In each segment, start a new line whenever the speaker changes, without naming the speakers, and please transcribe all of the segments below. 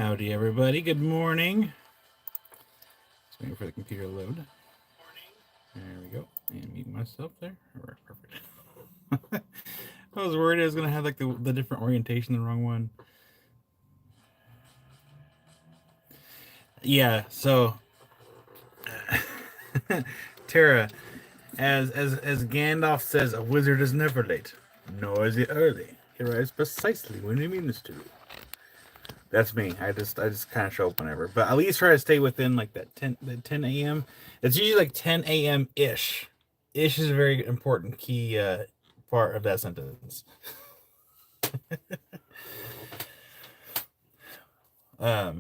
Howdy, everybody. Good morning. Just waiting for the computer to load. There we go. And mute myself there. All right, perfect. I was worried I was going to have like the different orientation, the wrong one. Yeah, so Tara, as Gandalf says, a wizard is never late, nor is he early. He arrives precisely when he means to. That's me. I just kind of show up whenever, but at least try to stay within like that 10 a.m. It's usually like 10 a.m. ish. Ish is a very important key part of that sentence. I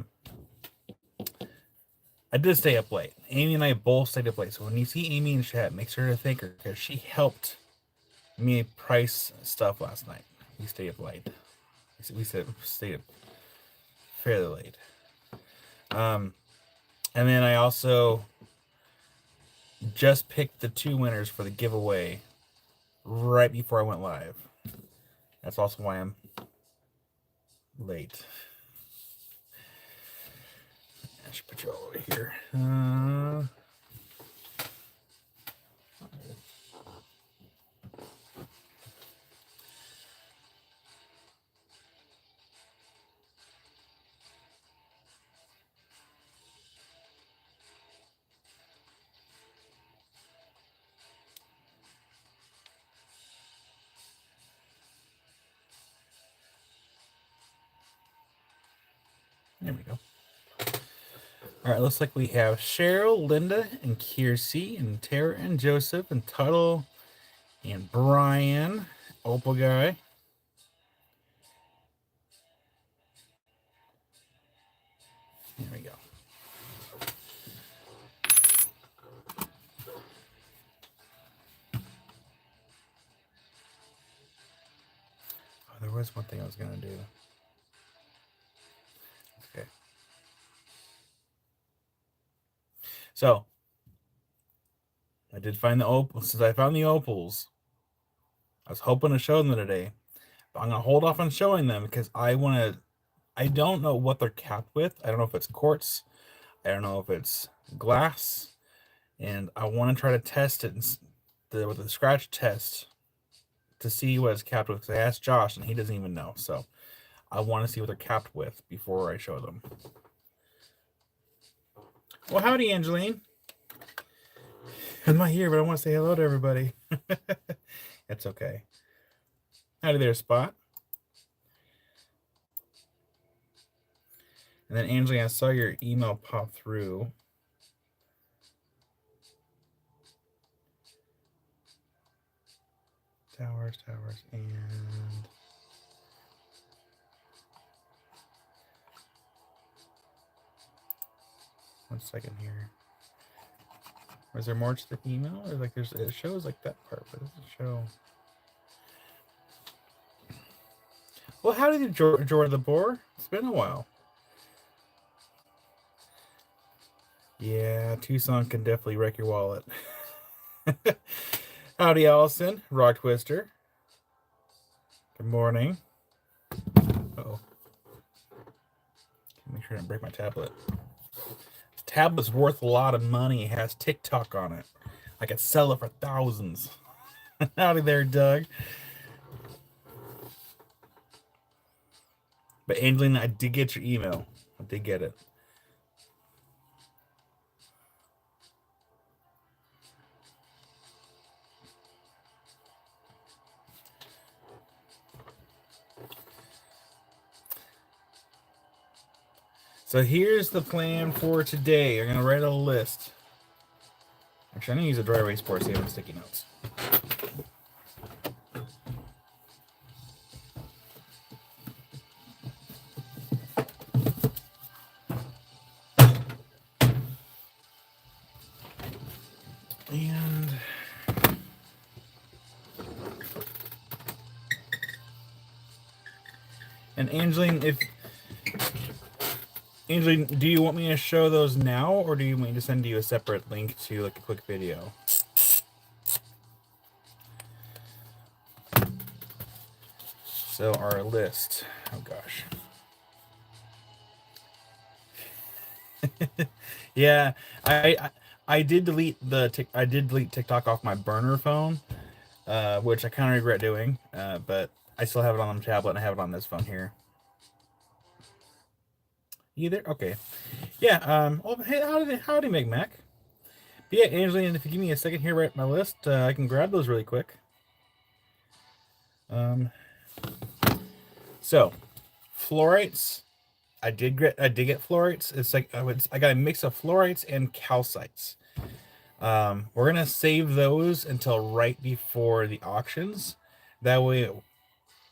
did stay up late. Amy and I both stayed up late. So when you see Amy in chat, make sure to thank her because she helped me price stuff last night. We stayed up late. We stayed up fairly late. And then I also just picked the 2 winners for the giveaway right before I went live. That's also why I'm late. I should put you all over here. There we go. All right, looks like we have Cheryl, Linda, and Kiersey, and Tara, and Joseph, and Tuttle, and Brian, Opal Guy. There we go. Oh, there was one thing I was going to do. Okay. So, I did find the opals. Since I found the opals, I was hoping to show them today. But I'm going to hold off on showing them because I don't know what they're capped with. I don't know if it's quartz. I don't know if it's glass. And I want to try to test it with the scratch test to see what it's capped with. Because I asked Josh and he doesn't even know. So I want to see what they're capped with before I show them. Well, howdy, Angeline. I'm not here, but I want to say hello to everybody. It's okay. Howdy there, Spot. And then, Angeline, I saw your email pop through. Towers, and... 1 second here. Was there more to the email? Or like it shows like that part, but it doesn't show. Well, how did you Jordan the Boar? It's been a while. Yeah, Tucson can definitely wreck your wallet. Howdy, Allison. Rock Twister. Good morning. Uh-oh. Make sure I don't break my tablet. This tablet's worth a lot of money. It has TikTok on it. I could sell it for thousands. Howdy there, Doug. But Angelina, I did get your email. I did get it. So here's the plan for today. I'm going to write a list. Actually, I'm going to use a dry erase board so you have sticky notes. And Angeline, Angeline, do you want me to show those now, or do you want me to send you a separate link to like a quick video? So our list, oh gosh. Yeah, I did delete I did delete TikTok off my burner phone, which I kind of regret doing. But I still have it on the tablet and I have it on this phone here. You there? Okay. Yeah. Oh, hey, howdy, Meg Mac. But yeah, Angeline, if you give me a second here, right my list, I can grab those really quick. Um. So, fluorites. I did get fluorites. It's like I got a mix of fluorites and calcites. We're gonna save those until right before the auctions. That way,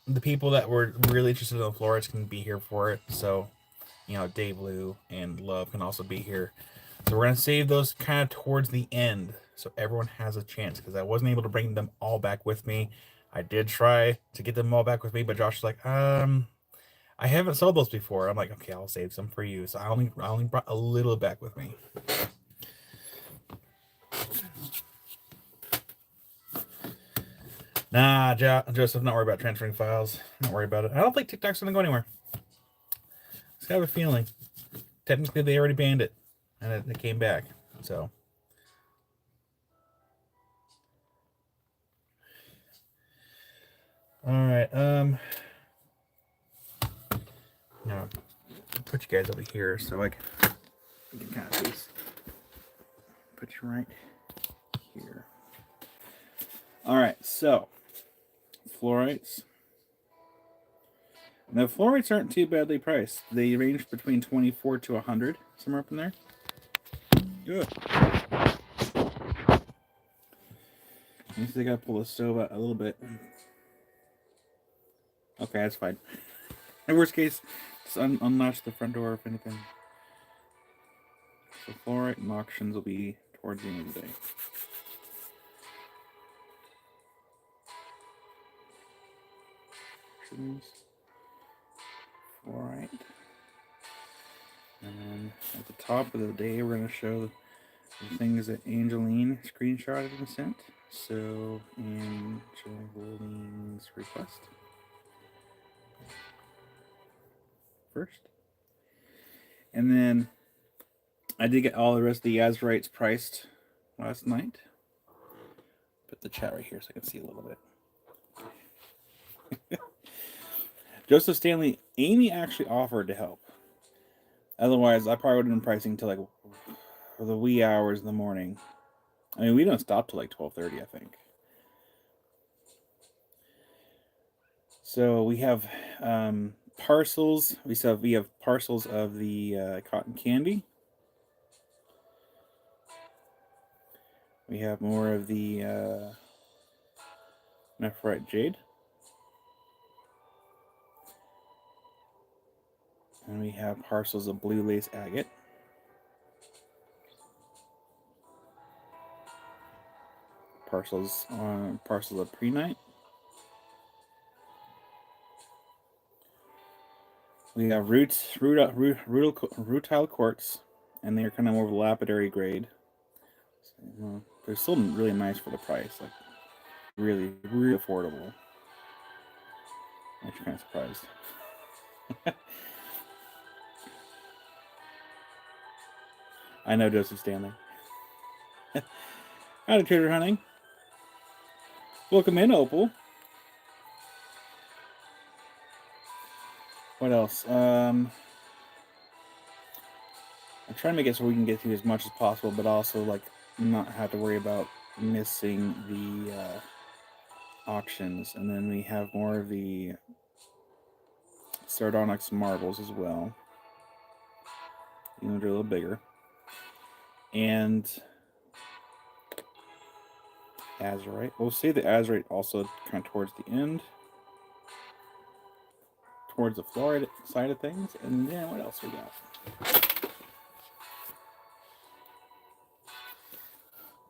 the people that were really interested in the fluorites can be here for it. So, Dave Lou and Love can also be here. So we're gonna save those kind of towards the end, so everyone has a chance. Because I wasn't able to bring them all back with me. I did try to get them all back with me, but Josh was like, I haven't sold those before. I'm like, okay, I'll save some for you. So I only brought a little back with me. Nah, Joseph, not worry about transferring files. Not worry about it. I don't think TikTok's gonna go anywhere. Just have a feeling. Technically, they already banned it, and it came back. So, all right. Now, put you guys over here so I can kind of see. Put you right here. All right. So, fluorites. Now, fluorites aren't too badly priced. They range between 24 to 100, somewhere up in there. Good. I think I gotta pull the stove out a little bit. Okay, that's fine. In worst case, just unlatch the front door if anything. So fluorite and auctions will be towards the end of the day. Fluorite. And then at the top of the day, we're going to show the things that Angeline screenshotted and sent. So, Angeline's request first. And then I did get all the rest of the Azurites priced last night. Put the chat right here so I can see a little bit. Joseph Stanley, Amy actually offered to help. Otherwise, I probably would have been pricing till like the wee hours in the morning. I mean, we don't stop till like 12:30, I think. So we have parcels. We have parcels of the cotton candy. We have more of the nephrite jade. And we have parcels of blue lace agate. Parcels of prehnite. We have rutile quartz, and they're kind of more of a lapidary grade. So, they're still really nice for the price, like really, really affordable. I'm actually kind of surprised. I know Joseph Stanley. Howdy, Trader Hunting. Welcome in, Opal. What else? I'm trying to make it so we can get through as much as possible, but also like not have to worry about missing the auctions. And then we have more of the sardonyx marbles as well. They're a little bigger. And azurite. We'll see the azurite also kind of towards the end. Towards the fluoride side of things. And then what else we got?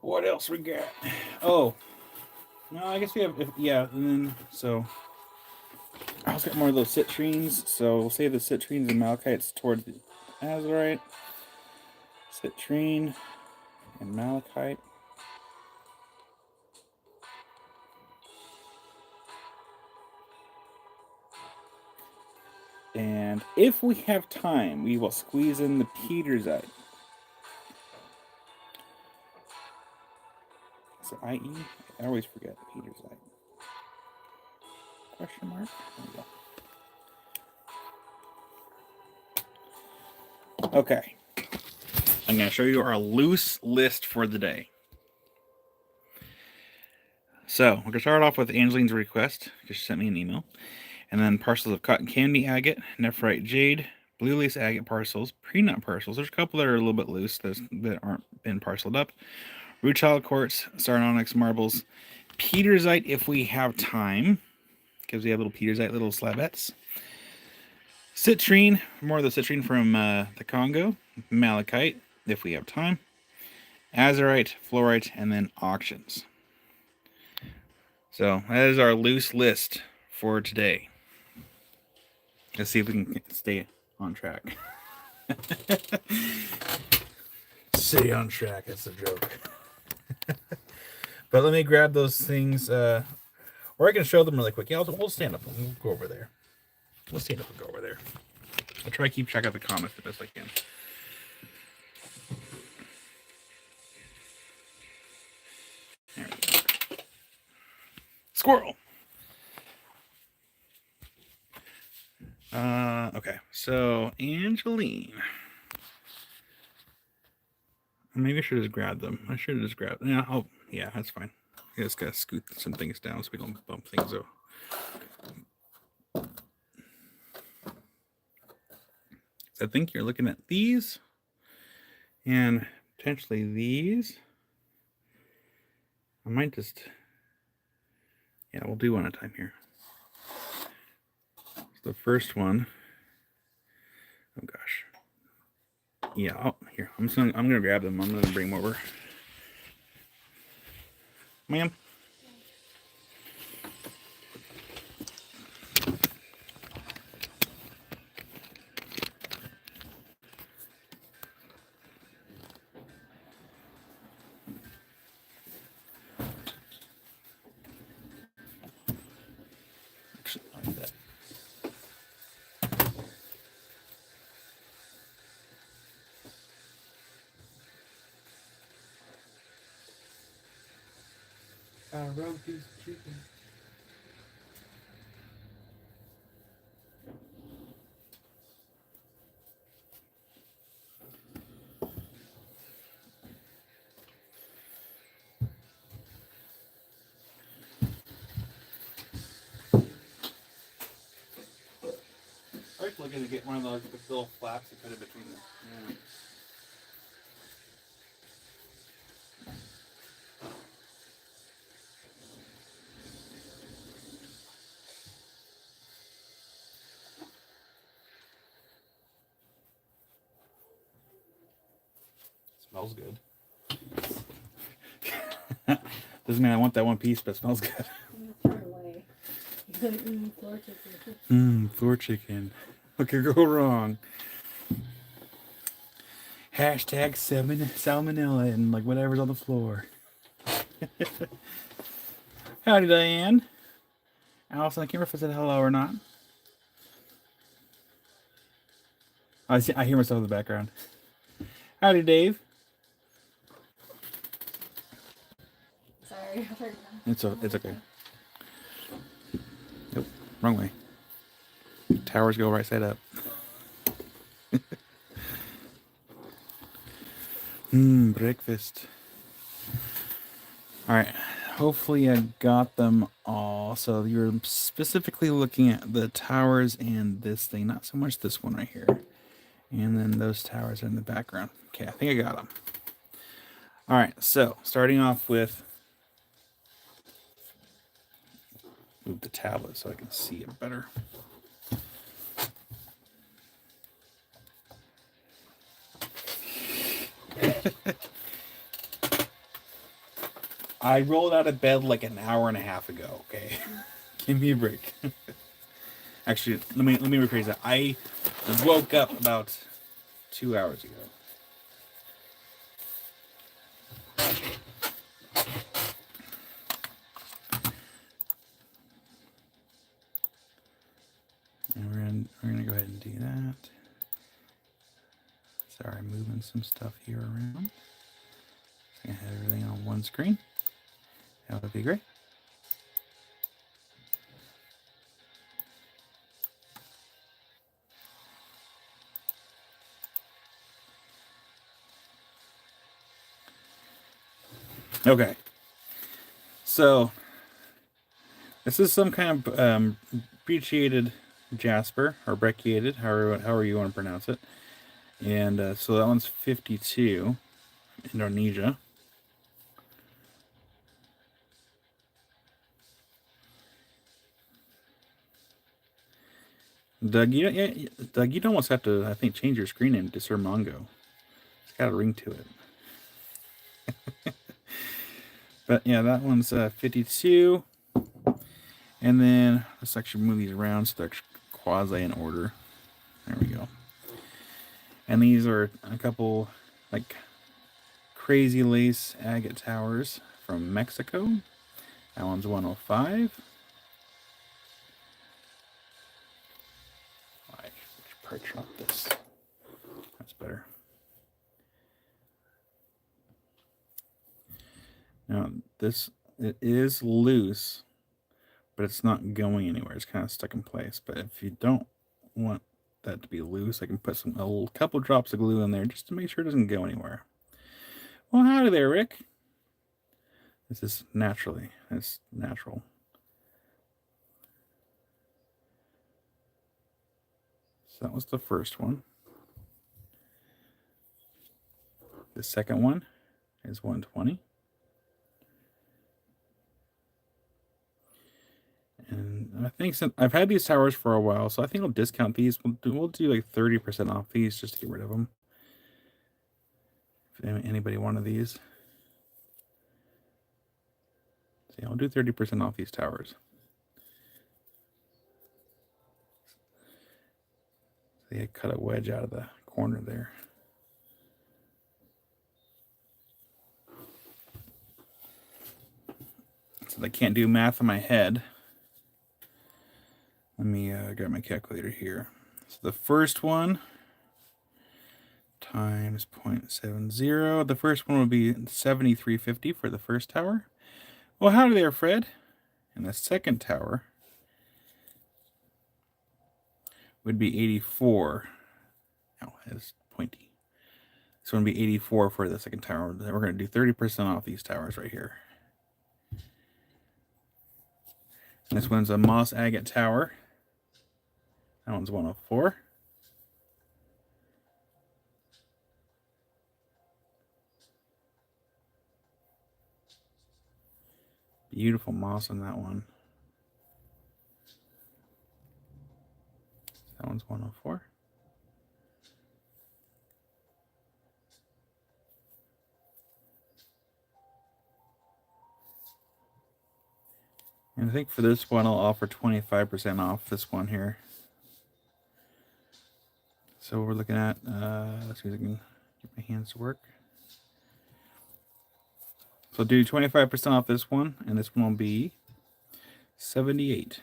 What else we got? Oh, no, I guess we have, yeah, and then, so, I also got more of those citrines, so we'll save the citrines and malachites towards the azurite. Citrine and malachite. And if we have time, we will squeeze in the Petersite. Is it IE? I always forget. Petersite. Question mark? There we go. Okay. I'm going to show you our loose list for the day. So, we're going to start off with Angeline's request, because she sent me an email. And then parcels of cotton candy agate, nephrite jade, blue lace agate parcels, pre-nut parcels. There's a couple that are a little bit loose that aren't been parceled up. Root child quartz, sardonyx marbles, Petersite if we have time, because we have little Petersite, little slabettes. Citrine, more of the citrine from the Congo. Malachite if we have time. Azurite, fluorite, and then auctions. So that is our loose list for today. Let's see if we can stay on track. Stay on track, that's a joke. But let me grab those things, or I can show them really quick. Yeah, we'll stand up and we'll go over there. We'll stand up and go over there. I'll try to keep track of the comments the best I can. There we go. Squirrel! Okay, so Angeline. Maybe I should just grab them. I should have just grabbed them. Yeah, yeah, that's fine. I just gotta scoot some things down so we don't bump things up. I think you're looking at these and potentially these. I might just, yeah, we'll do one at a time here. So the first one, oh gosh. Yeah, here, I'm gonna grab them. I'm gonna bring them over. Ma'am. Like that. Roast piece of chicken. I was looking to get one of those with little flaps to put in between them. Yeah. Smells good. Doesn't mean I want that one piece, but it smells good.
Throw it away. Floor chicken.
Floor chicken. What could go wrong? Hashtag salmonella and like whatever's on the floor. Howdy, Diane. Allison, I can't remember if I said hello or not. I hear myself in the background. Howdy, Dave.
Sorry.
It's okay. Nope, wrong way. Towers go right side up. Breakfast. All right. Hopefully I got them all. So you're specifically looking at the towers and this thing, not so much this one right here. And then those towers are in the background. Okay, I think I got them. All right, so starting off with, move the tablet so I can see it better. I rolled out of bed like an hour and a half ago, okay? Give me a break. Actually, let me rephrase that. I woke up about 2 hours ago. And we're gonna go ahead and do that. Sorry, moving some stuff here around. I have everything on one screen. That would be great. Okay. So this is some kind of brecciated jasper or brecciated, however you want to pronounce it. And so that one's 52, Indonesia. Doug, you'd almost have to, I think, change your screen name to Sir Mongo. It's got a ring to it. But yeah, that one's 52. And then let's actually move these around so they're quasi in order. There we go. And these are a couple like crazy lace agate towers from Mexico. That one's 105. I should probably drop this. That's better. Now it is loose, but it's not going anywhere. It's kind of stuck in place. But if you don't want that to be loose, I can put a couple drops of glue in there just to make sure it doesn't go anywhere. Well, howdy there, Rick. This is naturally. It's natural. So that was the first one. The second one is 120. And I think since I've had these towers for a while, so I think I'll discount these. We'll do like 30% off these just to get rid of them. If anybody wanted these. See, I'll do 30% off these towers. See, I cut a wedge out of the corner there. So I can't do math in my head. Let me grab my calculator here. So the first one times 0.70. The first one would be 73.50 for the first tower. Well, howdy there, Fred. And the second tower would be 84. Oh, it's pointy. This one would be 84 for the second tower. We're going to do 30% off these towers right here. And this one's a moss agate tower. That one's 104. Beautiful moss on that one. That one's 104. And I think for this one, I'll offer 25% off this one here. So we're looking at, let's see if I can get my hands to work. So I'll do 25% off this one, and this one will be 78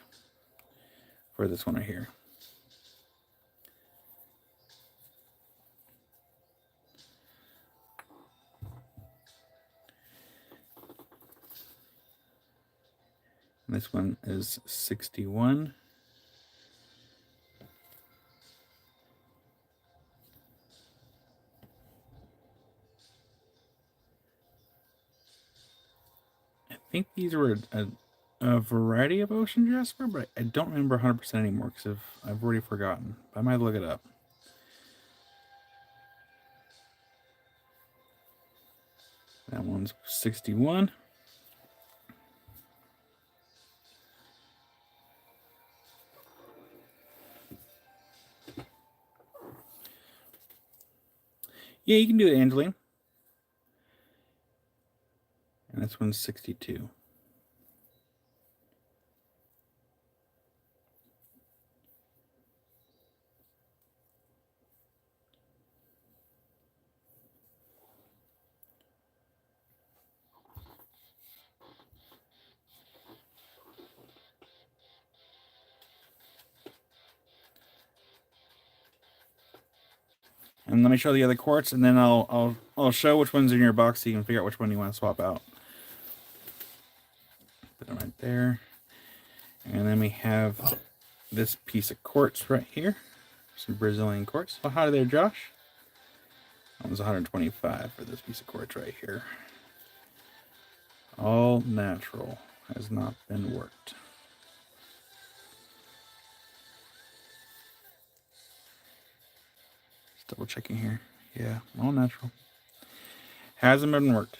for this one right here. And this one is 61. I think these were a variety of ocean jasper, but I don't remember 100% anymore because I've already forgotten. I might look it up. That one's 61. Yeah, you can do it, Angeline. And this one's 62. And let me show the other quartz, and then I'll show which one's in your box so you can figure out which one you want to swap out. there. And then we have this piece of quartz right here. Some Brazilian quartz. Oh, hi there, Josh. That was 125 for this piece of quartz right here. All natural. Has not been worked. Just double checking here. Yeah, all natural. Hasn't been worked.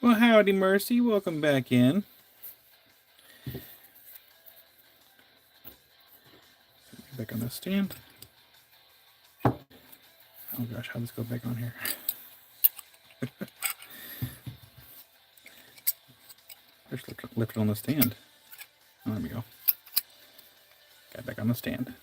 Well, howdy, Mercy. Welcome back in. Back on the stand. Oh gosh, how does this go back on here? Just lift it on the stand. Oh, there we go. Got back on the stand.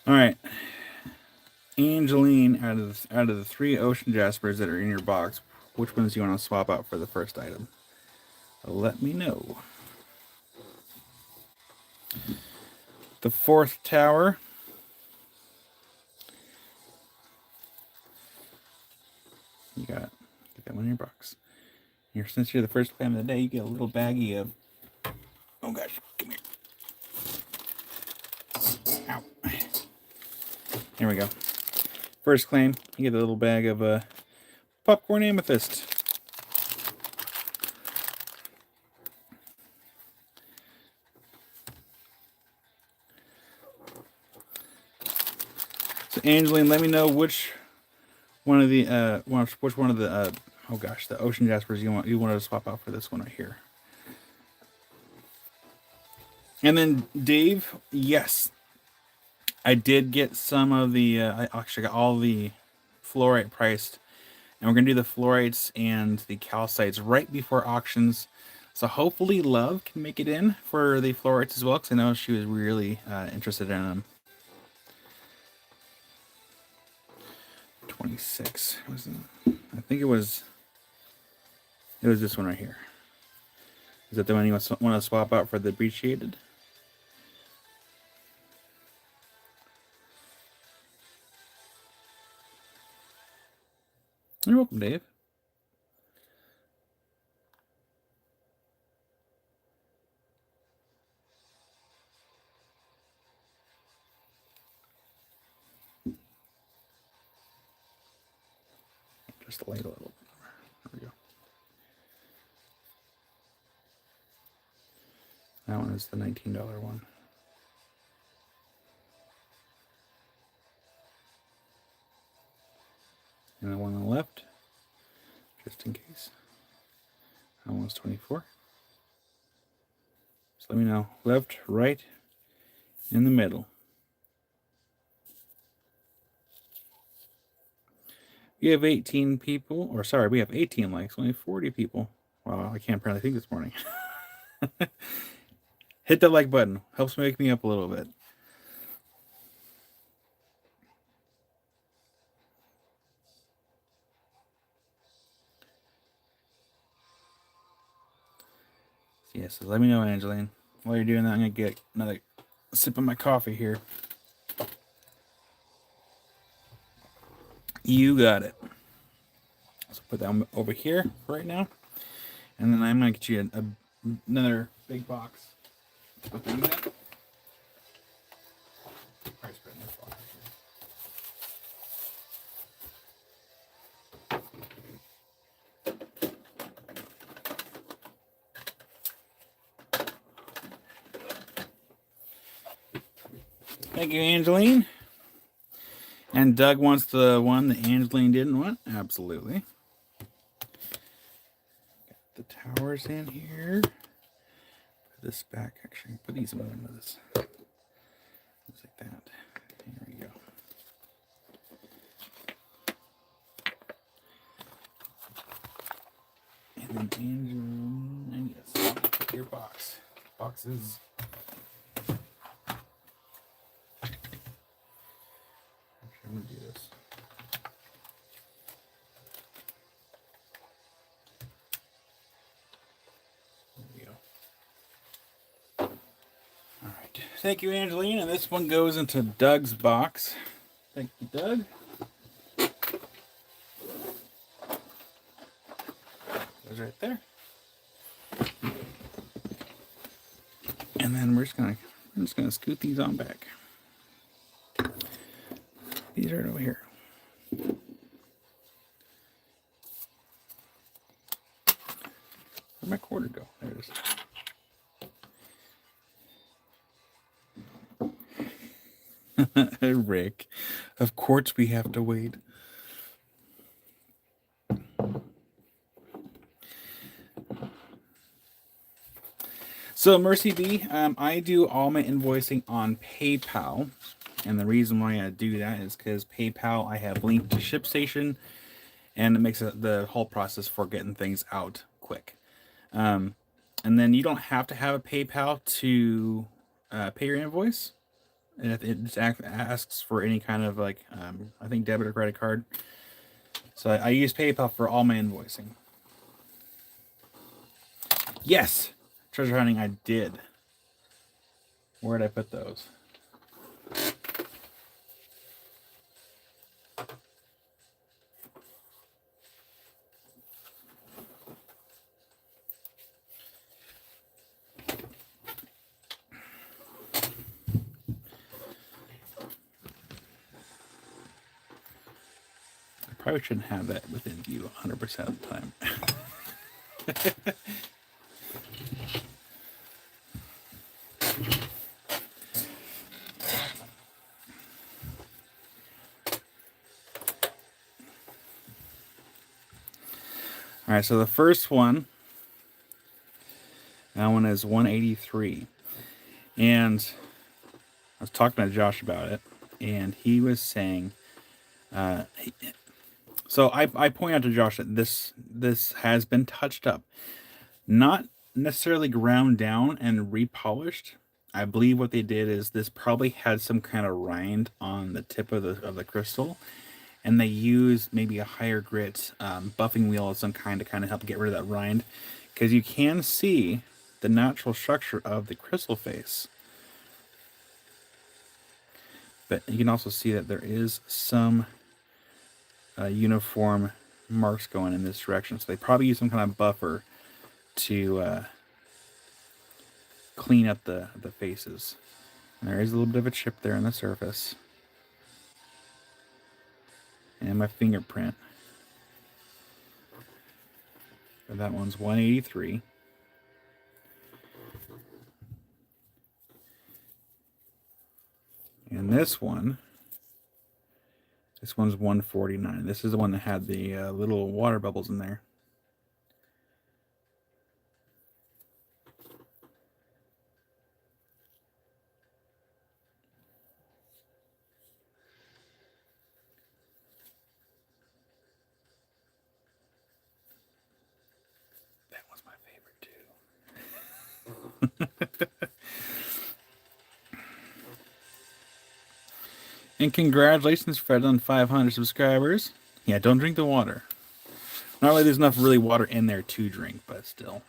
All right, Angeline, out of the 3 ocean jaspers that are in your box, which ones do you want to swap out for the first item? Let me know. The 4th tower. You got get that one in your box. Here, since you're the first claim of the day, you get a little baggie of. Oh gosh, come here. Ow. Here we go. First claim, you get a little bag of popcorn amethyst. So Angeline, let me know which one of the oh gosh, the ocean jaspers you wanted to swap out for this one right here. And then Dave, yes, I did get some of the. I actually got all the fluorite priced, and we're gonna do the fluorites and the calcites right before auctions. So hopefully Love can make it in for the fluorites as well, because I know she was really interested in them. 26. I think it was this one right here. Is that the one you want to swap out for the appreciated? You're welcome, Dave. Just light a little. There we go. That one is the $19 one. And the one on the left, just in case. That one's 24. So let me know. Left, right, in the middle. We have 18 people, or sorry, we have 18 likes, only 40 people. Wow, I can't apparently think this morning. Hit that like button. Helps wake me up a little bit. Yeah, so let me know, Angeline. While you're doing that, I'm going to get another sip of my coffee here. You got it. So put that over here right now. And then I'm going to get you another big box. Put that in there. Thank you, Angeline. And Doug wants the one that Angeline didn't want. Absolutely. Got the towers in here. Put this back. Actually, put these into this. Just like that. There we go. And then Angeline, yes, pick your box. Boxes. I'm gonna do this. Thank you, Angeline. And this one goes into Doug's box. Thank you, Doug. Goes right there. And then I'm just gonna scoot these on back. These are right over here. Where'd my quarter go? There it is. Rick, of course we have to wait. So Mercy B, I do all my invoicing on PayPal, and the reason why I do that is because PayPal I have linked to ShipStation, and it makes the whole process for getting things out quick. And then you don't have to have a PayPal to pay your invoice. And it just asks for any kind of like, I think debit or credit card. So I use PayPal for all my invoicing. Yes, treasure hunting, I did. Where did I put those? I probably shouldn't have that within view 100% of the time. All right, so the first one, that one is 183. And I was talking to Josh about it, and he was saying, so I point out to Josh that this has been touched up, not necessarily ground down and repolished. I believe what they did is this probably had some kind of rind on the tip of the crystal, and they used maybe a higher grit buffing wheel of some kind to kind of help get rid of that rind, because you can see the natural structure of the crystal face. But you can also see that there is some uniform marks going in this direction. So they probably use some kind of buffer to clean up the faces. And there is a little bit of a chip there on the surface. And my fingerprint. But that one's 183. And this one's 149. This is the one that had the little water bubbles in there. That was my favorite too. And congratulations, Fred, on 500 subscribers. Yeah, don't drink the water. Not really, there's enough really water in there to drink, but still.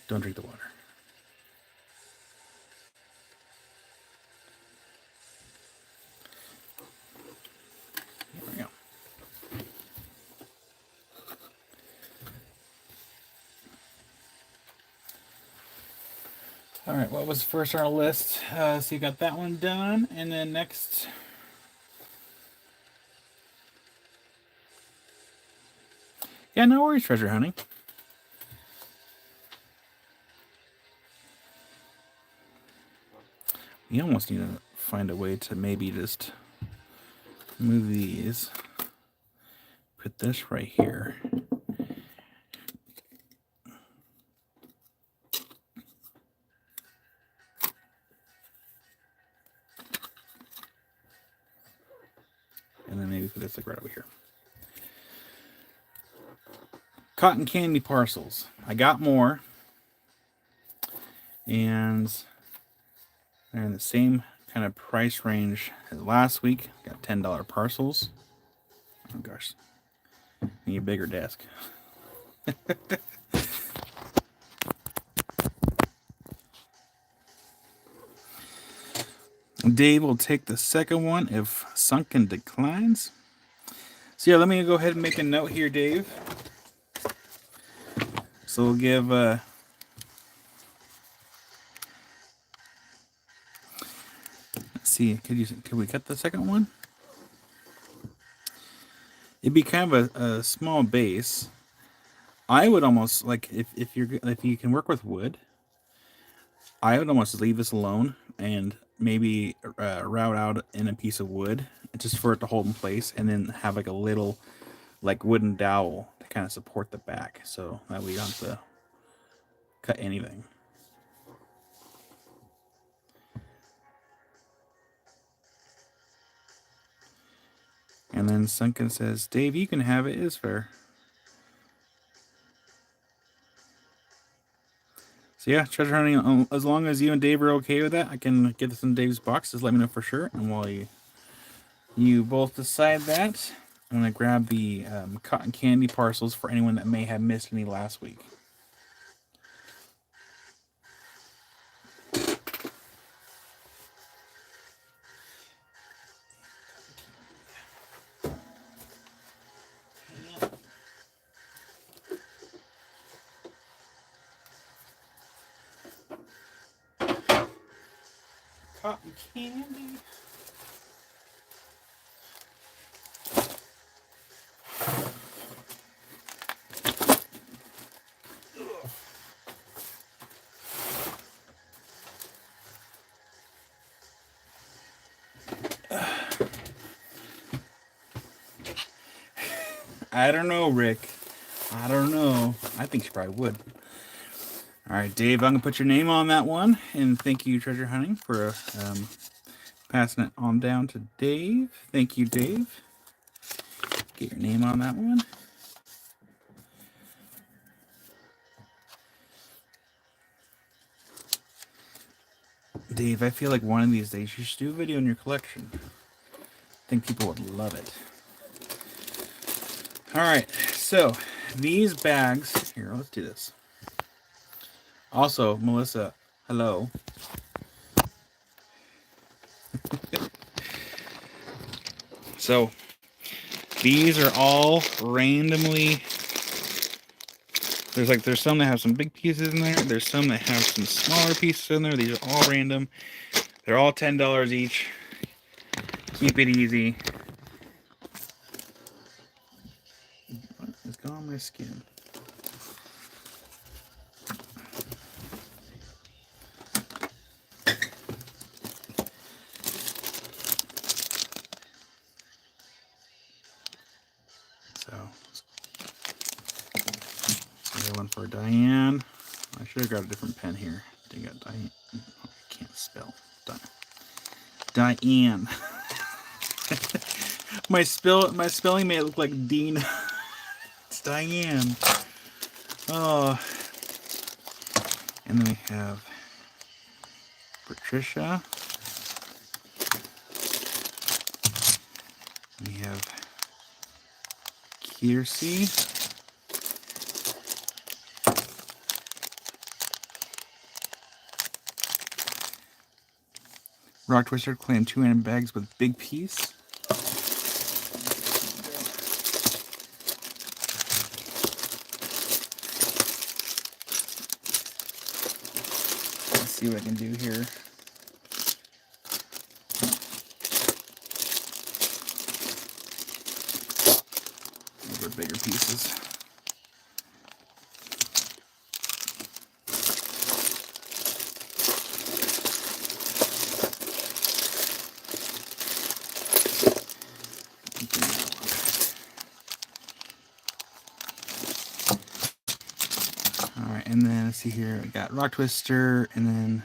Don't drink the water. There we go. All right, what was first on our list? So you got that one done, and then next... Yeah, no worries, treasure hunting. You almost need to find a way to maybe just move these. Put this right here. And then maybe put this like right over here. Cotton candy parcels. I got more. And they're in the same kind of price range as last week. Got $10 parcels. Oh gosh. Need a bigger desk. Dave will take the second one if Sunken declines. So yeah, let me go ahead and make a note here, Dave. So we'll give let's see, could we cut the second one? It'd be kind of a small base. I would almost like if you can work with wood, I would almost leave this alone and maybe route out in a piece of wood just for it to hold in place, and then have like a little like wooden dowel to kind of support the back, so that we don't have to cut anything. And then Sunken says, Dave, you can have it, is fair. So yeah, treasure hunting, as long as you and Dave are okay with that, I can get this in Dave's box. Just let me know for sure. And while you both decide that, I'm going to grab the cotton candy parcels for anyone that may have missed any last week. Cotton candy. I don't know, Rick. I don't know. I think she probably would. All right, Dave, I'm going to put your name on that one. And thank you, Treasure Hunting, for passing it on down to Dave. Thank you, Dave. Get your name on that one. Dave, I feel like one of these days you should do a video on your collection. I think people would love it. All right, so these bags, here, let's do this. Also, Melissa, hello. So these are all randomly, there's some that have some big pieces in there, there's some that have some smaller pieces in there. These are all random. They're all $10 each. Keep it easy. What is going on my skin? So, another one for Diane. I should have got a different pen here. I got Diane. Oh, I can't spell. Diane. my spelling made it look like Dean. It's Diane. Oh. And then we have Patricia. We have Kiersey. Rock Twister claimed 2 random bags with big piece. Let's see what I can do here. Those are bigger pieces. And then let's see here, I got Rock Twister, and then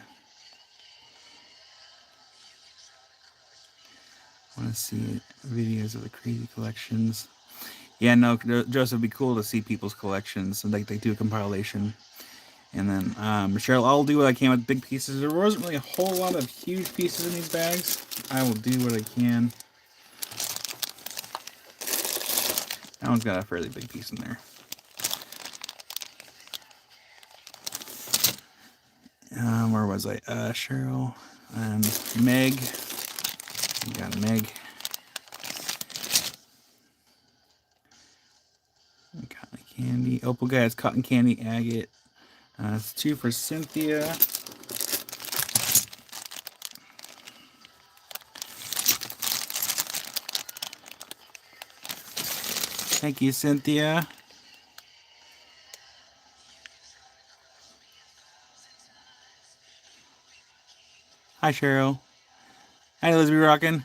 I want to see videos of the crazy collections. Yeah, no, Joseph, would be cool to see people's collections, and like they do a compilation. And then Cheryl, I'll do what I can with big pieces. There wasn't really a whole lot of huge pieces in these bags. I will do what I can. That one's got a fairly big piece in there. Where was I? Cheryl and Meg. We got Meg. Cotton candy. Opal guys, cotton candy, agate. It's 2 for Cynthia. Thank you, Cynthia. Hi, Cheryl. Hi, Elizabeth Rockin'.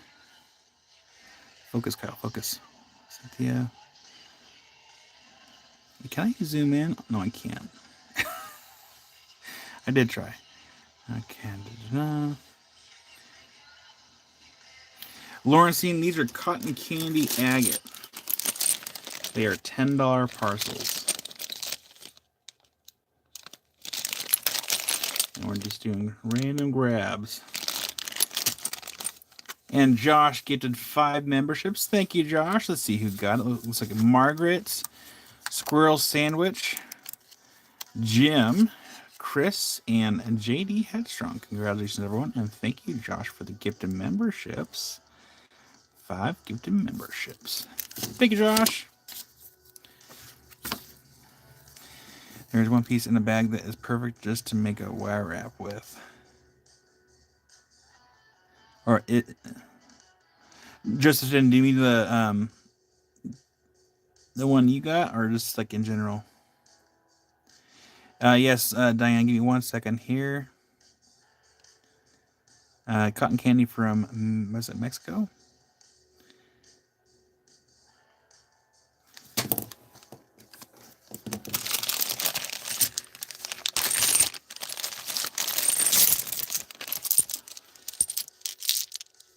Focus, Kyle, focus. Cynthia. Can I zoom in? No, I can't. I did try. Okay. Lawrencine, these are cotton candy agate. They are $10 parcels. And we're just doing random grabs. And Josh gifted 5 memberships. Thank you, Josh. Let's see who got it. Looks like Margaret, Squirrel Sandwich, Jim, Chris, and JD Headstrong. Congratulations, everyone. And thank you, Josh, for the gifted memberships. 5 gifted memberships. Thank you, Josh. There's one piece in the bag that is perfect just to make a wire wrap with. Or it. Justin, do you mean the one you got, or just like in general? Yes, Diane, give me 1 second here. Cotton candy from, was it Mexico?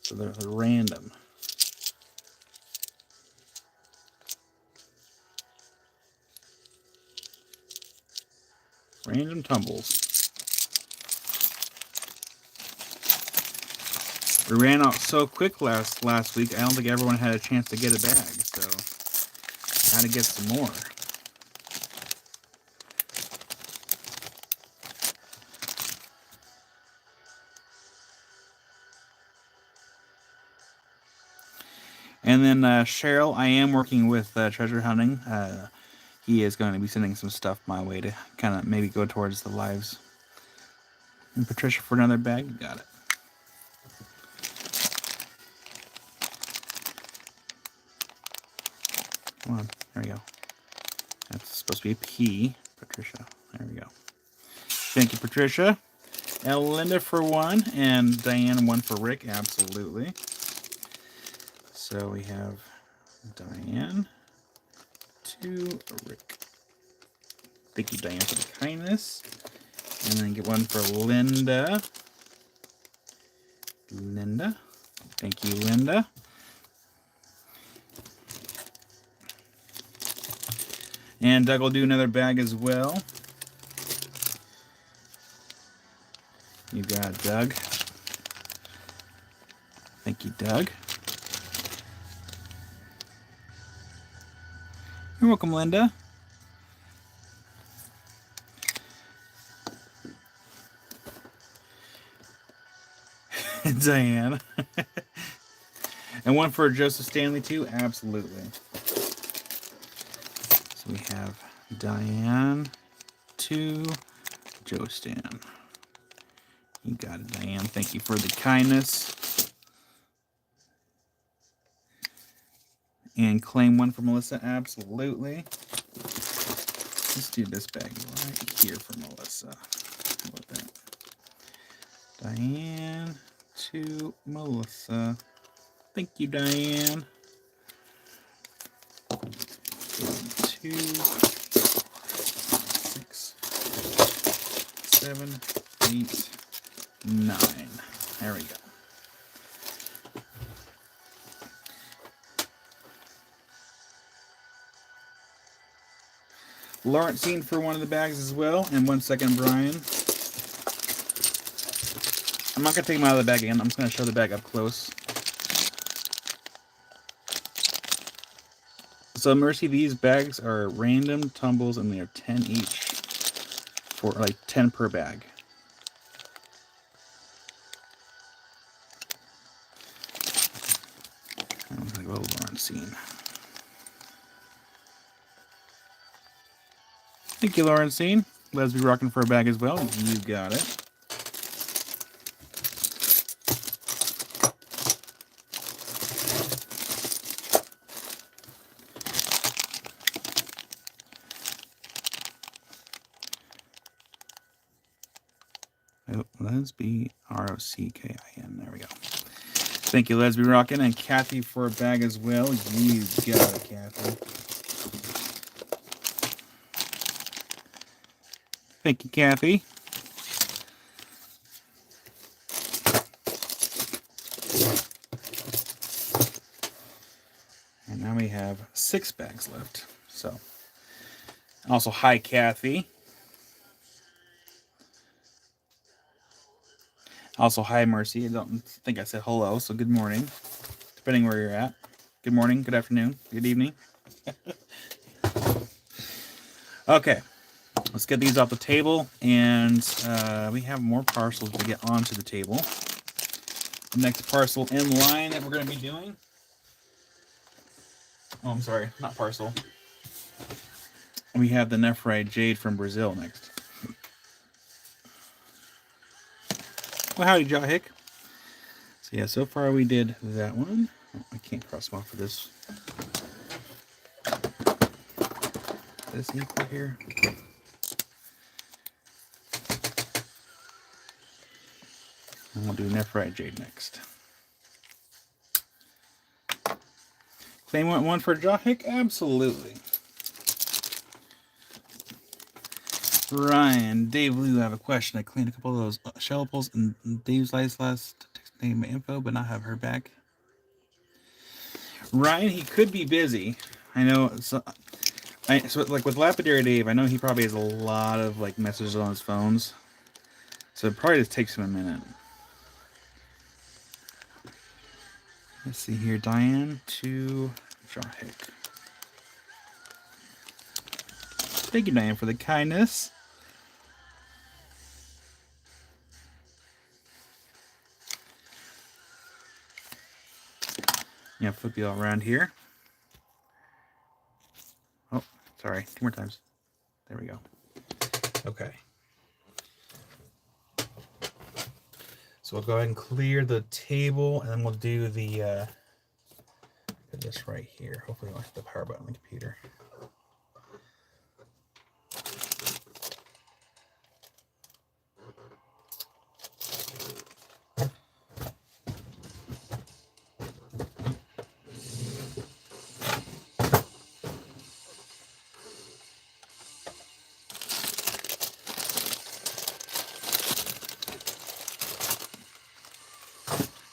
So they're random. Random tumbles. We ran out so quick last week, I don't think everyone had a chance to get a bag, so I had to get some more. And then Cheryl, I am working with Treasure Hunting. He is going to be sending some stuff my way to kind of maybe go towards the lives. And Patricia, for another bag, you got it. Come on, there we go. That's supposed to be a P, Patricia. There we go. Thank you, Patricia. And Linda for 1, and Diane 1 for Rick, absolutely. So we have Diane, 2, Rick. Thank you, Diane, for the kindness. And then get 1 for Linda. Linda. Thank you, Linda. And Doug will do another bag as well. You got it, Doug. Thank you, Doug. You're welcome, Linda. Diane. And 1 for Joseph Stanley, too? Absolutely. So we have Diane, 2, Joe Stan. You got it, Diane. Thank you for the kindness. And claim 1 for Melissa. Absolutely. Let's do this bag right here for Melissa. How about that? Diane to Melissa. Thank you, Diane. 2, 6, 7, 8, 9. There we go. Lawrencine for 1 of the bags as well. And 1 second, Brian. I'm not going to take them out of the bag again. I'm just going to show the bag up close. So, Mercy, these bags are random tumbles, and they are 10 each. For like 10 per bag. go Lawrencine. Thank you, Lawrencine. Leslie rocking for a bag as well. You got it. Oh, Lesby, Rockin. There we go. Thank you, Lesby Rockin', and Kathy for a bag as well. You got it, Kathy. Thank you, Kathy. And now we have 6 bags left. So, also, hi, Kathy. Also, hi, Mercy. I don't think I said hello, so good morning, depending where you're at. Good morning, good afternoon, good evening. Okay, let's get these off the table, and we have more parcels to get onto the table. The next parcel in line that we're going to be doing. Oh, I'm sorry, not parcel. We have the Nephrite Jade from Brazil next. Well, howdy, Jahick. So yeah, so far we did that one. Oh, I can't cross them off for this. Is this equal here? And we'll do Nephrite Jade next. Claim one for Jahick? Absolutely. Ryan, Dave Lou, I have a question. I cleaned a couple of those shell pulls and Dave's last name info, but not have her back. Ryan, he could be busy. I know. So like with Lapidary Dave, I know he probably has a lot of like messages on his phones, so it probably just takes him a minute. Let's see here, Diane to Jahick. Thank you, Diane, for the kindness. Yeah, flip you all around here. Oh, sorry. 2 more times. There we go. Okay. So we'll go ahead and clear the table, and then we'll do the this right here. Hopefully I don't hit the power button on the computer.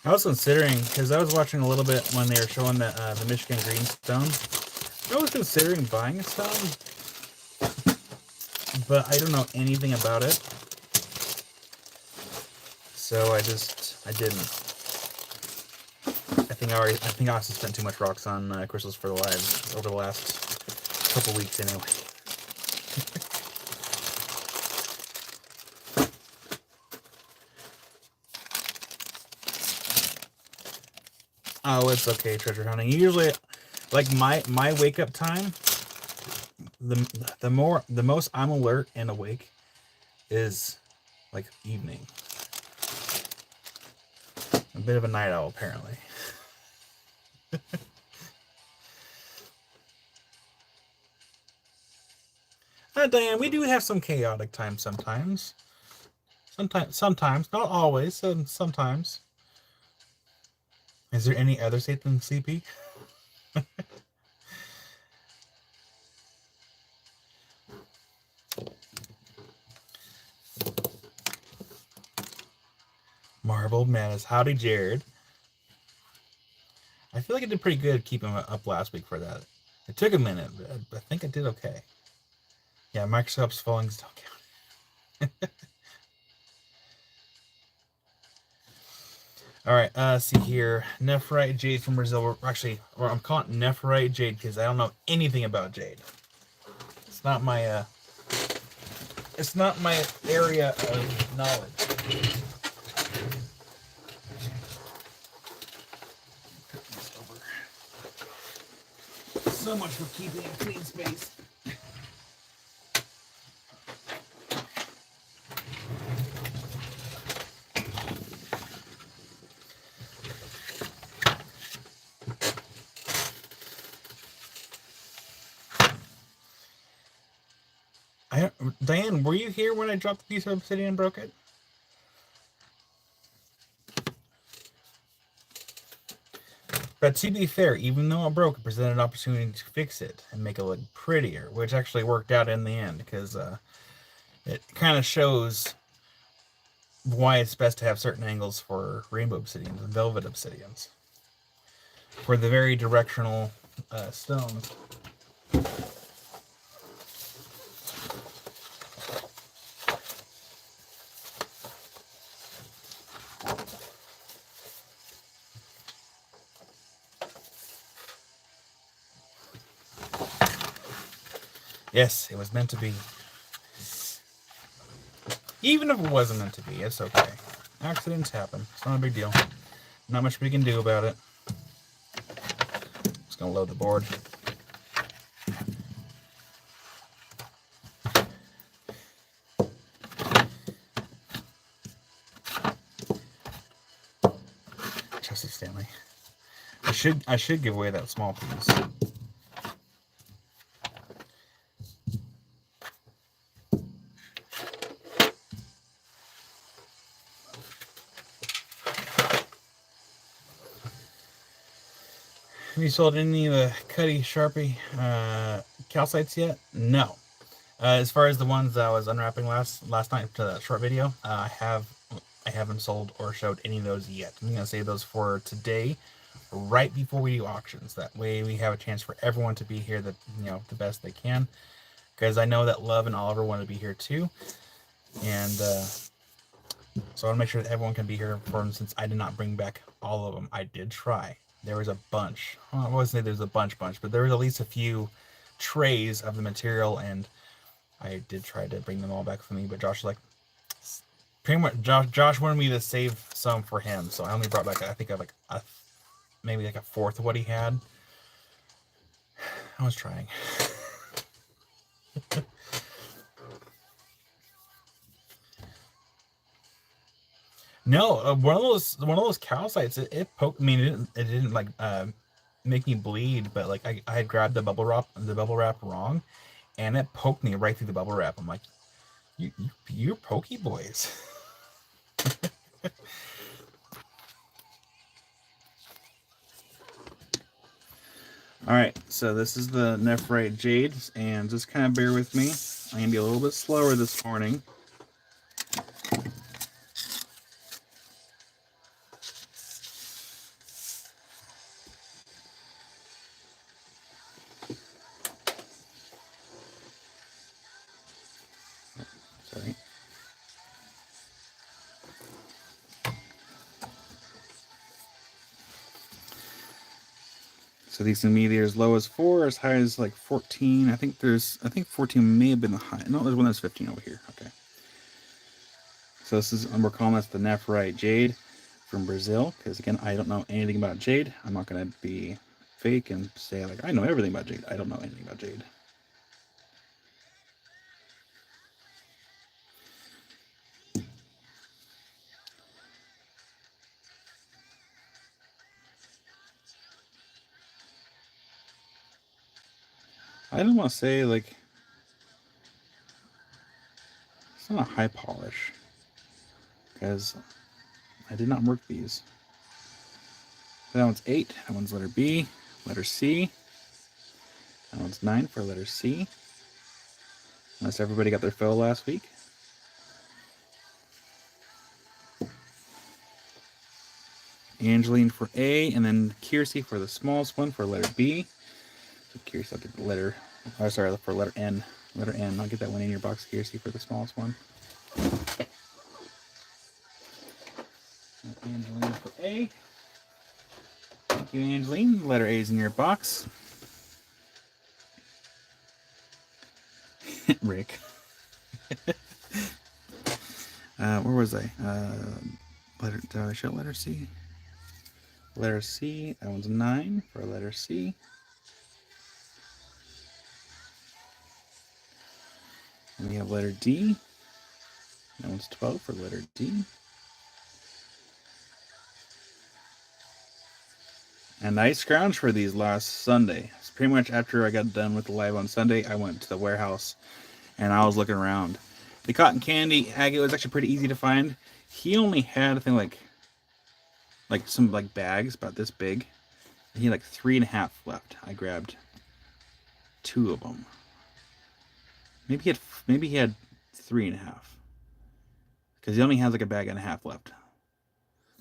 I was considering, because I was watching a little bit when they were showing the Michigan green stone. I was considering buying a stone, but I don't know anything about it. So I didn't. I think I also spent too much rocks on crystals for the lives over the last couple weeks anyway. Oh, it's okay, treasure hunting. Usually, like my wake up time, the most I'm alert and awake is like evening. A bit of a night owl, apparently. Diane, we do have some chaotic times sometimes. Sometimes, not always. Sometimes. Is there any other state than sleepy? Marble Madness. Howdy, Jared. I feel like I did pretty good keeping up last week for that. It took a minute, but I think I did okay. Yeah, Microsoft's fallings don't count. All right, see here. Nephrite Jade from Brazil. I'm calling it Nephrite Jade because I don't know anything about jade. It's not my area of knowledge. So much for keeping a clean space. Diane, were you here when I dropped the piece of obsidian and broke it? But to be fair, even though it broke, it presented an opportunity to fix it and make it look prettier, which actually worked out in the end, because it kind of shows why it's best to have certain angles for rainbow obsidians and velvet obsidians. For the very directional stones. Yes, it was meant to be. Even if it wasn't meant to be, it's okay. Accidents happen. It's not a big deal. Not much we can do about it. Just gonna load the board. Chelsea Stanley. I should give away that small piece. Have you sold any of the Cuddy Sharpie calcites yet? No. As far as the ones that I was unwrapping last night to that short video, I haven't sold or showed any of those yet. I'm gonna save those for today, right before we do auctions. That way we have a chance for everyone to be here, the best they can. Because I know that Love and Oliver want to be here too, and so I want to make sure that everyone can be here. For instance, I did not bring back all of them. I did try. There was a bunch. Well, I wouldn't say there's a bunch, but there was at least a few trays of the material, and I did try to bring them all back for me. But Josh was like, pretty much, Josh wanted me to save some for him, so I only brought back, I think, maybe like a fourth of what he had. I was trying. No, one of those calcites. It poked me. It didn't like make me bleed, but like I had grabbed the bubble wrap wrong, and it poked me right through the bubble wrap. I'm like, you're pokey boys. All right, so this is the Nephrite Jade, and just kind of bear with me. I'm gonna be a little bit slower this morning. Sorry. So these can be either as low as 4 or as high as like 14. I think 14 may have been the high. No, there's one that's 15 over here. Okay. So this is, we're calling this the Nephrite Jade from Brazil, because again, I don't know anything about jade. I'm not going to be fake and say like I know everything about jade. I don't know anything about jade. I don't want to say like it's not a high polish, because I did not work these. That one's 8. That one's letter B, letter C. That one's 9 for letter C. Unless everybody got their fill last week. Angeline for A, and then Kiersey for the smallest one for letter B. So Kiersey, I'll get the letter. Oh, sorry, for letter N. Letter N. I'll get that one in your box, Kiersey, for the smallest one. Angeline for A. Thank you, Angeline. Letter A is in your box. Rick. Where was I? Did I show letter C? Letter C. That one's 9 for letter C. And we have letter D. That one's 12 for letter D. And I scrounged for these last Sunday. It's pretty much after I got done with the live on Sunday, I went to the warehouse and I was looking around. The cotton candy agate was actually pretty easy to find. He only had, I think, like some like bags about this big. And he had like 3.5 left. I grabbed 2 of them. Maybe he had 3.5 because he only has like a bag and a half left.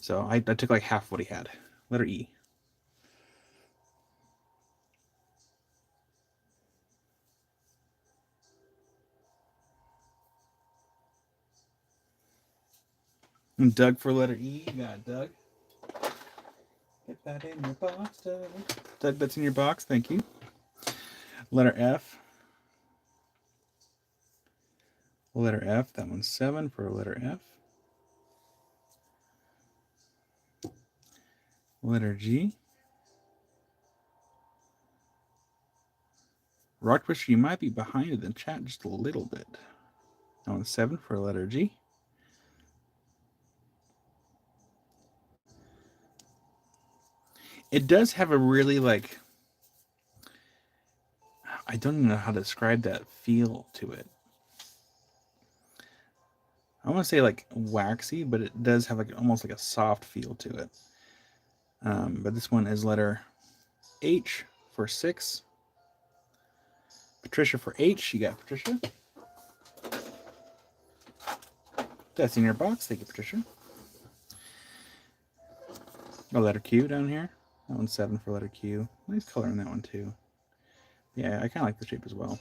So I took like half what he had. Letter E. And Doug for letter E. You got it, Doug. Get that in your box, Doug. Doug, that's in your box. Thank you. Letter F. Letter F. That one's 7 for letter F. Letter G. Rock Twister, you might be behind in the chat just a little bit. That one's 7 for letter G. It does have a really, like, I don't even know how to describe that feel to it. I want to say like waxy, but it does have like almost like a soft feel to it. But this one is letter H for 6. Patricia for H. You got Patricia. That's in your box. Thank you, Patricia. Oh, letter Q down here. That one's 7 for letter Q. Nice color in that one too. Yeah, I kind of like the shape as well.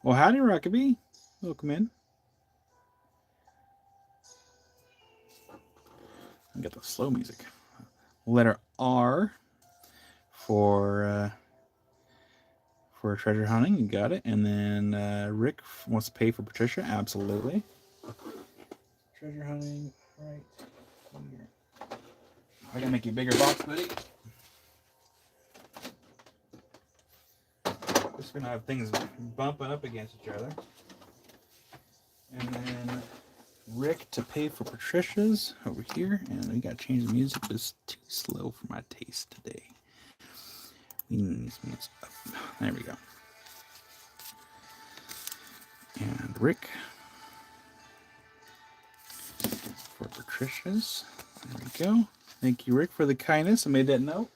Well, howdy, Rockaby. Welcome in. I got the slow music. Letter R for treasure hunting. You got it. And then Rick wants to pay for Patricia. Absolutely. Treasure hunting right here. I gotta make you a bigger box, buddy. Just gonna have things bumping up against each other. And then Rick to pay for Patricia's over here. And we gotta change the music. It's too slow for my taste today. We need this music up. There we go. And Rick for Patricia's. There we go. Thank you, Rick, for the kindness. I made that note.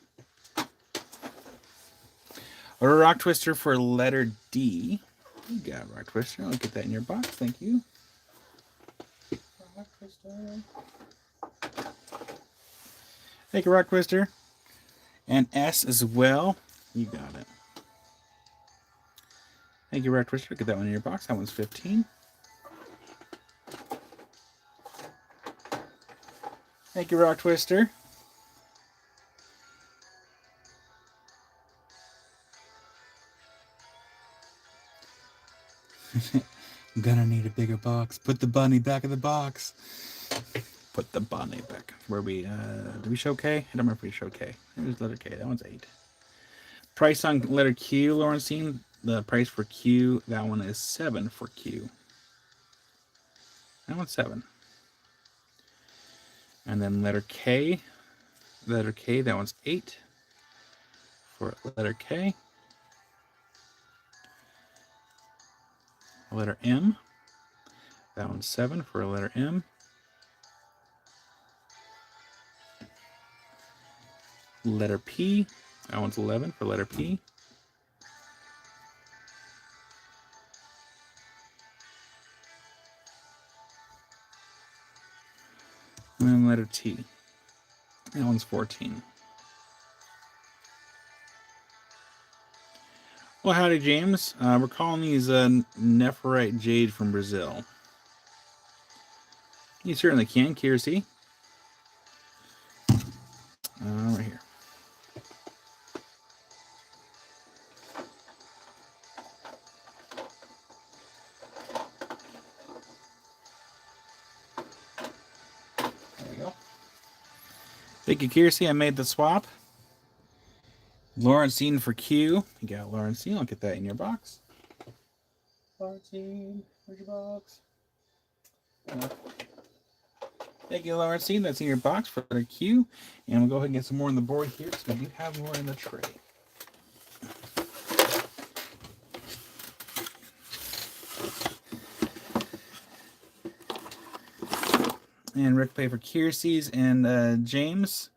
A Rock Twister for letter D. You got Rock Twister. I'll get that in your box. Thank you. Rock Twister. Thank you, Rock Twister. And S as well. You got it. Thank you, Rock Twister. Get that one in your box. That one's 15. Thank you, Rock Twister. I'm gonna need a bigger box. Put the bunny back in the box. Put the bunny back. Where we, did we show K? I don't remember if we showed K. It was letter K. That one's 8. Price on letter Q, Lawrencine. The price for Q, that one is 7 for Q. That one's 7. And then letter K, that one's 8 for letter K. Letter M, that one's 7 for letter M. Letter P, that one's 11 for letter P. And then letter T, that one's 14. Well, howdy, James. We're calling these nephrite jade from Brazil. You certainly can, Kiersey. Right here. There we go. Thank you, Kiersey. I made the swap. Lawrencine for Q. You got Lawrencine. I'll get that in your box. Lawrencine, where's your box? Thank you, Lawrencine. That's in your box for the queue. And we'll go ahead and get some more on the board here because we do have more in the tray. And Rick paid for Kiersey's and James.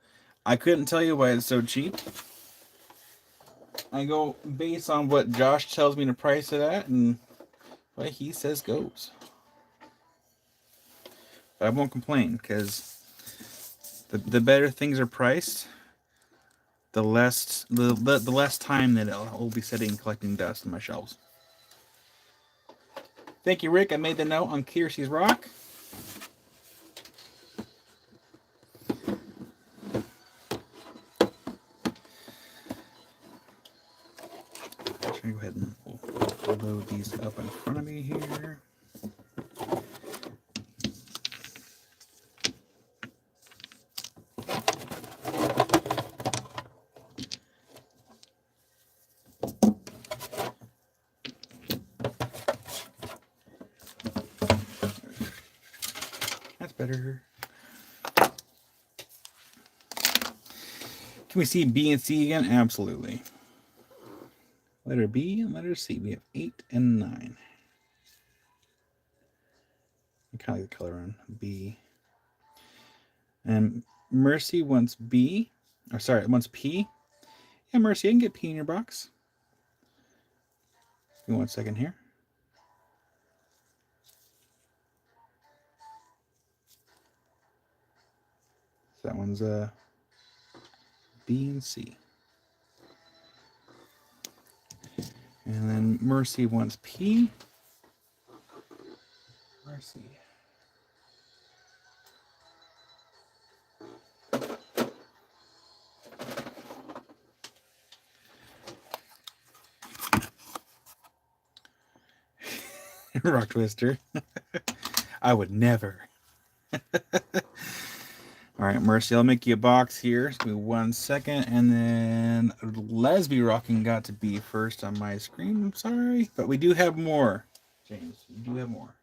I couldn't tell you why it's so cheap. I go based on what Josh tells me to price it at, and what he says goes. But I won't complain because the better things are priced, the less time that I'll be sitting and collecting dust on my shelves. Thank you, Rick. I made the note on Kiersey's Rock. Go ahead and load these up in front of me here. That's better. Can we see B and C again? Absolutely. Letter B and letter C. We have 8 and 9. I kind of like the color on B. And Mercy wants B. Or sorry, it wants P. Yeah, Mercy, I can get P in your box. Give me 1 second here. So that one's B and C. And then Mercy wants P. Mercy. Rock Twister. I would never. All right, Mercy, I'll make you a box here. Just give me 1 second. And then Lesby Rocking got to be first on my screen. I'm sorry. But we do have more, James. We do have more.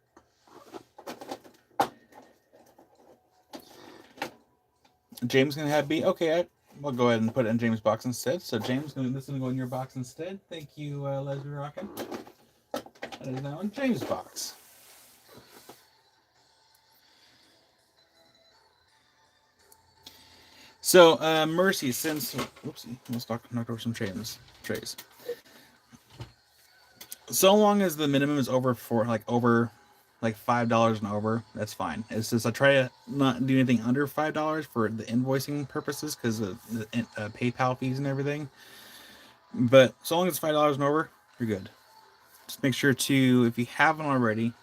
James going to have B. Okay, we'll go ahead and put it in James' box instead. So, James, this is going to go in your box instead. Thank you, Lesby Rocking. That is now in James' box. So, Mercy, since... Whoopsie, almost knocked over some trays. So long as the minimum is over $5 and over, that's fine. It's just I try to not do anything under $5 for the invoicing purposes because of the PayPal fees and everything. But so long as it's $5 and over, you're good. Just make sure to, if you haven't already,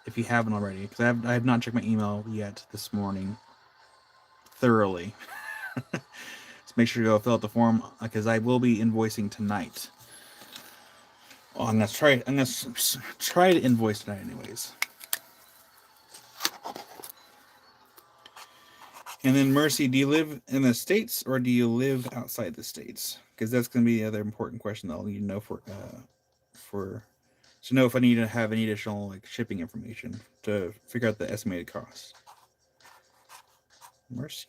because I have not checked my email yet this morning thoroughly. Just make sure to go fill out the form because I will be invoicing tonight. Oh, I'm gonna try to invoice tonight, anyways. And then Mercy, do you live in the States or do you live outside the States? Because that's gonna be the other important question that I'll need to know to know if I need to have any additional shipping information to figure out the estimated cost. Mercy.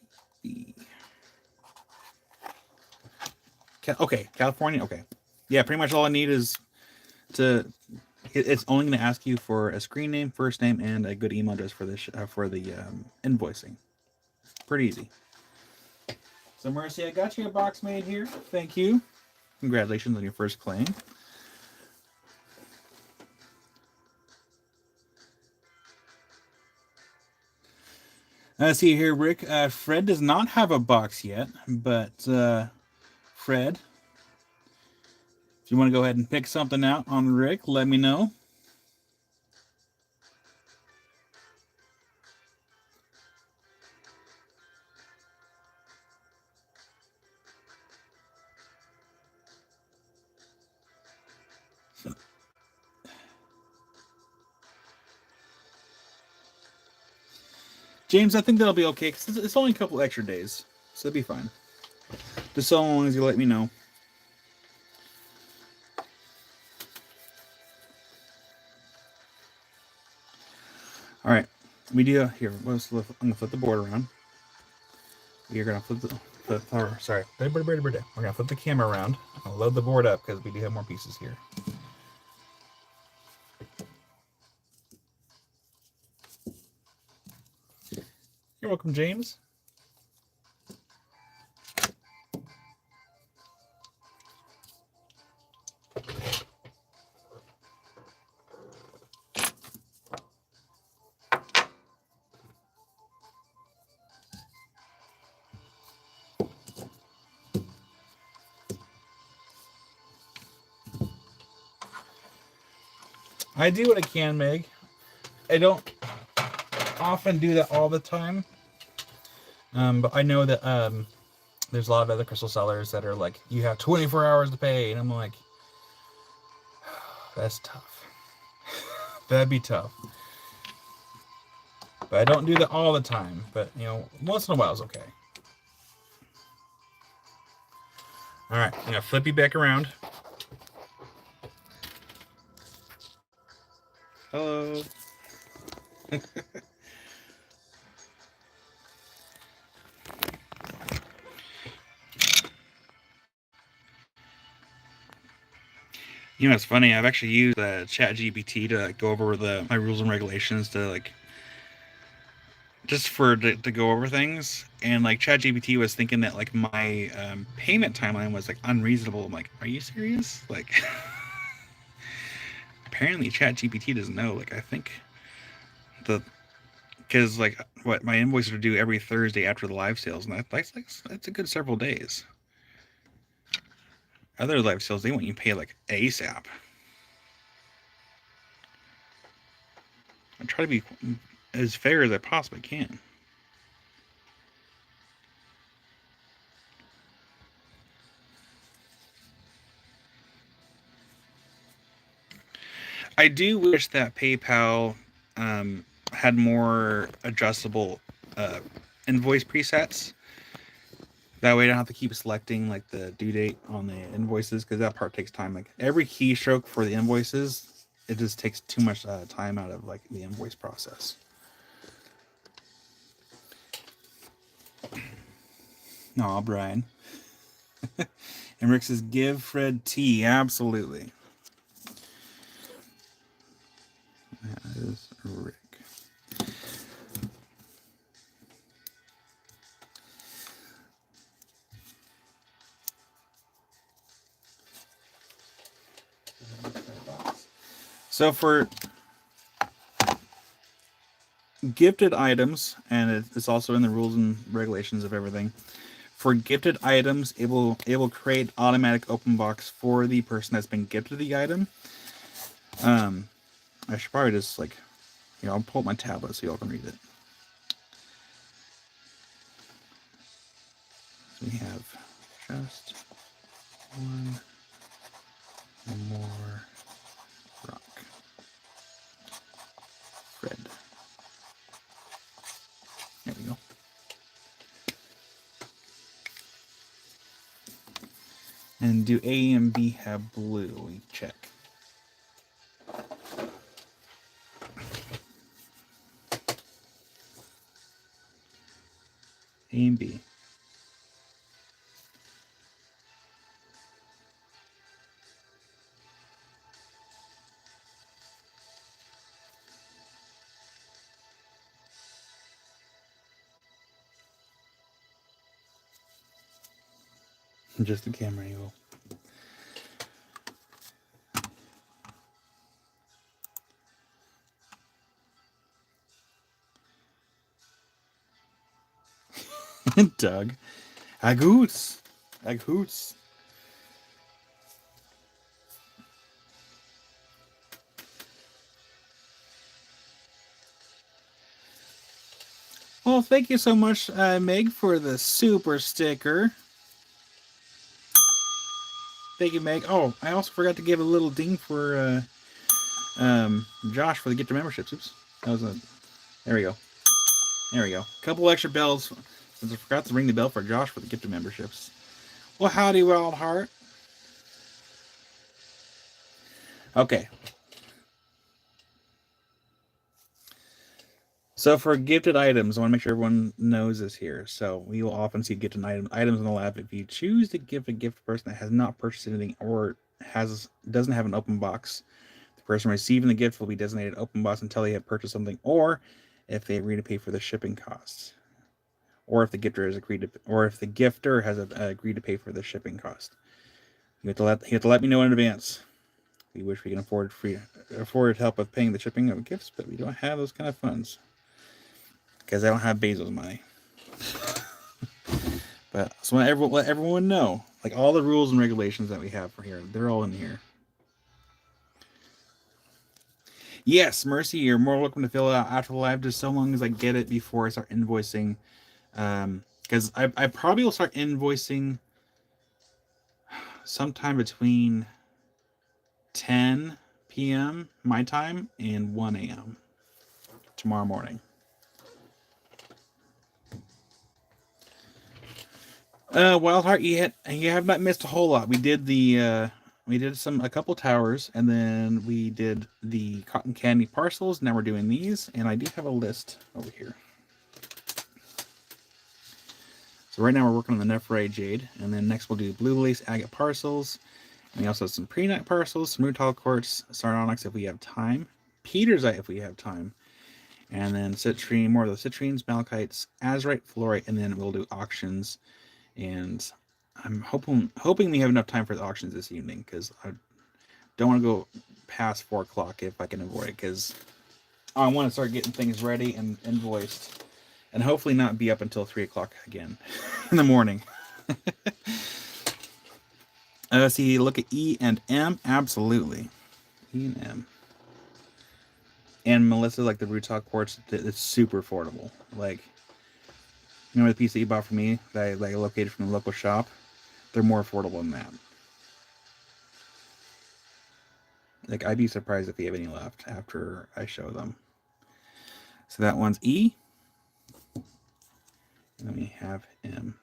Okay, California. Okay, yeah. Pretty much all I need is it's only going to ask you for a screen name, first name, and a good email address for the invoicing. Pretty easy. So Mercy, I got you a box made here. Thank you. Congratulations on your first claim. Let's see here, Rick. Fred does not have a box yet, but Fred, if you want to go ahead and pick something out on Rick, let me know. James, I think that'll be okay because it's only a couple extra days, so it'll be fine. Just so long as you let me know. All right, we do here. I'm gonna flip the board around. We're gonna flip the sorry. We're gonna flip the camera around. I'll load the board up because we do have more pieces here. You're welcome, James. I do what I can, Meg. I don't often do that all the time. But I know that there's a lot of other crystal sellers that are like, you have 24 hours to pay. And I'm like, that's tough. That'd be tough. But I don't do that all the time. But, once in a while is okay. All right, I'm going to flip you back around. Hello. It's funny. I've actually used ChatGPT to go over my rules and regulations to just to go over things. And ChatGPT was thinking that my payment timeline was unreasonable. I'm like, are you serious? Apparently ChatGPT doesn't know. I think because what my invoices are due every Thursday after the live sales, and that's a good several days. Other live sales, they want you to pay ASAP. I try to be as fair as I possibly can. I do wish that PayPal had more adjustable invoice presets. That way I don't have to keep selecting the due date on the invoices, because that part takes time. Every keystroke for the invoices, it just takes too much time out of the invoice process. Aw, Brian. And Rick says, give Fred tea. Absolutely. That is Rick. So for gifted items, and it's also in the rules and regulations of everything, for gifted items, it will create automatic open box for the person that's been gifted the item. I should probably just I'll pull up my tablet so y'all can read it. So we have just one more rock. Fred. There we go. And do A and B have blue? We check. A and B. Just the camera angle. Doug. Agoots. Agoots. Well, thank you so much, Meg, for the super sticker. Thank you, Meg. Oh, I also forgot to give a little ding for Josh for the gift of memberships. Oops. That was a... There we go. There we go. A couple extra bells, since I forgot to ring the bell for Josh for the gift of memberships. Well, howdy, Wild Heart. Okay. So for gifted items, I want to make sure everyone knows this here. So we will often see gifted items in the lab. If you choose to gift a gift person that has not purchased anything or doesn't have an open box, the person receiving the gift will be designated open box until they have purchased something, or if they agree to pay for the shipping costs, or if the gifter has agreed to, or if the gifter has agreed to pay for the shipping cost. You have to let me know in advance. We wish we can afford help with paying the shipping of gifts, but we don't have those kind of funds because I don't have Bezos money. But so let everyone know, like all the rules and regulations that we have for here, they're all in here. Yes, Mercy, you're more welcome to fill it out after the live, just so long as I get it before I start invoicing. Because I probably will start invoicing sometime between 10 p.m. my time and 1 a.m. tomorrow morning. Wildheart, you have not missed a whole lot. We did a couple towers, and then we did the cotton candy parcels. Now we're doing these, and I do have a list over here. So right now we're working on the Nephrai Jade, and then next we'll do blue lace agate parcels. And we also have some pre-nut parcels, some rutile quartz, sardonyx if we have time, petersite if we have time, and then citrine, more of the citrines, malachites, azurite, fluorite, and then we'll do auctions. And I'm hoping we have enough time for the auctions this evening, because I don't want to go past 4 o'clock if I can avoid it, because I want to start getting things ready and invoiced, and hopefully not be up until 3 o'clock again in the morning. See, look at E and M. Absolutely. E and M. And Melissa, like the rutile quartz, it's super affordable. Like, you know, the piece that you bought for me that I located from the local shop, they're more affordable than that. Like, I'd be surprised if they have any left after I show them. So that one's E. And then we have M.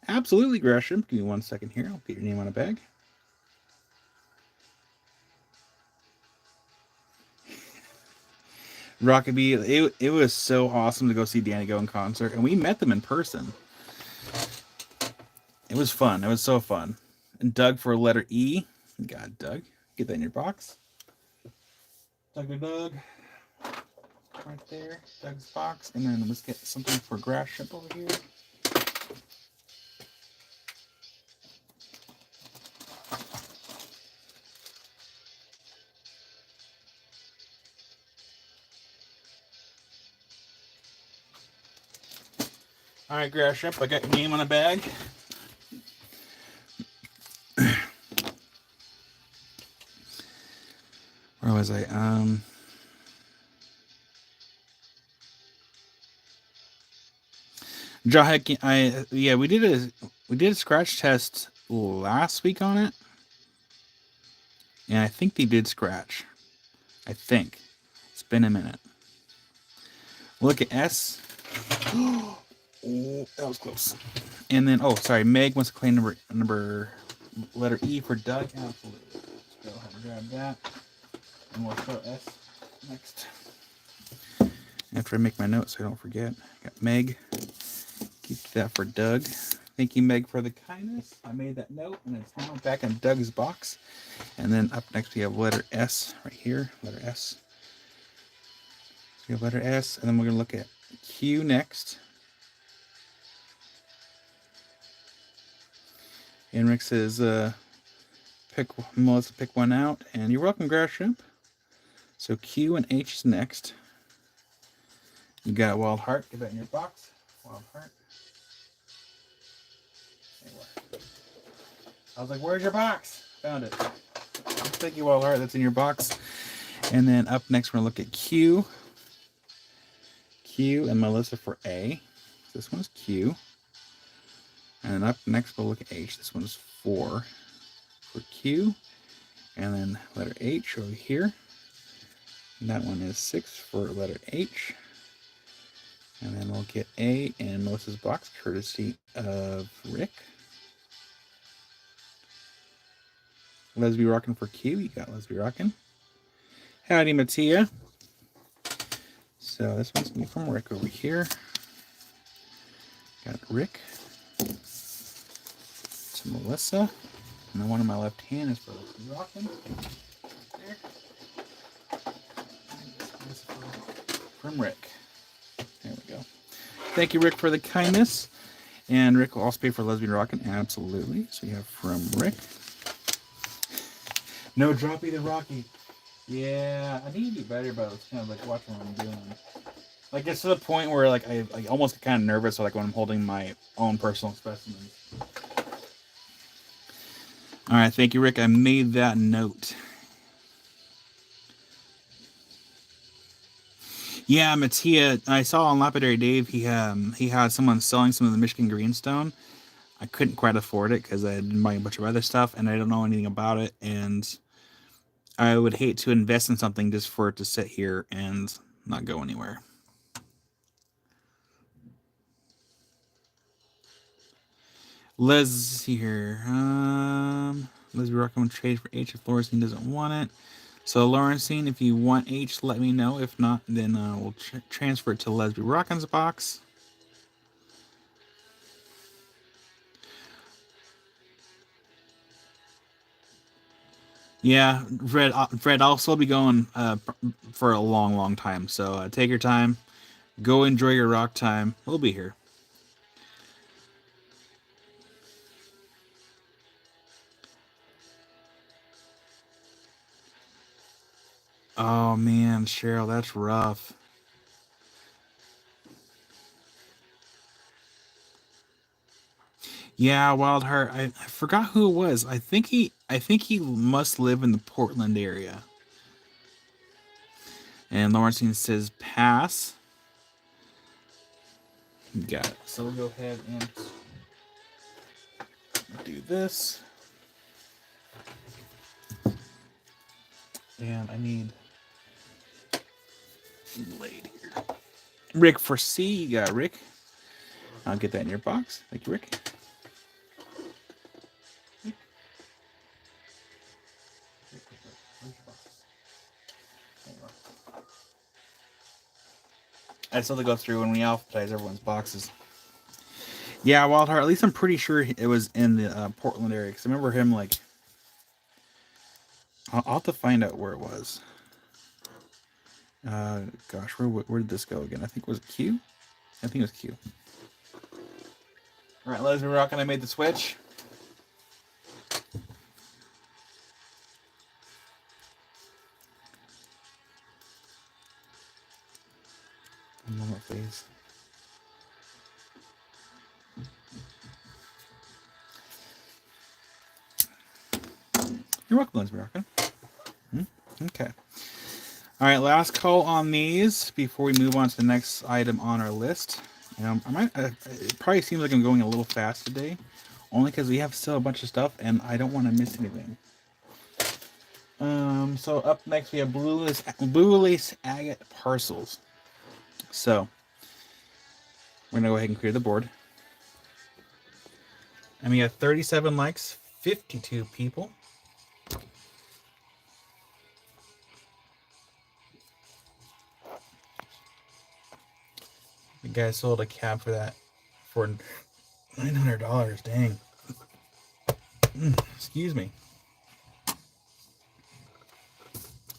Absolutely, Gresham. Give me 1 second here. I'll get your name on a bag. Rockabee, it was so awesome to go see Danny Go in concert, and we met them in person. It was fun. It was so fun. And Doug for letter E. God, Doug. Get that in your box. Doug. Right there. Doug's box. And then let's get something for grass shrimp over here. All right, grass shrimp. I got your name on a bag. Where was I? We did a scratch test last week on it, and I think they did scratch. I think it's been a minute. Look at S. Oh, that was close. And then sorry, Meg wants to claim number letter E for Doug. Absolutely. Let's go ahead and grab that, and we'll throw S next. After I make my notes so I don't forget. Got Meg. Keep that for Doug. Thank you, Meg, for the kindness. I made that note, and it's now back in Doug's box. And then up next we have letter S right here. Letter S. So we have letter S, and then we're going to look at Q next. And Rick says, Melissa, pick one out. And you're welcome, Grass Shrimp. So Q and H is next. You got Wild Heart. Get that in your box. Wild Heart. I was like, where's your box? Found it. Thank you, Wild Heart. That's in your box. And then up next, we're going to look at Q. Q and Melissa for A. This one's Q. And then up next, we'll look at H. This one's 4 for Q. And then letter H over here. And that one is 6 for letter H. And then we'll get A in Melissa's box, courtesy of Rick. Lesby Rockin' for Q. You got Lesby Rockin'. Howdy, Mattia. So this one's going to be from Rick over here. Got Rick to Melissa. And the one in my left hand is for Rockin'. There. From Rick. There we go. Thank you, Rick, for the kindness. And Rick will also pay for Lesbian Rockin'. Absolutely. So you have from Rick. No droppy the Rocky. Yeah, I need to do better about it. Kind of like watching what I'm doing. Like, it's to the point where like I almost get kind of nervous like when I'm holding my own personal specimens. All right, thank you, Rick. I made that note. Yeah, Mattia, I saw on Lapidary Dave he had someone selling some of the Michigan Greenstone. I couldn't quite afford it because I had been buying a bunch of other stuff and I don't know anything about it, and I would hate to invest in something just for it to sit here and not go anywhere. Let's see here. Let's be recommend trade for H if Lawrencine doesn't want it. So Lawrencine, if you want H, let me know. If not, then we'll transfer it to Leslie Rockin's box. Yeah, Fred, I'll still be going for a long, long time. So take your time. Go enjoy your rock time. We'll be here. Oh, man, Cheryl, that's rough. Yeah, Wildheart. I forgot who it was. I think he must live in the Portland area. And Lawrencine says pass. Got it. So we'll go ahead and do this. And I need blade here. Rick for C. You got Rick. I'll get that in your box. Thank you, Rick. I still have to go through when we alphabetize everyone's boxes. Yeah, Wildheart. At least I'm pretty sure it was in the Portland area because I remember him like. I'll have to find out where it was. Gosh, where did this go again? I think it was Q. I think it was Q. All right, Leslie Rockin', I made the switch. One moment, please. You're welcome, Leslie Rockin'. Okay. All right, last call on these before we move on to the next item on our list. It probably seems like I'm going a little fast today, only because we have still a bunch of stuff and I don't want to miss anything. So up next we have blue lace agate parcels. So we're gonna go ahead and clear the board. And we have 37 likes, 52 people. The guy sold a cab for that for $900. Dang. Excuse me.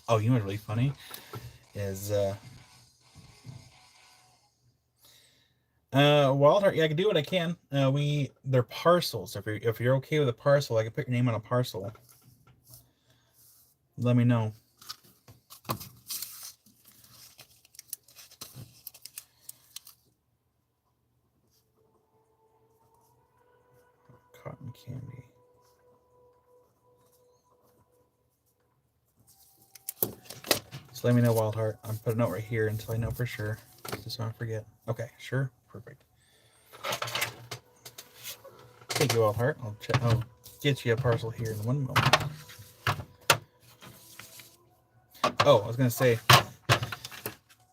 Oh, you know what's really funny is Wildheart. Yeah, I can do what I can. They're parcels. If you're okay with a parcel, I can put your name on a parcel. Let me know. Cotton candy. So let me know, Wildheart. I'm putting a note right here until I know for sure. Just so I don't forget. Okay, sure. Perfect. Thank you, Wildheart. I'll get you a parcel here in 1 moment. Oh, I was going to say,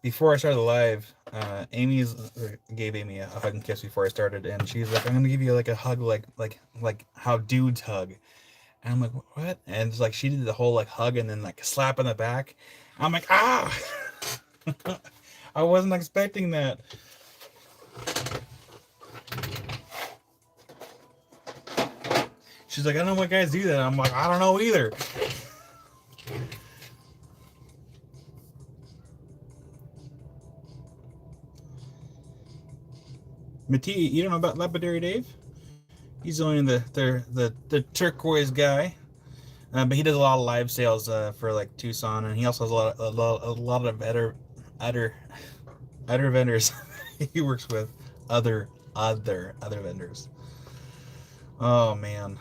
before I started the live, Amy gave Amy a hug and kiss before I started, and she's like, I'm going to give you like a hug like how dudes hug. And I'm like, what? And it's like she did the whole like hug and then like slap in the back. I'm like, ah! I wasn't expecting that. She's like, I don't know why guys do that. I'm like, I don't know either. Mati, you don't know about Lapidary Dave? He's only the turquoise guy, but he does a lot of live sales for like Tucson, and he also has a lot of other vendors. He works with other vendors. Oh man,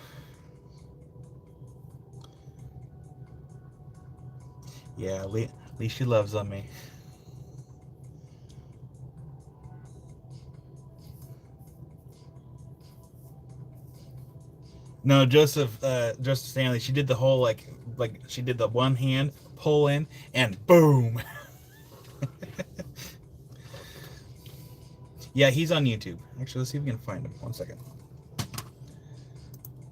yeah. At least she loves on me. No, Joseph Stanley. She did the whole like she did the one hand pull in and boom. Yeah, he's on YouTube. Actually, let's see if we can find him. 1 second.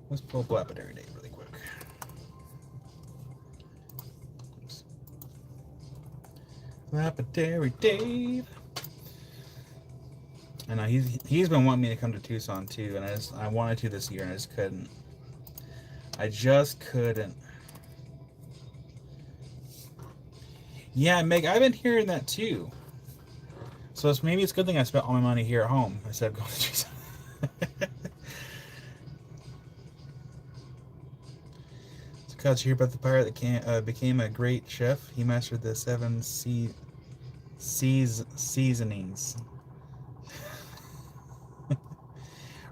Let's pull up Lapidary Dave really quick. Oops. Lapidary Dave. I know he's been wanting me to come to Tucson too, and I wanted to this year, and I just couldn't. I just couldn't. Yeah, Meg, I've been hearing that too. So maybe it's a good thing I spent all my money here at home instead of going to Tucson. So, Kyle, did you hear about the pirate that became a great chef? He mastered the 7 seasonings.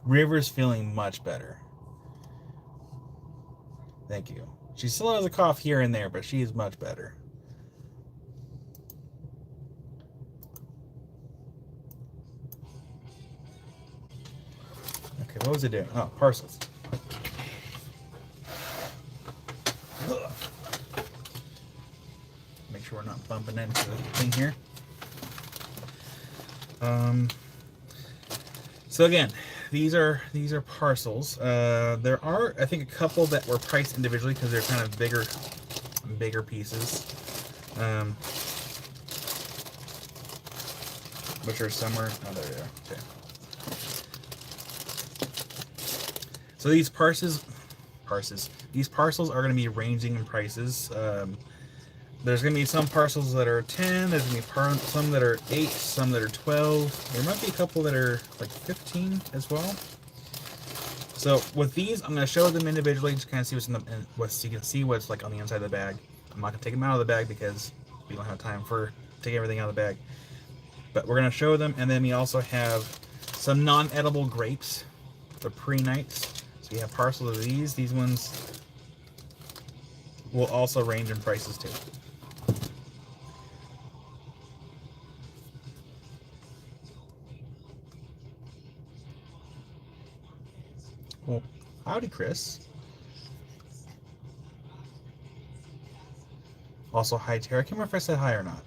River's feeling much better. Thank you. She still has a cough here and there, but she is much better. Okay, what was it doing? Oh, parcels. Make sure we're not bumping into the thing here. So again, these are parcels. There are, I think, a couple that were priced individually because they're kind of bigger pieces, which are somewhere. Oh, there they are. Okay. So these parcels are going to be ranging in prices. There's going to be some parcels that are 10, there's going to be some that are 8, some that are 12. There might be a couple that are like 15 as well. So with these, I'm going to show them individually, just kind of see what's in so you can see what's like on the inside of the bag. I'm not going to take them out of the bag because we don't have time for take everything out of the bag. But we're going to show them, and then we also have some non-edible grapes, the pre-nights. So you have parcels of these. These ones will also range in prices too. Well, howdy, Chris. Also, hi, Tara. I can't remember if I said hi or not.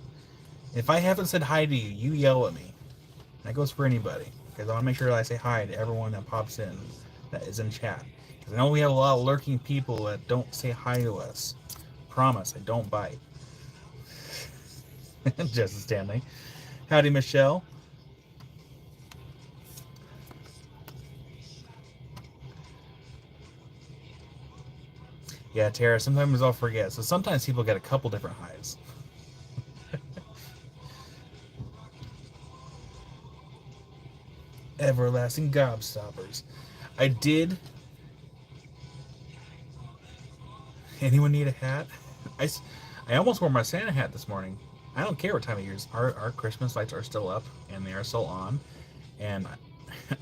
If I haven't said hi to you, you yell at me. That goes for anybody. Because I want to make sure that I say hi to everyone that pops in, that is in chat. Because I know we have a lot of lurking people that don't say hi to us. Promise, I don't bite. Just Stanley. Howdy, Michelle. Yeah, Tara, sometimes I'll forget. So sometimes people get a couple different highs. Everlasting gobstoppers. I did. Anyone need a hat? I almost wore my Santa hat this morning. I don't care what time of year it is. Our Christmas lights are still up and they are still on. And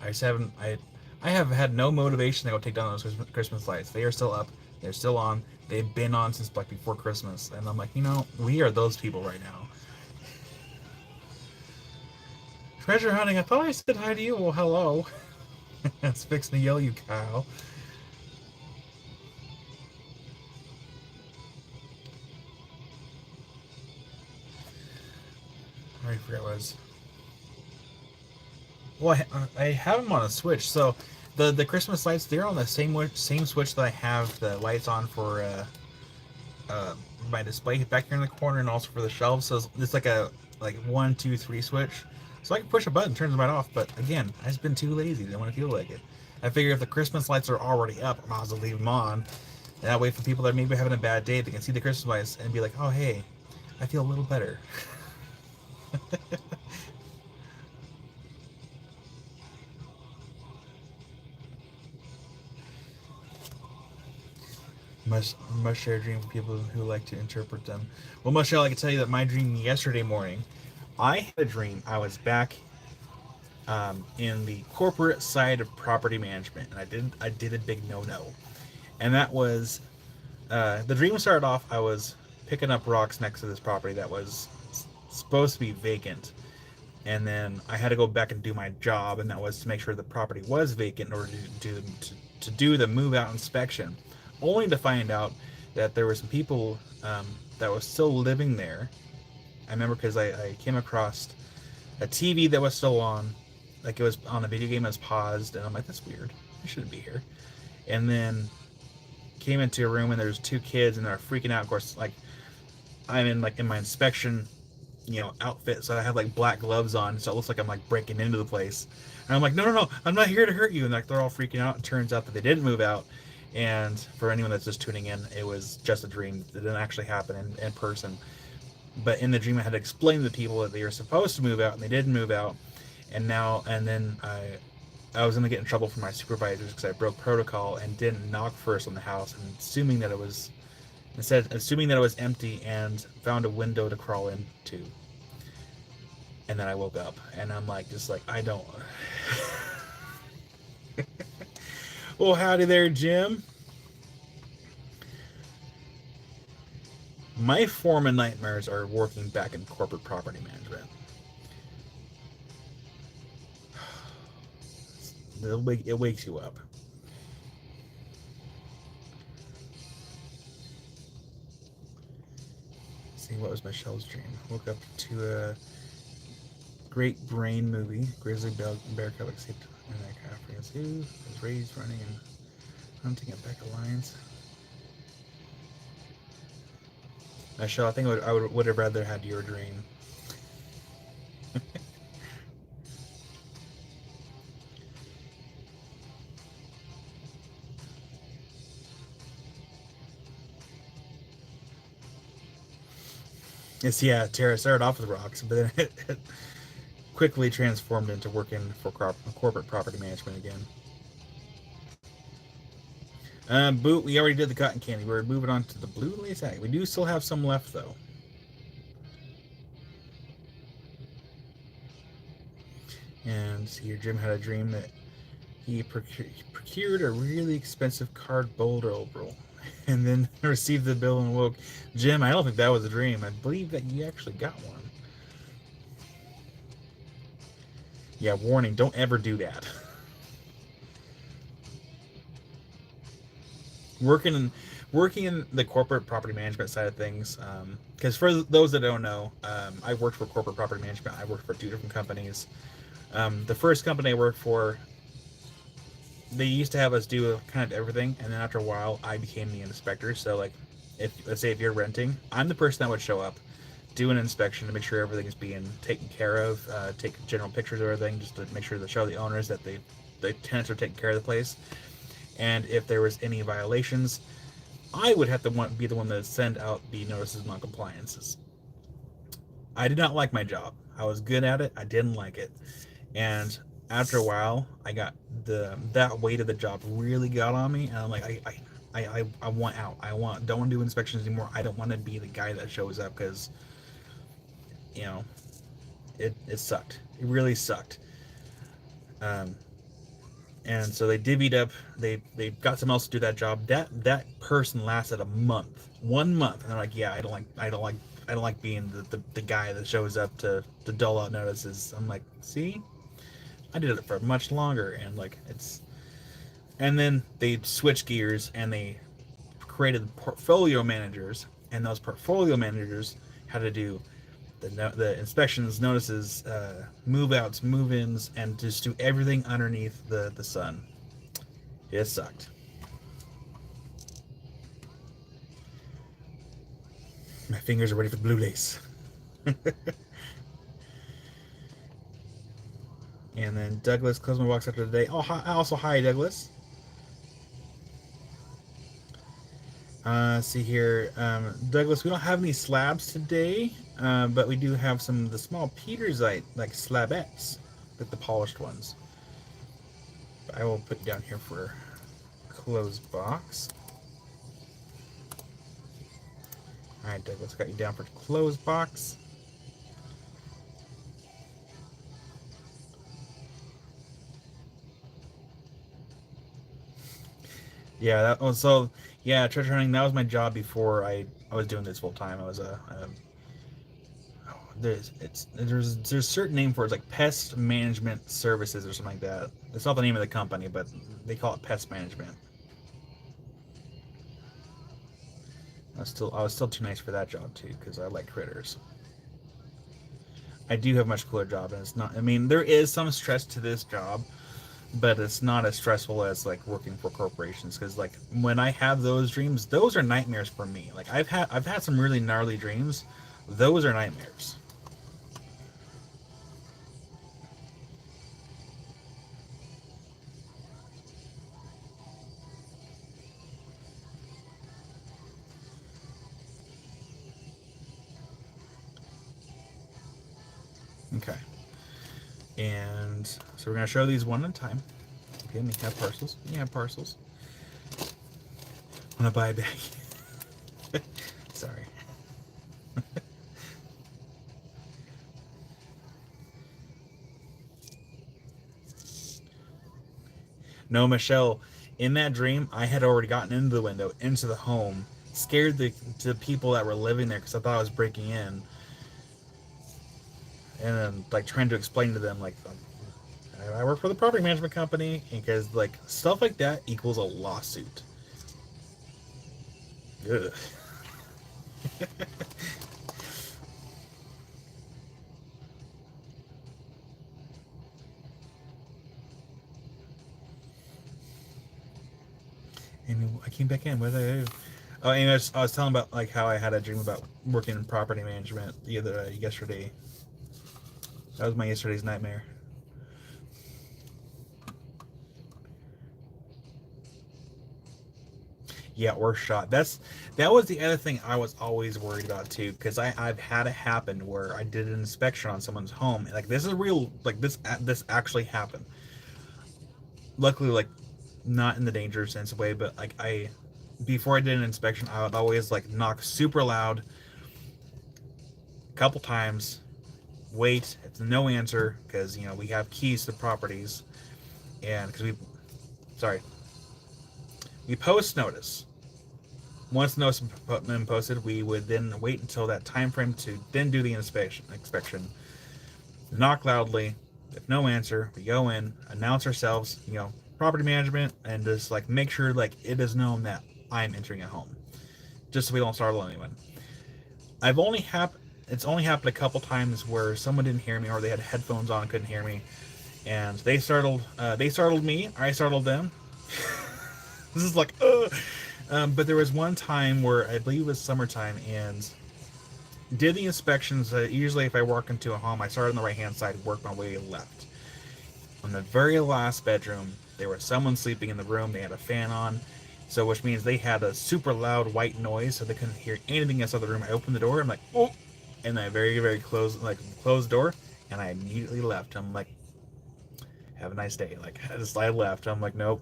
I just haven't. I have had no motivation to go take down those Christmas lights. They are still up. They're still on. They've been on since like before Christmas. And I'm like, we are those people right now. Treasure hunting. I thought I said hi to you. Well, hello. It's fixing to yell you, Kyle. I already forgot what it was. Well, I have them on a Switch. So The Christmas lights, they're on the same switch that I have the lights on for uh, my display back here in the corner, and also for the shelves. So it's like a like 1, 2, 3 switch. So I can push a button, turns them right off. But again, I've just been too lazy. Didn't want to feel like it. I figure if the Christmas lights are already up, I might as well leave them on. And that way, for people that maybe having a bad day, they can see the Christmas lights and be like, "Oh, hey, I feel a little better." Must share a dream with people who like to interpret them. Well, Michelle, I can tell you that my dream yesterday morning, I had a dream. I was back in the corporate side of property management, and I did a big no-no, and that was the dream started off. I was picking up rocks next to this property that was supposed to be vacant, and then I had to go back and do my job, and that was to make sure the property was vacant in order to do the move out inspection, only to find out that there were some people that was still living there. I remember because I came across a TV that was still on, like it was on a video game that was paused, and I'm like, that's weird. I shouldn't be here. And then came into a room and there's two kids and they're freaking out. Of course, like I'm in my inspection, outfit, so I have like black gloves on, so it looks like I'm like breaking into the place. And I'm like, no, no, no, I'm not here to hurt you. And like they're all freaking out. It turns out that they didn't move out. And for anyone that's just tuning in, it was just a dream. It didn't actually happen in person. But in the dream, I had to explain to the people that they were supposed to move out and they didn't move out. And then I was going to get in trouble from my supervisors because I broke protocol and didn't knock first on the house, and assuming that it was empty, and found a window to crawl into. And then I woke up and I'm like, just like, I don't. Well, howdy there, Jim. My foreman nightmares are working back in corporate property management. It wakes you up. Let's see, what was Michelle's dream? Woke up to a great brain movie. Grizzly bear cub escaped in that African zoo. Was raised running and hunting a pack of lions. Michelle, I think I would have rather had your dream. It's, yeah, Tara started off with rocks, but then it quickly transformed into working for corporate property management again. Boot, we already did the cotton candy. We're moving on to the blue lace egg. We do still have some left, though. And see, Jim had a dream that he procured a really expensive cardboard oval and then received the bill and woke. Jim, I don't think that was a dream. I believe that you actually got one. Yeah, warning, don't ever do that. Working in the corporate property management side of things, because for those that don't know, I worked for corporate property management. I worked for 2 different companies. The first company I worked for, they used to have us do kind of everything, and then after a while, I became the inspector. So, like, let's say if you're renting, I'm the person that would show up, do an inspection to make sure everything is being taken care of, take general pictures of everything, just to make sure to show the owners that the tenants are taking care of the place. And if there was any violations, I would have to be the one to send out the notices of non-compliances. I did not like my job. I was good at it. I didn't like it. And after a while, I got that weight of the job really got on me, and I'm like, I want out. Don't want to do inspections anymore. I don't want to be the guy that shows up, because it sucked. It really sucked. And so they divvied up. They got someone else to do that job. That person lasted a month, 1 month, and they're like, yeah, I don't like being the guy that shows up to dole out notices. I'm like, see, I did it for much longer, and like and then they switched gears and they created portfolio managers, and those portfolio managers had to do the inspections, notices, move outs, move ins, and just do everything underneath the sun. It sucked. My fingers are ready for blue lace. And then Douglas closed my box after the day. Oh, hi, also hi, Douglas. See here, Douglas. We don't have any slabs today, but we do have some of the small Petersite, like slabettes, like the polished ones. But I will put you down here for closed box. All right, Douglas, got you down for closed box. Yeah, that was so. Yeah, treasure hunting. That was my job before I was doing this full time. I was a there's a certain name for it. It's like pest management services or something like that. It's not the name of the company, but they call it pest management. I was still too nice for that job too because I like critters. I do have a much cooler job, and it's not. I mean, there is some stress to this job, but it's not as stressful as like working for corporations. Because like when I have those dreams, those are nightmares for me. Like I've had some really gnarly dreams. Those are nightmares. Okay. And so we're gonna show these one at a time. Okay, we have parcels. You have parcels. I'm gonna buy a bag. Sorry. No, Michelle. In that dream, I had already gotten into the window, into the home, scared the people that were living there because I thought I was breaking in, and then like trying to explain to them like I work for the property management company because like stuff like that equals a lawsuit. Ugh. And I came back in. What did I do? Oh, and I was telling about like how I had a dream about working in property management the other yesterday. That was my yesterday's nightmare. Yeah, or shot. That was the other thing I was always worried about too, because I've had it happen where I did an inspection on someone's home. And, like this is real. Like this actually happened. Luckily, like not in the danger sense way, but like before I did an inspection, I would always like knock super loud a couple times, wait, it's no answer because you know we have keys to properties, and because sorry, we post notice. Once notice been posted, we would then wait until that time frame to then do the inspection. Knock loudly. If no answer, we go in, announce ourselves, you know, property management, and just like make sure like it is known that I'm entering a home, just so we don't startle anyone. I've only happened. It's only happened a couple times where someone didn't hear me or they had headphones on and couldn't hear me, and they startled me. I startled them. This is like, but there was one time where I believe it was summertime and did the inspections. Usually, if I walk into a home, I start on the right hand side, work my way left. On the very last bedroom, there was someone sleeping in the room. They had a fan on, so which means they had a super loud white noise, so they couldn't hear anything outside the room. I opened the door. I'm like, oh, and I very closed door, and I immediately left. I'm like, have a nice day. Like I left. I'm like, nope.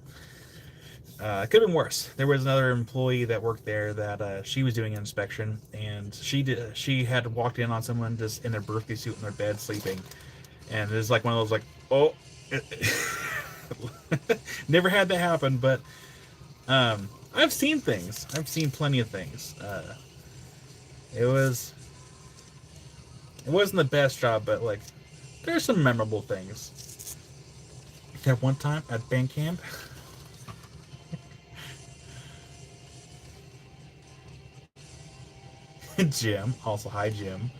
It could have been worse. There was another employee that worked there that she was doing an inspection, and she had walked in on someone just in their birthday suit in their bed sleeping, and it was like one of those like, oh, never had that happen, but I've seen things. I've seen plenty of things. It was it wasn't the best job, but like there's some memorable things. At one time at band camp. Jim, also hi Jim.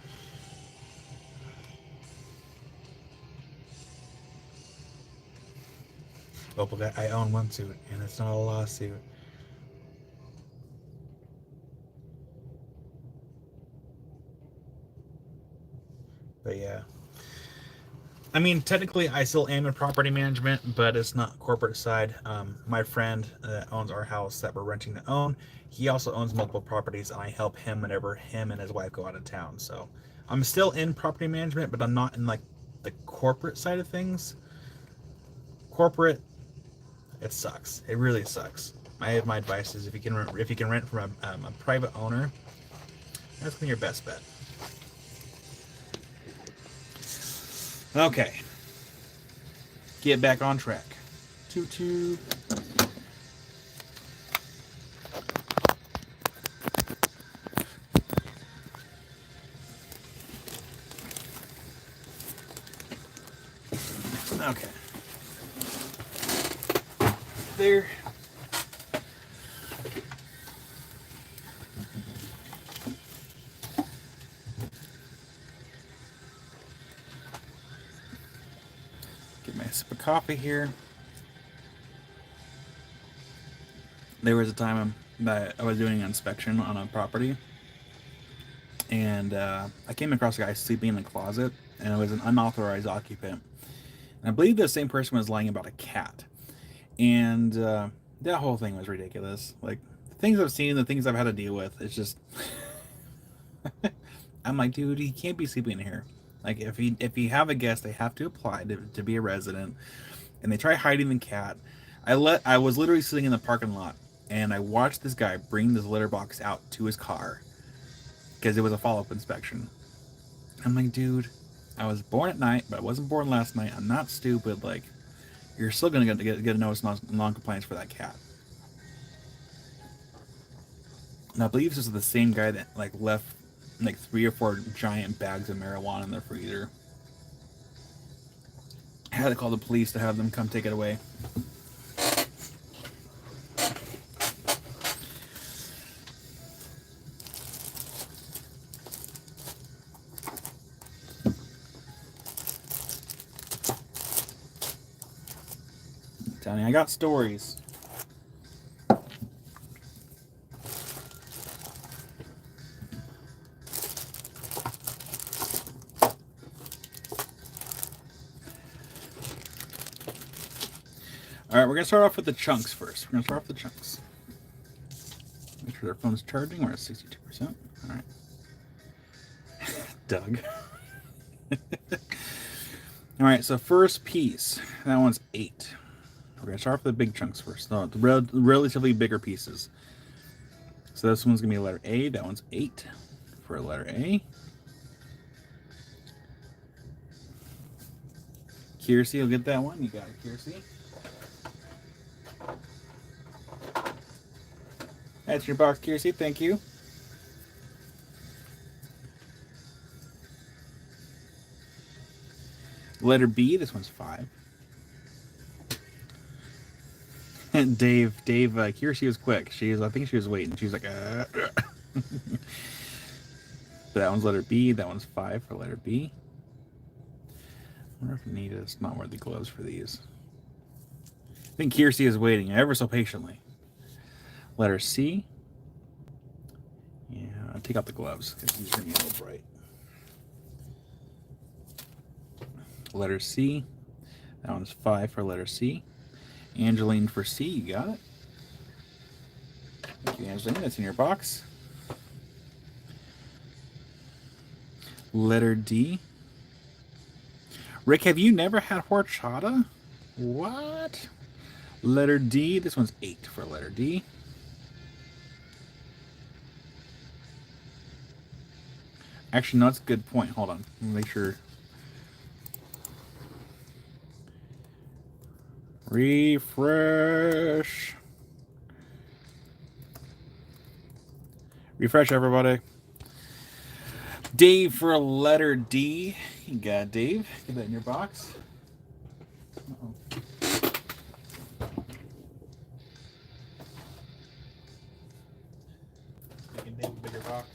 Opal guy. I own one suit, and it's not a lawsuit. But yeah. I mean, technically, I still am in property management, but it's not corporate side. My friend that owns our house that we're renting to own, he also owns multiple properties, and I help him whenever him and his wife go out of town. So I'm still in property management, but I'm not in like the corporate side of things. Corporate, it sucks. It really sucks. My advice is if you can rent from a private owner, that's been your best bet. Okay, get back on track. Toot toot. Okay. There. Get my sip of coffee here. There was a time that I was doing an inspection on a property, and I came across a guy sleeping in the closet, and it was an unauthorized occupant. And I believe the same person was lying about a cat, and that whole thing was ridiculous. Like the things I've seen, the things I've had to deal with, it's just. I'm like, dude, he can't be sleeping here. Like if you have a guest, they have to apply to be a resident, and they try hiding the cat. I was literally sitting in the parking lot, and I watched this guy bring this litter box out to his car because it was a follow-up inspection. I'm like, dude, I was born at night, but I wasn't born last night. I'm not stupid. Like, you're still gonna get a notice non-compliance for that cat. And I believe this is the same guy that like left like 3 or 4 giant bags of marijuana in their freezer. I had to call the police to have them come take it away. Tony, I got stories. Alright, we're going to start off with the chunks first. We're going to start off with the chunks. Make sure their phone's charging. We're at 62%. Alright. Doug. Alright, so first piece. That one's 8. We're going to start off with the big chunks first. No, the relatively bigger pieces. So this one's going to be a letter A. That one's 8 for a letter A. Kiersey will get that one. You got it, Kiersey. That's your box, Kiersey. Thank you. Letter B. This one's 5. And Dave, Kiersey was quick. I think she was waiting. She was like, That one's letter B. That one's 5 for letter B. I wonder if Anita's not wearing the gloves for these. I think Kiersey is waiting ever so patiently. Letter C. Yeah, I'll take out the gloves because these are going to be a little bright. Letter C. That one's 5 for letter C. Angeline for C, you got it. Thank you, Angeline. That's in your box. Letter D. Rick, have you never had horchata? What? Letter D. This one's 8 for letter D. Actually, no, that's a good point. Hold on. Let me make sure. Refresh. Refresh, everybody. Dave for a letter D. You got it, Dave. Get that in your box. Uh-oh. Making Dave a bigger box.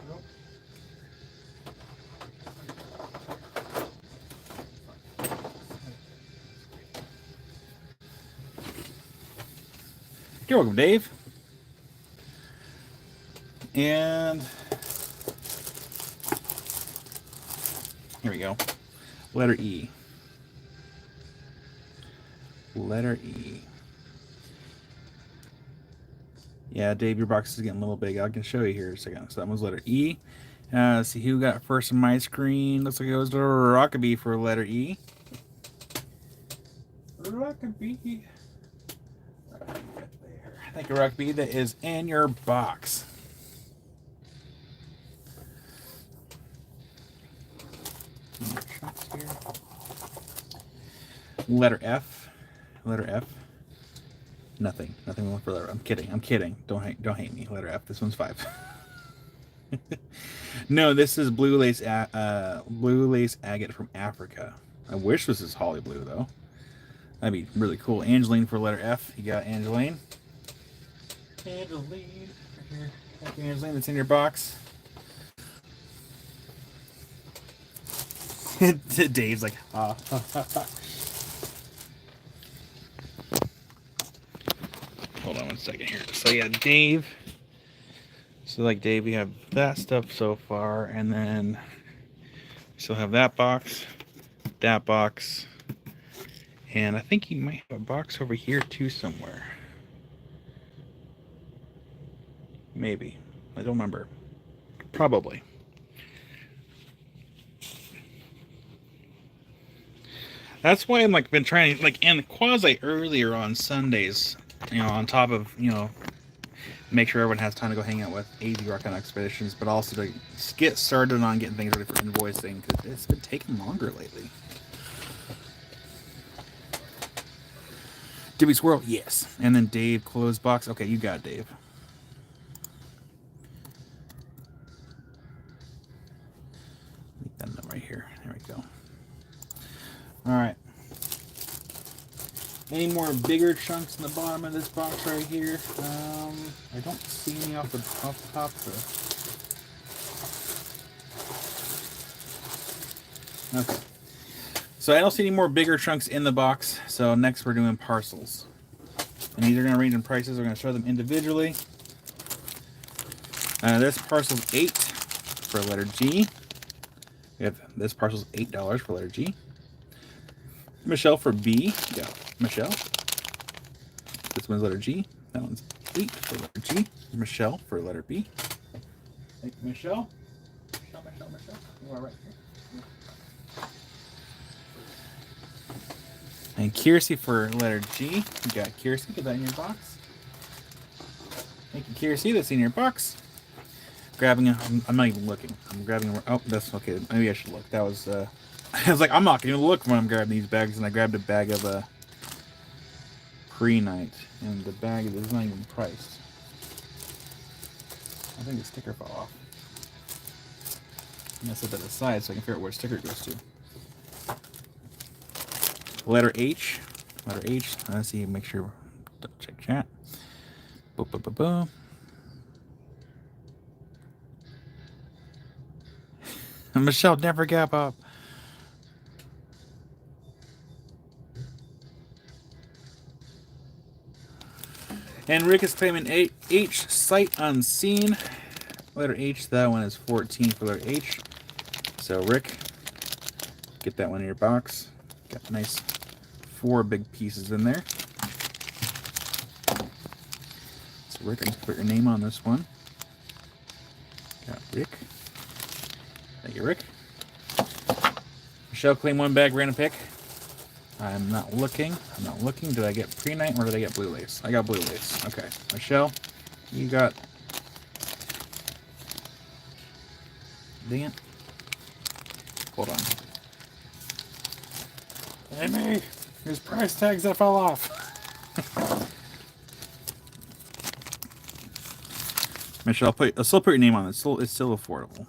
Nope. You're welcome, Dave. And here we go. Letter E. Letter E. Yeah, Dave, your box is getting a little big. I can show you here in a second. So that was letter E. Let's see who got first on my screen. Looks like it was Rockaby for letter E. Rockaby. Thank you, Rockaby. That is in your box. Letter F. Letter F. Nothing. Nothing for letter. I'm kidding. I'm kidding. Don't hate me. Letter F. This one's 5. No, this is blue lace agate from Africa. I wish this is holly blue though. That'd be really cool. Angeline for letter F. You got Angeline. Angeline. Right here. Thank you, Angeline. That's in your box. Dave's like, ah. Hold on one second here. So yeah, Dave. So like Dave, we have that stuff so far, and then we still have that box, and I think you might have a box over here too somewhere. Maybe. I don't remember. Probably. That's why I'm like been trying to like and quasi earlier on Sundays, you know, on top of, you know, make sure everyone has time to go hang out with AZ Rock on Expeditions, but also to get started on getting things ready for invoicing because it's been taking longer lately. Did we swirl? Yes. And then Dave closed box. Okay, you got it, Dave. Make that note right here. There we go. All right. Any more bigger chunks in the bottom of this box right here? I don't see any off the top. Okay. So I don't see any more bigger chunks in the box. So next we're doing parcels. And these are going to range in prices. We're going to show them individually. This parcel's 8 for letter G. We have this parcel's $8 for letter G. Michelle for B. Yeah, Michelle. This one's letter G. That one's 8 for letter G. Michelle for letter B. Thank you, Michelle. Michelle. You are right here. And Kiersey for letter G. You got Kiersey. Get that in your box. Thank you, Kiersey. That's in your box. Grabbing a... I'm not even looking. I'm grabbing a... Oh, that's okay. Maybe I should look. That was... I was like, I'm not going to look when I'm grabbing these bags. And I grabbed a bag of pre-night. And the bag is not even priced. I think the sticker fell off. I'm going to set that aside so I can figure out where the sticker goes to. Letter H. Letter H. Let's see. Make sure. Check chat. Boom, boom, boom, boom. Michelle, never gap up. And Rick is claiming H, sight unseen. Letter H, that one is 14 for letter H. So Rick, get that one in your box. Got nice 4 big pieces in there. So Rick, I can put your name on this one. Got Rick. Thank you, Rick. Michelle, claim 1 bag, random pick. I'm not looking. Did I get pre-night or did I get blue lace? I got blue lace. Okay. Michelle, you got... Dang it. Hold on. Amy, there's price tags that fell off. Michelle, I'll still put your name on it. It's still affordable.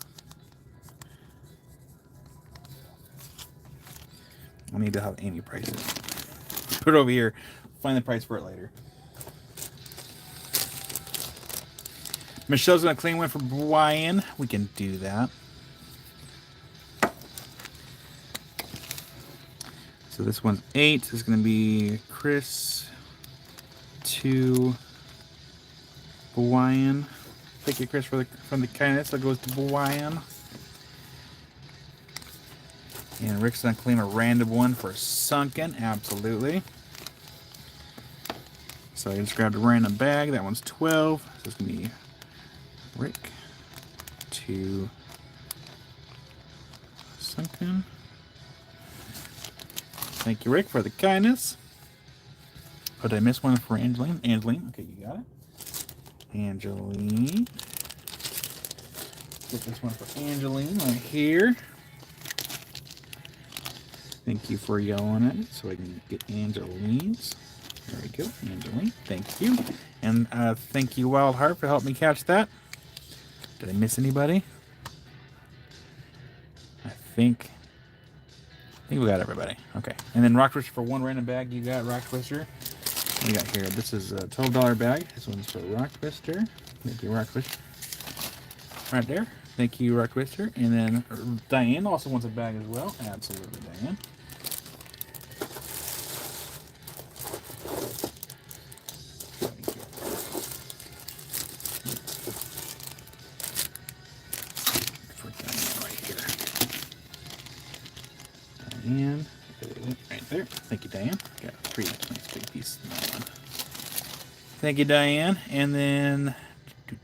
I need to have Amy price it. Put it over here. Find the price for it later. Michelle's going to claim one for Brian. We can do that. So this one's 8. This is going to be Chris 2, Hawaiian. Thank you, Chris, from the kindness. That goes to Hawaiian. And Rick's gonna claim a random one for Sunken. Absolutely. So I just grabbed a random bag. That one's 12. So it's gonna be Rick to Sunken. Thank you, Rick, for the kindness. Oh, did I miss one for Angeline? Angeline, okay, you got it. Angeline. Get this one for Angeline right here. Thank you for yelling at it so I can get Angeline's. There we go, Angeline. Thank you. And thank you, Wild Heart, for helping me catch that. Did I miss anybody? I think we got everybody. Okay. And then Rock Twister for one random bag. You got Rock Twister. What do we got here? This is a $12 bag. This one's for Rock Twister. Thank you, Rock Twister. Right there. Thank you, Rock Twister. And then Diane also wants a bag as well. Absolutely, Diane. Diane, right there. Thank you, Diane. Got 3 nice big pieces in that one. Thank you, Diane. And then,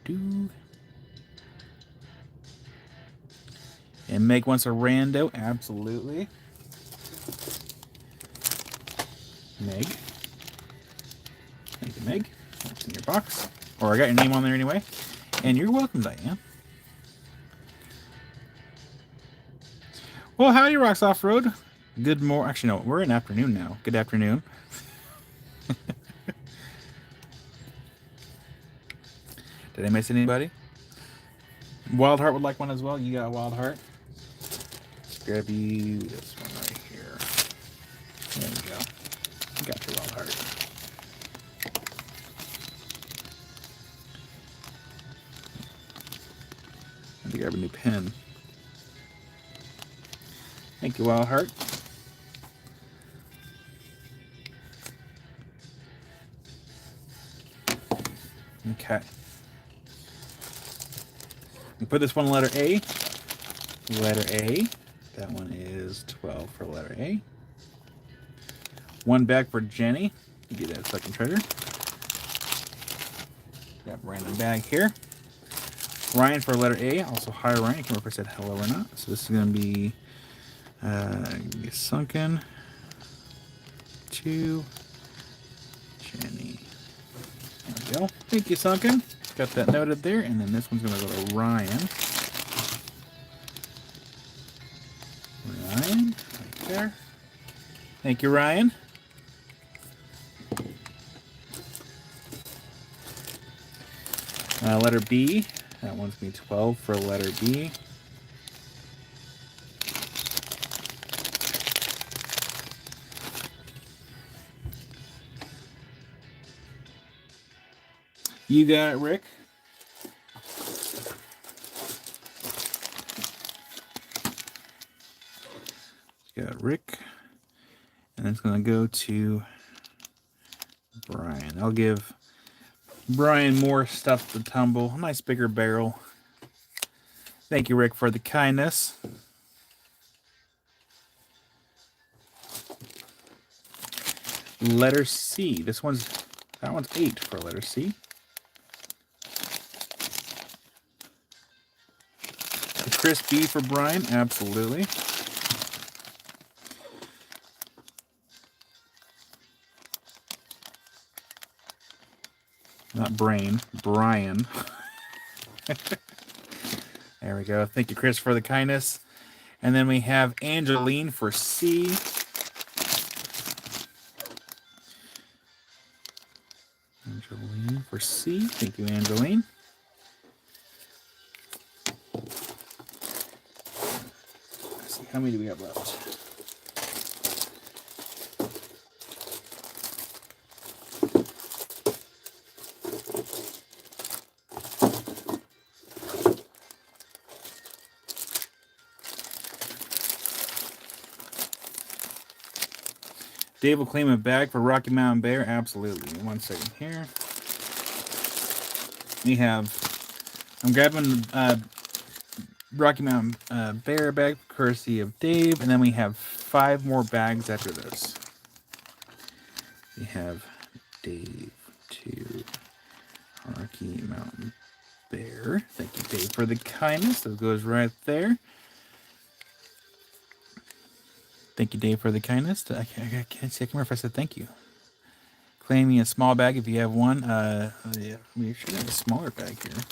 and Meg wants a rando. Absolutely. Meg. Thank you, Meg. That's in your box. Or I got your name on there anyway. And you're welcome, Diane. Well, howdy, Rocks Off-Road. Good morning. Actually, no, we're in afternoon now. Good afternoon. Did I miss anybody? Wild Heart would like one as well. You got Wild Heart. Let's grab you this one right here. There we go. You got your Wild Heart. I have to grab a new pen. Thank you, Wild Heart. Okay. We put this one letter A. Letter A. That one is 12 for letter A. One bag for Jenny. You get that second treasure. Got a random bag here. Ryan for letter A. Also, hi, Ryan. I can't remember if I said hello or not. So this is going to be Sunken to Jenny. There we go. Thank you, Sunken. Got that noted there. And then this one's going to go to Ryan. Ryan, right there. Thank you, Ryan. Letter B. That one's going to be 12 for letter B. You got it, Rick. Got Rick. And it's going to go to Brian. I'll give Brian more stuff to tumble. A nice bigger barrel. Thank you, Rick, for the kindness. Letter C. That one's 8 for letter C. Chris B for Brian, absolutely. Not brain, Brian. There we go. Thank you, Chris, for the kindness. And then we have Angeline for C. Angeline for C. Thank you, Angeline. Let's see, how many do we have left? Dave will claim a bag for Rocky Mountain Bear. Absolutely. 1 second here. we have, I'm grabbing Rocky Mountain Bear bag, courtesy of Dave, and then we have 5 more bags after this. We have Dave to Rocky Mountain Bear. Thank you, Dave, for the kindness. That goes right there. Thank you, Dave, for the kindness. I can't see. I can't remember if I said thank you. Claim me a small bag if you have one. Yeah, we should have a smaller bag here.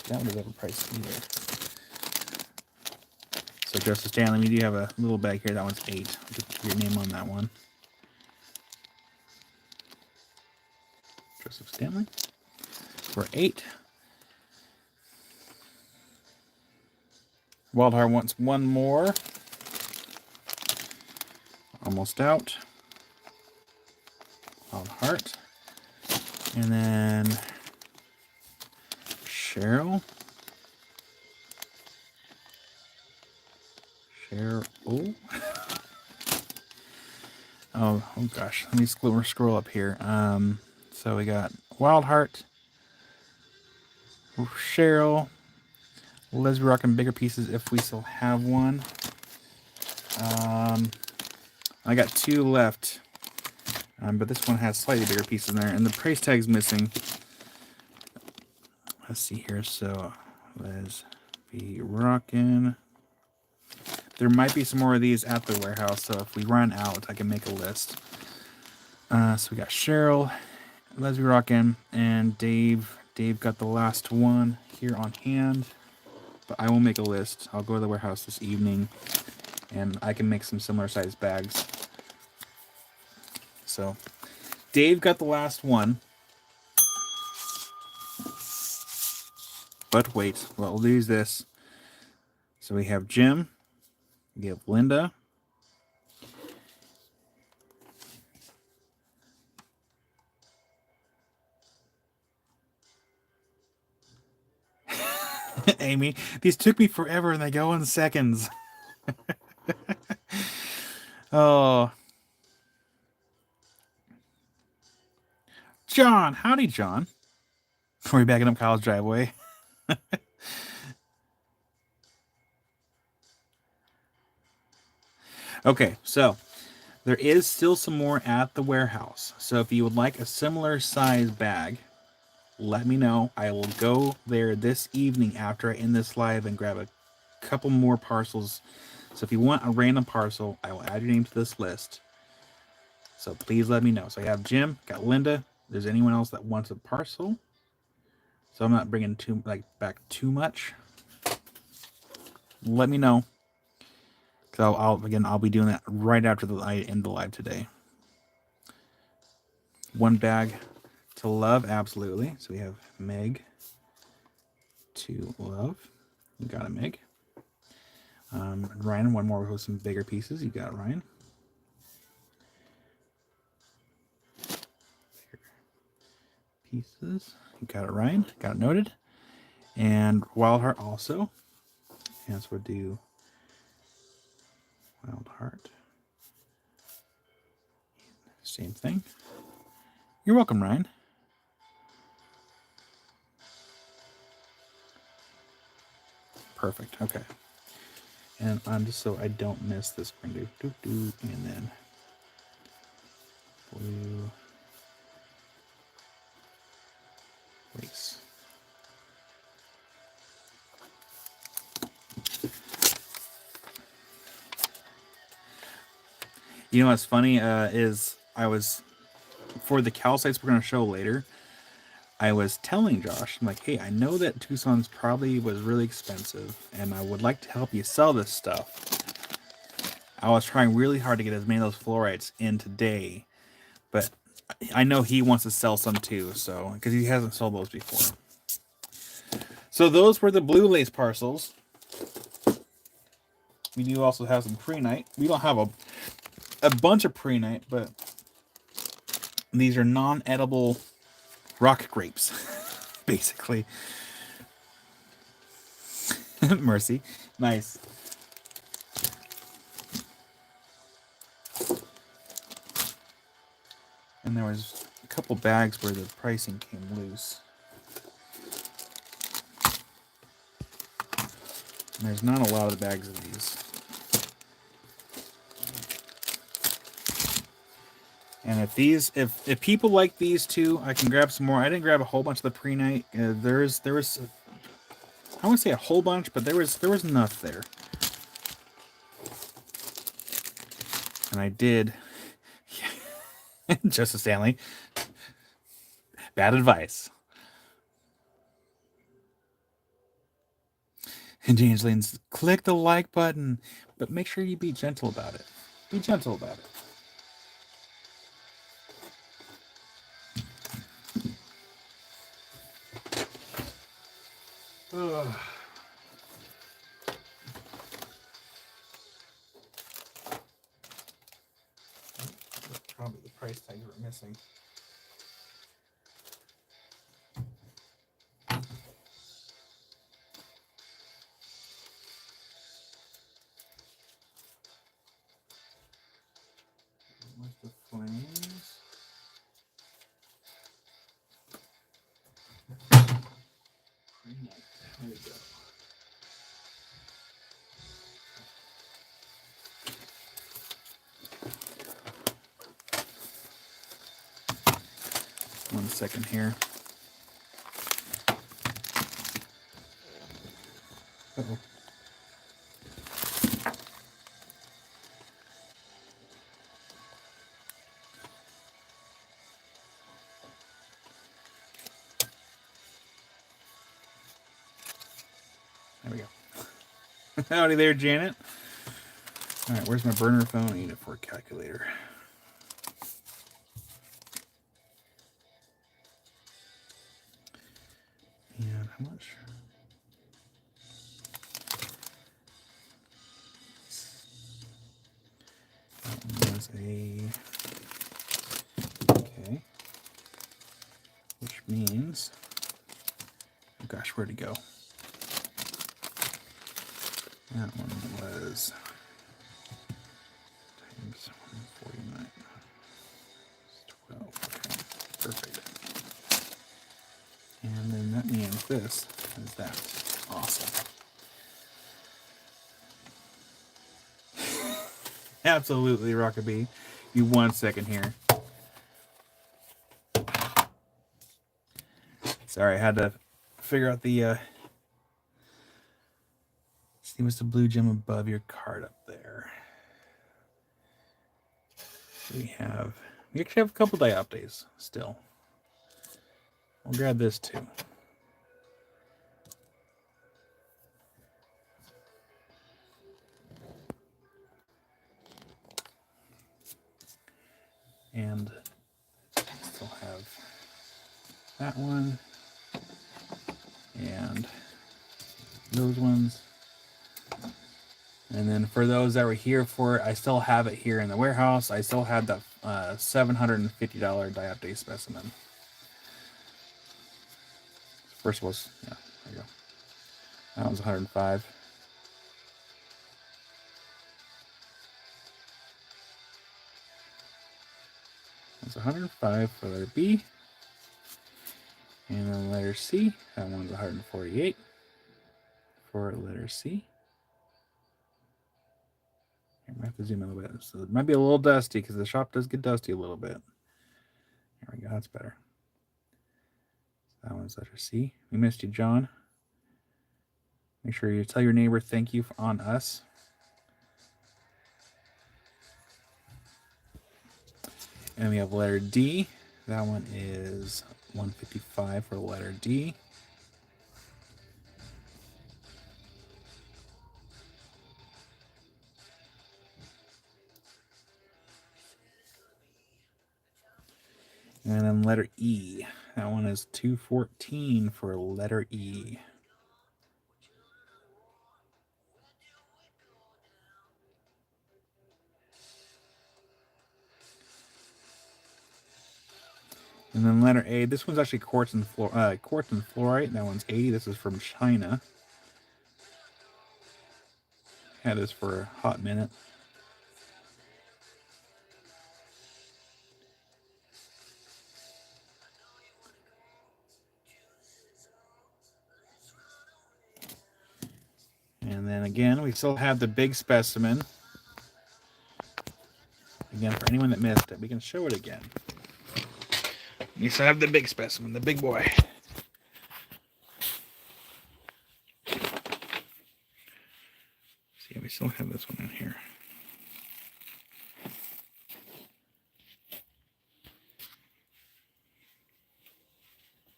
That would have a price either. So, Joseph Stanley, we do have a little bag here. That one's 8. I'll put your name on that one. Joseph Stanley for 8. Wild Heart wants one more. Almost out. Wild Heart. And then Cheryl. Cheryl. Oh gosh. Let me scroll up here. So we got Wild Heart, Cheryl, Leslie rocking bigger pieces if we still have one. I got 2 left, but this one has slightly bigger pieces in there, and the price tag's missing. Let's see here. So let's be rocking. There might be some more of these at the warehouse, so if we run out, I can make a list. So we got Cheryl, Leslie rocking, and Dave. Dave got the last one here on hand, but I will make a list. I'll go to the warehouse this evening, and I can make some similar sized bags. So Dave got the last one. But wait, well, we'll use this. So we have Jim. We have Linda. Amy, these took me forever and they go in seconds. Oh. John, howdy, John. Are we backing up Kyle's driveway? Okay, so there is still some more at the warehouse. So if you would like a similar size bag, let me know. I will go there this evening after I end this live and grab a couple more parcels. So if you want a random parcel, I will add your name to this list. So please let me know. So I have Jim, got Linda. If there's anyone else that wants a parcel, so I'm not bringing back too much, let me know. So I'll be doing that right after I end the live today. 1 bag to love, absolutely. So we have Meg to love. You got it, Meg. Ryan, one more with some bigger pieces. You got it, Ryan. Bigger pieces. You got it, Ryan. Got it noted. And Wild Heart also. And so we'll do Wild Heart. Same thing. You're welcome, Ryan. Perfect. Okay. And I'm just so I don't miss this, we're going to do and then blue lace. You know what's funny is I was, for the calcites we're going to show later, I was telling Josh, I'm like, hey, I know that Tucson's probably was really expensive, and I would like to help you sell this stuff. I was trying really hard to get as many of those fluorites in today, but I know he wants to sell some too, so because he hasn't sold those before. So those were the blue lace parcels. We do also have some pre-night. We don't have a bunch of pre-night, but these are non-edible rock grapes, basically. Mercy. Nice. And there was
couple bags where the pricing came loose. And there's not a lot of the bags of these. And if people like these two, I can grab some more. I didn't grab a whole bunch of the pre-night. There was I wouldn't say a whole bunch, but there was enough there. And I did. Justice Stanley. Bad advice. And James Lane's click the like button, but make sure you be gentle about it. Be gentle about it. Ugh. Probably the price tag we're missing. Where's the flames? There we go. One second here. Uh-oh. There we go. Howdy there, Janet. All right, where's my burner phone? I need it for a calculator. And how much? That was a... Okay. Which means... Oh gosh, where'd it go? That one was... times 149. 12. Okay, perfect. And then that means this is that. Awesome. Absolutely, Rockabee. You 1 second here. Sorry, I had to figure out the see what's the blue gem above your card up there. We actually have a couple diopters still. We'll grab this too. And still have that one and those ones. And then for those that were here for it, I still have it here in the warehouse. I still have that $750 diopter specimen. First was, yeah, there you go. That was 105. That's 105 for letter B. And then letter C, that one's 148 for letter C. I might have to zoom in a little bit. So it might be a little dusty because the shop does get dusty a little bit. There we go, that's better. That one's letter C. We missed you, John. Make sure you tell your neighbor thank you on us. And we have letter D. That one is 155 for letter D. And then letter E. That one is 214 for letter E. And then letter A. This one's actually quartz and fluorite. That one's 80. This is from China. Had this for a hot minute. again, we still have the big specimen. Again, for anyone that missed it, we can show it again. You still have the big specimen, the big boy. See, we still have this one in here.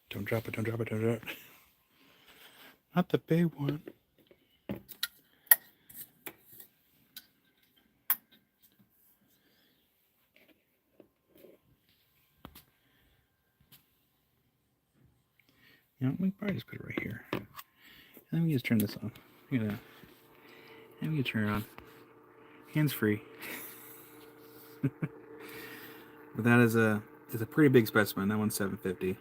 Don't drop it, don't drop it, don't drop it. Not the big one. You know, we can probably just put it right here. And then we just turn this on. You know, and we can turn it on. Hands free. But that is a pretty big specimen. That one's 750.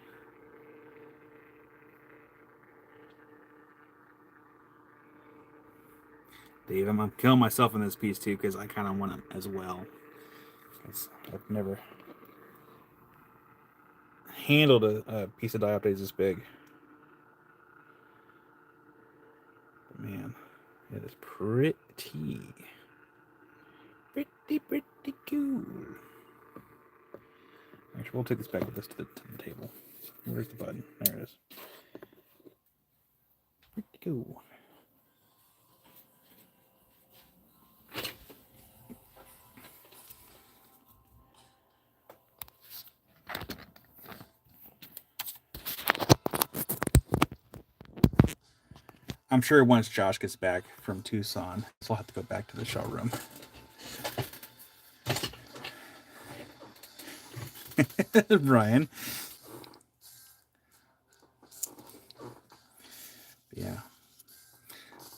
Dave, I'm killing myself in this piece too because I kind of want it as well. I've never handled a piece of dioptase this big. But man, it is pretty cool. Actually, we'll take this back with us to the table. Where's the button? There it is. Pretty cool. I'm sure once Josh gets back from Tucson, he'll have to go back to the showroom. Brian. Yeah.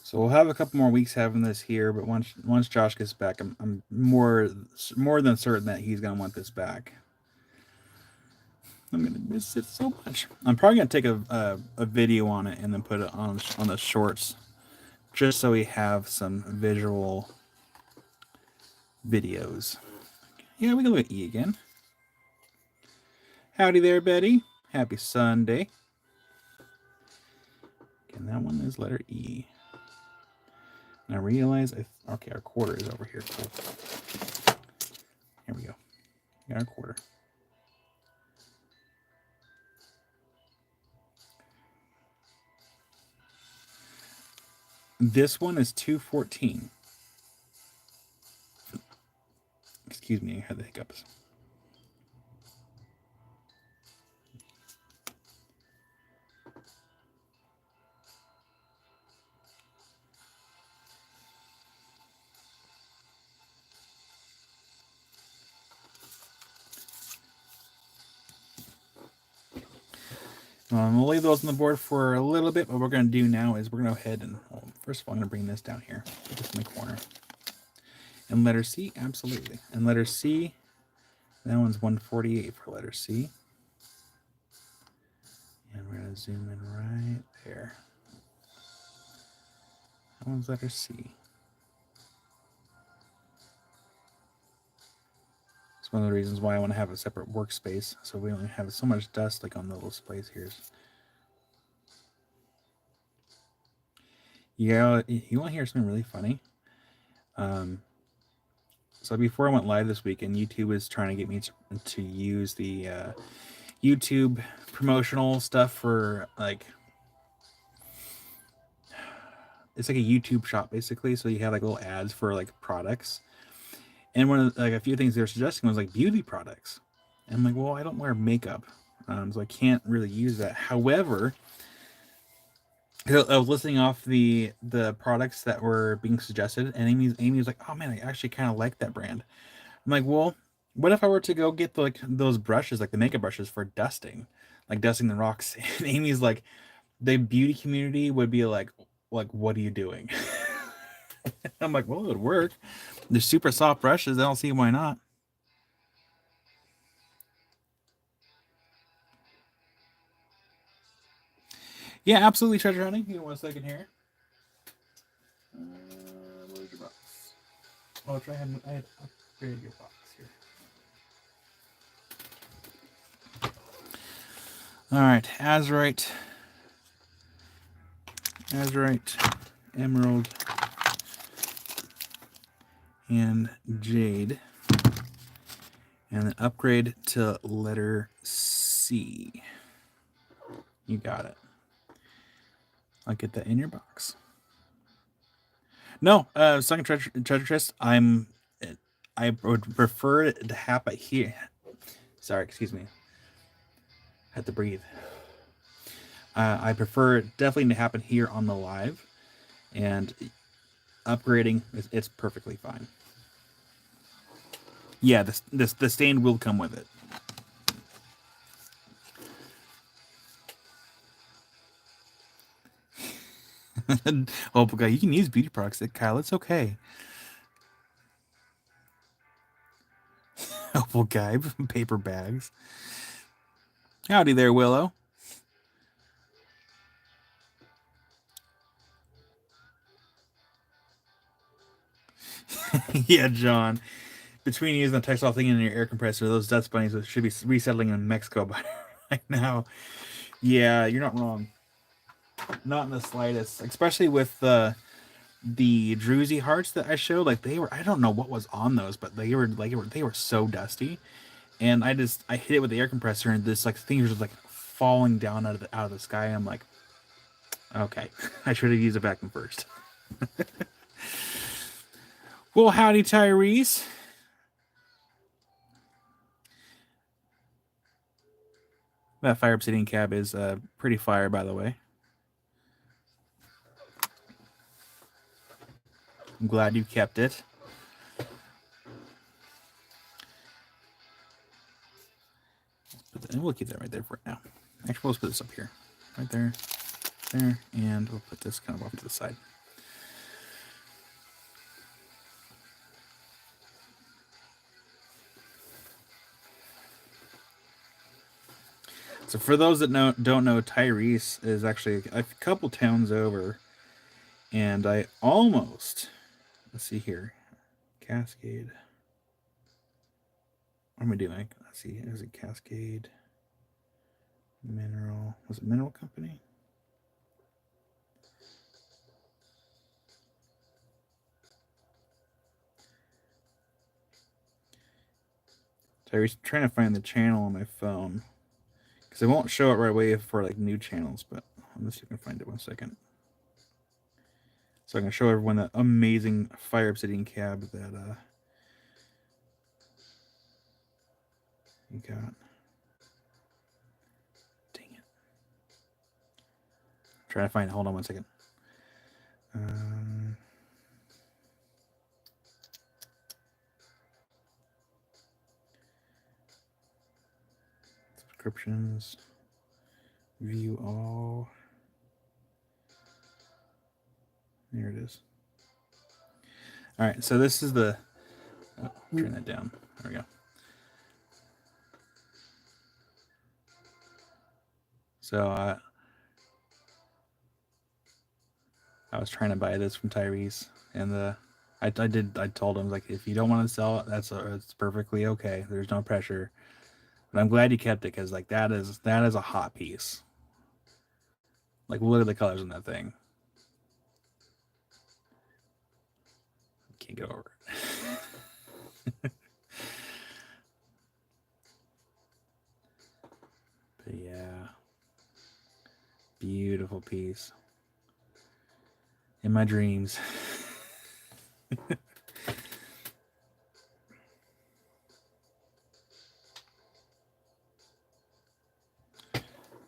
So we'll have a couple more weeks having this here, but once Josh gets back, I'm more than certain that he's gonna want this back. I'm gonna miss it so much. I'm probably gonna take a video on it and then put it on the shorts, just so we have some visual videos. Yeah, we can look at E again. Howdy there, Betty. Happy Sunday. And that one is letter E. And I realize, okay, our quarter is over here. Cool. Here we go. Got our quarter. This one is 214. Excuse me, I had the hiccups. We'll leave those on the board for a little bit. What we're going to do now is we're going to go ahead and, first of all, I'm going to bring this down here. Put this in the corner. And letter C, absolutely. And letter C, that one's 148 for letter C. And we're going to zoom in right there. That one's letter C. It's one of the reasons why I want to have a separate workspace, so we don't have so much dust like on the little space here. Yeah, you want to hear something really funny? So before I went live this weekend, YouTube was trying to get me to use the YouTube promotional stuff for like, it's like a YouTube shop basically. So you have like little ads for like products, and one of a few things they were suggesting was like beauty products. And I'm like, well, I don't wear makeup, so I can't really use that. However, I was listing off the products that were being suggested, and Amy was like, "Oh man, I actually kind of like that brand." I'm like, "Well, what if I were to go get those brushes, like the makeup brushes for dusting, like dusting the rocks?" And Amy's like, "The beauty community would be like, what are you doing?" I'm like, "Well, it would work. They're super soft brushes. I don't see why not." Yeah, absolutely, Treasure Hunting. You know, 1 second here. Where's your box? Oh, I had upgraded your box here. All right, Azurite, Emerald, and jade. And then upgrade to letter C. You got it. I'll get that in your box. No, second treasure chest. I would prefer it to happen here. Sorry, excuse me. Had to breathe. I prefer it definitely to happen here on the live, and upgrading it's perfectly fine. Yeah, the stand will come with it. Oh, God, you can use beauty products, Kyle. It's okay. Helpful guide, paper bags. Howdy there, Willow. Yeah, John. Between using the textile thing in your air compressor, those dust bunnies should be resettling in Mexico by right now. Yeah, you're not wrong. Not in the slightest. Especially with the druzy hearts that I showed. Like I don't know what was on those, but they were so dusty. And I hit it with the air compressor, and this like thing was just like falling down out of the sky. I'm like, okay, I should have used a vacuum first. Well, howdy, Tyrese. That fire obsidian cab is pretty fire, by the way. I'm glad you kept it. And we'll keep that right there for now. Actually, let's put this up here. Right there, there, and we'll put this kind of off to the side. So for those that don't know, Tyrese is actually a couple towns over, and I almost, let's see here, Cascade. What am I doing? Let's see, is it Cascade Mineral? Was it Mineral Company? Tyrese, trying to find the channel on my phone. Because it won't show it right away for like new channels, but let's see if I can find it 1 second. So I can show everyone that amazing fire obsidian cab that you got. Dang it. Trying to find it. Hold on 1 second. Subscriptions. View all. There it is. All right, so this is the. Oh, turn that down. There we go. So I was trying to buy this from Tyrese, and I told him, like, if you don't want to sell it, it's perfectly okay. There's no pressure. But I'm glad you kept it, because like that is a hot piece. Like, look at the colors in that thing. Can't get over it. But yeah, beautiful piece. In my dreams.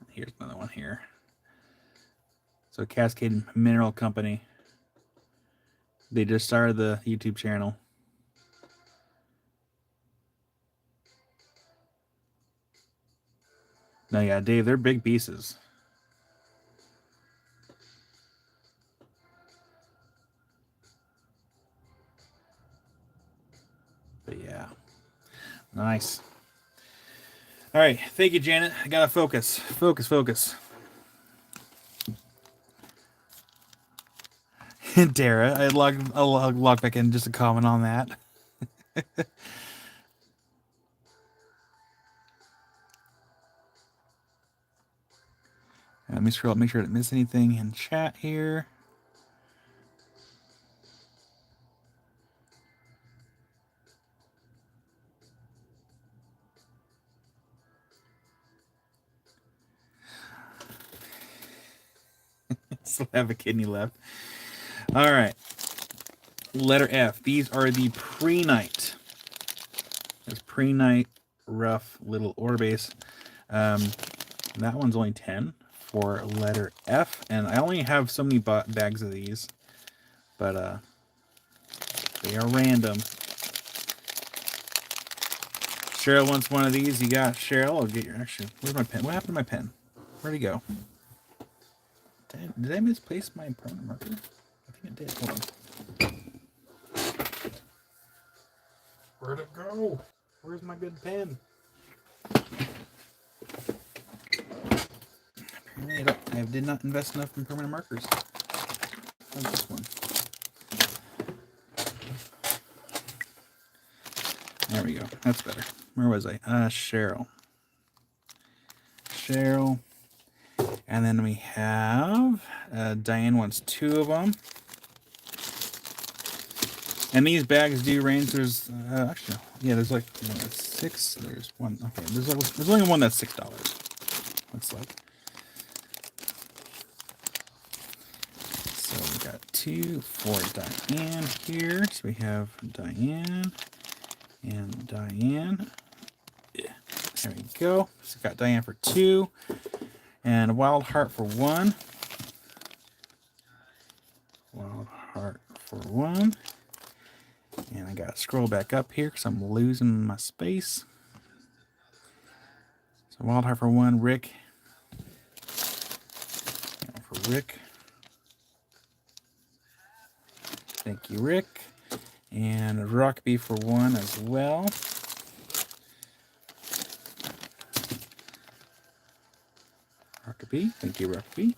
Here's another one here. So Cascade Mineral Company. They just started the YouTube channel. No, yeah, Dave, they're big pieces. But yeah, nice. All right, thank you, Janet. I gotta focus. Focus. Dara, I'll log back in just to comment on that. Let me scroll up, make sure I didn't miss anything in chat here. Still have a kidney left. All right. Letter F. These are the pre-night. There's pre-night rough little Orbase. That one's only 10 for letter F, and I only have so many bags of these, but they are random. Cheryl wants one of these. You got Cheryl. I'll get your actually. Where's my pen? What happened to my pen? Where'd he go? Did I misplace my permanent marker? I think it did. Hold on. Where'd it go? Where's my good pen? Apparently I did not invest enough in permanent markers. What's this one? There we go. That's better. Where was I? Cheryl. Cheryl. And then we have Diane wants 2 of them. And these bags do range. There's actually, yeah, there's like 6. There's one. Okay, there's only one that's $6. Looks like. So we got 2 for Diane here. So we have Diane and Diane. Yeah. There we go. So got Diane for 2. And Wild Heart for 1. Wild Heart for 1. And I got to scroll back up here because I'm losing my space. So Wild Heart for 1, Rick. And for Rick. Thank you, Rick. And Rockby for 1 as well. Rockby, thank you, Rockby.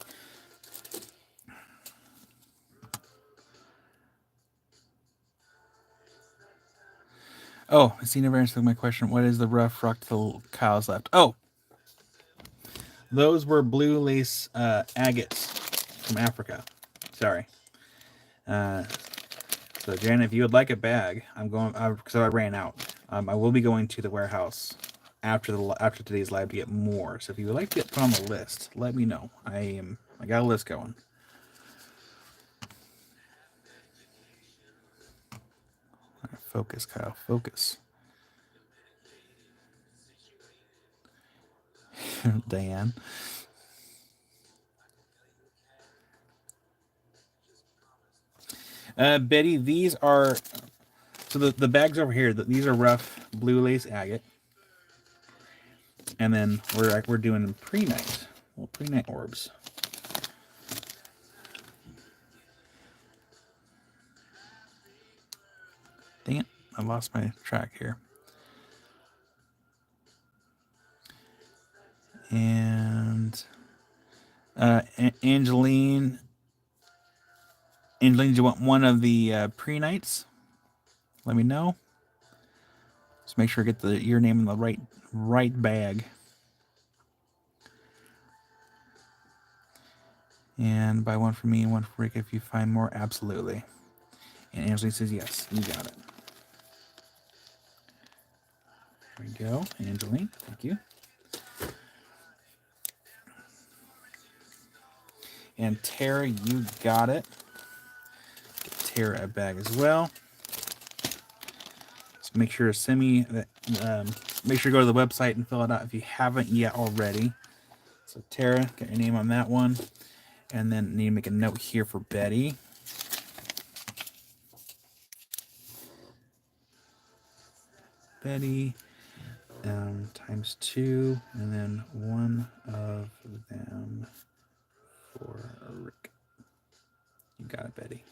Oh, I see. Never answered my question. What is the rough rock to the cows left? Oh, those were blue lace agates from Africa. Sorry. So Jan, if you would like a bag, I'm going because I ran out. I will be going to the warehouse after today's live to get more. So if you would like to get put on the list, let me know. I got a list going. Focus, Kyle. Focus. Diane. Betty, these are so the bags over here. These are rough blue lace agate, and then we're doing pre-night, well, pre-night orbs. Dang it! I lost my track here. And Angeline, do you want one of the pre-nights? Let me know. Just make sure to get your name in the right bag. And buy one for me and one for Rick if you find more. Absolutely. And Angeline says yes. You got it. There we go, Angeline. Thank you. And Tara, you got it. Get Tara a bag as well. So make sure to send me that. Make sure to go to the website and fill it out if you haven't yet already. So Tara, get your name on that one. And then need to make a note here for Betty. Betty times 2, and then one of them for Rick. You got it, Betty.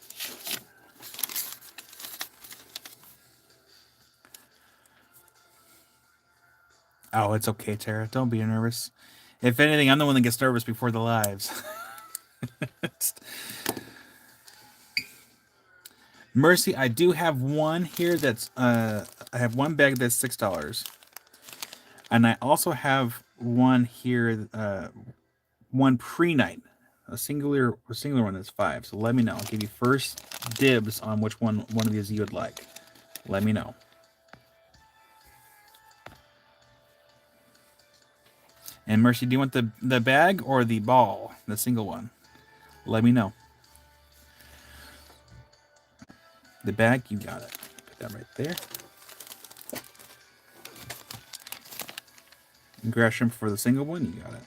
Oh, it's okay, Tara. Don't be nervous. If anything, I'm the one that gets nervous before the lives. Mercy, I do have one here that's I have one bag that's $6. And I also have one here, one pre-night. A singular one that's 5. So let me know. I'll give you first dibs on which one of these you would like. Let me know. And Mercy, do you want the bag or the ball? The single one? let me know. The bag, you got it. Put that right there. And grass shrimp for the single one, you got it.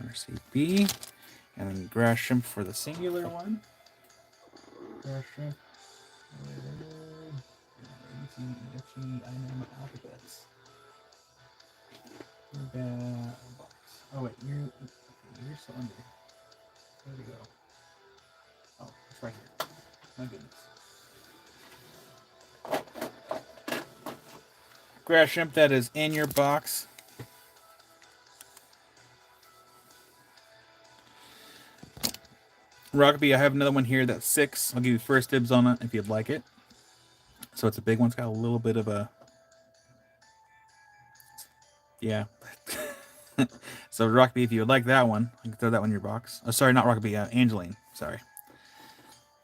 RCB. And then grass shrimp for the singular one. Grass shrimp. Alphabets. Oh wait, you're still under. There we go. Oh, it's right here. My goodness. Grass shrimp that is in your box. Rockaby, I have another one here that's 6. I'll give you first dibs on it if you'd like it. So it's a big one. It's got a little bit of a... Yeah. So Rockaby, if you would like that one, I can throw that one in your box. Oh, sorry, not Rockaby, Angeline. Sorry.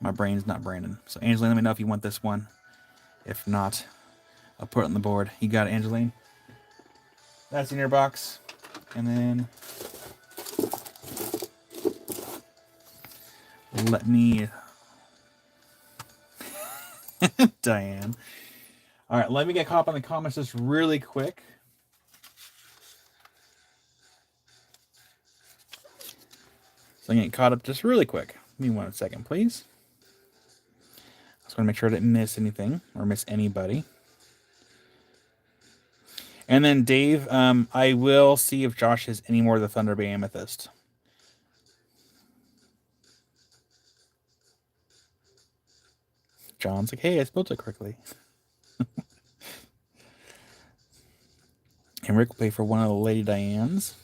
My brain's not Brandon. So Angeline, let me know if you want this one. If not, I'll put it on the board. You got it, Angeline? That's in your box. And then... let me... Diane. All right, let me get caught up on the comments just really quick. So I'm getting caught up just really quick. Give me 1 second, please. I just want to make sure I didn't miss anything or miss anybody. And then Dave, I will see if Josh has any more of the Thunder Bay Amethyst. John's like, hey, I spelled it correctly. And Rick will pay for one of the Lady Dianes.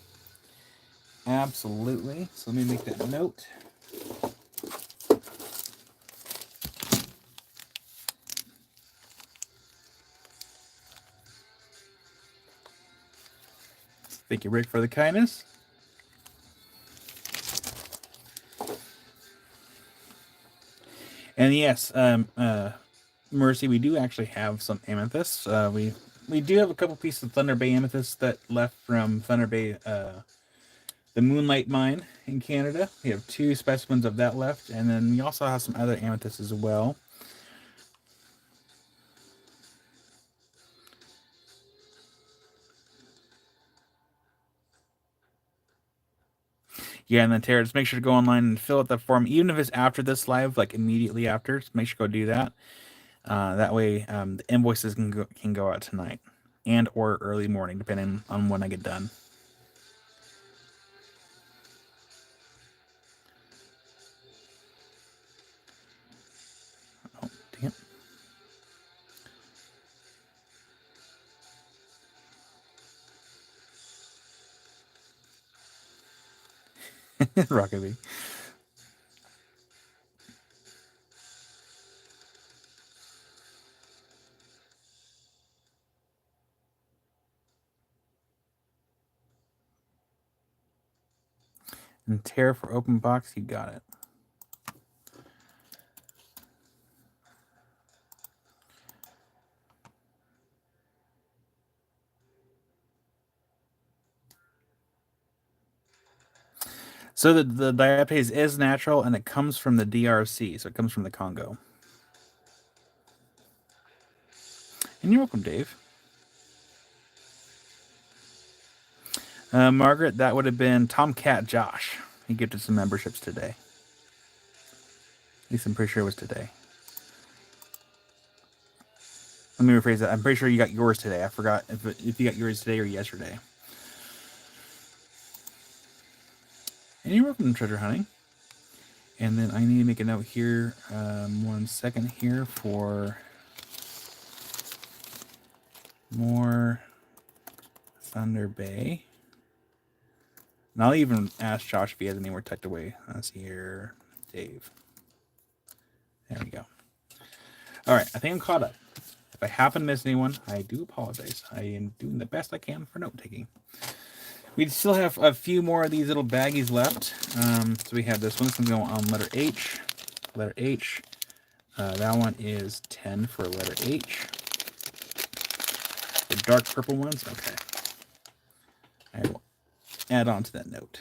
Absolutely. So let me make that note. Thank you, Rick, for the kindness. And yes, Mercy, we do actually have some amethysts. We do have a couple pieces of Thunder Bay amethyst that left from Thunder Bay, the Moonlight Mine in Canada. We have 2 specimens of that left, and then we also have some other amethysts as well. Yeah, and then Tara, just make sure to go online and fill out that form, even if it's after this live, like immediately after. Just make sure to go do that. That way, the invoices can go out tonight, and or early morning, depending on when I get done. Oh, damn. Rockaby. And Tara for open box, you got it. So the diapase is natural, and it comes from the DRC, so it comes from the Congo. And you're welcome, Dave. Margaret, that would have been Tomcat Josh. He gifted some memberships today. At least I'm pretty sure it was today. Let me rephrase that. I'm pretty sure you got yours today. I forgot if you got yours today or yesterday. And you're welcome to treasure hunting. And then I need to make a note here. 1 second here for more Thunder Bay. And I'll even ask Josh if he has anywhere tucked away. Let's see here. Dave. There we go. All right. I think I'm caught up. If I happen to miss anyone, I do apologize. I am doing the best I can for note taking. We still have a few more of these little baggies left. So we have this one. This one's going on letter H. Letter H. That one is 10 for letter H. The dark purple ones. Okay. I will add on to that note.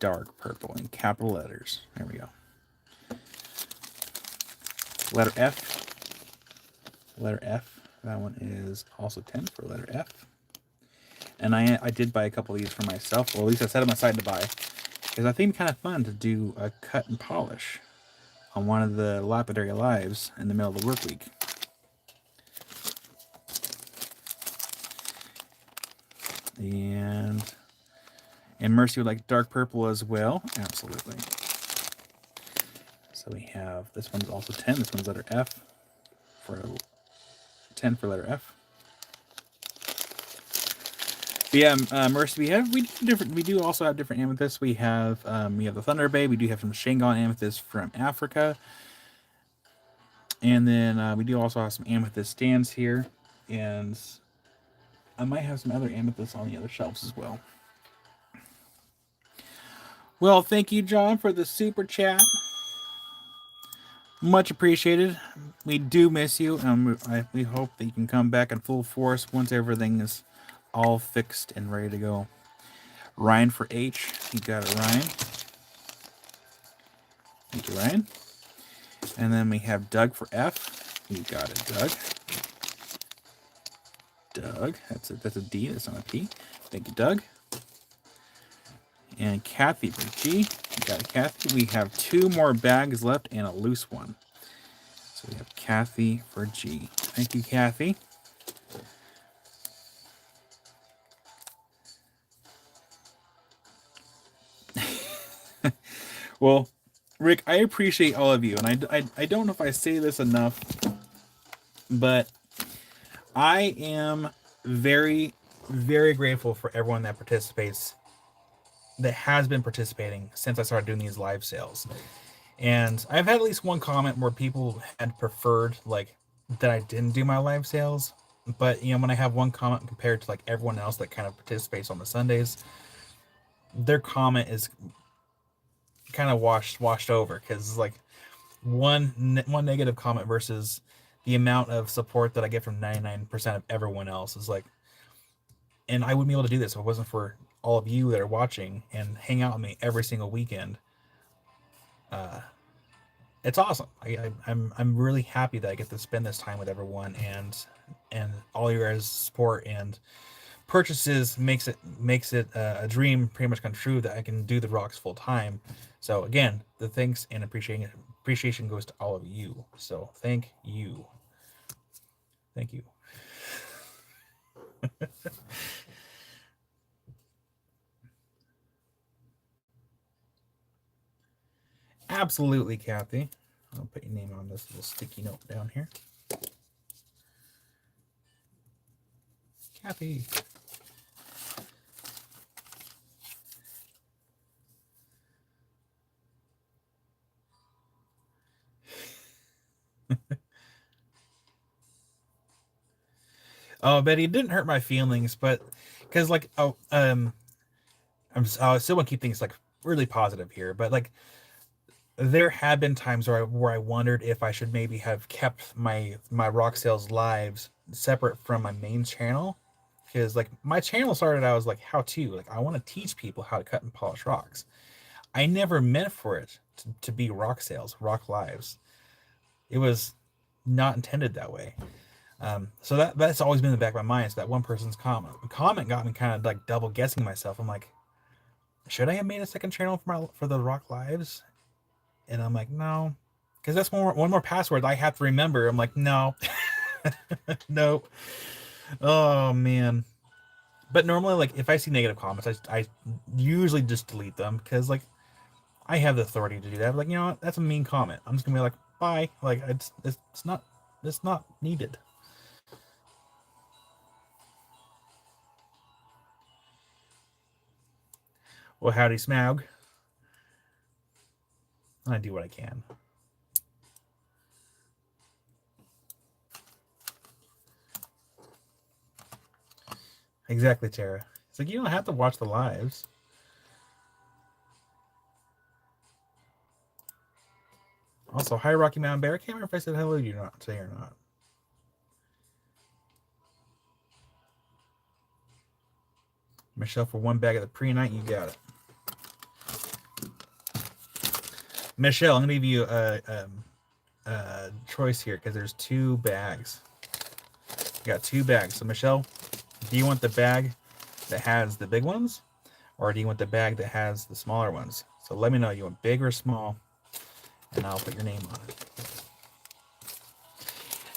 dark purple in capital letters. There we go. Letter F. Letter F. That one is also 10 for letter F. And I did buy a couple of these for myself. Well, at least I set them aside to buy. Because I think it'd be kind of fun to do a cut and polish on one of the lapidary lives in the middle of the work week. And Mercy would like dark purple as well. Absolutely. So we have, this one's also 10. This one's letter F for 10 for letter F. But yeah, Mercy, we do also have different amethysts. We have the Thunder Bay. We do have some Shangon amethyst from Africa. And then we do also have some amethyst stands here. And I might have some other amethysts on the other shelves as well. Well, thank you, John, for the super chat. Much appreciated. We do miss you, and we hope that you can come back in full force once everything is all fixed and ready to go. Ryan for H. You got it, Ryan. Thank you, Ryan. And then we have Doug for F. You got it, Doug. Doug. That's a D. That's not a P. Thank you, Doug. And Kathy for G. You got it, Kathy. We have 2 more bags left and a loose one. So we have Kathy for G. Thank you, Kathy. Well, Rick, I appreciate all of you, and I don't know if I say this enough, but I am very, very grateful for everyone that participates, that has been participating since I started doing these live sales. And I've had at least one comment where people had preferred like that I didn't do my live sales. But when I have one comment compared to like everyone else that kind of participates on the Sundays, their comment is kind of washed over, because like one negative comment versus the amount of support that I get from 99% of everyone else is like, and I wouldn't be able to do this if it wasn't for all of you that are watching and hang out with me every single weekend. It's awesome. I'm really happy that I get to spend this time with everyone, and all your guys' support and purchases makes it a dream pretty much come true that I can do the rocks full time. So again, the thanks and appreciation goes to all of you. So thank you. Absolutely, Kathy. I'll put your name on this little sticky note down here. Kathy. Oh, Betty, it didn't hurt my feelings, but because like I still want to keep things like really positive here, but like there have been times where I wondered if I should maybe have kept my rock sales lives separate from my main channel, because like my channel started out as like how to, like I want to teach people how to cut and polish rocks. I never meant for it to be rock sales, rock lives. It was not intended that way. So that's always been in the back of my mind. So that one person's comment got me kind of like double guessing myself. I'm like, should I have made a second channel for the rock lives? And I'm like, no, because that's one more password I have to remember. I'm like, no, no. Oh man. But normally, like if I see negative comments, I usually just delete them, because like I have the authority to do that. Like, what? That's a mean comment. I'm just gonna be like, bye. Like it's not needed. Well, howdy, Smaug. I do what I can. Exactly, Tara. It's like you don't have to watch the lives. Also, hi, Rocky Mountain Bear. I can't remember if I said hello to you today or not. Michelle, for one bag of the pre-night, you got it.
Michelle, I'm gonna give you a choice here because there's 2 bags. You got 2 bags. So Michelle, do you want the bag that has the big ones, or do you want the bag that has the smaller ones? So let me know. You want big or small, and I'll put your name on it.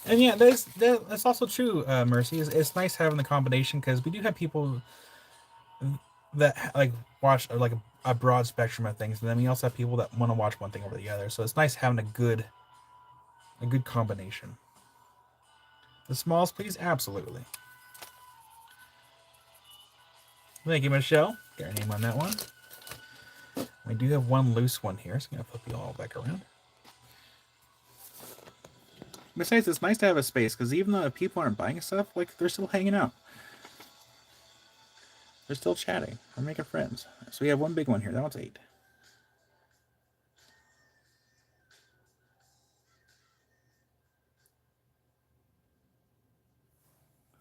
And yeah, that's also true, Mercy. It's nice having the combination because we do have people that like watch like a broad spectrum of things, and then we also have people that want to watch one thing over the other. So it's nice having a good combination. The smalls, please, absolutely. Thank you, Michelle. Got your name on that one. We do have one loose one here, so I'm gonna flip you all back around.
Besides, it's nice to have a space because even though people aren't buying stuff, like they're still hanging out. They're still chatting. They're making friends. So we have one big one here. That one's 8.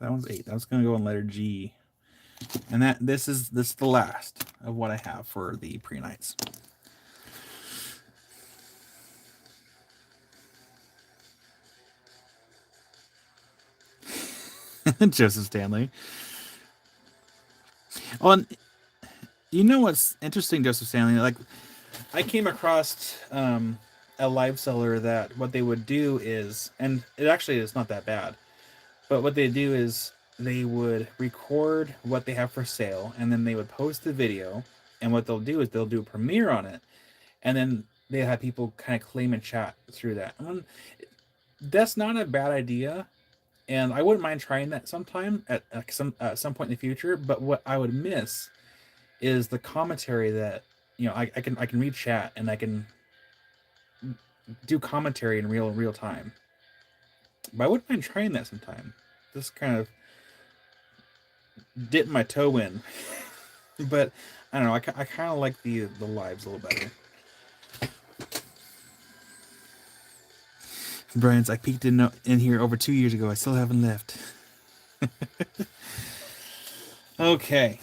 That one's 8. That's gonna go in letter G. And this is the last of what I have for the pre-nights. Joseph Stanley. Oh, and you know what's interesting, Joseph Stanley? Like, I came across a live seller that what they would do is, and it actually is not that bad, but what they do is they would record what they have for sale, and then they would post the video, and what they'll do is they'll do a premiere on it, and then they have people kind of claim and chat through that. That's not a bad idea. And I wouldn't mind trying that sometime at some point in the future. But what I would miss is the commentary that I can read chat and I can do commentary in real time. But I wouldn't mind trying that sometime. Just kind of dip my toe in. But I don't know. I kind of like the lives a little better. Brian's, I peeked in here over 2 years ago. I still haven't left. Okay.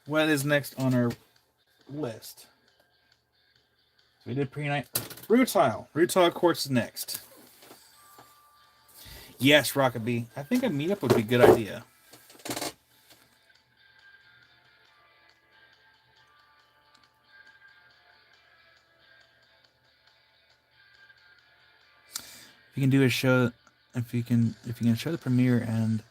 What is next on our list? So we did pre-night. Rutile. Rutile Quartz is next. Yes, Rocket Bee. I think a meetup would be a good idea. If you can do a show, if you can show the premiere and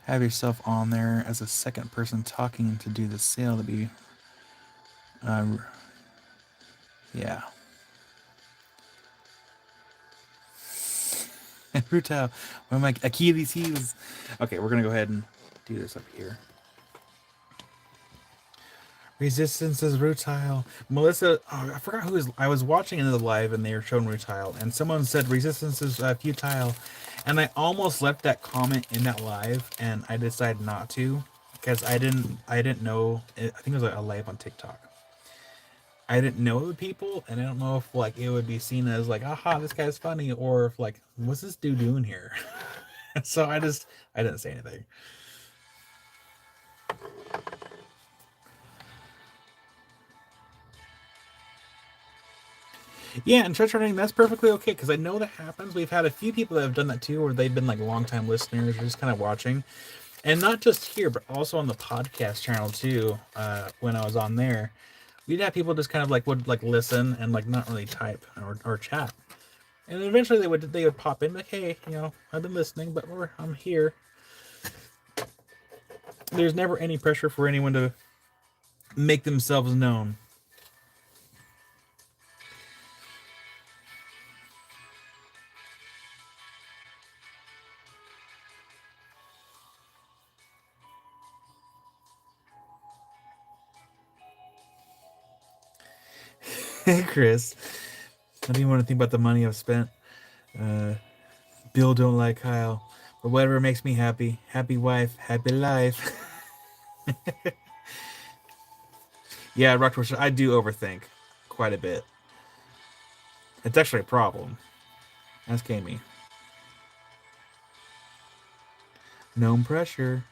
have yourself on there as a second person talking to do the sale, that'd be, yeah. Rutile, one of my Achilles heels. Okay, we're gonna go ahead and do this up here.
Resistance is Rutile. Melissa, I forgot who was. I was watching into the live and they were showing Rutile, and someone said Resistance is futile, and I almost left that comment in that live, and I decided not to because I didn't know. I think it was a live on TikTok. I didn't know the people, and I don't know if like it would be seen as like, aha, this guy's funny, or if like, what's this dude doing here? So I didn't say anything. Yeah, and church running, that's perfectly okay, because I know that happens. We've had a few people that have done that too, where they've been like longtime listeners or just kind of watching. And not just here, but also on the podcast channel too, when I was on there. We'd have people just kind of like would like listen and like not really type or chat. And eventually they would pop in like, hey, I've been listening, but I'm here. There's never any pressure for anyone to make themselves known. Hey, Chris. I don't even want to think about the money I've spent. Bill don't like Kyle. But whatever makes me happy. Happy wife, happy life. Yeah, Rocktorch, I do overthink quite a bit. It's actually a problem. Ask Amy. No pressure.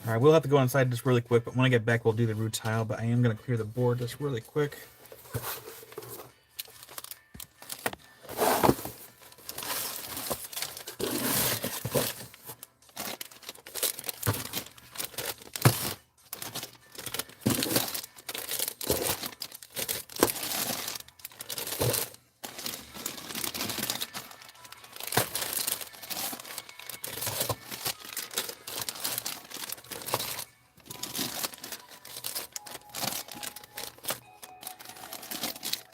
All right, we'll have to go inside just really quick, but when I get back, we'll do the root tile. But I am going to clear the board just really quick.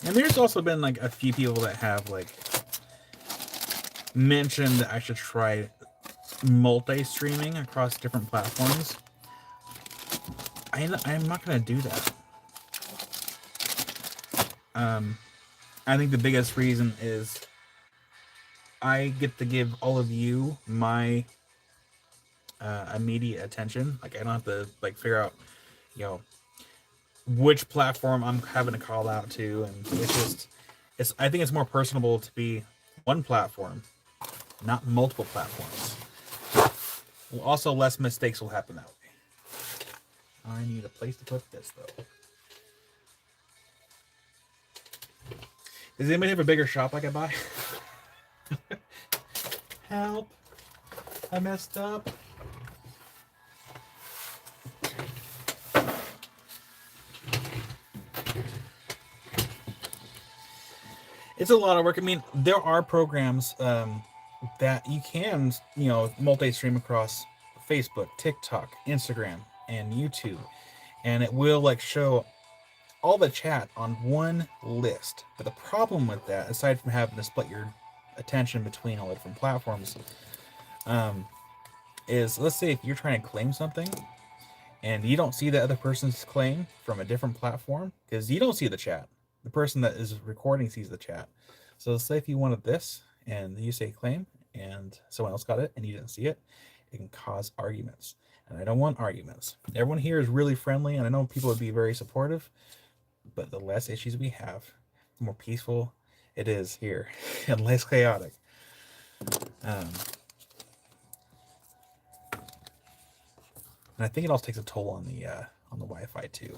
And there's also been like a few people that have like mentioned that I should try multi-streaming across different platforms. I'm not going to do that. I think the biggest reason is I get to give all of you my immediate attention. Like I don't have to like figure out, you know, which platform I'm having to call out to, and I think it's more personable to be one platform, not multiple platforms. Also, less mistakes will happen that way. I need a place to put this though. Does anybody have a bigger shop I could buy? Help! I messed up. It's a lot of work. I mean, there are programs that you can, you know, multi-stream across Facebook, TikTok, Instagram, and YouTube, and it will like show all the chat on one list. But the problem with that, aside from having to split your attention between all the different platforms, is let's say if you're trying to claim something and you don't see the other person's claim from a different platform because you don't see the chat. The person that is recording sees the chat. So let's say if you wanted this and you say claim and someone else got it and you didn't see it, it can cause arguments. And I don't want arguments. Everyone here is really friendly, and I know people would be very supportive, but the less issues we have, the more peaceful it is here and less chaotic. And I think it also takes a toll on the Wi-Fi too.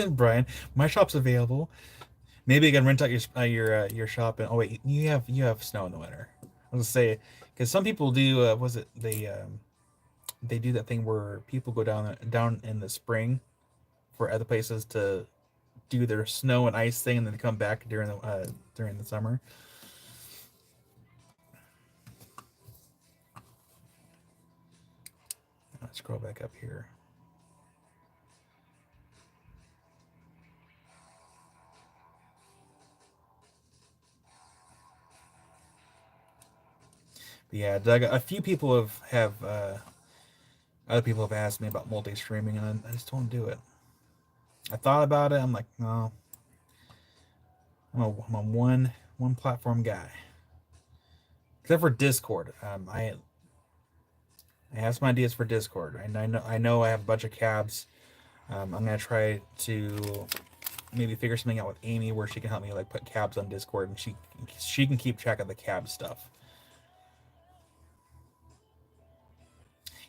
Brian, my shop's available. Maybe I can rent out your shop. And oh wait, you have snow in the winter. I was gonna say because some people do. Was it they do that thing where people go down in the spring for other places to do their snow and ice thing, and then they come back during the summer. Let's scroll back up here. But yeah, Doug, a few people have other people have asked me about multi-streaming, and I just don't do it. I thought about it. I'm like, no, I'm a one platform guy. Except for Discord, I have some ideas for Discord. I know I have a bunch of cabs. I'm gonna try to maybe figure something out with Amy where she can help me like put cabs on Discord, and she can keep track of the cab stuff.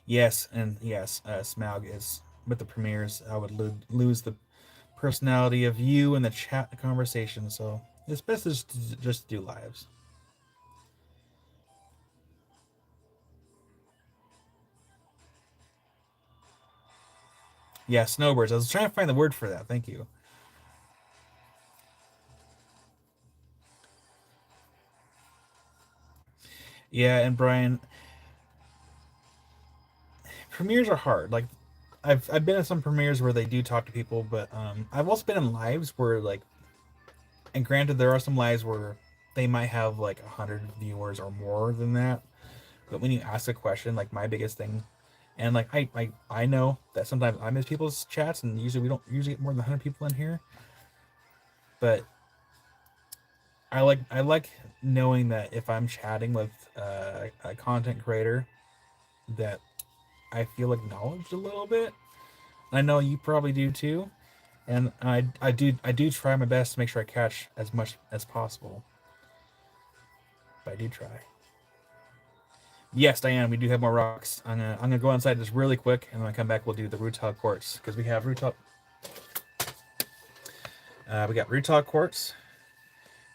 Yes, and yes, Smaug is with the premieres. I would lose the personality of you in the chat conversation, so it's best just do lives. Yeah, snowbirds. I was trying to find the word for that. Thank you. Yeah, and Brian, premieres are hard. Like, I've been in some premieres where they do talk to people, but I've also been in lives where like, and granted, there are some lives where they might have like 100 viewers or more than that. But when you ask a question, like my biggest thing, and like I know that sometimes I miss people's chats, and usually we don't usually get more than 100 people in here. But I like knowing that if I'm chatting with a content creator, that I feel acknowledged a little bit. I know you probably do too, and I do try my best to make sure I catch as much as possible. But I do try. Yes, Diane, we do have more rocks. I'm gonna go inside just really quick, and when I come back, we'll do the rutile quartz because we have rutile. We got rutile quartz,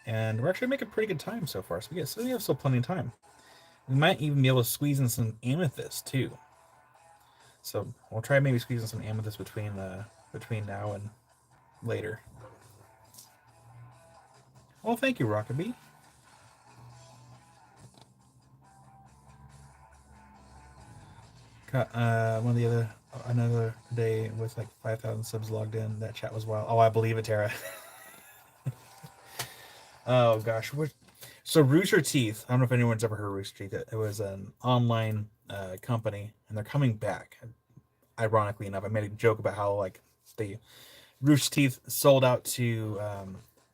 and we're actually making pretty good time so far. So we have still plenty of time. We might even be able to squeeze in some amethyst too. So we'll try maybe squeezing some amethyst between now and later. Well, thank you, Rockabee. One of the other another day with like 5,000 subs logged in. That chat was wild. Oh, I believe it, Tara. Oh gosh, so Rooster Teeth. I don't know if anyone's ever heard of Rooster Teeth. It was an online company, and they're coming back. Ironically enough, I made a joke about how like the Rooster Teeth sold out to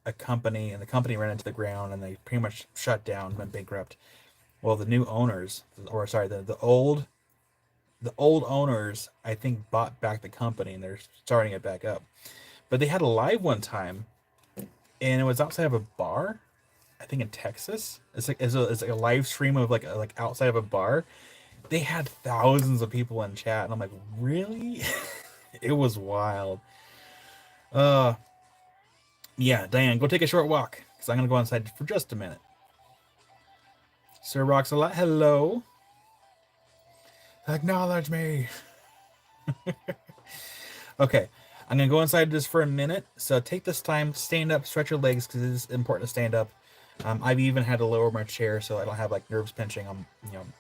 a company, and the company ran into the ground, and they pretty much shut down, went bankrupt. Well, the new owners, or sorry, the old owners, I think bought back the company, and they're starting it back up. But they had a live one time, and it was outside of a bar, I think in Texas. It's like a live stream of like outside of a bar. They had thousands of people in chat, and I'm like, really? It was wild. Uh, yeah, Diane, go take a short walk because I'm gonna go inside for just a minute. Sir Rocks a lot. Hello. Acknowledge me. Okay, I'm gonna go inside just for a minute. So take this time, stand up, stretch your legs because it is important to stand up. I've even had to lower my chair so I don't have like nerves pinching on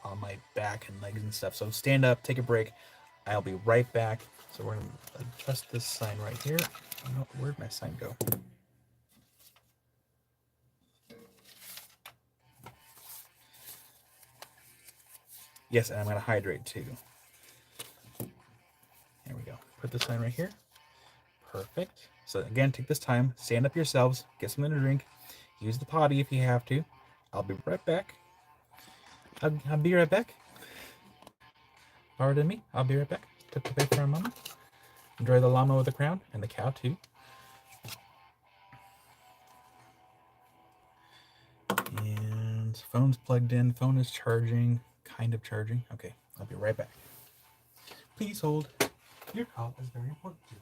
on my back and legs and stuff. So stand up, take a break. I'll be right back. So we're gonna adjust this sign right here. Oh, where'd my sign go? Yes, and I'm gonna hydrate too. There we go. Put the sign right here. Perfect. So again, take this time, stand up yourselves, get something to drink, use the potty if you have to. I'll be right back. I'll be right back. Pardon me. I'll be right back. Step away for a moment. Enjoy the llama with the crown and the cow too. And phone's plugged in. Phone is charging. Kind of charging. Okay, I'll be right back. Please hold. Your call is very important to us.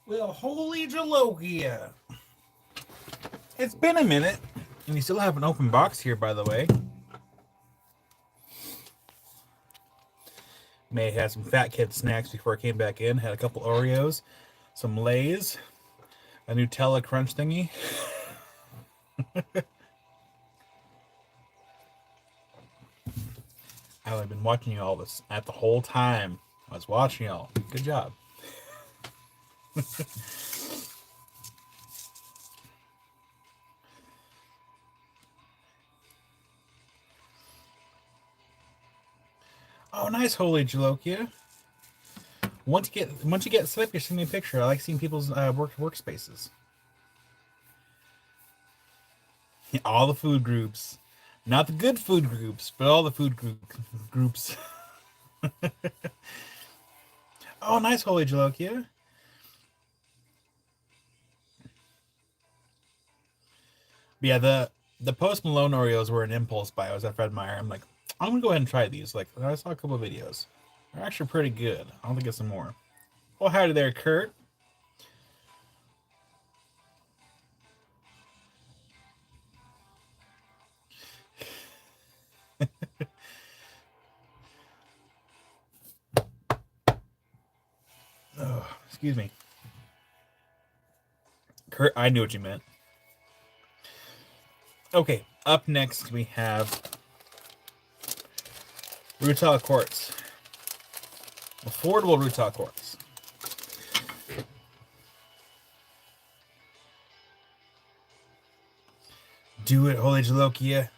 Well, holy Jalokia. It's been a minute. And you still have an open box here, by the way. May had some Fat Kid snacks before I came back in. Had a couple Oreos, some Lay's, a Nutella Crunch thingy. I've been watching you all this at the whole time. I was watching y'all. Good job. Oh, nice, Holy Jalokia. Once you get set up, you're sending me a picture. I like seeing people's workspaces. All the food groups, not the good food groups, but all the food groups. Oh, nice, Holy Jalokia. Yeah, the Post Malone Oreos were an impulse buy. I was at Fred Meyer. I'm like, I'm gonna go ahead and try these. Like, I saw a couple of videos. They're actually pretty good. I want to get some more. Oh, howdy there, Kurt. Oh, excuse me. Kurt, I knew what you meant. Okay, up next we have Rutile Quartz. Affordable Rutile Quartz. Do it, Holy Jalokia.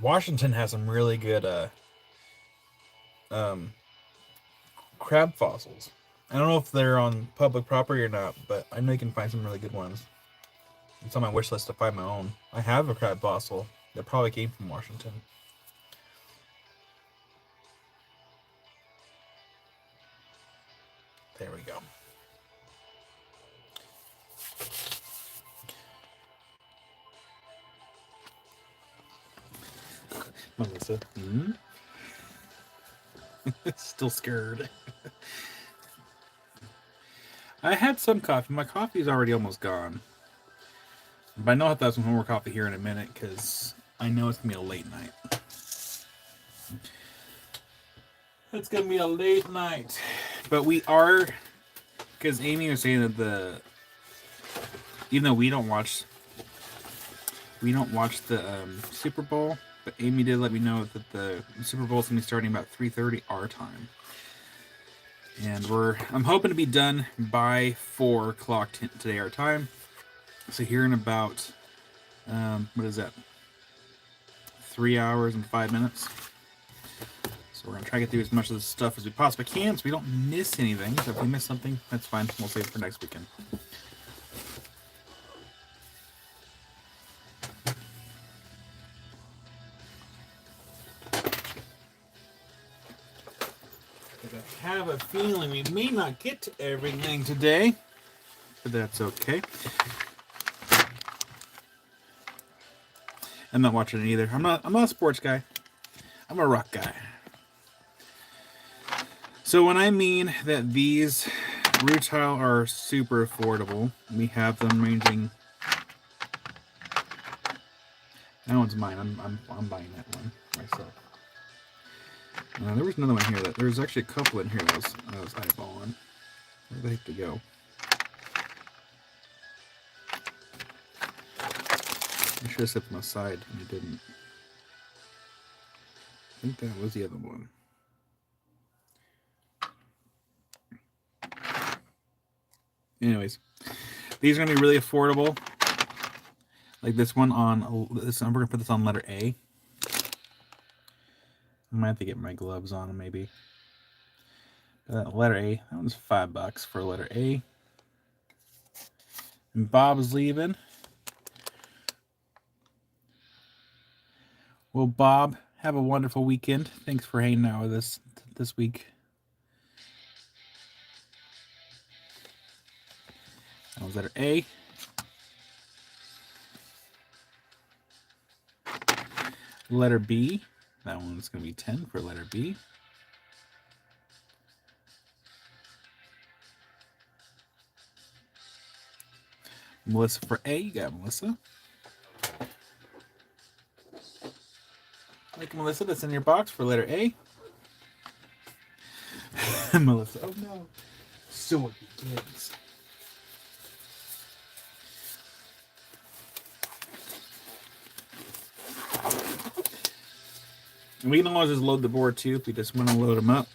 Washington has some really good crab fossils. I don't know if they're on public property or not, but I know you can find some really good ones. It's on my wish list to find my own. I have a crab fossil that probably came from Washington. There we go. Melissa. Still scared. I had some coffee. My coffee is already almost gone. But I know I'll have some more coffee here in a minute because I know it's going to be a late night. It's going to be a late night. But we are, because Amy was saying that even though we don't watch the Super Bowl, but Amy did let me know that the Super Bowl is going to be starting about 3:30 our time. And I'm hoping to be done by 4 o'clock today our time. So here in about, what is that? 3 hours and 5 minutes. So we're going to try to get through as much of this stuff as we possibly can so we don't miss anything. So if we miss something, that's fine. We'll save it for next weekend. I have a feeling we may not get to everything today, but that's okay. I'm not watching it either. I'm not a sports guy. I'm a rock guy. So when I mean that these rutile are super affordable, we have them ranging. That one's mine. I'm buying that one myself. There was another one here there's actually a couple in here that I was eyeballing. Where the heck to go? I should have set them aside and I didn't. I think that was the other one. Anyways, these are gonna be really affordable. Like this one on this. We're gonna put this on letter A. I might have to get my gloves on, maybe. Letter A. That one's $5 for letter A. And Bob's leaving. Well, Bob, have a wonderful weekend. Thanks for hanging out with us this week. That was letter A. Letter B. That one's going to be 10 for letter B.
Melissa for A. You got Melissa. Like Melissa, that's in your box for letter A. Melissa. Oh no. So it begins. We can always just load the board too if we just want to load them up.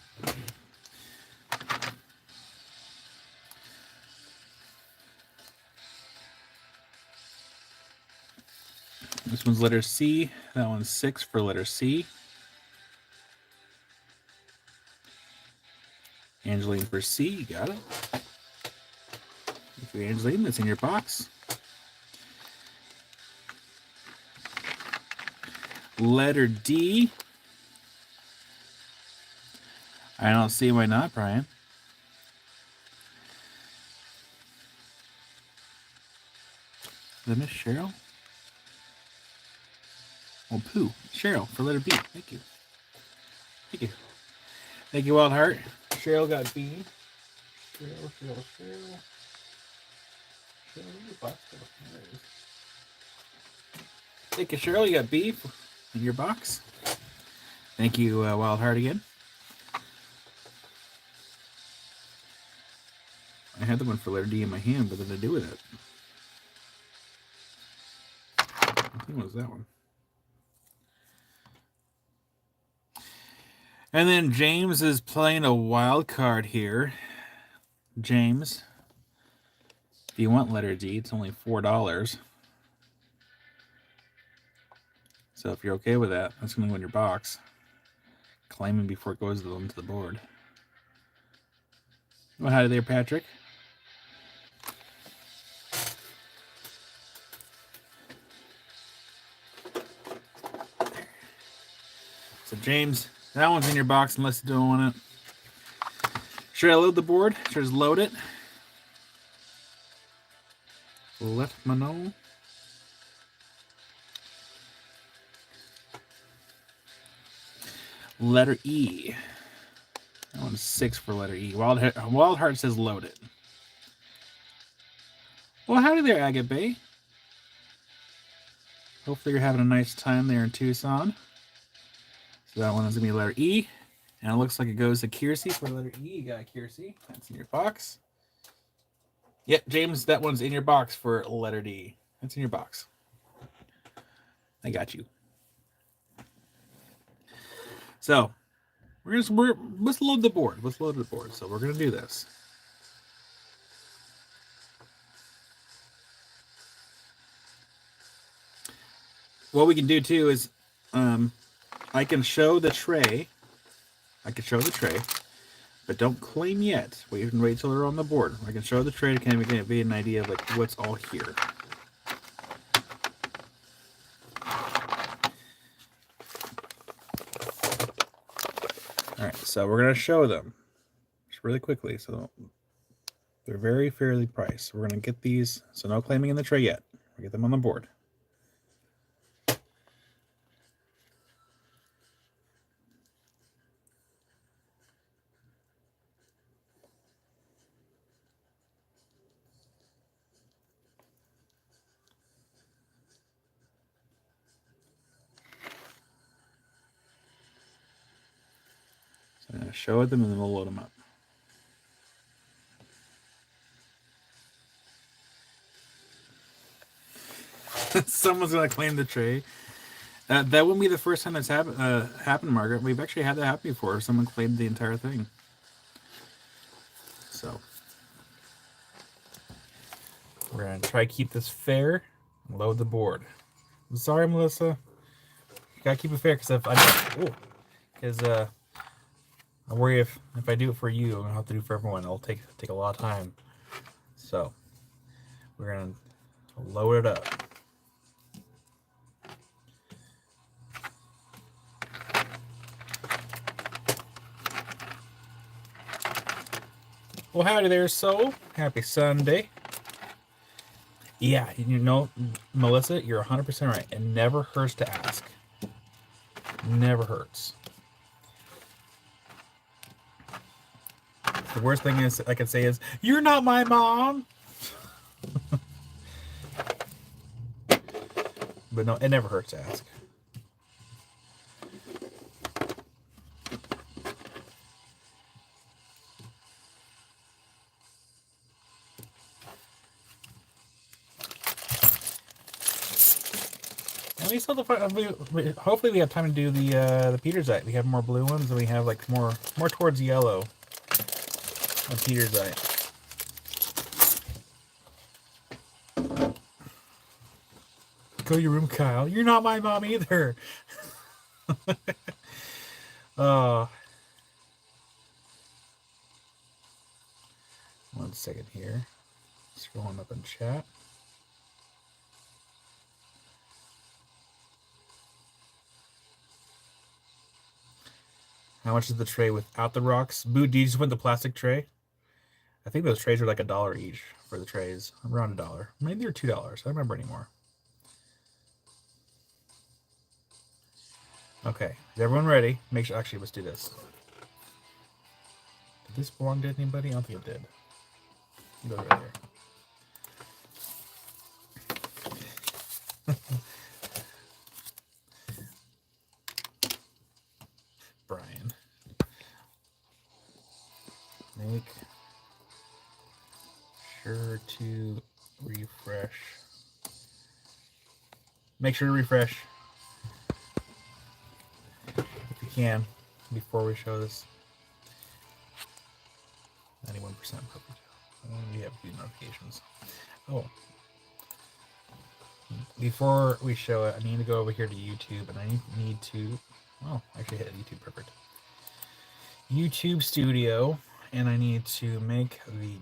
This one's letter C. That one's 6 for letter C. Angeline for C. You got it. Thank you, Angeline. That's in your box. Letter D. I don't see why not, Brian. Is that Miss Cheryl? Oh, Pooh. Cheryl for letter B. Thank you. Thank you. Thank you, Wild Heart. Cheryl got B. Cheryl. Thank you, Cheryl. You got B in your box. Thank you, Wild Heart again. I had the one for letter D in my hand, but what did I do with it? I think it was that one. And then James is playing a wild card here. James, if you want letter D, it's only $4. So if you're okay with that, that's going to go in your box. Claim it before it goes onto the board. Well, hi there, Patrick. So James, that one's in your box unless you don't want it. Should I load the board? Should I just load it? Let me know. Letter E. That one's 6 for letter E. Wild Heart says load it. Well, howdy there, Agape. Hopefully you're having a nice time there in Tucson. So that one is going to be letter E. And it looks like it goes to Kiersey for letter E. You got Kiersey. That's in your box. Yep, James, that one's in your box for letter D. That's in your box. I got you. So let's load the board. Let's load the board. So we're going to do this. What we can do too is I can show the tray. But don't claim yet. Wait till they're on the board. I can show the tray to kind of be an idea of like what's all here. All right, so we're gonna show them just really quickly. So they're very fairly priced. We're gonna get these. So no claiming in the tray yet. We'll get them on the board. So I'm gonna show them and then we'll load them up. Someone's gonna claim the tray. That wouldn't be the first time that's happened, Margaret. We've actually had that happen before. Someone claimed the entire thing. So we're gonna try to keep this fair and load the board. I'm sorry, Melissa. You gotta keep it fair because I worry if I do it for you, I'm gonna have to do it for everyone. It'll take a lot of time. So we're gonna load it up. Well, howdy there, Soul. Happy Sunday. Yeah, you know, Melissa, you're 100% right. It never hurts to ask. Never hurts. The worst thing is I can say is, "You're not my mom."
but no, it never hurts to ask. And we still hopefully we have time to do the Petersite. We have more blue ones, and we have like more towards yellow on Petersite. Go to your room, Kyle. You're not my mom either. One second here. Scrolling up in chat. How much is the tray without the rocks? Boo, do you just want the plastic tray? I think those trays are like $1 each for the trays. Around $1. Maybe they're $2. I don't remember anymore. Okay, is everyone ready? Make sure. Actually, let's do this. Did this belong to anybody? I don't think it did. It goes right here. Brian. Make sure to refresh. Make sure to refresh. If you can, before we show this. 91% perfect. We have a few notifications. Oh. Before we show it, I need to go over here to YouTube, and I need to... Oh, actually hit YouTube, perfect. YouTube Studio, and I need to make the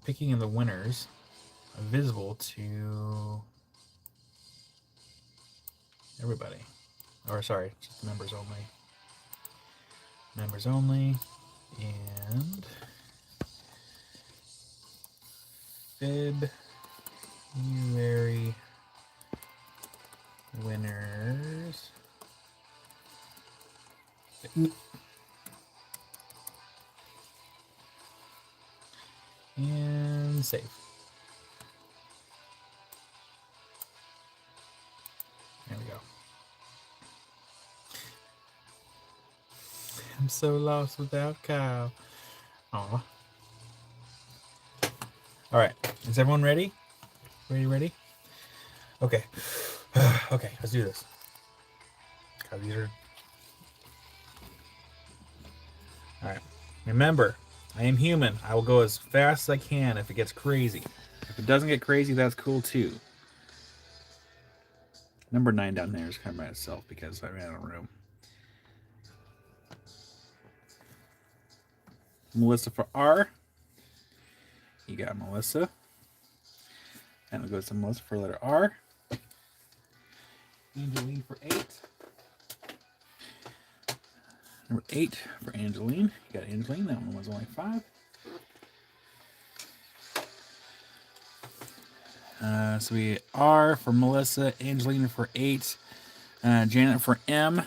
picking of the winners visible to everybody. Or sorry, just members only. Members only, and February winners. And save. There we go. I'm so lost without Kyle. Aw. Alright. Is everyone ready? Ready? Okay. Okay, let's do this. God, these are... Alright. Remember, I am human. I will go as fast as I can if it gets crazy.
If it doesn't get crazy, that's cool too. Number 9 down there is kind of by itself because I ran out of room. Melissa for R. You got Melissa. And it goes to Melissa for letter R. Angeline for 8. Number 8 for Angeline. You got Angeline. That one was only 5. So we R for Melissa, Angelina for 8, Janet for M,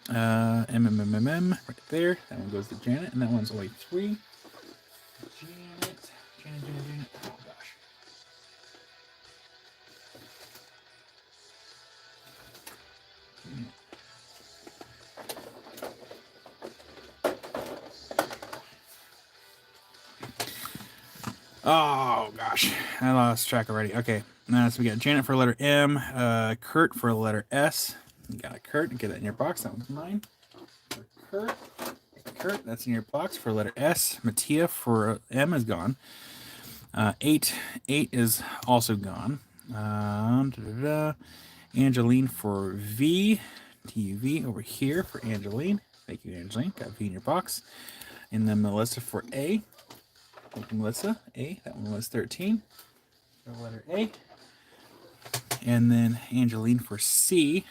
M, right there. That one goes to Janet, and that one's only 3. Janet. Oh gosh. Oh gosh, I lost track already. Okay, so we got Janet for letter M, Kurt for letter S. You got a Kurt. Get that in your box. That one's mine. For Kurt, that's in your box for letter S. Mattia for M is gone. 8 is also gone. Angeline for V. TUV over here for Angeline. Thank you, Angeline. Got V in your box. And then Melissa for A. Thank you, Melissa. A. That one was 13. For letter A. And then Angeline for C.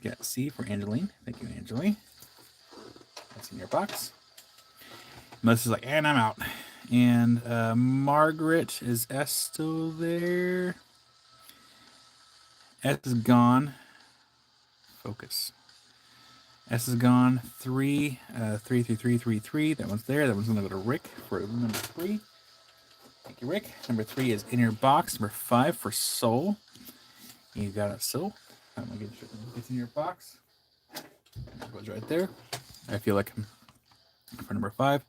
Got C for Angeline. Thank you, Angeline. That's in your box. Melissa's like, and I'm out. And Margaret, is S still there? S is gone. Focus. S is gone. 3, 3. That one's there. That one's going to go to Rick for number 3. Thank you, Rick. Number 3 is in your box. Number 5 for Soul. You got it, Soul. I'm going to get sure it's in your box. It goes right there. I feel like I'm for number 5.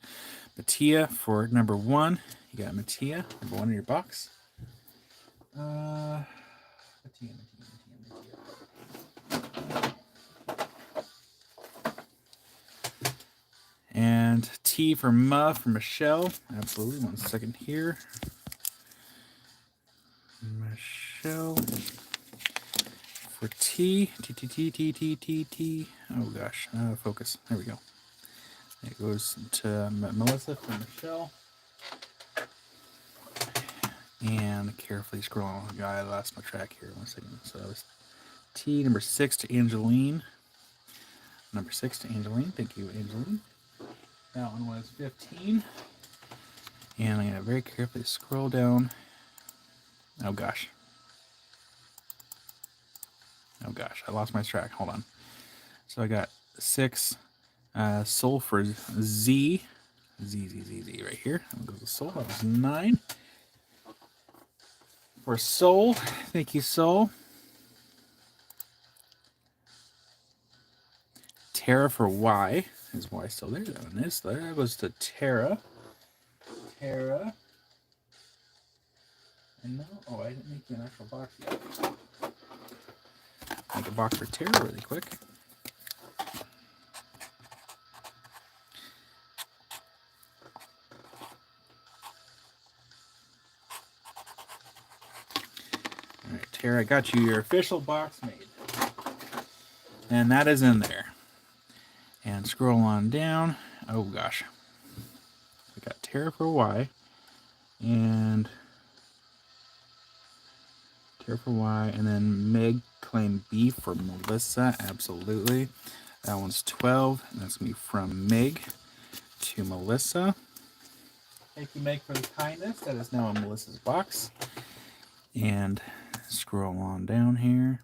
Mattia for number 1. You got Mattia, number 1 in your box. Mattia. And T for Muff for Michelle. Absolutely. 1 second here. Michelle. For T. T. Oh gosh. Focus. There we go. It goes to Melissa for Michelle. And carefully scroll on. I lost my track here. 1 second. So that was T. Number 6 to Angeline. Number 6 to Angeline. Thank you, Angeline. That one was 15. And I'm going to very carefully scroll down. Oh gosh. Oh gosh, I lost my track. Hold on. So I got 6 Soul for Z. Z right here. I'm going to go to Soul. That was 9. For Soul. Thank you, Soul. Tara for Y. Is Y still there? That one is there. That goes to Tara. Tara. And no, oh, I didn't make you an actual box yet. Make a box for Tara really quick. All right, Tara, I got you your official box made. And that is in there. And scroll on down. Oh gosh. I got Tara for Y. And Tara for Y. And then Meg claim B for Melissa. Absolutely. That one's 12. And that's going to be from Meg to Melissa. Thank you, Meg, for the kindness. That is now in Melissa's box. And scroll on down here.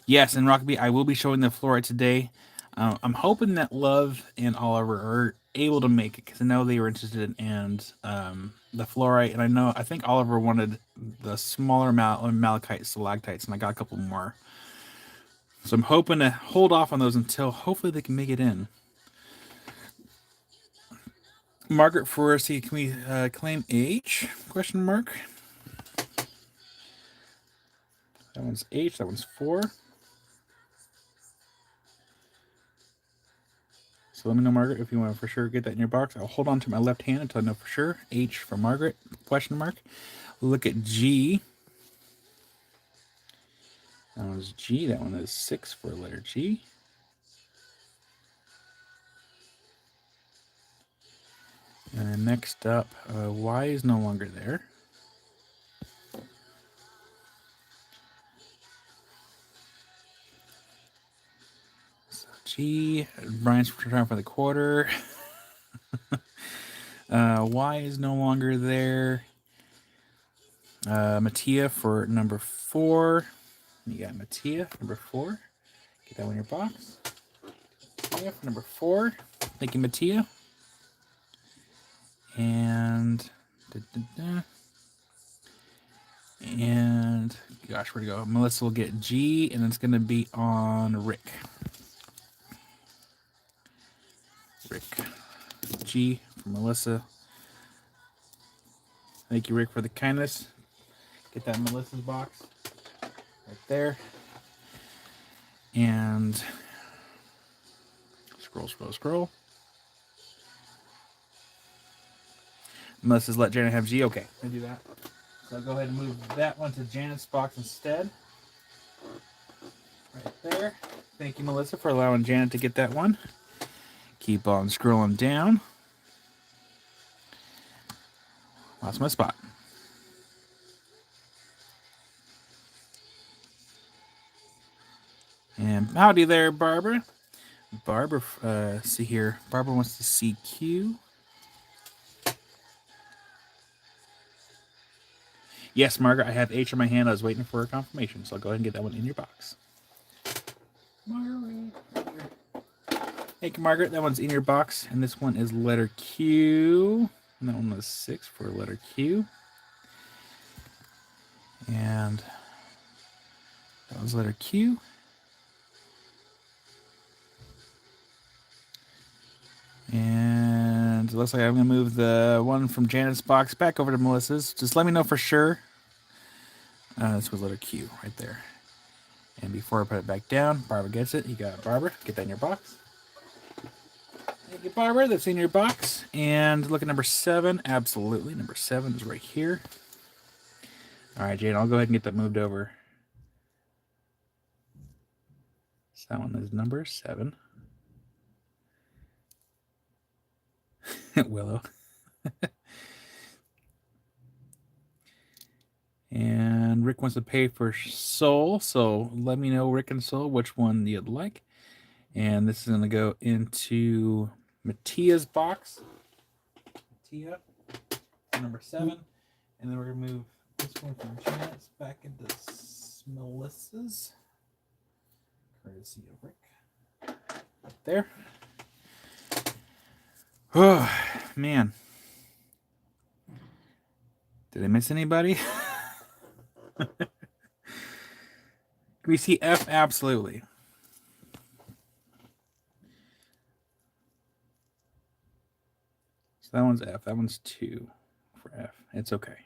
Yes, and Rockaby, I will be showing the fluorite today. I'm hoping that Love and Oliver are able to make it because I know they were interested in the fluorite, and I think Oliver wanted the smaller malachite stalactites, and I got a couple more. So I'm hoping to hold off on those until hopefully they can make it in. Margaret Forrest, can we claim H? Question mark. That one's H. That one's 4. So let me know, Margaret, if you want to for sure get that in your box. I'll hold on to my left hand until I know for sure. H for Margaret, question mark. Look at G. That one's G. That one is 6 for letter G. And then next up, Y is no longer there. G, Brian's trying for the quarter. Y is no longer there. Mattia for number 4. You got Mattia, number 4. Get that one in your box. Mattia for number 4. Thank you, Mattia. And gosh, where'd it go? Melissa will get G, and it's going to be on Rick. G for Melissa. Thank you, Rick, for the kindness. Get that in Melissa's box right there. And scroll. Melissa's let Janet have G. Okay, I do that. So I'll go ahead and move that one to Janet's box instead. Right there. Thank you, Melissa, for allowing Janet to get that one. Keep on scrolling down. Lost my spot. And howdy there, Barbara. Barbara, see here. Barbara wants to see Q. Yes, Margaret, I have H in my hand. I was waiting for a confirmation, so I'll go ahead and get that one in your box. Margaret. Thank you, Margaret. That one's in your box, and this one is letter Q. And that one was 6 for letter Q. And that was letter Q. And it looks like I'm going to move the one from Janet's box back over to Melissa's. Just let me know for sure. This was letter Q right there. And before I put it back down, Barbara gets it. You got it, Barbara. Get that in your box. Thank you, Barbara. That's in your box. And look at number 7. Absolutely. Number 7 is right here. All right, Jane, I'll go ahead and get that moved over. So that one is number 7. Willow. And Rick wants to pay for Soul, so let me know, Rick and Soul, which one you'd like. And this is going to go into Mattia's box. Mattia, number 7. And then we're going to move this one from Janet's back into Melissa's. Courtesy of Rick. Up there. Oh, man. Did I miss anybody? Can we see F? Absolutely. So that one's F. That one's 2 for F. It's okay.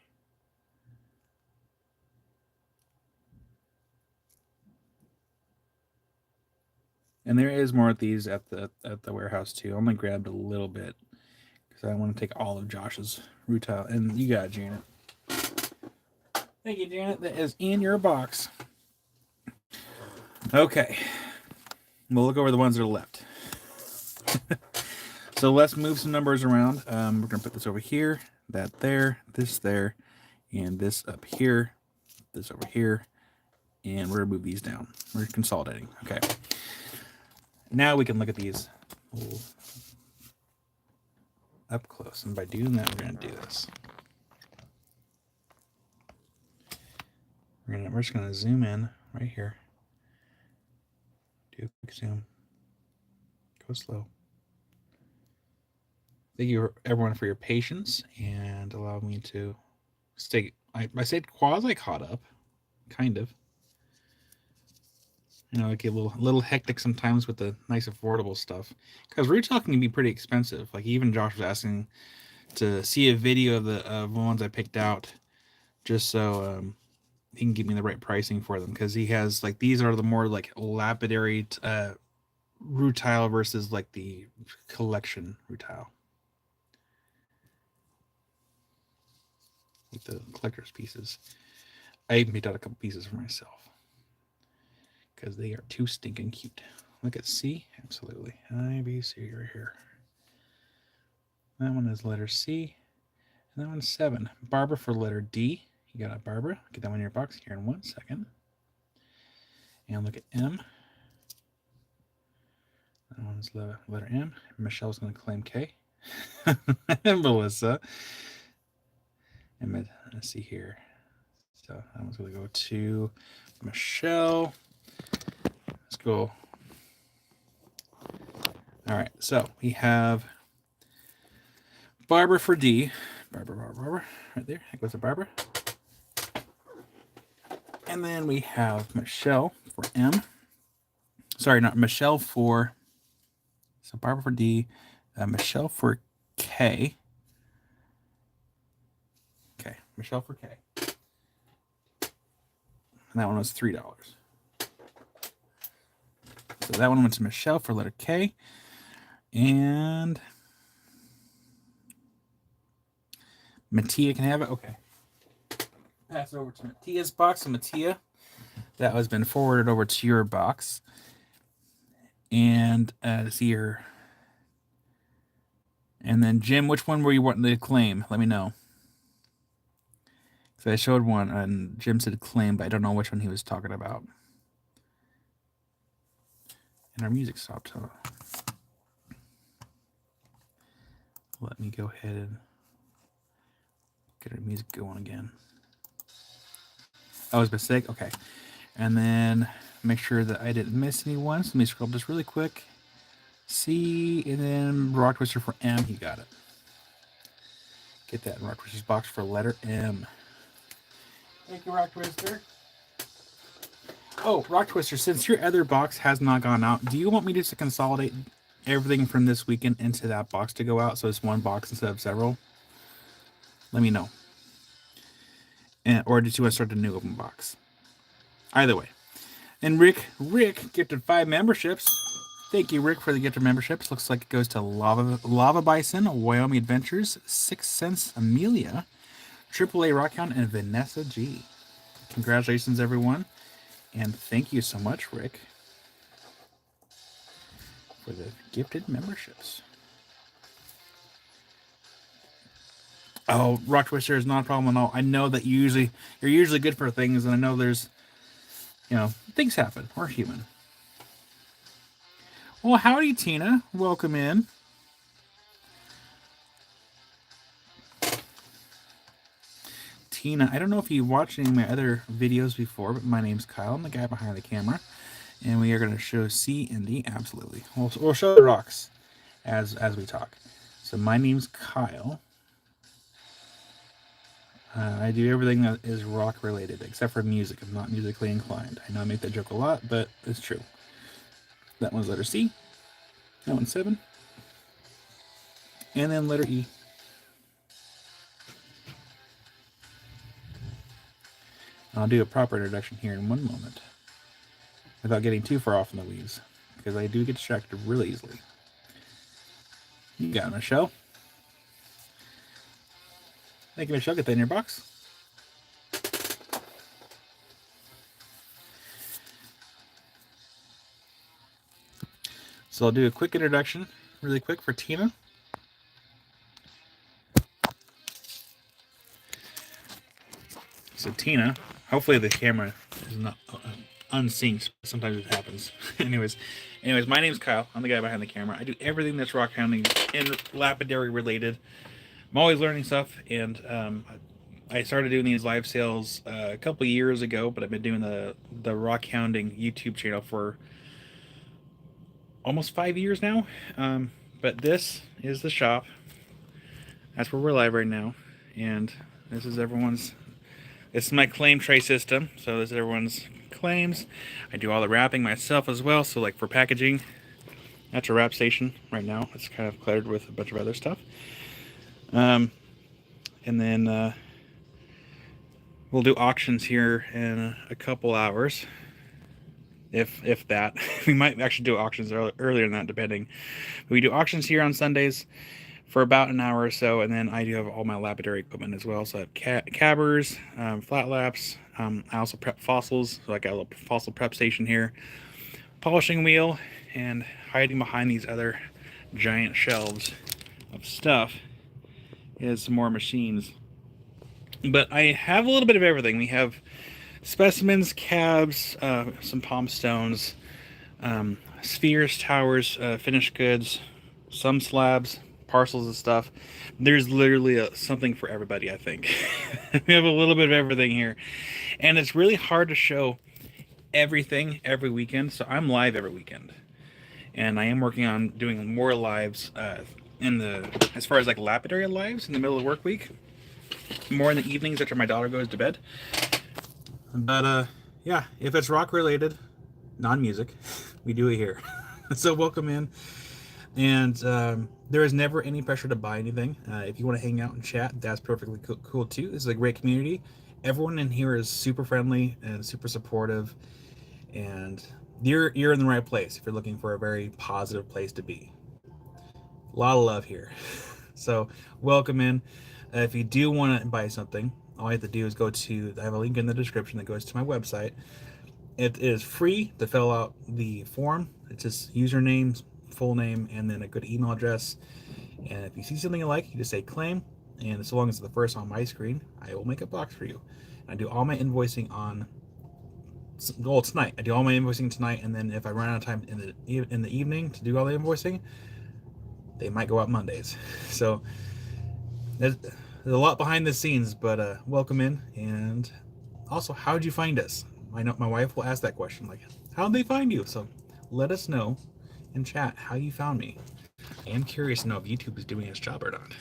And there is more of these at the warehouse too. I only grabbed a little bit because I want to take all of Josh's rutile. And you got it, Janet. Thank you, Janet. That is in your box. Okay. We'll look over the ones that are left. So let's move some numbers around. We're going to put this over here, that there, this there, and this up here, this over here, and we're going to move these down. We're consolidating. Okay. Now we can look at these up close. And by doing that, we're going to do this. We're just going to zoom in right here. Do a quick zoom. Go slow. Thank you, everyone, for your patience and allow me to stay. I stayed quasi caught up, kind of. You know, I get a little hectic sometimes with the nice affordable stuff because retail can be pretty expensive. Like even Josh was asking to see a video of the ones I picked out, just so he can give me the right pricing for them, because he has like these are the more like lapidary rutile versus like the collection rutile. With the collector's pieces. I even picked out a couple pieces for myself because they are too stinking cute. Look at C, absolutely. I, B, C right here. That one is letter C, and that one's 7. Barbara for letter D. You got it, Barbara. Get that one in your box here in 1 second. And look at M. That one's letter M. Michelle's going to claim K. And Melissa. And let's see here. So that one's going to go to Michelle. Let's go. All right. So we have Barbara for D. Barbara. Right there. That goes to Barbara. And then we have Michelle for M. Sorry, not Michelle for. So Barbara for D. Michelle for K. Okay. Michelle for K. And that one was $3. So that one went to Michelle for letter K. And Mattia can have it. Okay. Pass it over to Mattia's box. So Mattia, that has been forwarded over to your box. And see here. And then Jim, which one were you wanting to claim? Let me know. So I showed one, and Jim said claim, but I don't know which one he was talking about. And our music stopped. So let me go ahead and get our music going again. I was mistake. Okay. And then make sure that I didn't miss anyone. So let me scroll up this really quick. C, and then Rock Twister for M. You got it. Get that in Rock Twister's box for letter M. Thank you, Rock Twister. Oh, Rock Twister, since your other box has not gone out, do you want me just to consolidate everything from this weekend into that box to go out so it's one box instead of several? Let me know. Or did you want to start a new open box? Either way. And Rick gifted 5 memberships. Thank you, Rick, for the gift of memberships. Looks like it goes to Lava Bison, Wyoming Adventures, 6 Cents Amelia, AAA Rockhound, and Vanessa G. Congratulations, everyone. And thank you so much, Rick, for the gifted memberships. Oh, Rock Twister is not a problem at all. I know that you're usually good for things, and I know there's, things happen. We're human. Well, howdy, Tina. Welcome in. Tina, I don't know if you watched any of my other videos before, but my name's Kyle. I'm the guy behind the camera, and we are going to show C and D. Absolutely. We'll show the rocks as we talk. So my name's Kyle. I do everything that is rock related, except for music. I'm not musically inclined. I know I make that joke a lot, but it's true. That one's letter C. That one's 7. And then letter E. I'll do a proper introduction here in one moment, without getting too far off in the weeds, because I do get distracted really easily. You got it, Michelle. Thank you, Michelle. Get that in your box. So I'll do a quick introduction, really quick, for Tina. So Tina, hopefully the camera is not unsynced. Sometimes it happens. anyways, my name's Kyle. I'm the guy behind the camera. I do everything that's rock hounding and lapidary related. I'm always learning stuff, and I started doing these live sales a couple years ago, but I've been doing the rock hounding YouTube channel for almost 5 years now. But this is the shop. That's where we're live right now, and this is everyone's. This is my claim tray system, so this is everyone's claims. I do all the wrapping myself as well, so like for packaging, that's a wrap station right now. It's kind of cluttered with a bunch of other stuff. And then we'll do auctions here in a couple hours, if that. We might actually do auctions earlier than that, depending. But we do auctions here on Sundays for about an hour or so, and then I do have all my lapidary equipment as well. So I have cabbers, flat laps. I also prep fossils, so I got a little fossil prep station here, polishing wheel, and hiding behind these other giant shelves of stuff is some more machines. But I have a little bit of everything. We have specimens, cabs, some palm stones, spheres, towers, finished goods, some slabs, parcels of stuff. There's literally something for everybody, I think. We have a little bit of everything here, and it's really hard to show everything every weekend. So I'm live every weekend, and I am working on doing more lives as far as like lapidary lives in the middle of the work week, more in the evenings after my daughter goes to bed. But yeah, if it's rock related, non-music, we do it here. So welcome in. And there is never any pressure to buy anything. If you want to hang out and chat, that's perfectly cool too. This is a great community. Everyone in here is super friendly and super supportive, and you're in the right place if you're looking for a very positive place to be. A lot of love here. So welcome in. If you do want to buy something, all you have to do is I have a link in the description that goes to my website. It is free to fill out the form. It's just username, full name, and then a good email address. And if you see something you like, you just say claim, and so long as it's the first on my screen, I will make a box for you. I do all my invoicing tonight. I do all my invoicing tonight, and then if I run out of time in the evening to do all the invoicing, they might go out Mondays. So there's a lot behind the scenes, but welcome in. And also, how'd you find us? I know my wife will ask that question, like, how'd they find you? So let us know in chat how you found me. I am curious to know if YouTube is doing its job or not.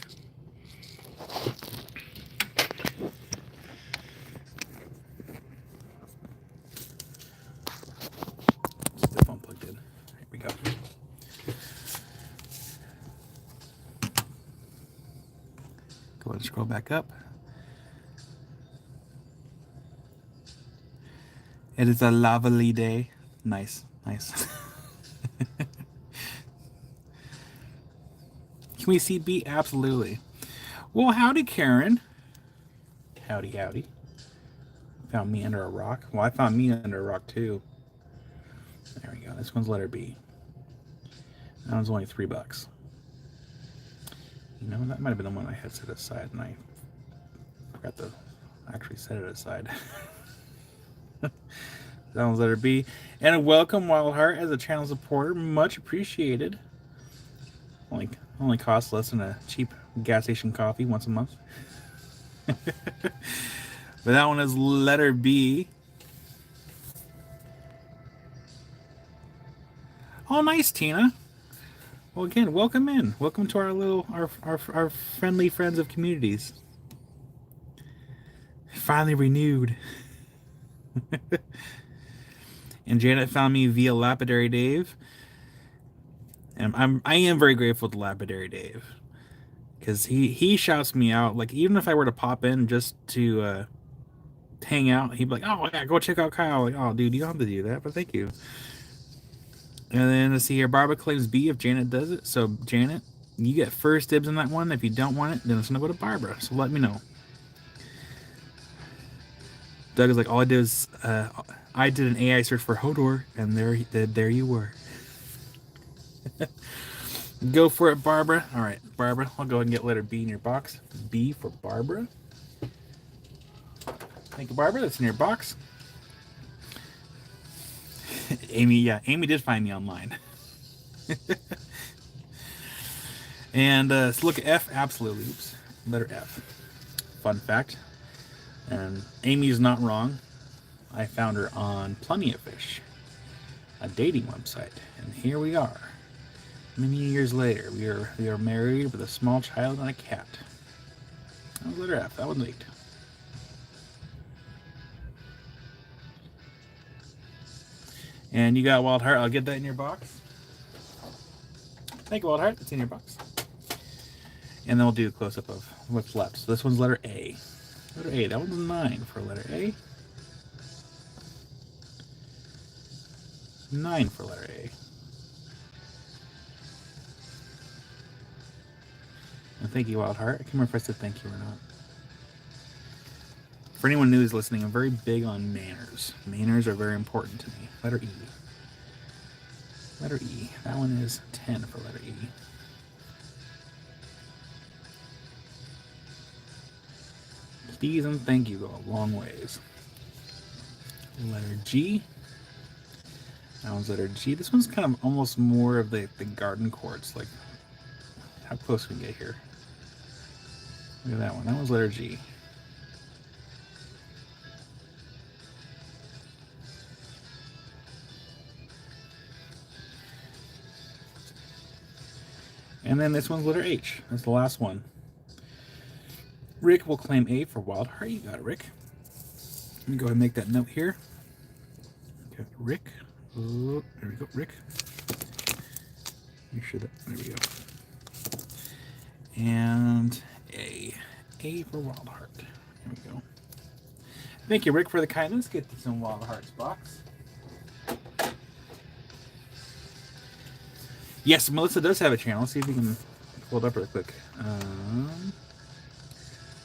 Go ahead and scroll back up. It is a lovely day. Nice, nice. Can we see B? Absolutely. Well, howdy, Karen. Howdy, howdy. Found me under a rock. Well, I found me under a rock, too. There we go. This one's letter B. That one's only $3. You know, that might have been the one I had set aside, and I forgot to actually set it aside. That one's letter B. And a welcome, Wild Heart, as a channel supporter. Much appreciated. Only costs less than a cheap gas station coffee once a month. But that one is letter B. Oh, nice, Tina. Well, again, welcome in. Welcome to our friendly friends of communities. Finally renewed. And Janet found me via Lapidary Dave. And I am very grateful to Lapidary Dave. Because he shouts me out. Like, even if I were to pop in just to hang out, he'd be like, oh, yeah, go check out Kyle. Like, oh, dude, you don't have to do that, but thank you. And then let's see here. Barbara claims B if Janet does it. So, Janet, you get first dibs on that one. If you don't want it, then it's going to go to Barbara. So, let me know. Doug is like, all I did is I did an AI search for Hodor, and there you were. Go for it, Barbara. All right, Barbara, I'll go ahead and get letter B in your box. B for Barbara. Thank you, Barbara. That's in your box. Amy, yeah, Amy did find me online. And let's look at F. Absolutely. Oops. Letter F. Fun fact. And Amy's not wrong. I found her on Plenty of Fish, a dating website. And here we are. Many years later, we are married with a small child and a cat. That was letter F. That was late. And you got Wild Heart. I'll get that in your box. Thank you, Wild Heart. It's in your box. And then we'll do a close-up of what's left. So this one's letter A. Letter A. That one's 9 for letter A. 9 for letter A. And thank you, Wild Heart. I can't remember if I said thank you or not. For anyone new who's listening, I'm very big on manners. Manners are very important to me. Letter E. Letter E. That one is 10 for letter E. Please and thank you go a long ways. Letter G. That one's letter G. This one's kind of almost more of the garden quartz. Like, how close can we get here? Look at that one. That one's letter G. And then this one's letter H. That's the last one. Rick will claim A for Wild Heart. You got it, Rick. Let me go ahead and make that note here. Okay, Rick. Oh, there we go, Rick. Make sure that, there we go. And A. A for Wild Heart. There we go. Thank you, Rick, for the kindness. Get this in Wild Heart's box. Yes, Melissa does have a channel. Let's see if we can pull it up real quick.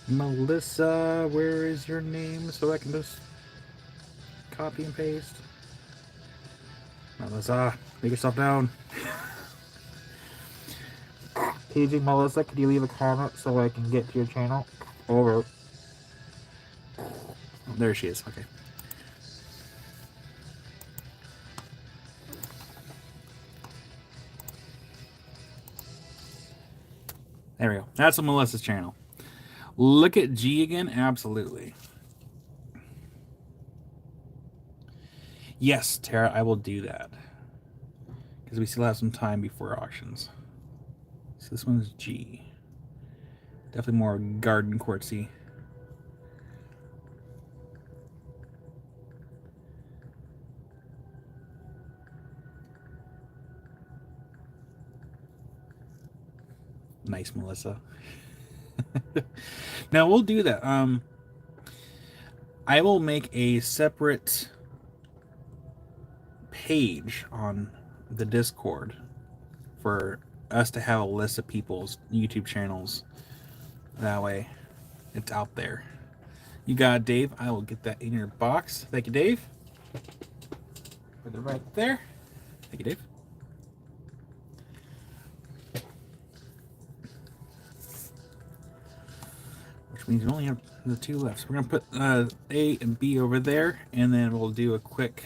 Melissa, where is your name so I can just copy and paste? Melissa, make yourself down. Paging Melissa, could you leave a comment so I can get to your channel? Over. Oh, there she is. Okay. There we go. That's Melissa's channel. Look at G again. Absolutely. Yes, Tara, I will do that. Because we still have some time before auctions. So this one's G. Definitely more garden quartzy. Nice, Melissa. Now we'll do that. I will make a separate page on the Discord for us to have a list of people's YouTube channels. That way, it's out there. You got it, Dave. I will get that in your box. Thank you, Dave. Put it right there. Thank you, Dave. Which means we only have the two left. So we're gonna put A and B over there, and then we'll do a quick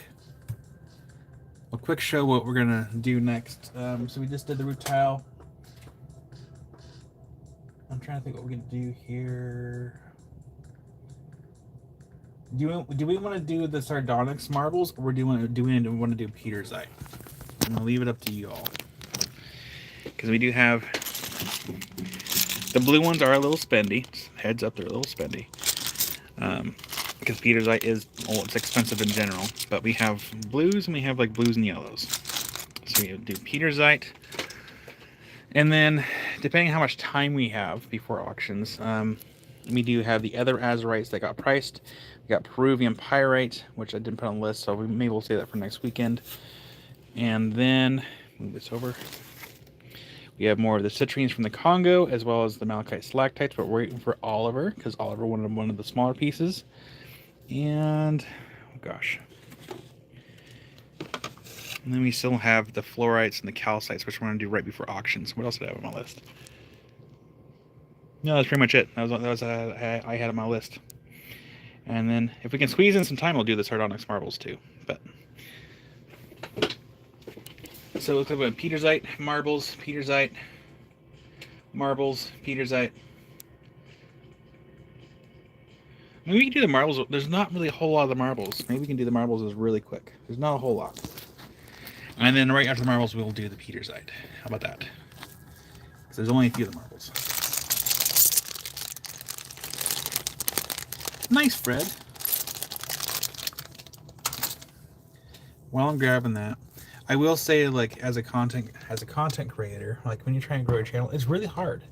show what we're gonna do next. So we just did the root tile. I'm trying to think what we're gonna do here. Do we want to do the sardonyx marbles, or do we want to do Petersite? I'm gonna leave it up to you all, because we do have the blue ones are a little spendy. Heads up, they're a little spendy. Because Petersite is, well, it's expensive in general, but we have blues and we have like blues and yellows. So we do Petersite, and then depending on how much time we have before auctions, we do have the other azurites that got priced. We got Peruvian pyrite, which I didn't put on the list, so maybe we'll save that for next weekend. And then move this over. We have more of the citrines from the Congo, as well as the malachite stalactites, but we're waiting for Oliver, because Oliver wanted one of the smaller pieces. And, oh gosh. And then we still have the fluorites and the calcites, which we're going to do right before auctions. What else did I have on my list? No, that's pretty much it. That was I had on my list. And then, if we can squeeze in some time, we'll do the sardonyx marbles too. But so we'll talk about Petersite, marbles, Petersite, marbles, Petersite. Maybe we can do the marbles. There's not really a whole lot of the marbles. Maybe we can do the marbles as really quick. There's not a whole lot. And then right after the marbles, we'll do the Petersite. How about that? Because there's only a few of the marbles. Nice, Fred. While I'm grabbing that, I will say, like, as a content creator, like when you're trying to grow your channel, it's really hard.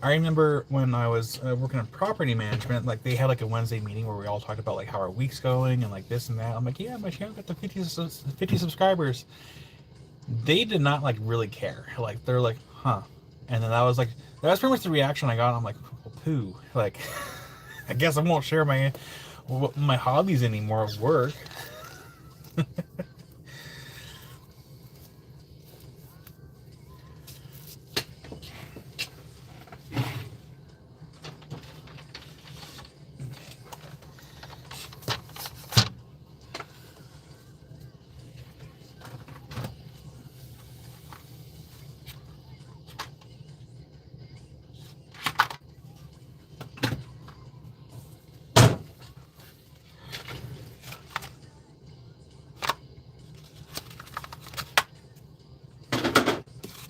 I remember when I was working on property management, like they had like a Wednesday meeting where we all talked about like how our week's going and like this and that. I'm like, yeah, my channel got to 50 subscribers. They did not like really care. Like they're like, huh. And then that was pretty much the reaction I got. I'm like, well, poo. Like, I guess I won't share my hobbies anymore at work.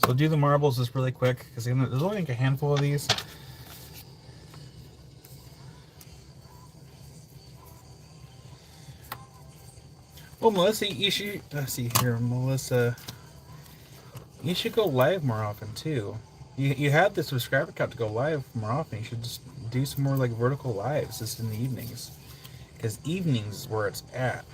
So do the marbles just really quick, because there's only like a handful of these. Well, Melissa, you should, let's see here, Melissa, you should go live more often too. You had the subscriber count to go live more often. You should just do some more like vertical lives just in the evenings, because evenings is where it's at.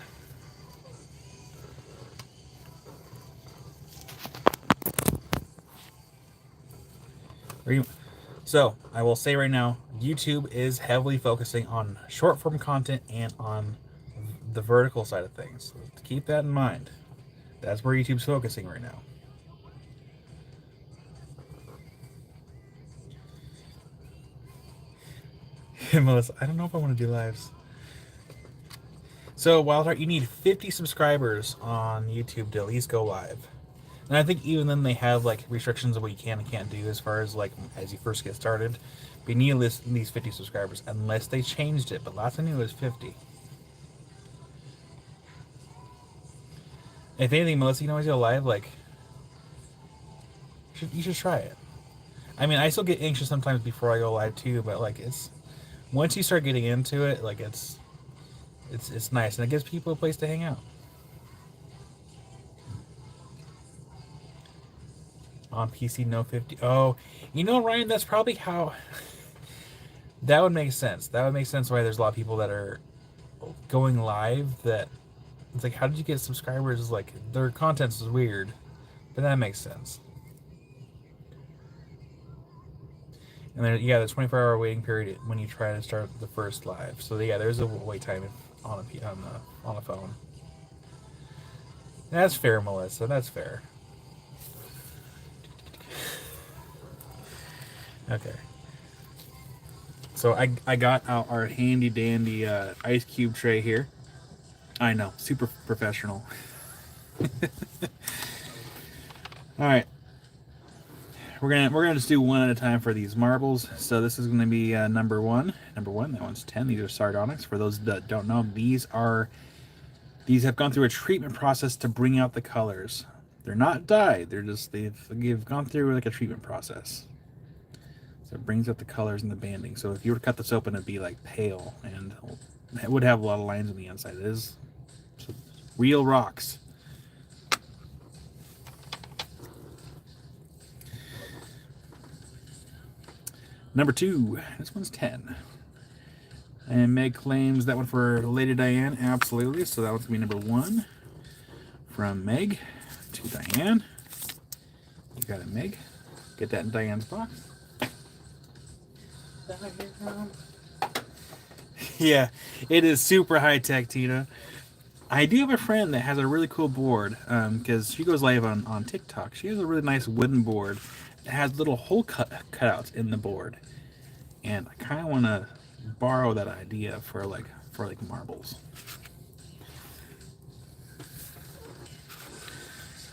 So I will say right now, YouTube is heavily focusing on short form content and on the vertical side of things. So keep that in mind. That's where YouTube's focusing right now. Melissa, I don't know if I want to do lives. So Wildheart, you need 50 subscribers on YouTube to at least go live. And I think even then they have like restrictions of what you can and can't do as far as like as you first get started. But you need at least these 50 subscribers unless they changed it. But last I knew it was 50. If anything, Melissa, you can always go live. Like, you should try it. I mean, I still get anxious sometimes before I go live too. But like, it's once you start getting into it, like it's nice and it gives people a place to hang out. On PC, no 50. Oh, you know, Ryan, that's probably how
That would make sense. That would make sense why there's a lot of people that are going live that it's like, how did you get subscribers? It's like their content is weird, but that makes sense. And then yeah, the 24-hour waiting period when you try to start the first live. So yeah, there's a wait time on a phone. That's fair, Melissa. That's fair. Okay. So I got out our handy dandy ice cube tray here. I know, super professional. All right, we're gonna just do one at a time for these marbles. So this is gonna be number one. Number one, that one's 10. These are sardonyx. For those that don't know, these have gone through a treatment process to bring out the colors. They're not dyed. They've gone through like a treatment process. So it brings out the colors and the banding. So if you were to cut this open, it'd be like pale, and it would have a lot of lines on the inside. It is real rocks. Number two, this one's 10. And Meg claims that one for Lady Diane, absolutely. So that one's gonna be number one from Meg to Diane. You got it, Meg. Get that in Diane's box. Yeah, it is super high tech, Tina. I do have a friend that has a really cool board because she goes live on TikTok. She has a really nice wooden board that has little hole cutouts in the board, and I kind of want to borrow that idea for like marbles.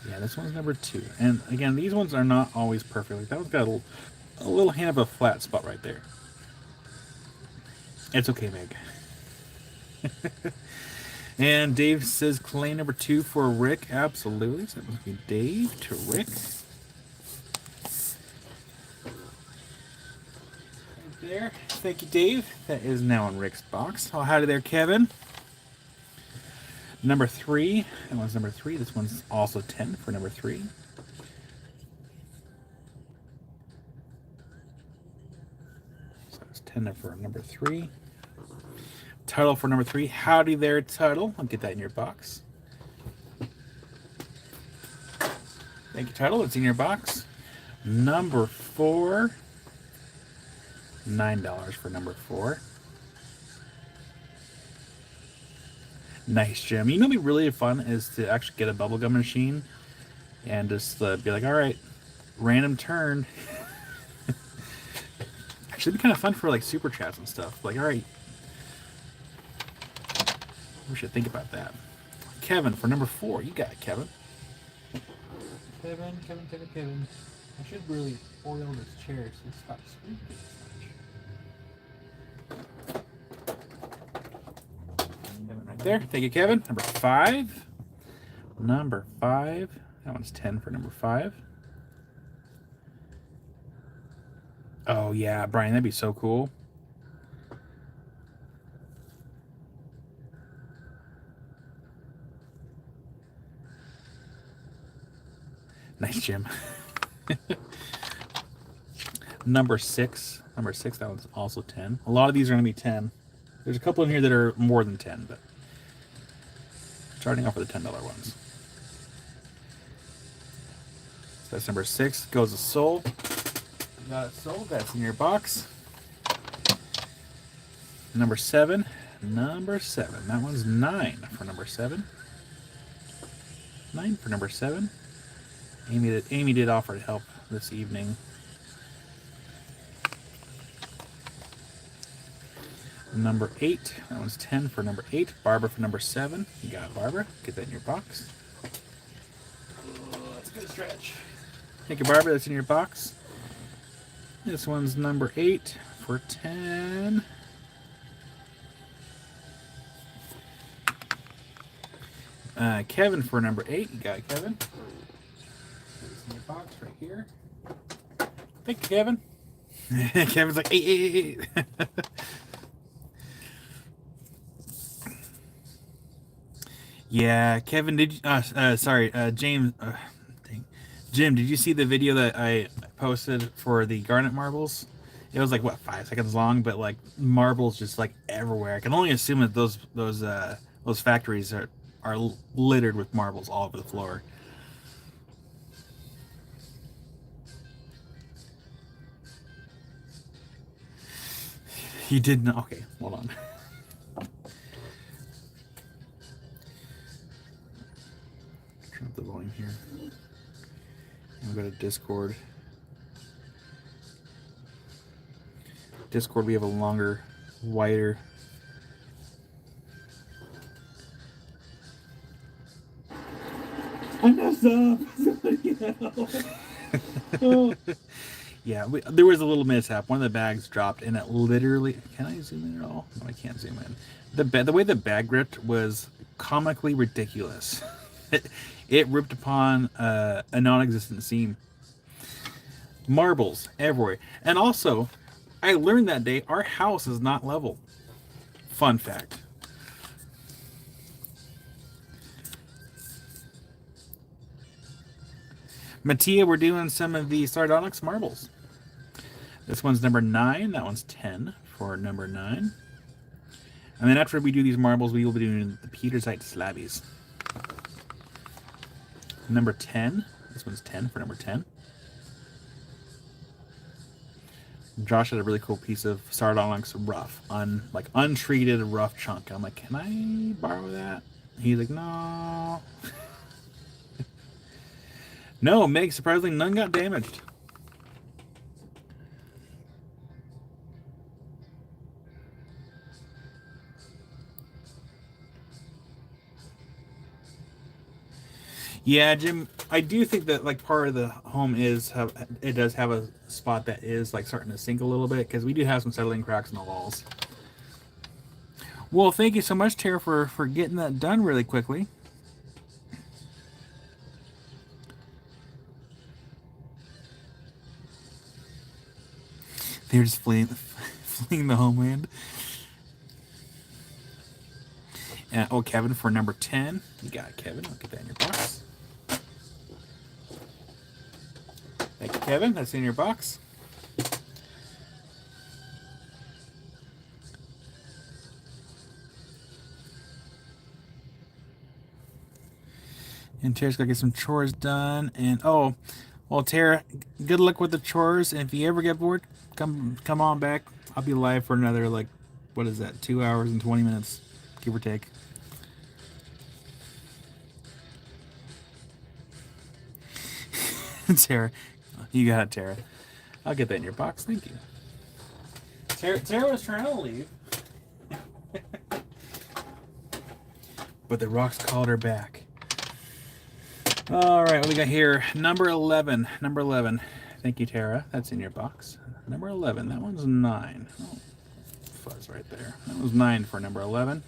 Yeah, this one's number two, and again, these ones are not always perfect. Like that one's got a little hint of a flat spot right there. It's okay, Meg. And Dave says claim number two for Rick. Absolutely. So that must be Dave to Rick. Right there. Thank you, Dave. That is now in Rick's box. Oh, howdy there, Kevin. Number three. That one's number three. This one's also 10 for number three. So it's 10 for number three. Tuttle for number three. Howdy there, Tuttle. I'll get that in your box. Thank you, Tuttle. It's in your box. Number four. $9 for number four. Nice, Jim. You know what'd be really fun is to actually get a bubblegum machine and just be like, all right, random turn. Actually, it'd be kind of fun for like super chats and stuff. Like, all right. We should think about that. Kevin for number four. You got it, Kevin. Kevin. I should really oil this chair so it stops squeaking so much. Kevin right there. Thank you, Kevin. Number five. Number five. That one's 10 for number five. Oh, yeah, Brian, that'd be so cool. Nice, Jim. Number six, that one's also 10. A lot of these are going to be 10. There's a couple in here that are more than 10, but starting off with the $10 ones. So that's number six. Goes to sold. You got it sold. That's in your box. Number seven. That one's 9 for number 7. 9 for number 7. Amy did offer to help this evening. Number 8. That one's 10 for number 8. Barbara for number 7. You got it, Barbara. Get that in your box. Oh, that's a good stretch. Thank you, Barbara. That's in your box. This one's number 8 for 10. Kevin for number 8. You got it, Kevin. It's in your box right here. Thank you, Kevin. Kevin's like, hey. Yeah, Kevin, did you, sorry, James, Jim, did you see the video that I posted for the garnet marbles?
It was like what 5 seconds long, but like marbles just like everywhere. I can only assume that those factories are littered with marbles all over the floor. He did not. Okay, hold on. Turn up the volume here. We'll go to Discord. Discord, we have a longer, wider.
I messed up. Oh.
Yeah, there was a little mishap. One of the bags dropped, and it literally. Can I zoom in at all? No, I can't zoom in. The way the bag ripped was comically ridiculous. It ripped upon a non-existent seam. Marbles everywhere, and also, I learned that day our house is not level. Fun fact. Mattia, we're doing some of the sardonyx marbles. This one's number 9. That one's 10 for number 9. And then after we do these marbles, we will be doing the Petersite slabbies. Number 10. This one's 10 for number 10. Josh had a really cool piece of sardonyx rough, untreated rough chunk. I'm like, can I borrow that? He's like, no. No, Meg, surprisingly, none got damaged. Yeah, Jim, I do think that like part of the home it does have a spot that is like starting to sink a little bit because we do have some settling cracks in the walls. Well, thank you so much, Tara, for getting that done really quickly. They're just fleeing the homeland. Oh, Kevin for number 10. You got it, Kevin. I'll get that in your box. Thank you, Kevin. That's in your box. And Tara's got to get some chores done. And, oh, well, Tara, good luck with the chores. And if you ever get bored, come on back. I'll be live for another, like, what is that, 2 hours and 20 minutes, give or take. Tara, you got it, Tara. I'll get that in your box. Thank you. Tara was trying to leave. But the rocks called her back. All right, what we got here? Number 11. Number 11. Thank you, Tara. That's in your box. Number 11. That one's 9. Oh, fuzz right there. That was 9 for number 11.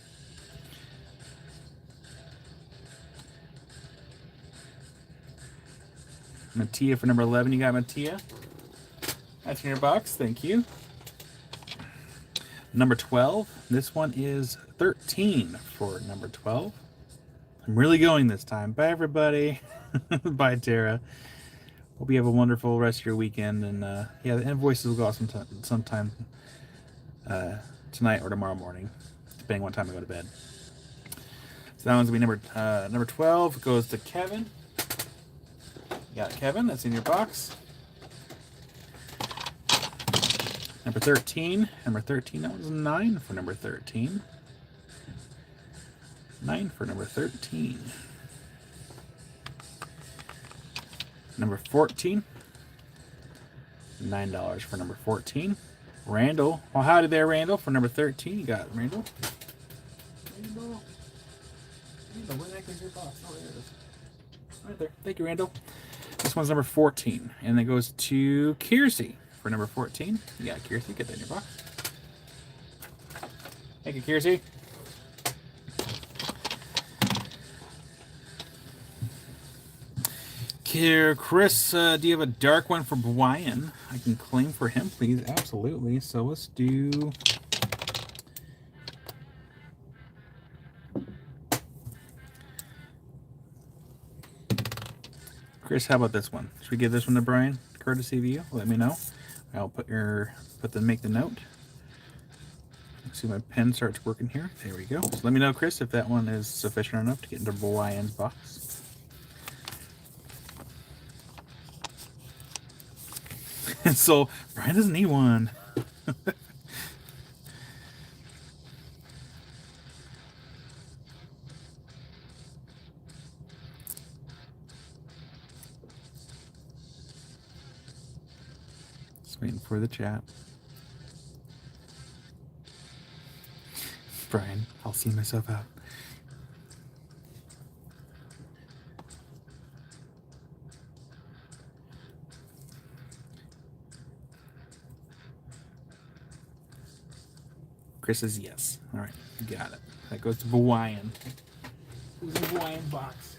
Mattia for number 11. You got Mattia. That's in your box. Thank you. Number 12. This one is 13 for number 12. I'm really going this time. Bye, everybody. Bye, Tara. Hope you have a wonderful rest of your weekend. And yeah, the invoices will go out sometime tonight or tomorrow morning, depending on what time I go to bed. So that one's going to be number 12. It goes to Kevin. You got it, Kevin. That's in your box. Number 13. Number 13. That was 9 for number 13. 9 for number 13. Number 14. $9 for number 14. Randall. Well, howdy there, Randall, for number 13. You got it, Randall. Randall. Where the heck is your box? Oh, there it is. Right there. Thank you, Randall. This one's number 14. And it goes to Kiersey for number 14. You got it, Kiersey. Get that in your box. Thank you, Kiersey. Here, Chris, do you have a dark one for Brian? I can claim for him, please. Absolutely. So let's do... Chris, how about this one? Should we give this one to Brian? Courtesy of you? Let me know. I'll make the note. See, my pen starts working here. There we go. So let me know, Chris, if that one is sufficient enough to get into Brian's box. And so Brian doesn't need one. Just waiting for the chat. Brian, I'll see myself out. Chris says yes. All right, got it. That goes to Hawaiian. Who's the Hawaiian box?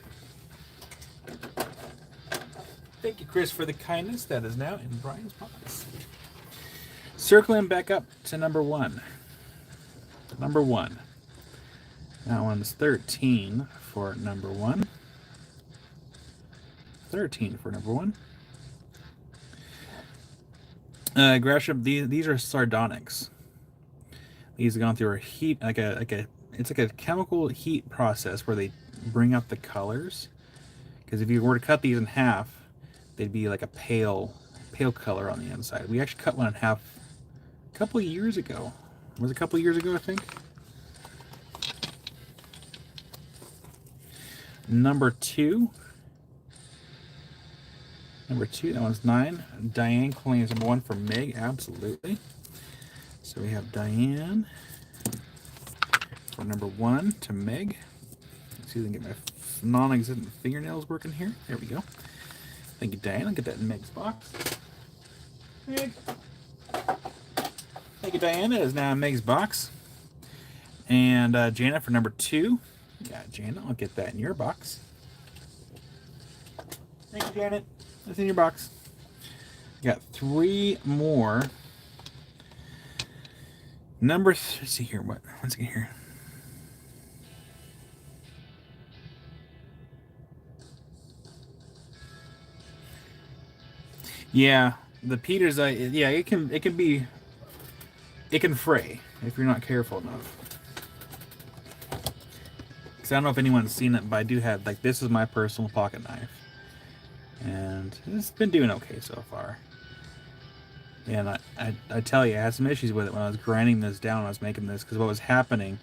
Thank you, Chris, for the kindness. That is now in Brian's box. Circling back up to number 1. Number 1. That one's 13 for number 1. 13 for number 1. Gresham, these are sardonyx. These have gone through a heat, it's like a chemical heat process where they bring out the colors. Because if you were to cut these in half, they'd be like a pale color on the inside. We actually cut one in half a couple of years ago. Was it a couple of years ago, I think? Number 2. Number 2, that one's 9. Diane claims number 1 for Meg, absolutely. So we have Diane for number 1 to Meg. Let's see if I can get my non-existent fingernails working here. There we go. Thank you, Diane. I'll get that in Meg's box. Meg. Thank you, Diane. That is now in Meg's box. And Janet for number 2. Yeah, Janet, I'll get that in your box. Thank you, Janet. That's in your box. Got 3 more. Let's see here. Let's get here. Yeah, the Peters, yeah, it can fray if you're not careful enough. Because I don't know if anyone's seen it, but I do have, like, this is my personal pocket knife. And it's been doing okay so far. And I tell you, I had some issues with it when I was grinding this down when I was making this, because what was happening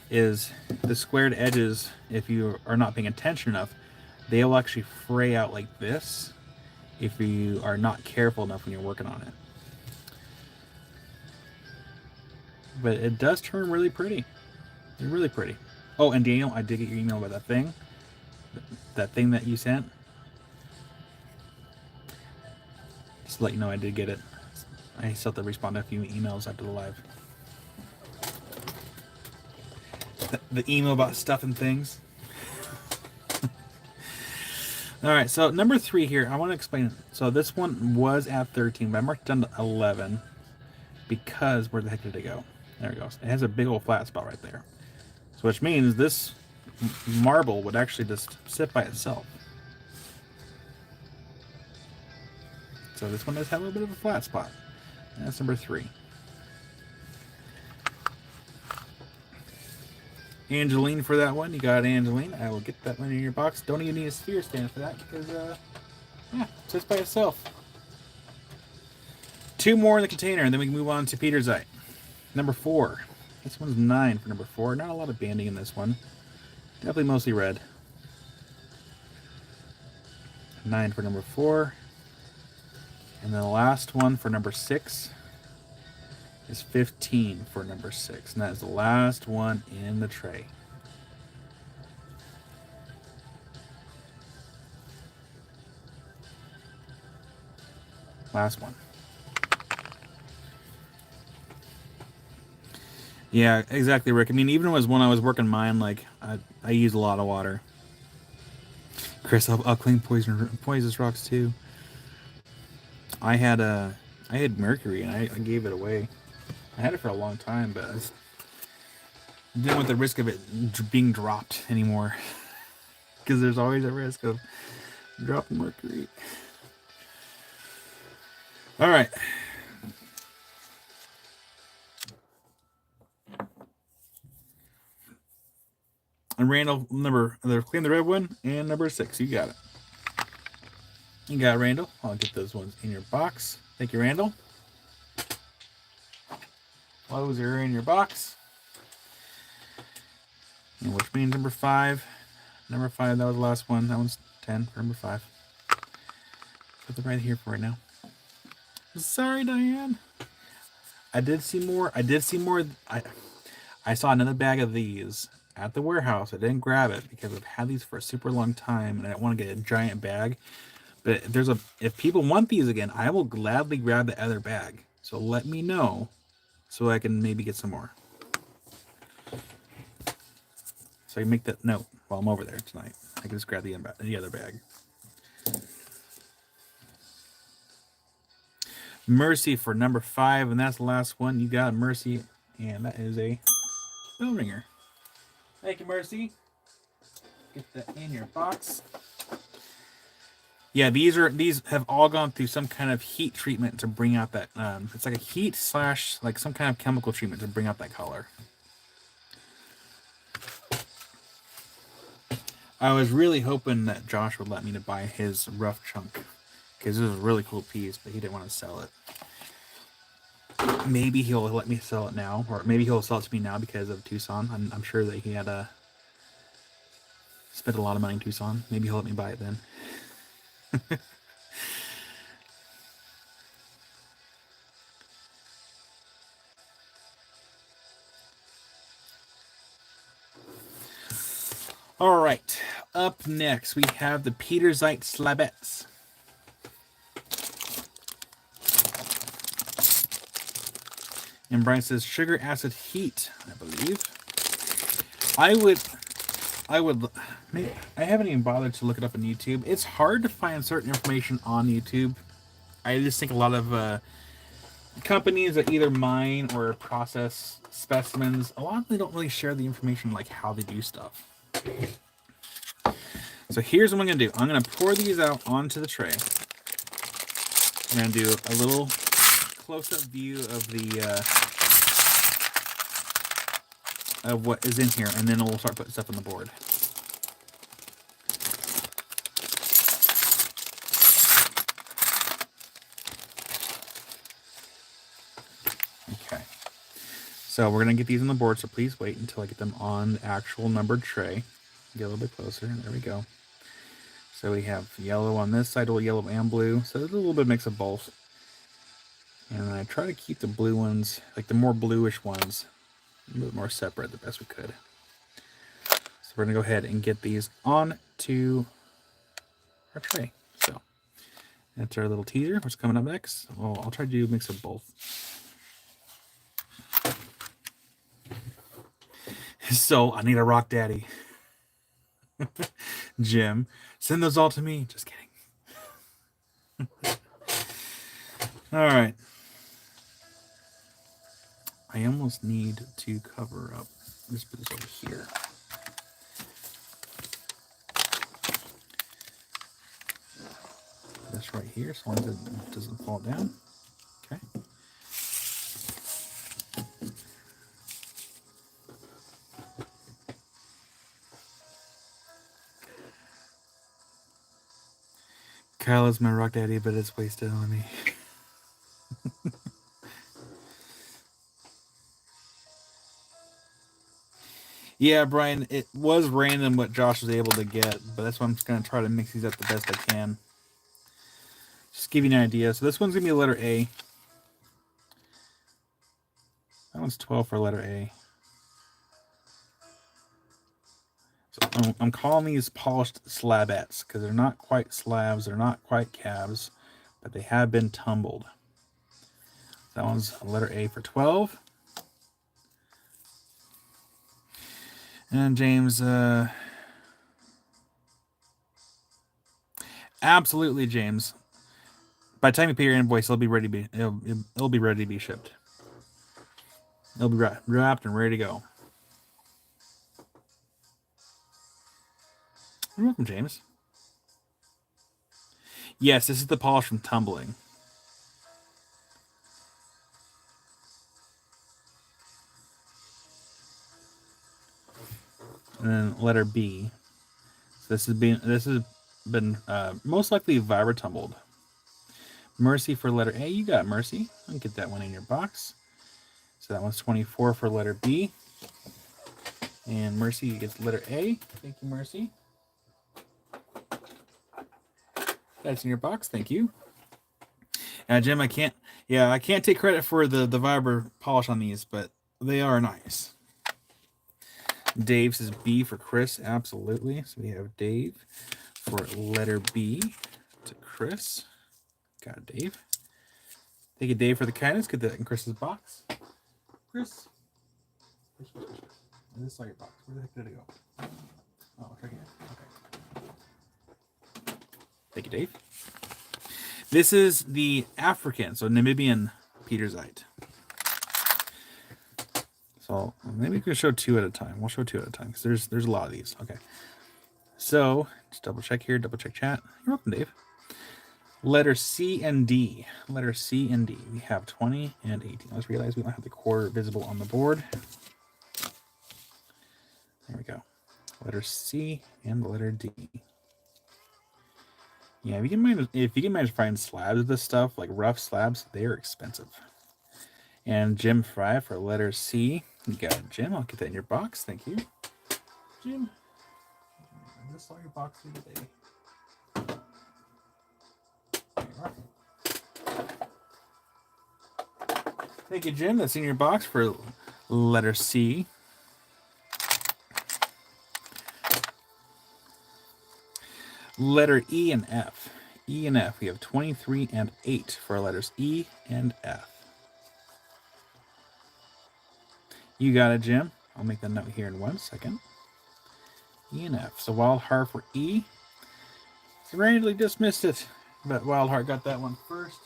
is the squared edges, if you are not paying attention enough, they will actually fray out like this if you are not careful enough when you're working on it. But it does turn really pretty. It's really pretty. Oh, and Daniel, I did get your email about that thing. That thing that you sent. Just to let you know I did get it. I still have to respond to a few emails after the live. The email about stuff and things. Alright, so number 3 here, I want to explain. So this one was at 13, but I marked it down to 11 because where the heck did it go? There it goes. It has a big old flat spot right there. So which means this marble would actually just sit by itself. So this one does have a little bit of a flat spot. That's number 3. Angeline for that one. You got Angeline. I will get that one in your box. Don't even need a sphere stand for that because, yeah, it sits by itself. 2 more in the container, and then we can move on to Peter's Eye. Number 4. This one's 9 for number 4. Not a lot of banding in this one. Definitely mostly red. 9 for number 4. And then the last one for number 6 is 15 for number 6. And that is the last one in the tray. Last one. Yeah, exactly, Rick. I mean, even when I was working mine, like, I used a lot of water. Chris, I'll clean poisonous rocks too. I had mercury and I gave it away. I had it for a long time, but I didn't want the risk of it being dropped anymore. Because there's always a risk of dropping mercury. Alright. And Randall, claim the red one, and number 6. You got it. You got it, Randall. I'll get those ones in your box. Thank you, Randall. Those are in your box. And which means number 5. Number 5, that was the last one. That one's 10 for number 5. Put them right here for right now. Sorry, Diane. I did see more. I saw another bag of these at the warehouse. I didn't grab it because I've had these for a super long time and I don't want to get a giant bag. But if people want these again, I will gladly grab the other bag. So let me know so I can maybe get some more. So I can make that note while I'm over there tonight. I can just grab the other bag. Mercy for number 5, and that's the last one. You got Mercy, and that is a bell ringer. Thank you, Mercy. Get that in your box. Yeah, these have all gone through some kind of heat treatment to bring out that. It's like a heat / like some kind of chemical treatment to bring out that color. I was really hoping that Josh would let me to buy his rough chunk because this is a really cool piece, but he didn't want to sell it. Maybe he'll let me sell it now, or maybe he'll sell it to me now because of Tucson. I'm sure that he had spent a lot of money in Tucson. Maybe he'll let me buy it then. All right, up next we have the Petersite Slabettes. And Brian says sugar acid heat, I believe. I haven't even bothered to look it up on YouTube. It's hard to find certain information on YouTube. I just think a lot of companies that either mine or process specimens, a lot of them don't really share the information like how they do stuff. So here's what I'm going to do. I'm going to pour these out onto the tray. I'm going to do a little close-up view of of what is in here, and then we'll start putting stuff on the board. Okay. So we're going to get these on the board, so please wait until I get them on the actual numbered tray. Get a little bit closer. There we go. So we have yellow on this side, a little yellow and blue. So there's a little bit of mix of both. And I try to keep the blue ones, like the more bluish ones, a little bit more separate the best we could. So we're going to go ahead and get these on to our tray. So that's our little teaser. What's coming up next? Well, I'll try to do a mix of both. So I need a rock daddy. Jim, send those all to me. Just kidding. All right. I almost need to cover up. Let's put this over here. This right here, so long as it doesn't fall down. Okay. Kyle is my rock daddy, but it's wasted on me. Yeah, Brian, it was random what Josh was able to get, but that's why I'm just going to try to mix these up the best I can. Just give you an idea. So this one's going to be a letter A. That one's 12 for letter A. So I'm calling these polished slabettes because they're not quite slabs, they're not quite calves, but they have been tumbled. That one's a letter A for 12. And James, absolutely, James. By the time you pay your invoice, it'll be ready to be shipped. It'll be wrapped and ready to go. You're welcome, James. Yes, this is the polish from tumbling. and then letter B. So this has been most likely vibra tumbled. Mercy for letter A. You got Mercy. I'll get that one in your box. So that one's 24 for letter B. And Mercy gets letter A. Thank you, Mercy. That's in your box. Thank you. Jim, I can't take credit for the vibra polish on these, but they are nice. Dave says B for Chris. Absolutely. So we have Dave for letter B to Chris. Got it, Dave. Thank you, Dave, for the kindness. Get that in Chris's box. Chris. I just saw your box. Where the heck did it go? Oh, it's right here. Okay. Thank you, Dave. This is the African, so Namibian Petersite. So maybe we can show two at a time. We'll show two at a time because there's a lot of these. Okay. So just double check here, double check chat. You're welcome, Dave. Letter C and D. Letter C and D. We have 20 and 18. Let's realize we don't have the quarter visible on the board. There we go. Letter C and letter D. Yeah, if you can manage to find slabs of this stuff, like rough slabs, they are expensive. And Jim Fry for letter C. You got it, Jim. I'll get that in your box. Thank you. Jim. I just saw your box the other day. There you are. Thank you, Jim. That's in your box for letter C. Letter E and F. E and F. We have 23 and 8 for letters E and F. You got it, Jim. I'll make the note here in 1 second. E and F. So Wild Heart for E. Randomly just missed it, but Wild Heart got that one first.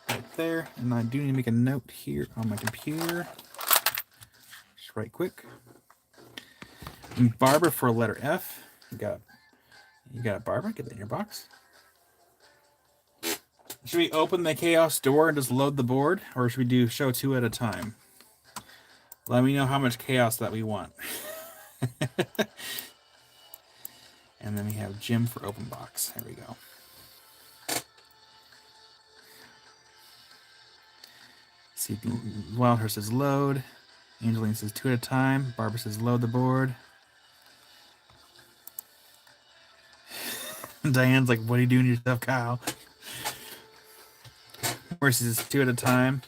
Right there. And I do need to make a note here on my computer. Just right quick. And Barbara for letter F. You got it, Barbara. Get that in your box. Should we open the chaos door and just load the board? Or should we do show two at a time? Let me know how much chaos that we want. And then we have Jim for open box. There we go. See, Wildheart says load. Angeline says two at a time. Barbara says load the board. Diane's like, what are you doing to yourself, Kyle? Mercy says two at a time.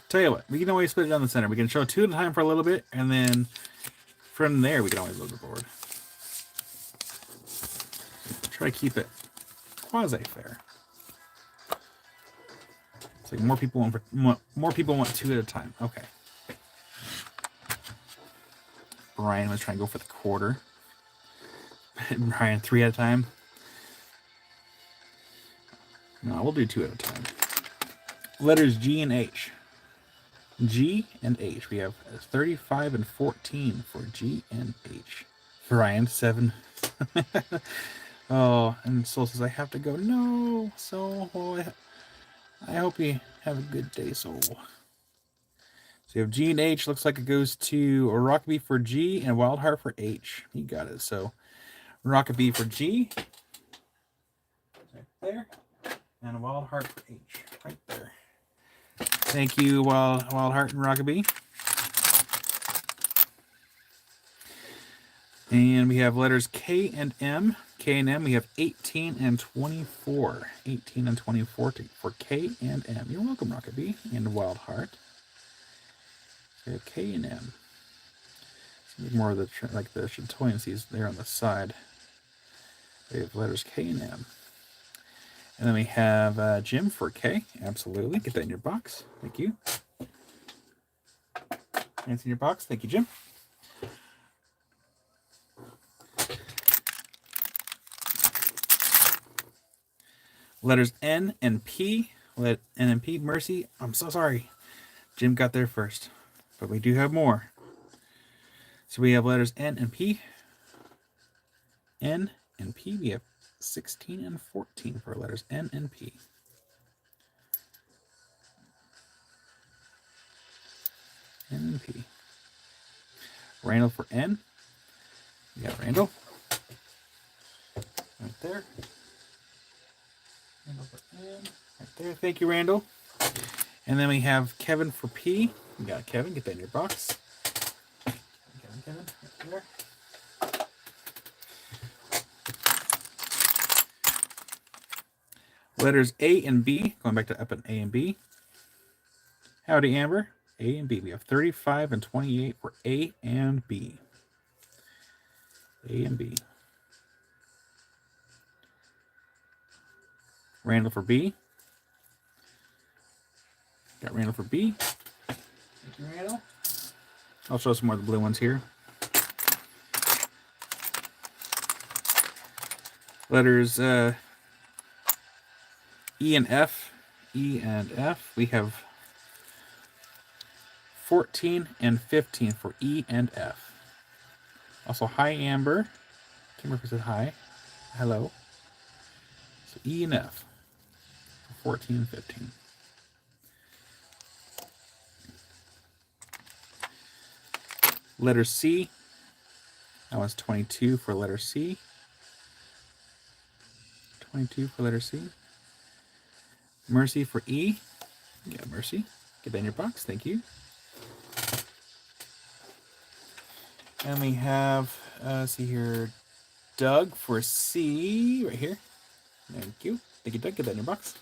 Tell you what, we can always split it down the center. We can show two at a time for a little bit, and then from there we can always load the board. Try to keep it quasi-fair. It's like more people want two at a time. Okay. Brian was trying to go for the quarter. Brian, 3 at a time. No, we'll do 2 at a time. Letters G and H. G and H. We have 35 and 14 for G and H. Brian, 7. Oh, and Soul says, I have to go. No, Soul. Well, I hope you have a good day, Soul. So you have G and H. Looks like it goes to Rockabee for G and Wildheart for H. You got it. So Rockabee for G. Right there. And Wildheart for H. Right there. Thank you, Wildheart and Rockabee. And we have letters K and M. K and M, we have 18 and 24. 18 and 24 for K and M. You're welcome, Rockabee and Wildheart. We have K and M. More of the like the Chatoyancies there on the side. We have letters K and M. And then we have Jim for K. Absolutely. Get that in your box. Thank you. It's in your box. Thank you, Jim. Letters N and P. Let N and P. Mercy. I'm so sorry. Jim got there first. But we do have more. So we have letters N and P. N and P. We have 16 and 14 for letters N and P. N and P. Randall for N. You got Randall. Right there. Randall for N. Right there. Thank you, Randall. And then we have Kevin for P. You got Kevin. Get that in your box. Kevin. Right there. Letters A and B. Going back to up in A and B. Howdy, Amber. A and B. We have 35 and 28 for A and B. A and B. Randall for B. Got Randall for B. Thank you, Randall. I'll show some more of the blue ones here. Letters E and F. E and F. We have 14 and 15 for E and F. Also, hi, Amber. Kimber said hi. Hello. So E and F for 14 and 15. Letter C. That was 22 for letter C. 22 for letter C. Mercy for E. Yeah, Mercy. Get that in your box. Thank you. And we have, see here, Doug for C. Right here. Thank you. Thank you, Doug. Get that in your box.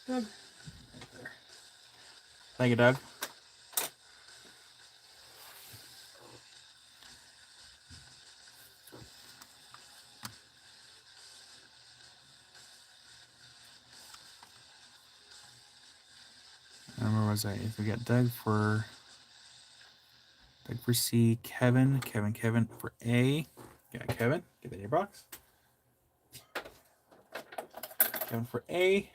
Doug. Right there. Thank you, Doug. Where was I? We got Doug for C, Kevin for A. Got Kevin. Get that in your box. Kevin for A.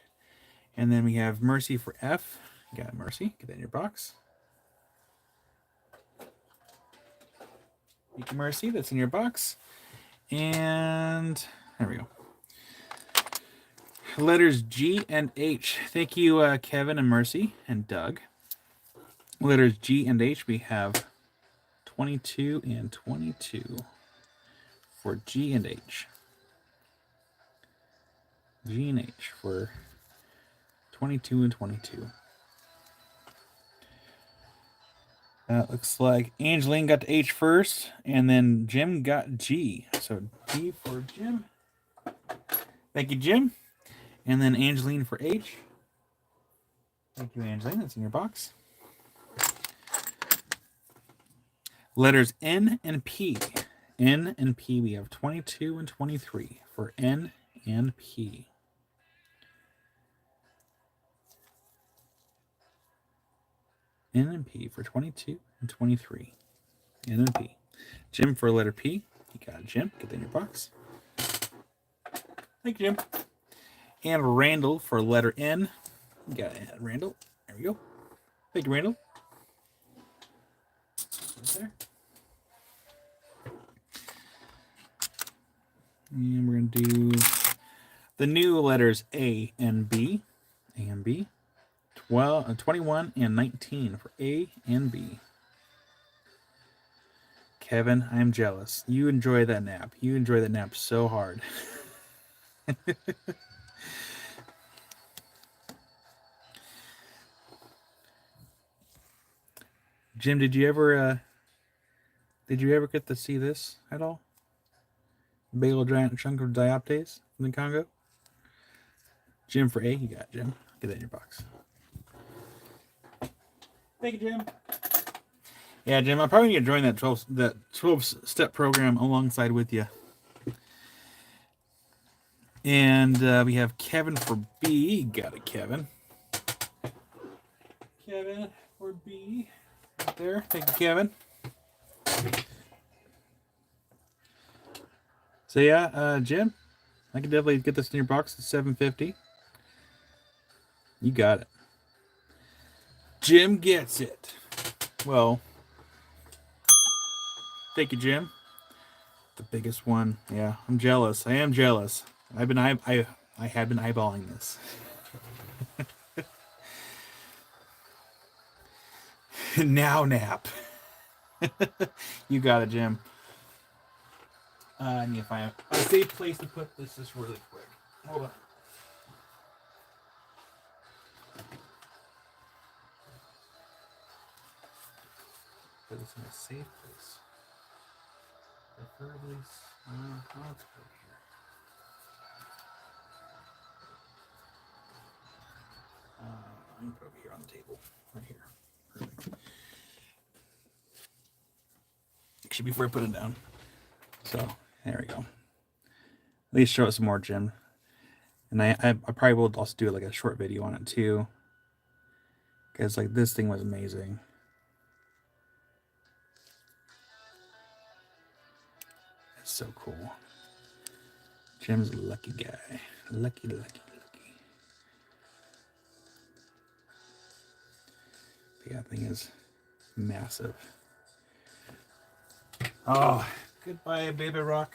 And then we have Mercy for F. Got Mercy. Get that in your box. Thank you, Mercy. That's in your box. And there we go. Letters G and H. Thank you, Kevin and Mercy and Doug. Letters G and H, we have 22 and 22 for G and H. G and H for 22 and 22. That looks like Angeline got to H first, and then Jim got G. So G for Jim. Thank you, Jim. And then Angeline for H. Thank you, Angeline. That's in your box. Letters N and P. N and P, we have 22 and 23 for N and P. N and P for 22 and 23. N and P. Jim for letter P. You got it, Jim. Get that in your box. Thank you, Jim. And Randall for letter N. You got it, Randall. There we go. Thank you, Randall. Right there. And we're going to do the new letters A and B. A and B. 21 and 19 for A and B. Kevin, I'm jealous. You enjoy that nap. You enjoy that nap so hard. Jim, did you ever get to see this at all? Big old giant chunk of dioptase from the Congo. Jim for A, you got it, Jim. Get that in your box. Thank you, Jim. Yeah, Jim, I probably need to join that 12-step program alongside with you. And we have Kevin for B. Got it, Kevin. Kevin for B. Right there. Thank you, Kevin. So yeah, Jim, I can definitely get this in your box at $7.50. You got it. Jim gets it. Well, thank you, Jim. The biggest one. Yeah, I'm jealous. I am jealous. I have been eyeballing this. Now nap. You got it, Jim. I need to find a safe place to put this just really quick. Hold on. Put this in a safe place. Preferably, let's put it here. I'm gonna put it over here on the table, right here. Perfect. Actually, before I put it down. So there we go. At least show it some more, Jim. And I probably will also do like a short video on it too, because like this thing was amazing. It's so cool. Jim's a lucky guy. Lucky. Yeah, that thing is massive. Oh, goodbye, baby rock.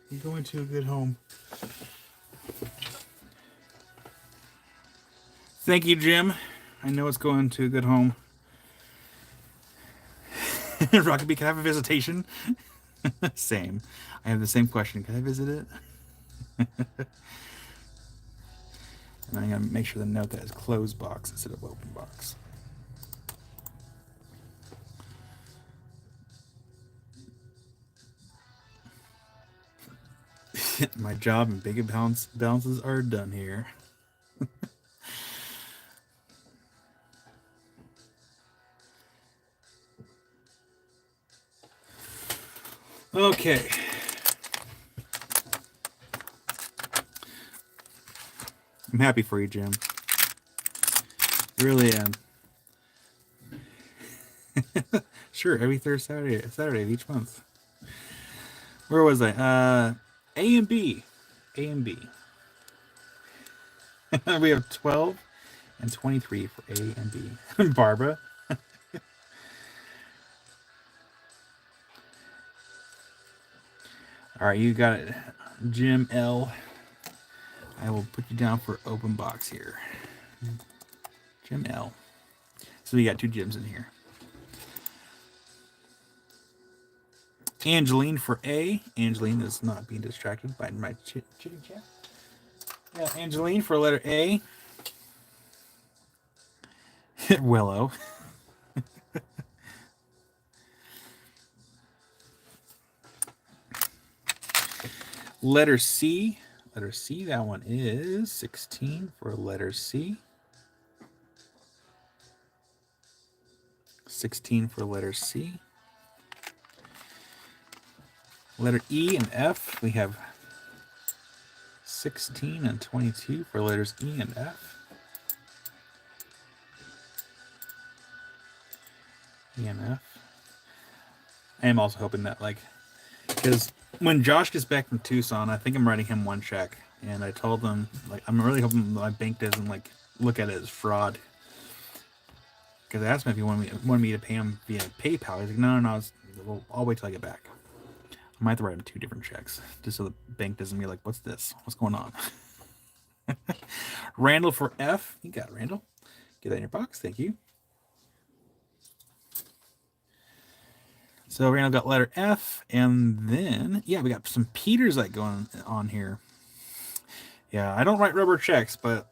You're going to a good home. Thank you, Jim. I know it's going to a good home. Rockaby, can I have a visitation? Same. I have the same question. Can I visit it? And I'm going to make sure the note that is closed box instead of open box. My job and big balances are done here. Okay. I'm happy for you, Jim. Really am. Sure, every third Saturday of each month. Where was I? A and B. A and B. We have 12 and 23 for A and B. Barbara. All right, you got it. Jim L. I will put you down for open box here. Jim L. So we got 2 Jims in here. Angeline for A. Angeline is not being distracted by my chitty chat. Yeah, Angeline for letter A. Willow. Letter C. Letter C, that one is 16 for letter C. 16 for letter C. Letter E and F, we have 16 and 22 for letters E and F. E and F. I am also hoping that, like, because when Josh gets back from Tucson, I think I'm writing him 1 check. And I told him, like, I'm really hoping my bank doesn't, like, look at it as fraud. Because I asked him if he wanted me to pay him via PayPal. He's like, no, I'll wait till I get back. I might have to write him 2 different checks, just so the bank doesn't be like, what's this? What's going on? Randall for F. You got it, Randall. Get that in your box. Thank you. So Randall got letter F, and then, yeah, we got some Peters like going on here. Yeah, I don't write rubber checks, but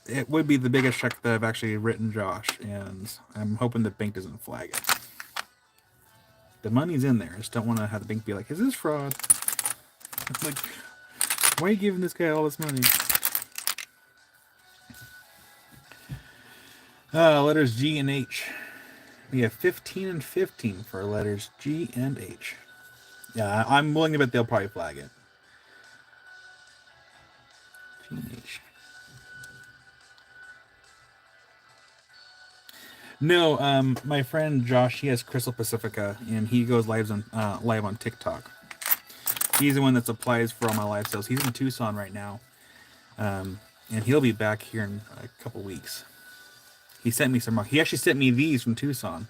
it would be the biggest check that I've actually written Josh, and I'm hoping the bank doesn't flag it. The money's in there. I just don't want to have the bank be like, is this fraud? Like, why are you giving this guy all this money? Letters G and H. We have 15 and 15 for letters G and H. Yeah, I'm willing to bet they'll probably flag it. G and H. No, my friend Josh, he has Crystal Pacifica, and he goes live on TikTok. He's the one that applies for all my live sales. He's in Tucson right now, and he'll be back here in a couple weeks. He sent me some. He actually sent me these from Tucson.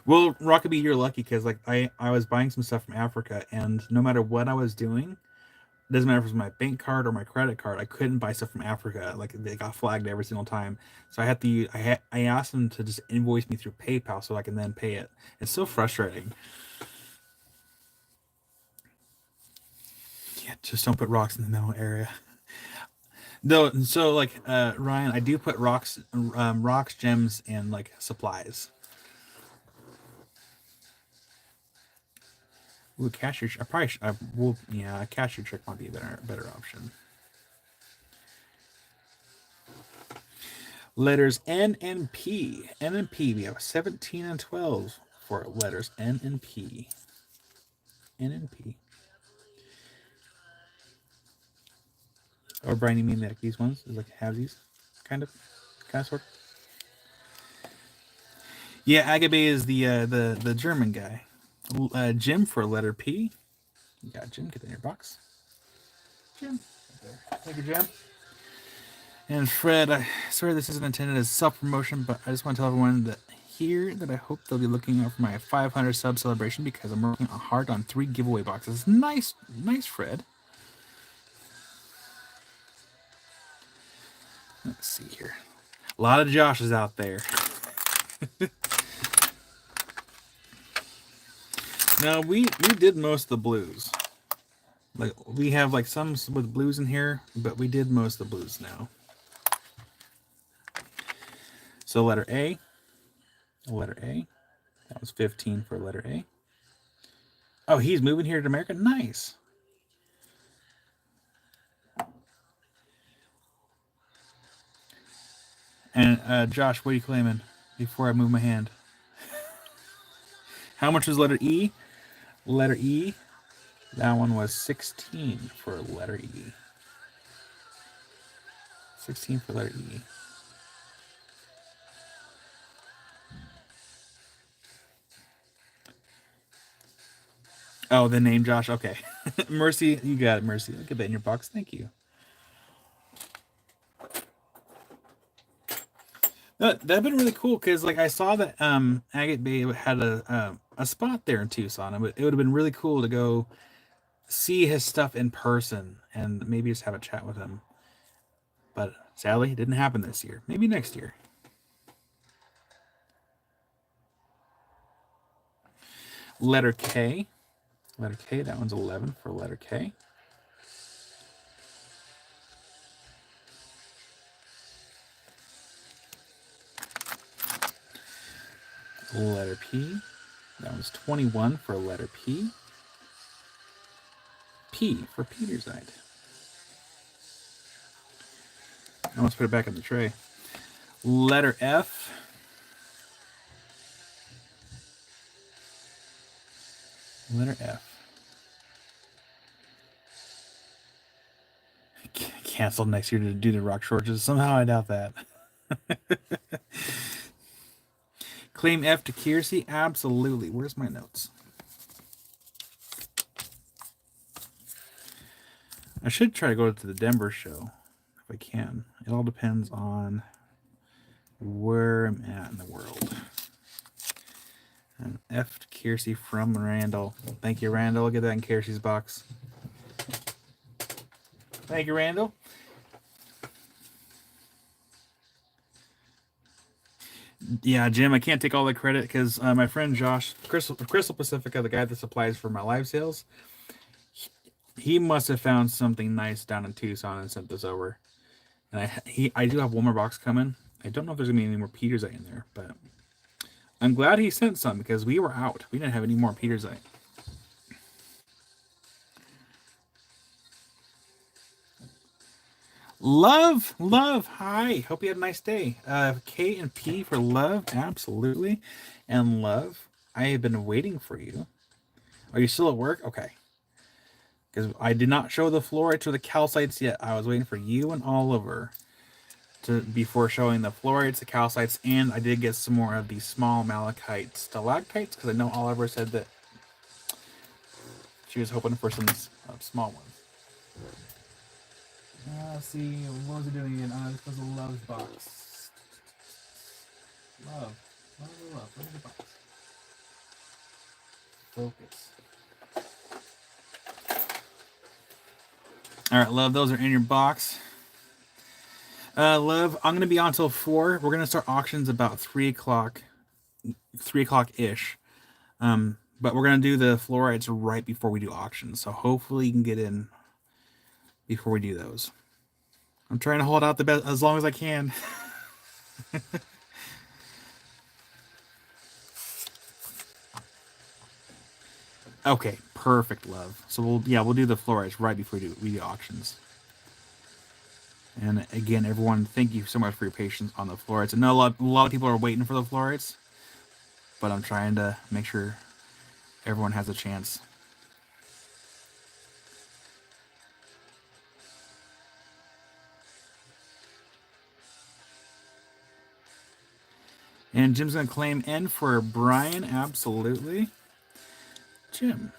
Well, Rockaby, you're lucky because like I was buying some stuff from Africa, and no matter what I was doing, doesn't matter if it's my bank card or my credit card. I couldn't buy stuff from Africa. Like they got flagged every single time. So I had to use, I asked them to just invoice me through PayPal so I can then pay it. It's so frustrating. Yeah, just don't put rocks in the middle area. Though, so like Ryan, I do put rocks, gems, and like supplies. Ooh, cashier. I probably. I will. Yeah, cashier trick might be a better option. Letters N and P. N and P. We have 17 and 12 for letters N and P. N and P. Or Brian, you mean like these ones? Like have these? Kind of sort. Yeah, Agabe is the German guy. Jim for letter P. Yeah, Jim, get in your box. Jim. Right there. Thank you, Jim. And Fred, I swear this isn't intended as self-promotion, but I just want to tell everyone that here that I hope they'll be looking out for my 500 sub celebration because I'm working hard on 3 giveaway boxes. Nice, Fred. Let's see here. A lot of Joshes out there. Now we did most of the blues. Like we have like some with blues in here, but we did most of the blues now. So letter A. Letter A. That was 15 for letter A. Oh, he's moving here to America? Nice. And Josh, what are you claiming before I move my hand? How much was letter E? Letter E. That one was 16 for letter E. 16 for letter E. Oh, the name, Josh. Okay. Mercy, you got it, Mercy. I'll get that in your box. Thank you. That'd been really cool because, like, I saw that Agate Bay had a spot there in Tucson. It would have been really cool to go see his stuff in person and maybe just have a chat with him. But sadly, it didn't happen this year. Maybe next year. Letter K. Letter K, that one's 11 for letter K. Letter P, that was 21 for letter P. P for Petersite. Now let's put it back in the tray. Letter F. Letter F. Canceled next year to do the rock shortages. Somehow I doubt that. Claim F to Kiersey? Absolutely. Where's my notes? I should try to go to the Denver show if I can. It all depends on where I'm at in the world. And F to Kiersey from Randall. Thank you, Randall. I'll get that in Kiersey's box. Thank you, Randall. Yeah, Jim, I can't take all the credit because my friend Josh, Crystal Pacifica, the guy that supplies for my live sales, he must have found something nice down in Tucson and sent this over. And I do have one more box coming. I don't know if there's gonna be any more Petersite in there, but I'm glad he sent some because we were out. We didn't have any more Petersite. Love. Hi. Hope you had a nice day. K and P for love. Absolutely. And love. I have been waiting for you. Are you still at work? Okay. Because I did not show the fluorites or the calcites yet. I was waiting for you and Oliver before showing the fluorites, the calcites, and I did get some more of these small malachite stalactites because I know Oliver said that she was hoping for some small ones. Let's see, what was it doing again? This was a love box. Love. Where's the box? Focus. All right, love, those are in your box. Love, I'm going to be on till 4. We're going to start auctions about 3 o'clock ish. But we're going to do the fluorides right before we do auctions. So hopefully you can get in before we do those. I'm trying to hold out the best as long as I can. Okay, perfect, love. So we'll do the fluorides right before we do auctions. And again, everyone, thank you so much for your patience on the fluorides. I know a lot of people are waiting for the fluorides, but I'm trying to make sure everyone has a chance. And Jim's going to claim N for Brian. Absolutely. Jim.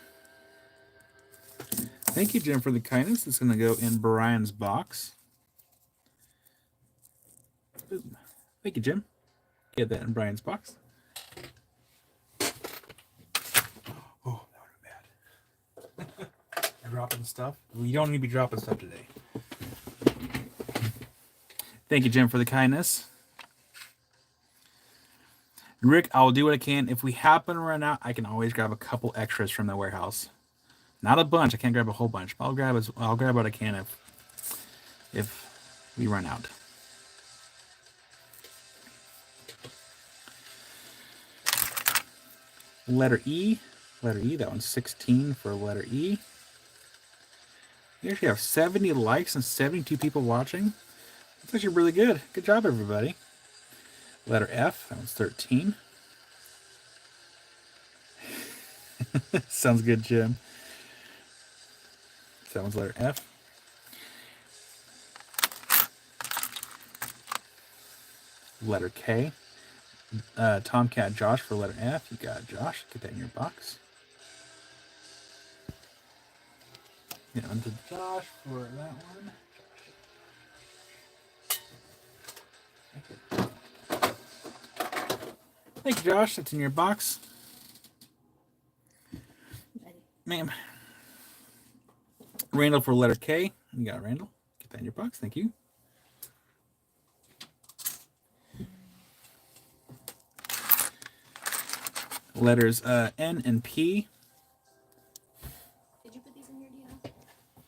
Thank you, Jim, for the kindness. It's going to go in Brian's box. Boom. Thank you, Jim. Get that in Brian's box. Oh, that would be bad. Dropping stuff. You don't need to be dropping stuff today. Thank you, Jim, for the kindness. Rick, I'll do what I can. If we happen to run out, I can always grab a couple extras from the warehouse. Not a bunch. I can't grab a whole bunch. But I'll grab what I can if we run out. Letter E. Letter E. That one's 16 for letter E. You actually have 70 likes and 72 people watching. That's actually really good. Good job, everybody. Letter F. That one's 13. Sounds good, Jim. So that one's letter F. Letter K. Tomcat Josh for letter F. You got Josh. Get that in your box. Get onto Josh for that one. Thank you, Josh. That's in your box. Ma'am. Randall for letter K. You got Randall. Get that in your box. Thank you. Letters N and P.
Did you put these in here, do you know?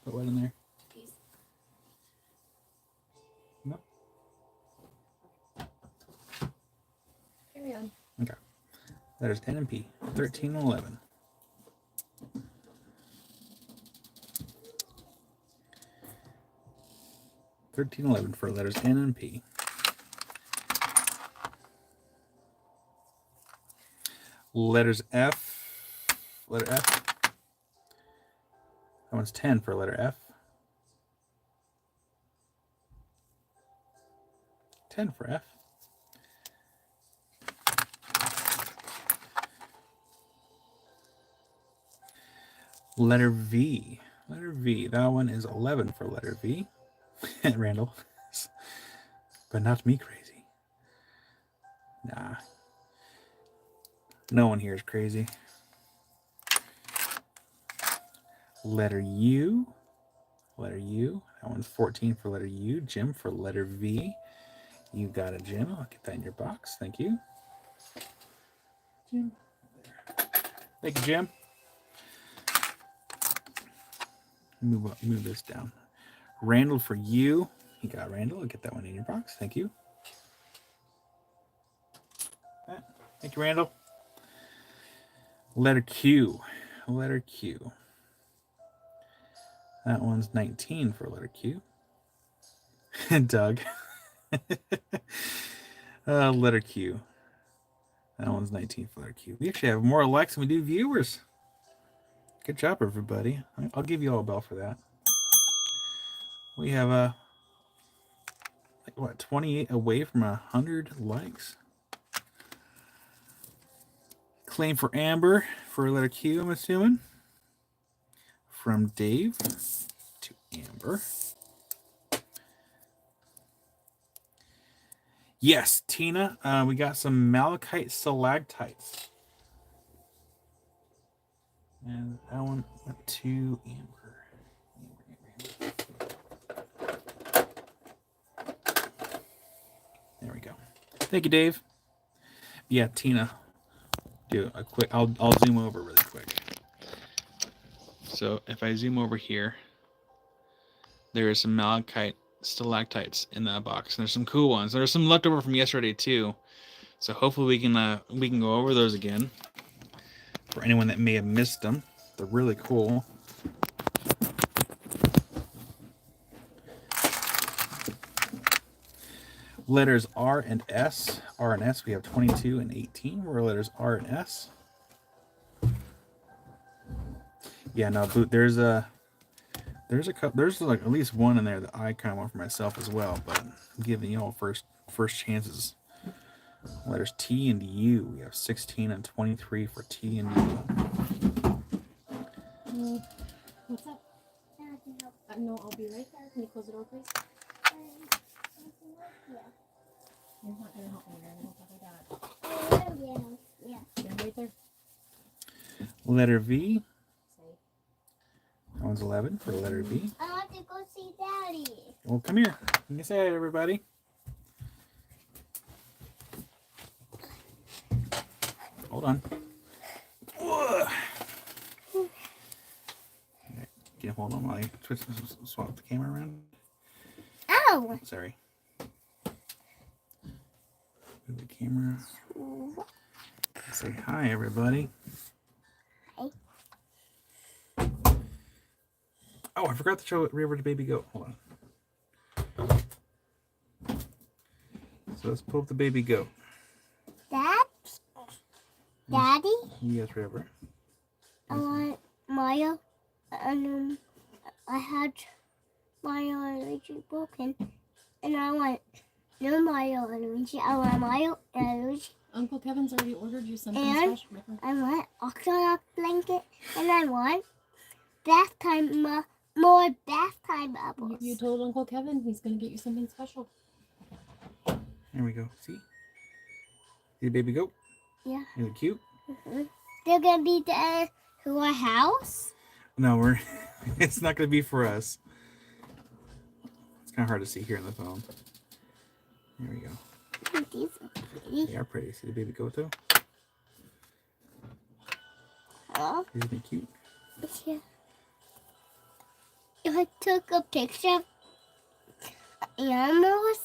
Put what in there?
These.
No.
Carry on.
Okay. Letters N and P. 13 and 11. For letters N and P. Letters F. Letter F. That one's 10 for letter F. 10 for F. Letter V. Letter V. That one is 11 for letter V. Randall. But not me crazy. Nah. No one here is crazy. Letter U. Letter U. That one's 14 for letter U. Jim for letter V. You got it, Jim. I'll get that in your box. Thank you. Jim. Thank you, Jim. Move this down. Randall for you. You got Randall. I'll get that one in your box. Thank you. Thank you, Randall. Letter Q. Letter Q. That one's 19 for letter Q. Doug. Letter Q. That one's 19 for letter Q. We actually have more likes than we do viewers. Good job, everybody. I'll give you all a bell for that. We have 28 away from 100 likes. Claim for Amber for letter Q, I'm assuming. From Dave to Amber. Yes, Tina, we got some malachite stalactites. And that one went to Amber. Thank you, Dave. Yeah, Tina. Do a quick. I'll zoom over really quick. So if I zoom over here, there is some malachite stalactites in that box, and there's some cool ones. There's some left over from yesterday too. So hopefully we can go over those again. For anyone that may have missed them, they're really cool. Letters R and S. R and S, we have 22 and 18. Where letters R and S. Yeah, no, there's couple, there's like at least one in there that I kind of want for myself as well. But I'm giving you all first chances. Letters T and U. We have 16 and 23 for T and U.
What's up? No, I'll be right there. Can you close the door, please?
Yeah.
You're not gonna help me. You're gonna help my dad.
Yeah.
Stand right there.
Letter V.
Say.
That one's 11 for letter V.
I want to go see Daddy.
Well, come here. You can say hi, everybody. Hold on. Can you hold on while I swap the camera around?
Ow!
Sorry. Move the camera. Say hi, everybody.
Hi.
Oh, I forgot to show River the baby goat. Hold on. So let's pull up the baby goat.
Dad? Daddy?
Yes, River.
I want Mario. And I had Mario and Luigi broken. And I want no Mario and Luigi. I want Mario and Luigi.
Uncle Kevin's already ordered you something
And
special.
I want Oxalock blanket. And I want bath time, more bath time bubbles.
You told Uncle Kevin he's gonna get you something special.
There we go. See the baby goat?
Yeah.
Really cute.
They're gonna be there to our house.
No, we're. It's not gonna be for us. It's kind of hard to see here on the phone. There we go.
These are pretty.
They are pretty. See the baby goat though?
Oh,
Isn't it cute?
yeah. If I took a picture of animals,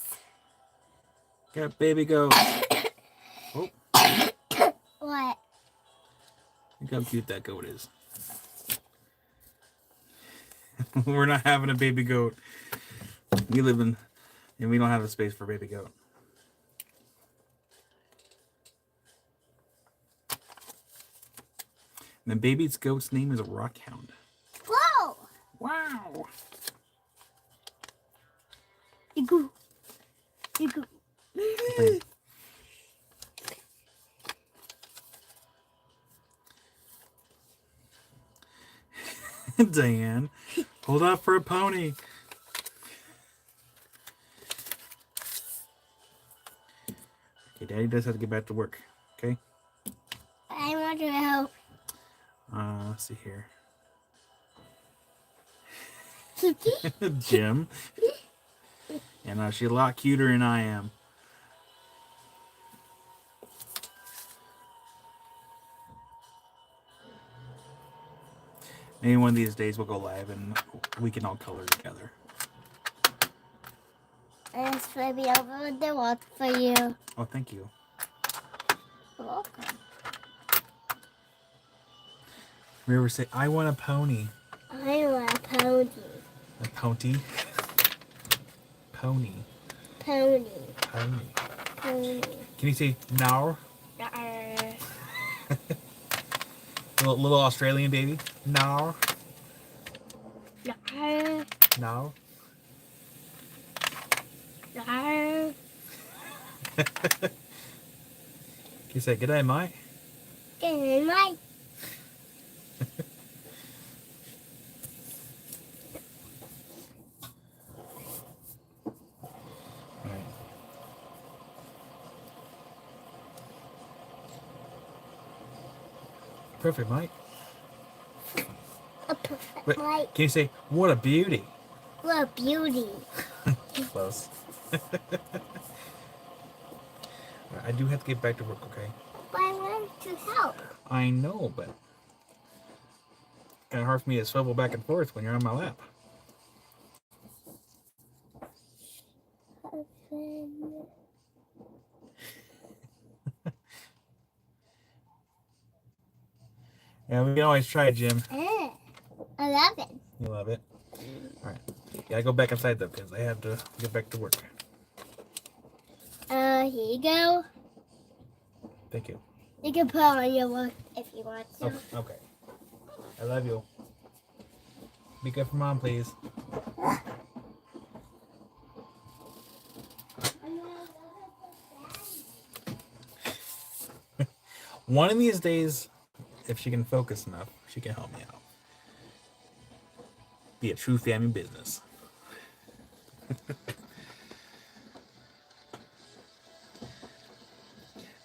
Got baby goat. Oh,
what?
look how cute that goat is. We're not having a baby goat. We live in, and we don't have a space for a baby goat. And the baby goat's name is a rockhound.
Whoa!
Wow.
Igu. Igu.
Diane, hold up for a pony. Okay, Daddy does have to get back to work. Okay.
I want to help.
Let's see here. Jim. And she's a lot cuter than I am. Maybe one of these days we'll go live and we can all color together.
And it's maybe over the water for you.
Oh, thank you.
You're welcome.
River say, I want a pony.
I want a pony.
A pony? Pony.
Pony.
Pony.
Pony.
Can you say now?
Yarr.
Little Australian baby? Now?
Yarr.
Now?
Yarr.
Can you say, good day, mate?
Good night.
Right. Perfect, mate.
A perfect
Wait,
night.
can you say, what a beauty?
What a beauty.
Close.
I do have to get back to work, okay?
But I want to help.
I know, but kind of hard for me to swivel back and forth when you're on my lap. Yeah, we can always try, Jim.
I love it.
You love it. All right. Yeah, I go back inside though because I have to get back to work.
Here you go.
Thank you.
You can put on your work if you want to.
Oh, okay. I love you. Be good for mom, please. One of these days, if she can focus enough, she can help me out. Be a true family business.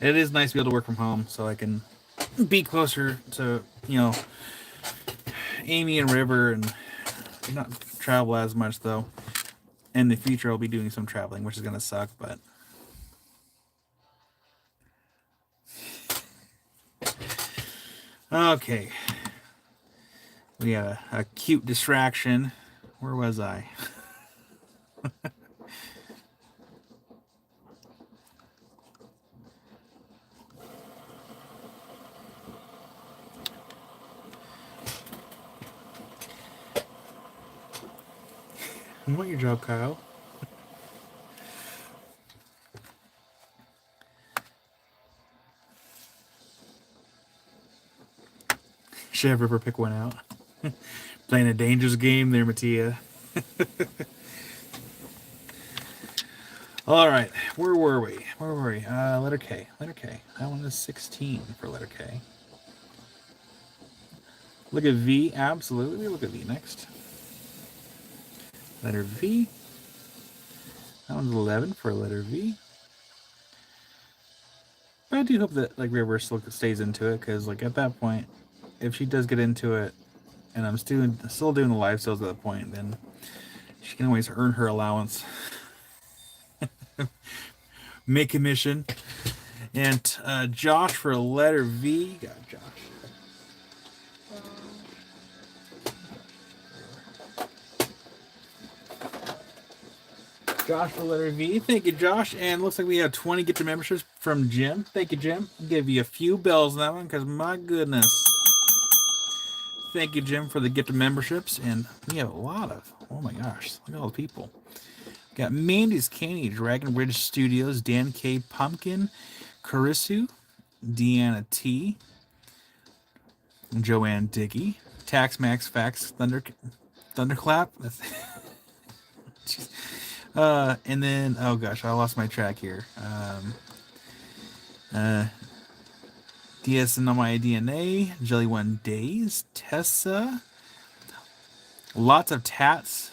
It is nice to be able to work from home so I can be closer to, Amy and River and not travel as much, though. In the future, I'll be doing some traveling, which is going to suck, but... Okay. We had a cute distraction. Where was I? What your job, Kyle? Should have River pick one out. Playing a dangerous game there, Mattia. All right, where were we? Letter K. Letter K. That one is 16 for letter K. Look at V. Absolutely. Look at V next. Letter V. That one's 11 for letter V. But I do hope that River still stays into it, because at that point, if she does get into it, and I'm still doing the live sales at that point, then she can always earn her allowance. Make commission. And Josh for letter V. Got Josh. Josh for letter V. Thank you, Josh. And looks like we have 20 gifted memberships from Jim. Thank you, Jim. I'll give you a few bells on that one because my goodness. Thank you, Jim, for the gifted memberships. And we have a lot of, oh my gosh, look at all the people. Got Mandy's Candy, Dragon Ridge Studios, Dan K. Pumpkin, Karisu, Deanna T, Joanne Dickey, Tax Max Fax, Thunderclap. And then, oh gosh, I lost my track here. DS and on my DNA, Jelly One Days, Tessa, lots of tats,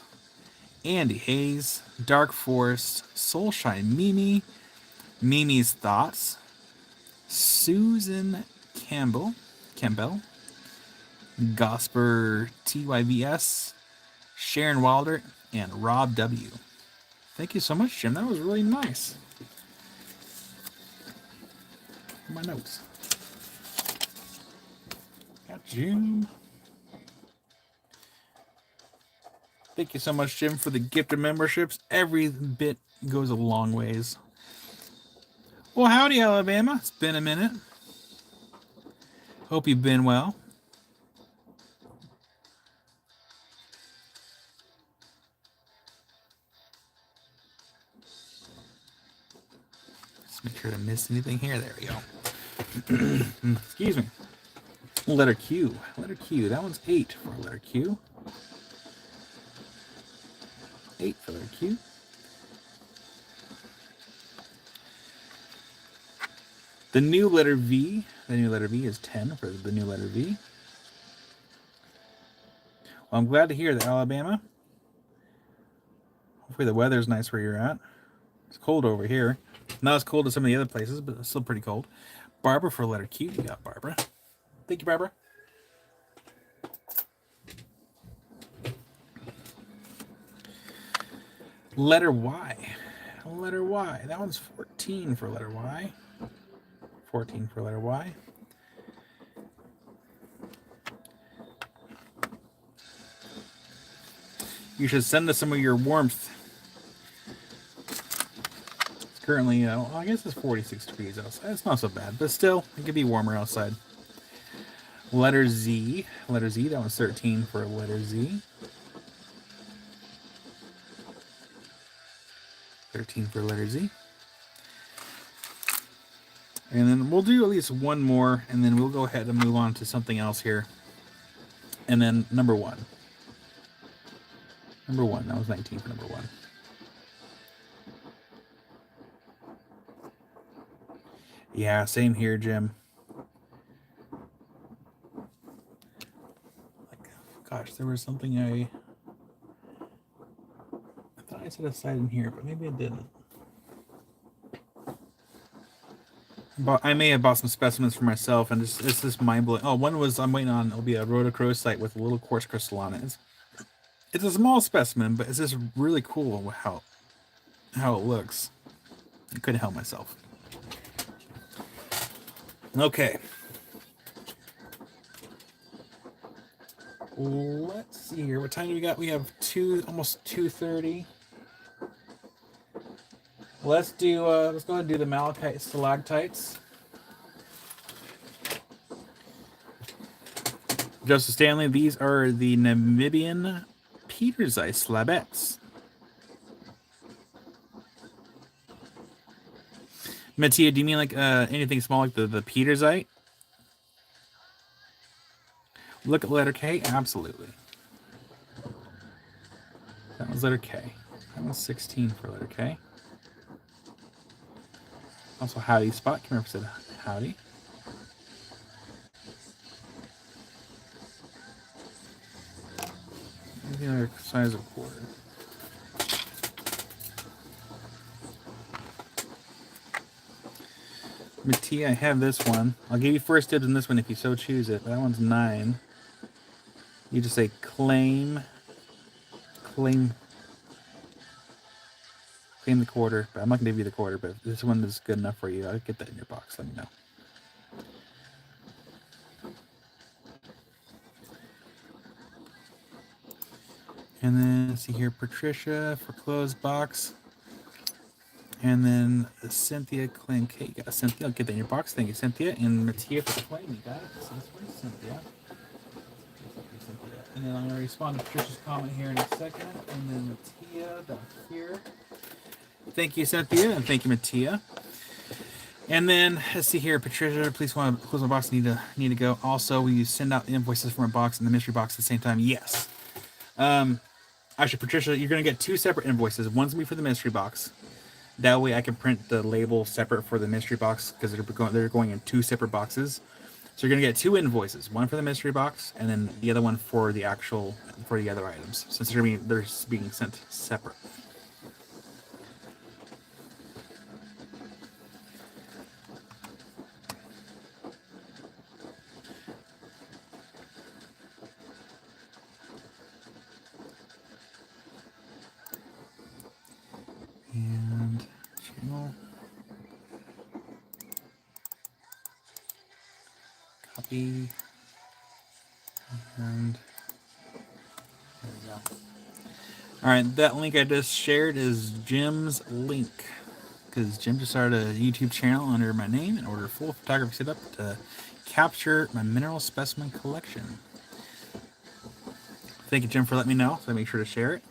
Andy Hayes, Dark Forest, Soulshine Mimi, Mimi's Thoughts, Susan Campbell, Gosper TYVS, Sharon Wilder, and Rob W. Thank you so much, Jim. That was really nice. My notes. Got Jim. Thank you so much, Jim, for the gifted memberships. Every bit goes a long ways. Well, howdy, Alabama. It's been a minute. Hope you've been well. Just make sure to miss anything here. There we go. Excuse me. Letter Q. Letter Q. That one's 8 for letter Q. 8 for letter Q. The new letter V. The new letter V is 10 for the new letter V. Well, I'm glad to hear that, Alabama. Hopefully the weather's nice where you're at. It's cold over here. Not as cold as some of the other places, but it's still pretty cold. Barbara for letter Q. You got Barbara. Thank you, Barbara. Letter Y. Letter Y. That one's 14.
15 for letter Y. 14 for letter Y. You should send us some of your warmth. It's currently, well, I guess it's 46 degrees outside. It's not so bad, but still, it could be warmer outside. Letter Z. Letter Z, that was 13 for letter Z. 13 for letter Z. And then we'll do at least one more, and then we'll go ahead and move on to something else here. And then number 1. Number 1, that was 19 for number 1. Yeah, same here, Jim. Like, gosh, there was something I thought I set aside in here, but maybe I didn't. But I may have bought some specimens for myself, and it's just mind-blowing. Oh, one was I'm waiting on. It'll be a rhodochrosite with a little quartz crystal on it. It's a small specimen, but it's just really cool how it looks. I couldn't help myself. Okay. Let's see here. What time do we got? We have almost 2:30. Let's go ahead and do the malachite stalactites. Joseph Stanley, these are the Namibian Petersite slabettes. Mattia, do you mean like anything small like the Petersite? Look at letter K. Absolutely. That was letter K. That was 16 for letter K. Also, howdy spot. Come here, said howdy. The other size of quarter. Mattia, I have this one. I'll give you first dibs on this one if you so choose it. That one's 9. You just say claim the quarter. But I'm not gonna give you the quarter, but if this one is good enough for you, I'll get that in your box. Let me know. And then let's see here, Patricia for closed box. And then Cynthia claim K. You got Cynthia. I'll get that in your box. Thank you, Cynthia. And Mattia for the claim. You got it. So this one's Cynthia. And then I'm going to respond to Patricia's comment here in a second. And then Mattia down here. Thank you, Cynthia. And thank you, Mattia. And then let's see here, Patricia. Please want to close my box. Need to go. Also, will you send out the invoices from a box and the mystery box at the same time? Yes. Actually, Patricia, you're going to get 2 separate invoices. One's going to be for the mystery box. That way I can print the label separate for the mystery box because they're going in 2 separate boxes. So you're going to get 2 invoices, one for the mystery box and then the other one for the other items, since they're being sent separate. And channel. Copy. And there we go. All right, that link I just shared is Jim's link, because Jim just started a YouTube channel under my name and ordered a full photography setup to capture my mineral specimen collection. Thank you, Jim, for letting me know, so I make sure to share it.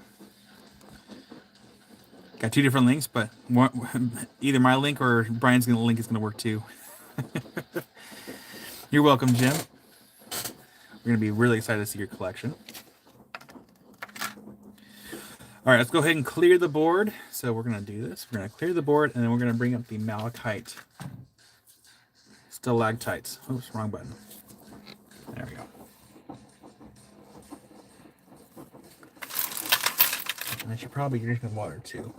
Got 2 different links, but either my link or Brian's link is going to work too. You're welcome, Jim. We're going to be really excited to see your collection. All right, let's go ahead and clear the board. So we're going to do this. We're going to clear the board, and then we're going to bring up the malachite stalactites. Oops, wrong button. There we go. And I should probably drink some water too.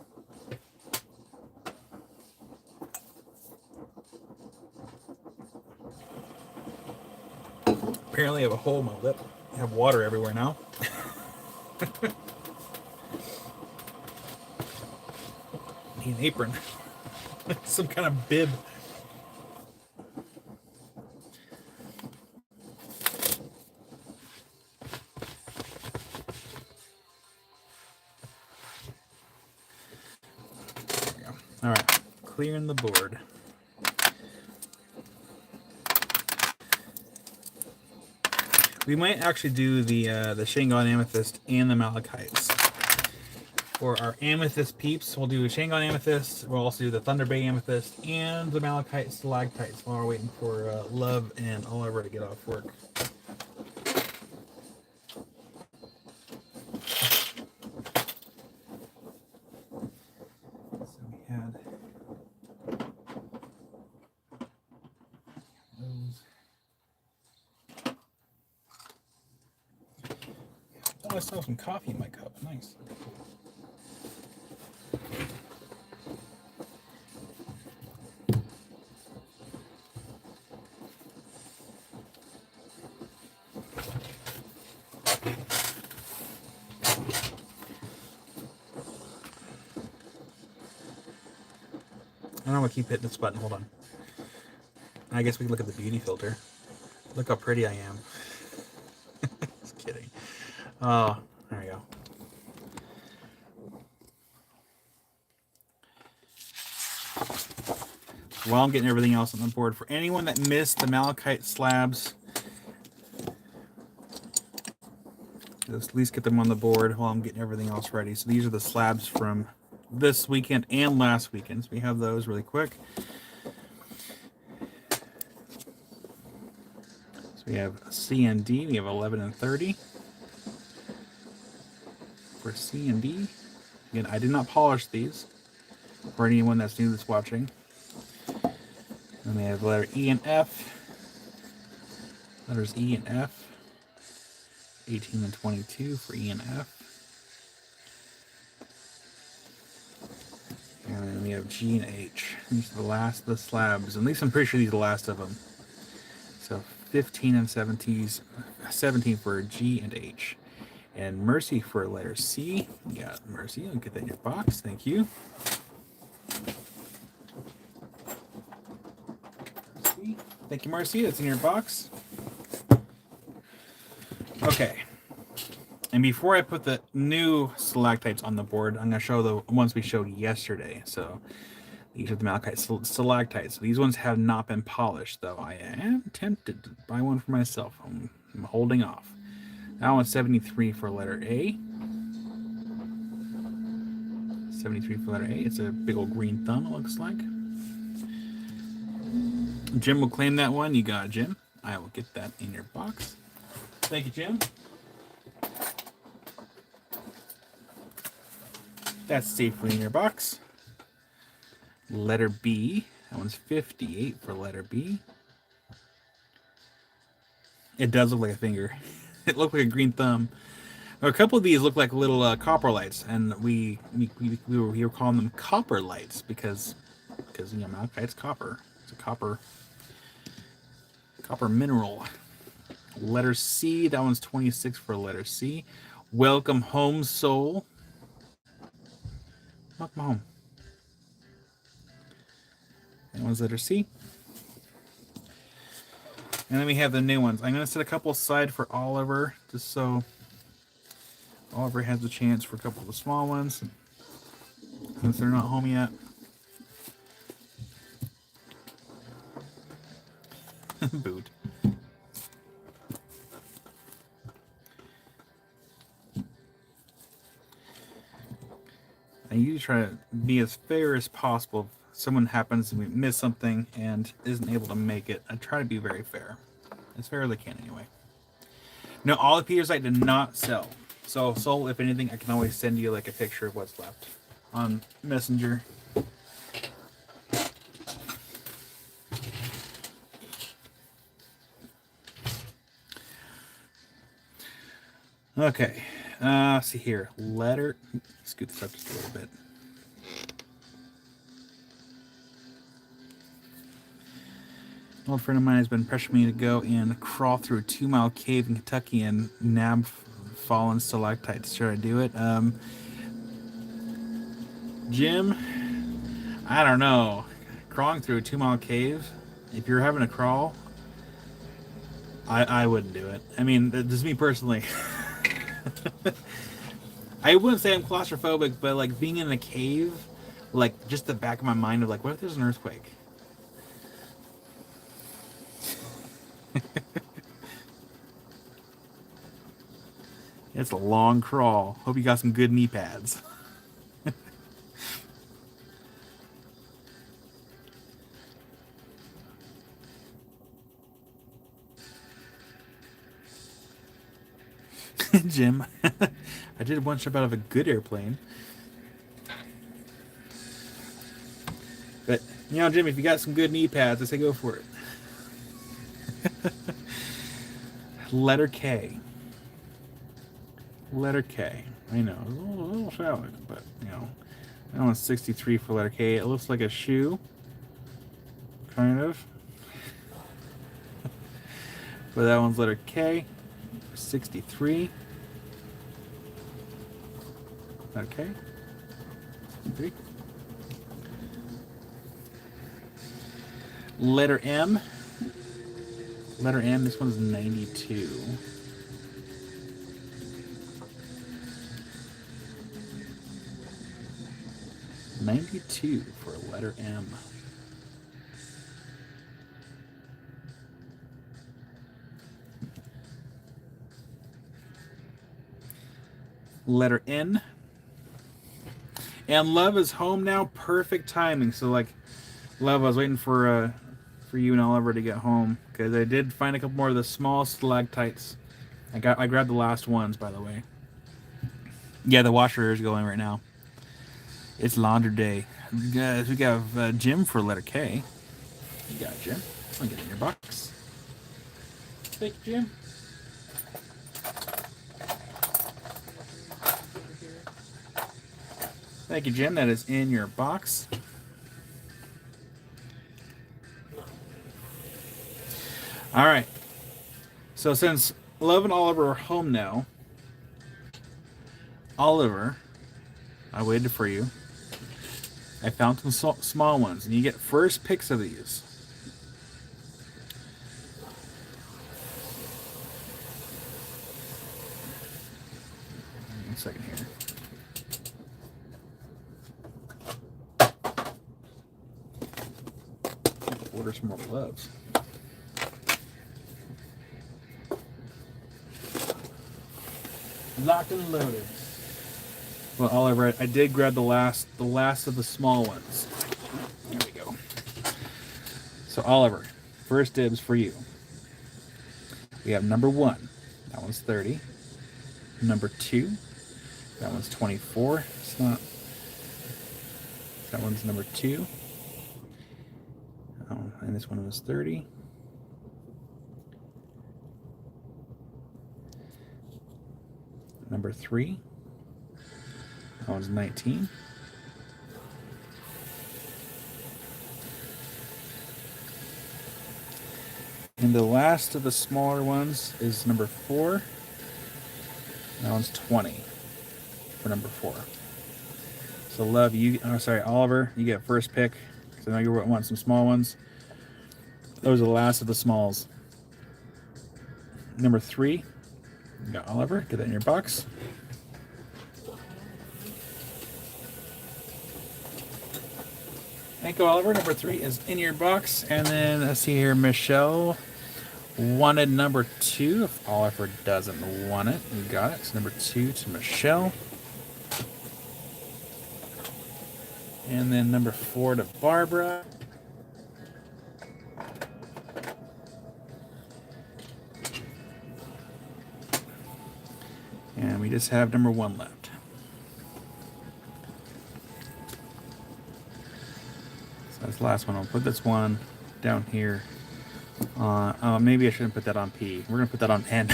Apparently I have a hole in my lip. I have water everywhere now. Need an apron.
Some kind of bib. There we go. All right, clearing the board. We might actually do the Shangon Amethyst and the Malachites. For our Amethyst peeps, we'll do Shangon Amethyst. We'll also do the Thunder Bay Amethyst and the Malachite Stalactites while we're waiting for Love and Oliver to get off work. So we had those. Oh, I saw some coffee in my cup. Nice. I don't know, I keep hitting this button. Hold on. I guess we can look at the beauty filter. Look how pretty I am. Just kidding. Oh, there we go. While I'm getting everything else on the board, for anyone that missed the Malachite slabs, just at least get them on the board while I'm getting everything else ready. So these are the slabs from this weekend and last weekend. So we have those really quick. So we have C and D. We have 11 and 30. For C and D, again, I did not polish these for anyone that's new that's watching. Then we have letter E and F. Letters E and F. 18 and 22 for E and F. And then we have G and H. These are the last of the slabs. At least I'm pretty sure these are the last of them. So 15 and 17 for G and H. And Mercy for letter C. You got Mercy. I'll get that in your box. Thank you. Mercy. Thank you, Mercy. That's in your box. Okay. And before I put the new stalactites on the board, I'm going to show the ones we showed yesterday. So these are the Malachite stalactites. These ones have not been polished, though. I am tempted to buy one for myself. I'm holding off. That one's 73 for letter A. 73 for letter A. It's a big old green thumb, it looks like. Jim will claim that one. You got it, Jim. I will get that in your box. Thank you, Jim. That's safely in your box. Letter B. That one's 58 for letter B. It does look like a finger. It looked like a green thumb. Now, a couple of these look like little copper lights, and we were calling them copper lights because you know, malachite's copper. It's a copper mineral. Letter C. That one's 26 for letter C. Welcome home, soul. Welcome home. That one's letter C. And then we have the new ones. I'm going to set a couple aside for Oliver, just so Oliver has a chance for a couple of the small ones, since they're not home yet. Boot. I usually try to be as fair as possible. If someone happens to miss something and isn't able to make it, I try to be very fair. As fair as I can, anyway. No, all the Peters I did not sell. So, Soul, if anything, I can always send you like a picture of what's left on Messenger. Okay, let's see here. Letter. Scoot this up just a little bit. An old friend of mine has been pressuring me to go and crawl through a 2-mile cave in Kentucky and nab fallen stalactites. Should I do it? Jim, I don't know.
crawling through a 2-mile cave, if you're having to crawl, I wouldn't do it. I mean, this is me personally. I wouldn't say I'm claustrophobic, but like being in a cave, like just the back of my mind of like, what if there's an earthquake? It's a long crawl. Hope you got some good knee pads. Jim, I did one jump out of a good airplane. But, you know, Jim, if you got some good knee pads, I say go for it. Letter K. Letter K. I know, it's a little shallow, but, you know, that one's 63 for letter K. It looks like a shoe. Kind of. But that one's letter K. 63. Okay. 63. Letter M. Letter M, this one's 92. $92 for letter M. Letter N. And Love is home now. Perfect timing. So, like, Love, I was waiting for you and Oliver to get home because I did find a couple more of the small stalactites. I grabbed the last ones, by the way. Yeah, the washer is going right now. It's laundry day. We got Jim for letter K. You got it, Jim. I'll get in your box. Thank you, Jim. Thank you, Jim. That is in your box. All right. So since Love and Oliver are home now, Oliver, I waited for you. I found some small ones, and you get first picks of these. One second here. Order some more gloves. Locked and loaded. Well, Oliver, I did grab the last of the small ones. There we go. So, Oliver, first dibs for you. We have number 1. That one's 30. Number 2. That one's 24. It's not. That one's number 2. Oh, and this one was 30. Number 3. That one's 19. And the last of the smaller ones is number 4. That one's 20 for number 4. So Love, Oliver, you get first pick. Because I know you want some small ones. Those are the last of the smalls. Number 3, you got Oliver. Get that in your box. Thank you, Oliver. Number 3 is in your box. And then let's see here, Michelle wanted number 2. If Oliver doesn't want it, you got it. It's number 2 to Michelle. And then number 4 to Barbara. And we just have number 1 left. So that's the last one. I'll put this one down here. Maybe I shouldn't put that on P. We're going to put that on N.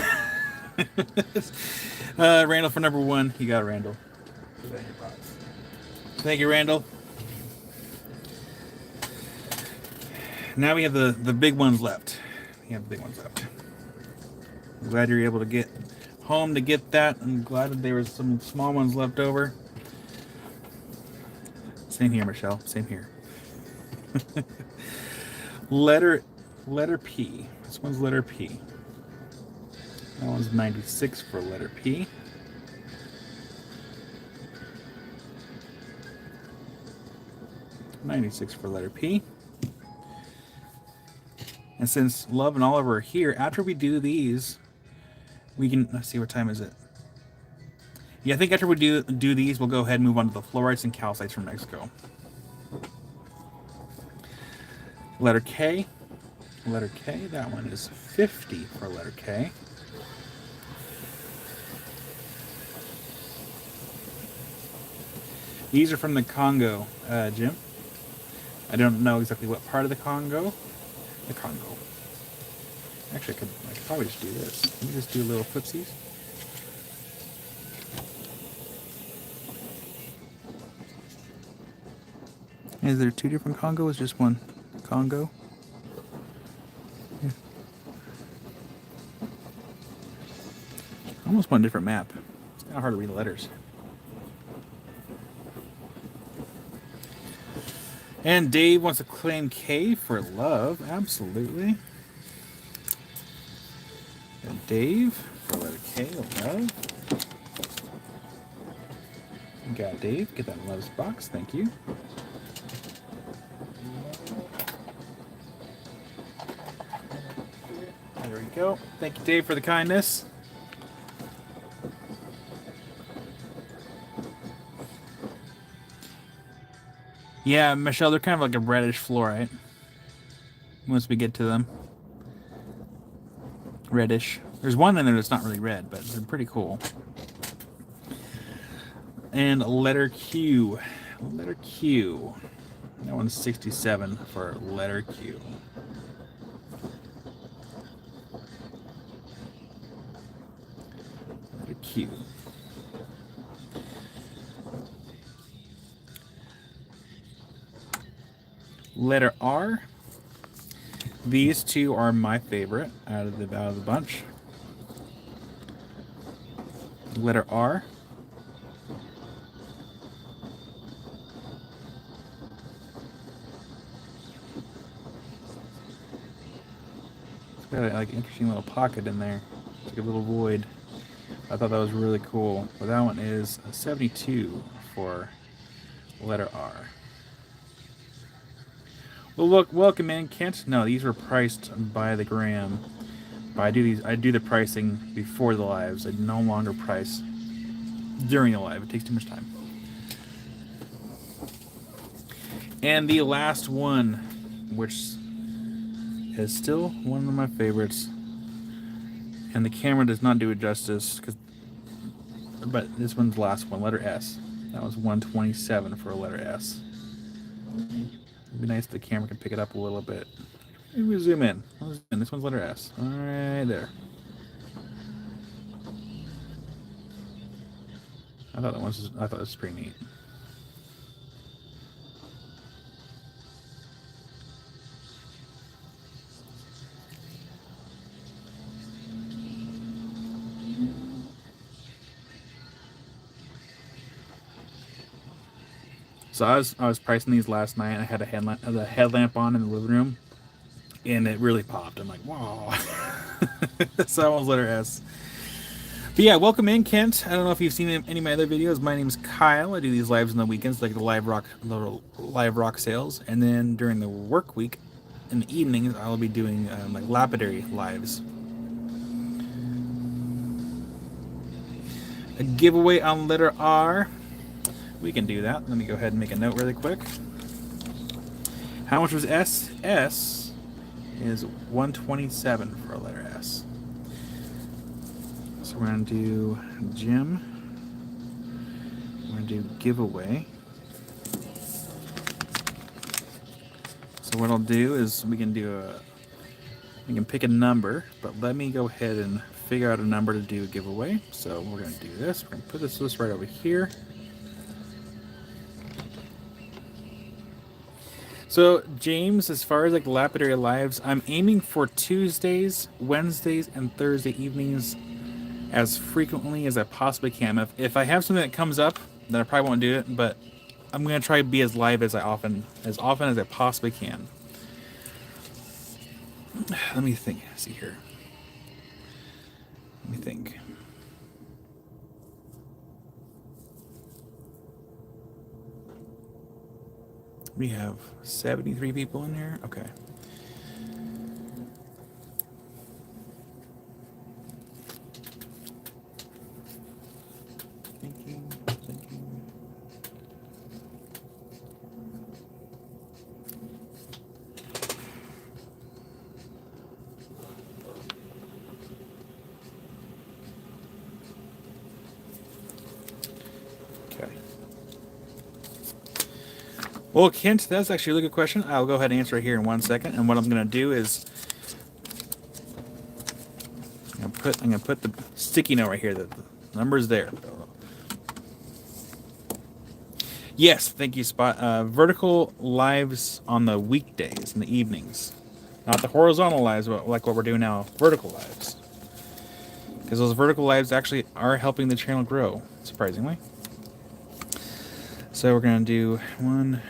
Randall for number 1. You got it, Randall. Thank you, Randall. Now we have the big ones left. We have the big ones left. I'm glad you're able to get home to get that. I'm glad that there was some small ones left over. Same here, Michelle. Same here. letter P. This one's letter P. That one's 96 for letter P. $96 for letter P. And since Love and Oliver are here, after we do these, we can, let's see, what time is it? Yeah, I think after we do these, we'll go ahead and move on to the fluorites and calcites from Mexico. Letter K. Letter K, that one is 50 for letter K. These are from the Congo, Jim. I don't know exactly what part of the Congo. The Congo. Actually, I could probably just do this. Let me just do little footsies. Is there two different Congos? Just one Congo? Yeah. Almost one different map. It's kind of hard to read the letters. And Dave wants to claim K for love. Absolutely. And Dave for letter K, love. You got Dave. Get that loves box. Thank you. There we go. Thank you, Dave, for the kindness. Yeah, Michelle, they're kind of like a reddish fluorite. Once we get to them. Reddish. There's one in there that's not really red, but they're pretty cool. And letter Q. Letter Q. That one's 67 for letter Q. Letter Q. Letter R. These two are my favorite out of the bunch. Letter R. It's got a, like, interesting little pocket in there. It's like a little void. I thought that was really cool. But that one is 72 for letter R. Well, look, welcome in, Kent. No, these were priced by the gram. But I do the pricing before the lives. I no longer price during the live. It takes too much time. And the last one, which is still one of my favorites, and the camera does not do it justice, but this one's the last one, letter S. That was 127 for a letter S. It'd be nice if the camera could pick it up a little bit. Maybe we zoom in. This one's letter S. All right there. I thought this was pretty neat. So I was pricing these last night. I had the headlamp on in the living room, and it really popped. I'm like, wow. So that one's letter S. But yeah, welcome in, Kent. I don't know if you've seen any of my other videos. My name is Kyle. I do these lives on the weekends, like the live rock sales, and then during the work week, in the evenings, I'll be doing like lapidary lives. A giveaway on letter R. We can do that. Let me go ahead and make a note really quick. How much was S? S is 127 for a letter S. So we're going to do Jim. We're going to do giveaway. So what I'll do is we can pick a number, but let me go ahead and figure out a number to do a giveaway. So we're going to do this. We're going to put this list right over here. So, James, as far as like lapidary lives, I'm aiming for Tuesdays, Wednesdays, and Thursday evenings as frequently as I possibly can. If I have something that comes up, then I probably won't do it, but I'm gonna try to be as live as often as I possibly can. Let me think. See here. Let me think. We have 73 people in here. Okay. Thinking. Okay. Well, Kent, that's actually a really good question. I'll go ahead and answer it here in 1 second. And what I'm going to do is I'm going to put the sticky note right here. The number's there. Yes, thank you, Spot. Vertical lives on the weekdays in the evenings, not the horizontal lives, but like what we're doing now. Vertical lives, because those vertical lives actually are helping the channel grow, surprisingly. So we're gonna do one.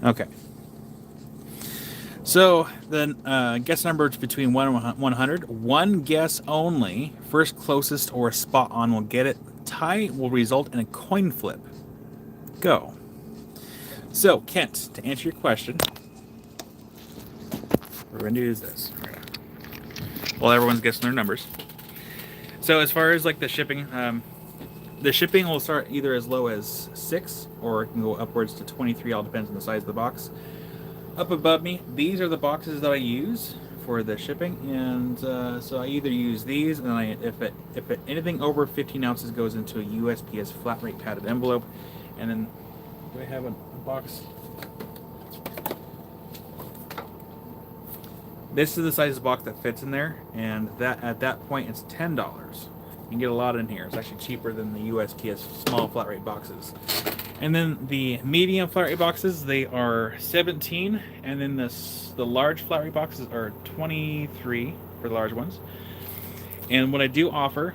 Okay. So the guess numbers between 1 and 100. One guess only. First closest or spot on will get it. Tie will result in a coin flip. Go. So, Kent, to answer your question, what we're going to do is this. While everyone's guessing their numbers. So, as far as like the shipping will start either as low as 6 or it can go upwards to 23. All depends on the size of the box. Up above me, these are the boxes that I use for the shipping, and so I either use these, and if anything over 15 ounces goes into a USPS flat rate padded envelope, and then do I have a box? This is the size of the box that fits in there, and that at that point it's $10. You can get a lot in here. It's actually cheaper than the USPS small flat rate boxes. And then the medium flat rate boxes, they are 17, and then the large flat rate boxes are 23 for the large ones. And what I do offer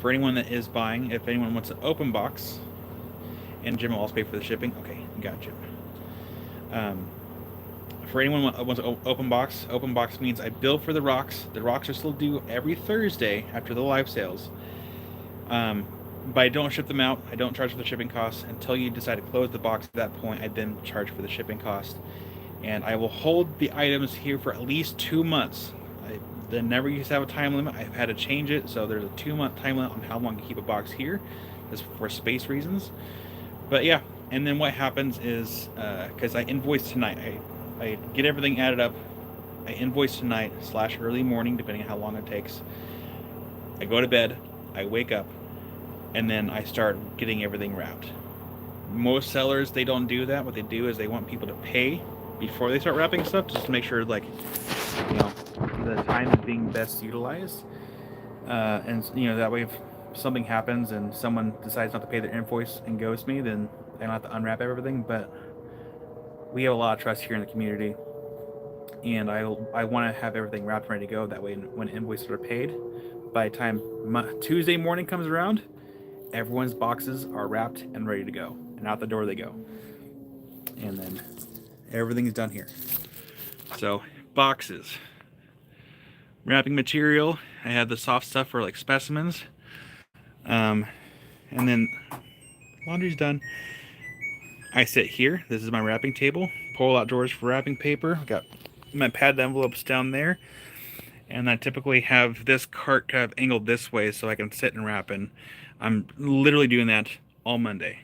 for anyone that is buying, if anyone wants an open box, and Jim will also pay for the shipping. Okay, got Jim. For anyone who wants an open box means I bill for the rocks. The rocks are still due every Thursday after the live sales. But I don't ship them out. I don't charge for the shipping costs until you decide to close the box. At that point, I then charge for the shipping cost. And I will hold the items here for at least 2 months. They never used to have a time limit. I've had to change it, so there's a 2-month time limit on how long you keep a box here. That's for space reasons. But yeah, and then what happens is, because I invoice tonight, I get everything added up. I invoice tonight / early morning, depending on how long it takes. I go to bed. I wake up. And then I start getting everything wrapped. Most sellers, they don't do that. What they do is they want people to pay before they start wrapping stuff, just to make sure, like, you know, the time is being best utilized. And, you know, that way if something happens and someone decides not to pay their invoice and ghosts me, then I don't have to unwrap everything. But we have a lot of trust here in the community. And I want to have everything wrapped and ready to go. That way when invoices are paid, by the time Tuesday morning comes around, everyone's boxes are wrapped and ready to go, and out the door they go. And then everything is done here. So boxes, wrapping material. I have the soft stuff for like specimens, and then laundry's done. I sit here. This is my wrapping table. Pull out drawers for wrapping paper. I've got my padded envelopes down there. And I typically have this cart kind of angled this way so I can sit and wrap. And I'm literally doing that all Mondays.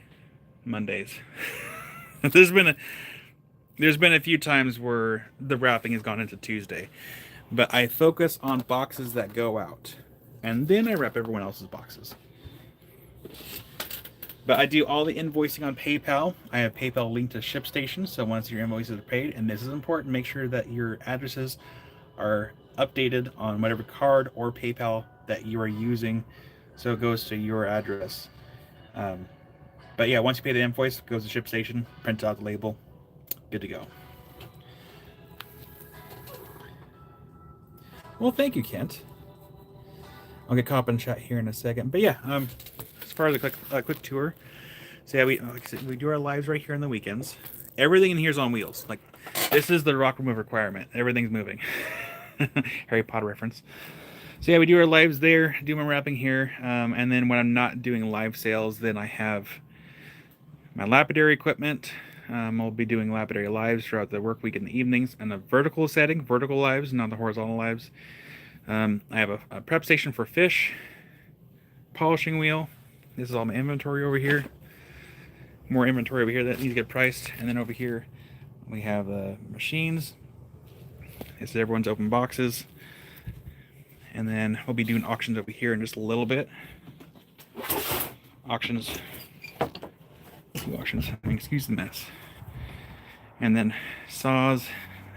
There's been a few times where the wrapping has gone into Tuesday, but I focus on boxes that go out, and then I wrap everyone else's boxes. But I do all the invoicing on PayPal. I have PayPal linked to ShipStation, so once your invoices are paid, and this is important, make sure that your addresses are updated on whatever card or PayPal that you are using, so it goes to your address. But yeah, once you pay the invoice, it goes to ShipStation, prints out the label, good to go. Well, thank you, Kent. I'll get caught up in chat here in a second. But yeah, as far as a quick tour, so yeah, like I said, we do our lives right here on the weekends. Everything in here is on wheels. Like, this is the rock remove requirement. Everything's moving. Harry Potter reference. So yeah, we do our lives there, do my wrapping here, and then when I'm not doing live sales, then I have my lapidary equipment. I'll be doing lapidary lives throughout the work week in the evenings, and a vertical setting, vertical lives, not the horizontal lives. I have a prep station for fish, polishing wheel. This is all my inventory over here. More inventory over here that needs to get priced. And then over here, we have machines. This is everyone's open boxes. And then we'll be doing auctions over here in just a little bit. Auctions. 2 auctions. I mean, excuse the mess. And then saws.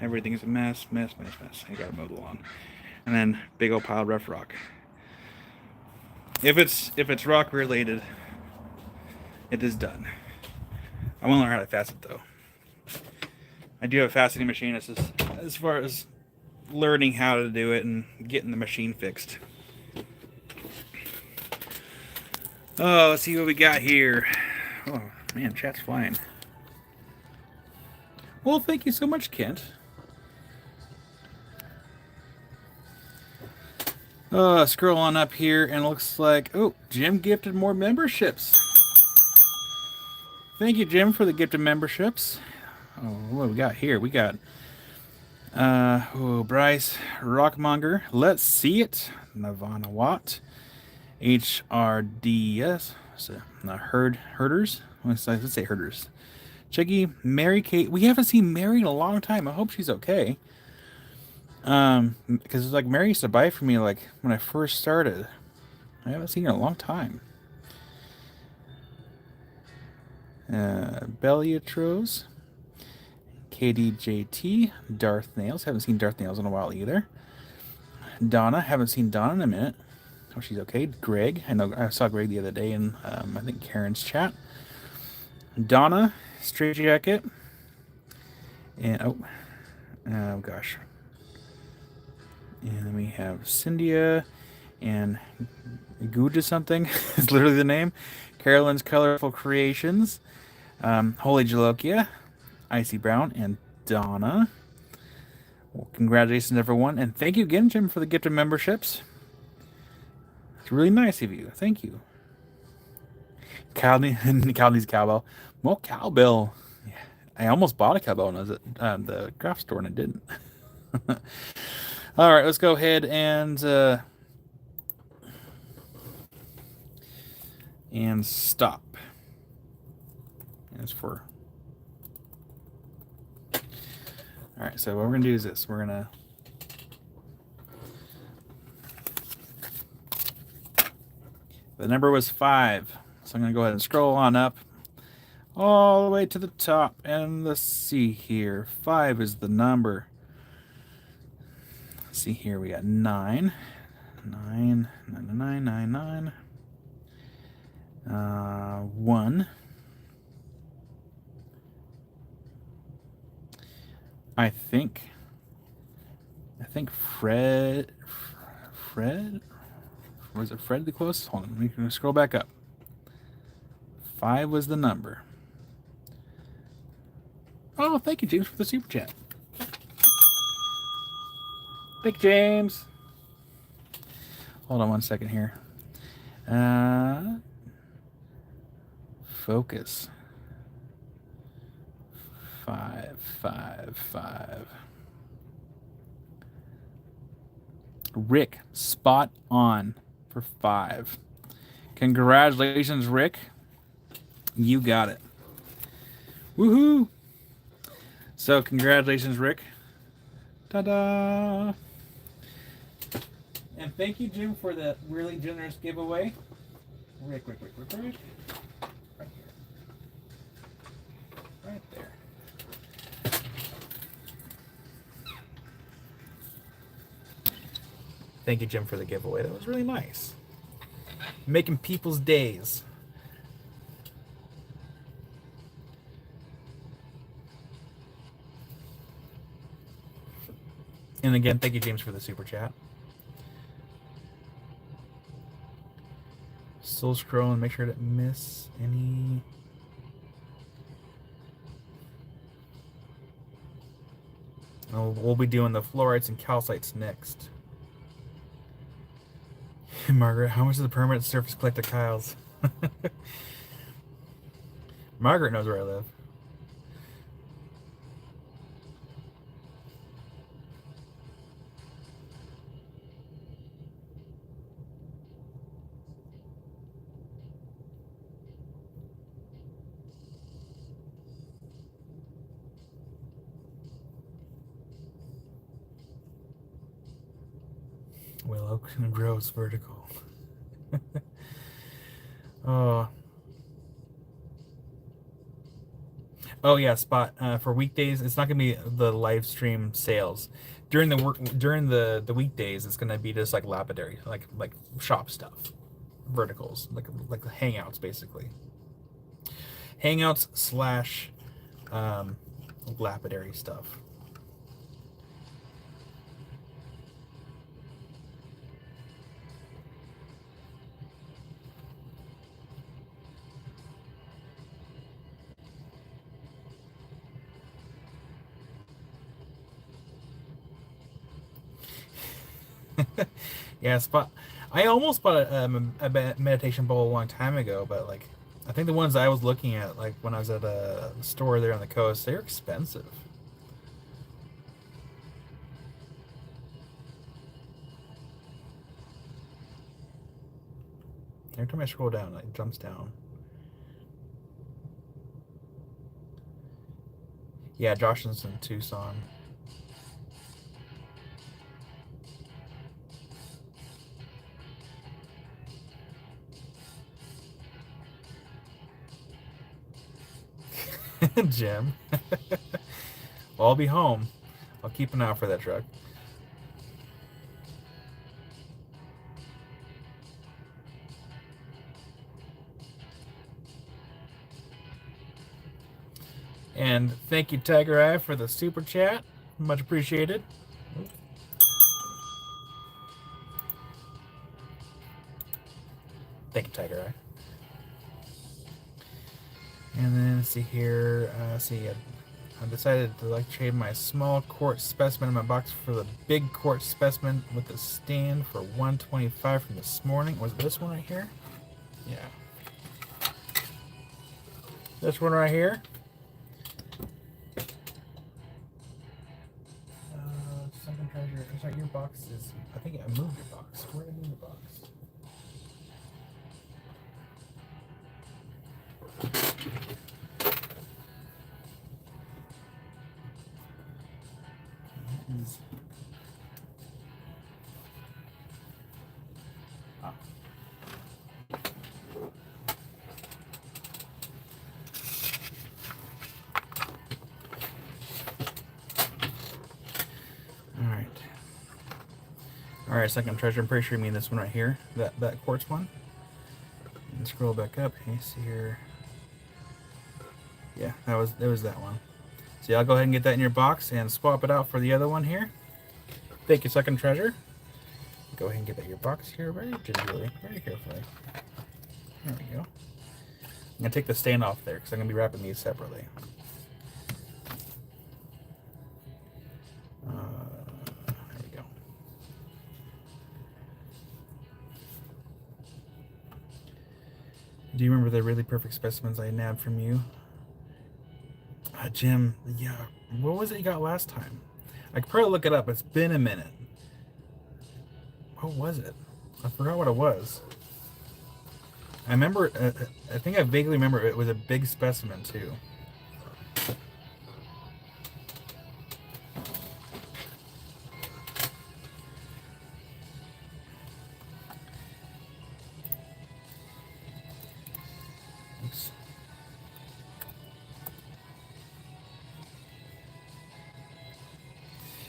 Everything's a mess. I gotta mow the lawn. And then big old pile of rough rock. If it's rock related, it is done. I want to learn how to facet though. I do have a faceting machine. It's just as far as learning how to do it and getting the machine fixed. Oh, let's see what we got here. Oh man, chat's flying. Well, thank you so much, Kent. Scroll on up here and it looks like, oh, Jim gifted more memberships. Thank you, Jim, for the gifted memberships. Oh, what do we got here? We got Bryce Rockmonger. Let's see it. Navana Watt. HRDS. So, herders. Let's say herders. Chuggy, Mary Kate. We haven't seen Mary in a long time. I hope she's okay. Because like Mary used to buy for me like when I first started. I haven't seen her in a long time. Belliatros, KDJT, Darth Nails. Haven't seen Darth Nails in a while either. Donna, haven't seen Donna in a minute. Oh, she's okay. Greg, I know I saw Greg the other day in I think Karen's chat. Donna, Straight Jacket, and oh gosh. And then we have Cynthia and Guja something. It's literally the name. Carolyn's Colorful Creations. Holy Jalokia. Icy Brown and Donna. Well, congratulations, everyone. And thank you again, Jim, for the gift of memberships. It's really nice of you. Thank you. Cal needs cowbell. Well, cowbell. Yeah, I almost bought a cowbell when I was at the craft store and I didn't. All right, let's go ahead and stop. As for all right, so what we're gonna do is this: we're gonna the number was 5, so I'm gonna go ahead and scroll on up all the way to the top, and let's see here. 5 is the number. See here, we got 9, 9, 9, 9, 9, 9, 1. I think Fred, was it Fred the closest? Hold on, let me scroll back up. 5 was the number. Oh, thank you, James, for the super chat. Thank you, James. Hold on one second here. Focus. 5, 5, 5. Rick, spot on for 5. Congratulations, Rick. You got it. Woohoo! So, congratulations, Rick. Ta-da! And thank you, Jim, for the really generous giveaway. Rick. Right
Thank you, Jim, for the giveaway. That was really nice. Making people's days. And again, thank you, James, for the super chat. Still scrolling, make sure to miss any. Oh, we'll be doing the fluorites and calcites next. Margaret, how much is the permanent surface collector Kyle's? Margaret knows where I live. Willow grows vertical. Oh. Oh yeah, Spot. For weekdays, it's not gonna be the live stream sales. During the weekdays, it's gonna be just like lapidary, like shop stuff, verticals, like hangouts basically. Hangouts slash lapidary stuff. Yeah, Spot. I almost bought a meditation bowl a long time ago, but like, I think the ones I was looking at, like when I was at a store there on the coast, they're expensive. Every time I scroll down, it jumps down. Yeah, Josh is in Tucson. Jim. Well, I'll be home. I'll keep an eye out for that truck. And thank you, Tiger Eye, for the super chat. Much appreciated. Thank you, Tiger Eye. And then let's see here. I decided to like trade my small quartz specimen in my box for the big quartz specimen with the stand for $125 from this morning. Was it this one right here? Yeah. This one right here. Something treasure. Sorry, your box is. I think I moved your box. Where did I move your box? Ah. All right, second treasure. I'm pretty sure you mean this one right here, that quartz one. And scroll back up. Hey, see here. Yeah, that was that one. So yeah, I'll go ahead and get that in your box and swap it out for the other one here. Thank you, second treasure. Go ahead and get that in your box here very gingerly, very carefully. There we go. I'm gonna take the stain off there because I'm gonna be wrapping these separately. There we go. Do you remember the really perfect specimens I nabbed from you? Jim, yeah. What was it you got last time? I could probably look it up. It's been a minute. What was it? I forgot what it was. I remember, I think I vaguely remember it was a big specimen too. Oops.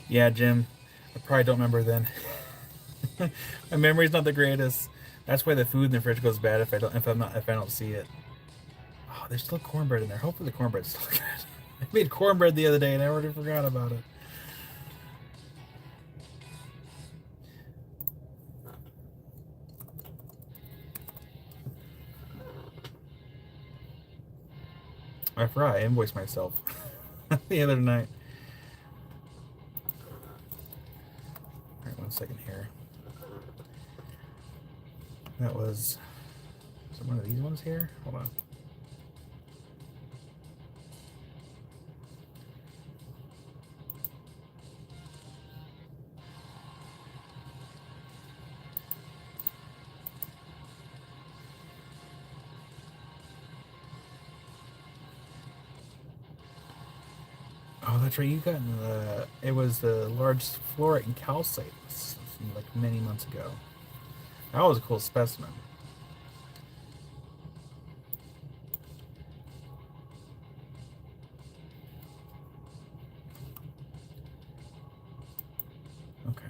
Yeah, Jim, I probably don't remember then. My memory's not the greatest. That's why the food in the fridge goes bad if I don't see it. Oh, there's still cornbread in there. Hopefully the cornbread's still good. I made cornbread the other day and I already forgot about it. I forgot I invoiced myself the other night. Alright, 1 second here. That was one of these ones here? Hold on. Oh, that's right. You got the. It was the large fluorite and calcite, like many months ago. That was a cool specimen. Okay.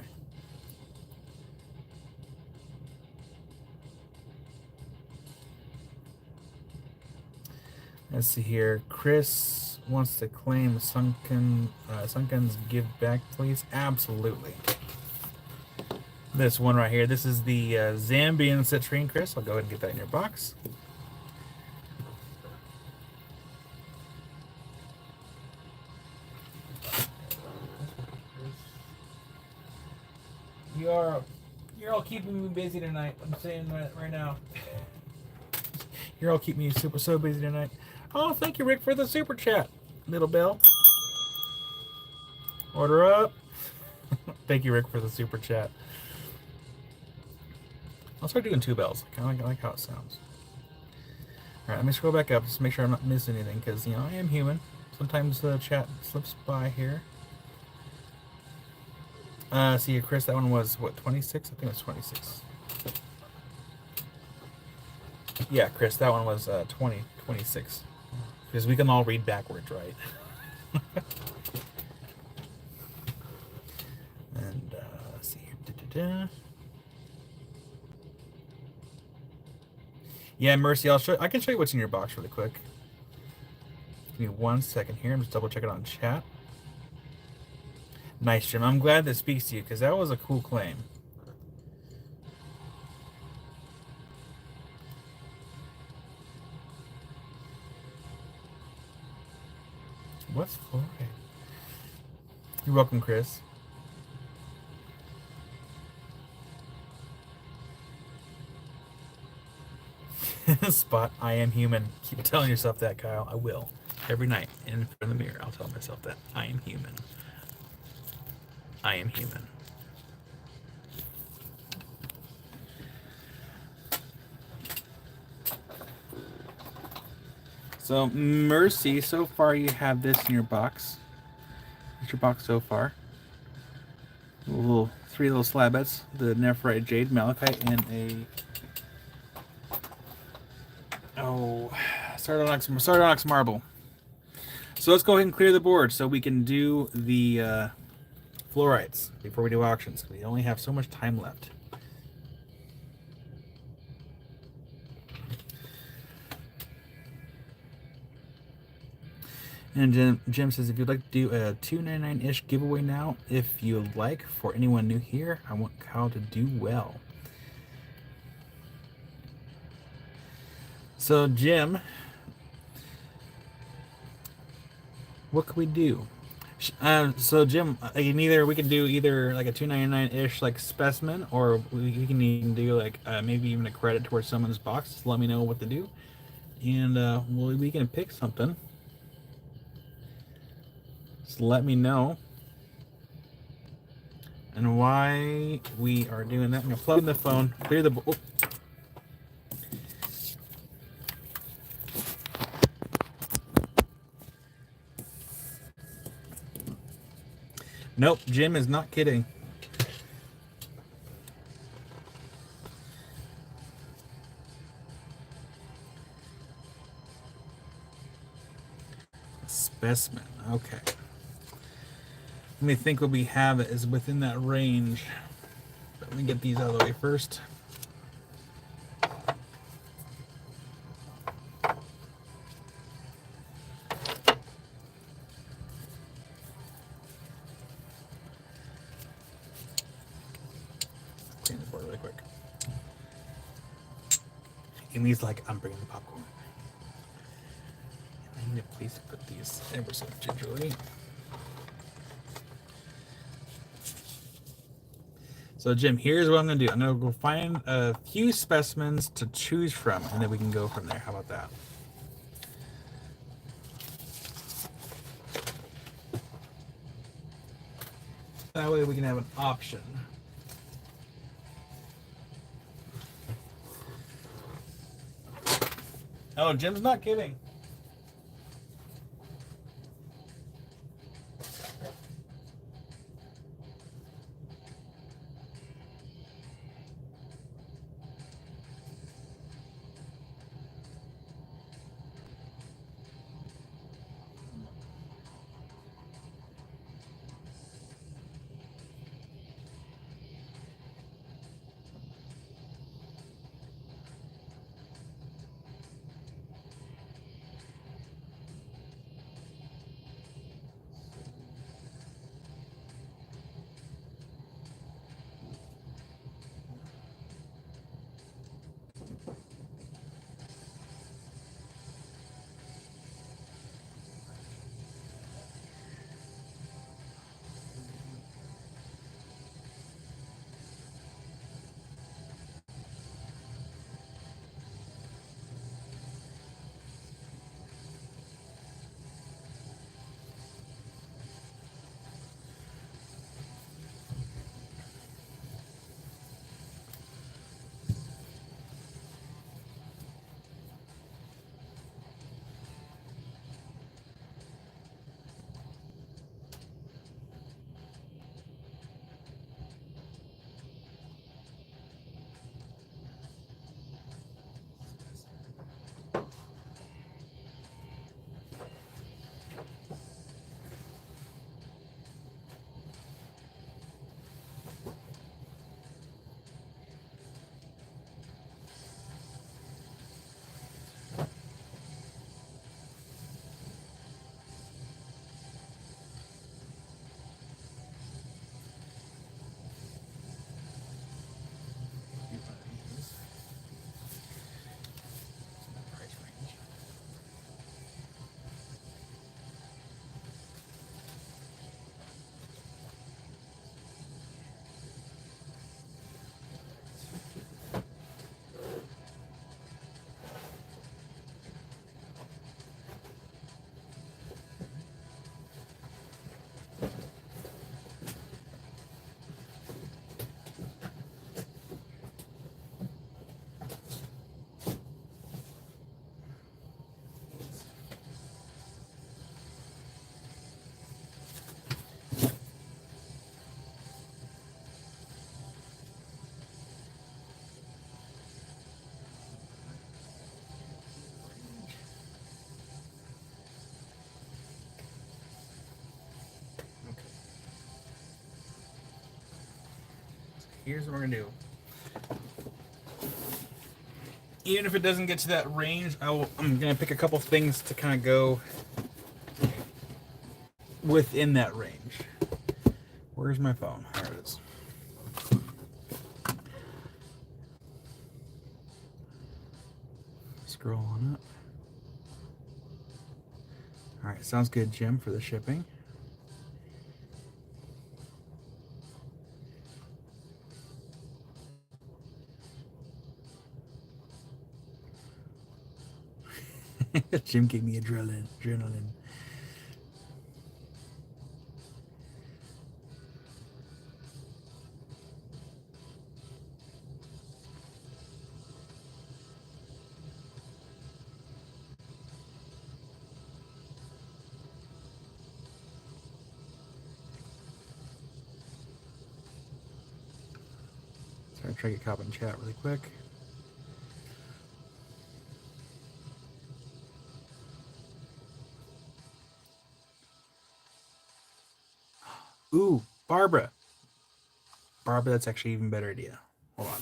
Let's see here. Chris wants to claim Sunken's give back, please. Absolutely. This one right here. This is the Zambian citrine, Chris. I'll go ahead and get that in your box. You're all keeping me busy tonight. I'm saying that right now. You're all keeping me so busy tonight. Oh, thank you, Rick, for the super chat. Little bell. Order up. Thank you, Rick, for the super chat. I'll start doing 2 bells. I kind of like how it sounds. All right, let me scroll back up just to make sure I'm not missing anything, because you know I am human. Sometimes the chat slips by here. See, Chris, that one was what, 26? I think it was 26. Yeah, Chris, that one was 26. Because we can all read backwards, right? And let's see here. Yeah, Mercy, I can show you what's in your box really quick. Give me 1 second here. I'm just double checking on chat. Nice, Jim. I'm glad that speaks to you because that was a cool claim. What's fluoride? You're welcome, Chris. Spot, I am human. Keep telling yourself that, Kyle. I will. Every night in front of the mirror, I'll tell myself that. I am human. I am human. So, Mercy, so far you have this in your box. What's your box so far? Three little slabettes, the Nephrite Jade, Malachite, and a Sardonyx Marble. So let's go ahead and clear the board so we can do the fluorites before we do auctions. We only have so much time left. And Jim says, if you'd like to do a $2.99-ish giveaway now, if you like, for anyone new here, I want Kyle to do well. So, Jim, what could we do? So, Jim, we can do either like a $2.99-ish like specimen, or we can even do like maybe even a credit towards someone's box. Just let me know what to do, and we can pick something. Just let me know and why we are doing that. I'm gonna plug in the phone, clear the. Oh. Nope, Jim is not kidding. Specimen, okay. Let me think what we have that is within that range that Let me get these out of the way first. Clean the board really quick. Amy's like, I'm bringing the popcorn. I need a place to put these ever so gingerly. So Jim, here's what I'm gonna do. I'm gonna go find a few specimens to choose from, and then we can go from there. How about that? That way we can have an option. Oh, Jim's not kidding. Here's what we're gonna do. Even if it doesn't get to that range, I'm gonna pick a couple things to kind of go within that range. Where's my phone? There it is. Scroll on up. All right, sounds good, Jim, for the shipping. Jim gave me adrenaline. So I'm trying to get caught in chat really quick. Ooh, Barbara.
Barbara, that's actually even better idea. Hold on.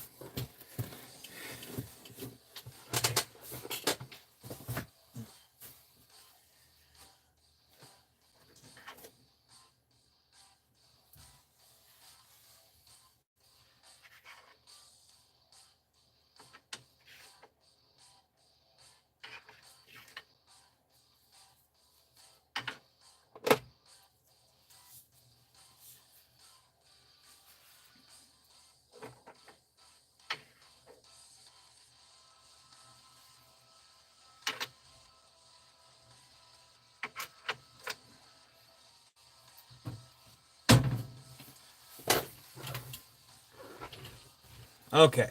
Okay.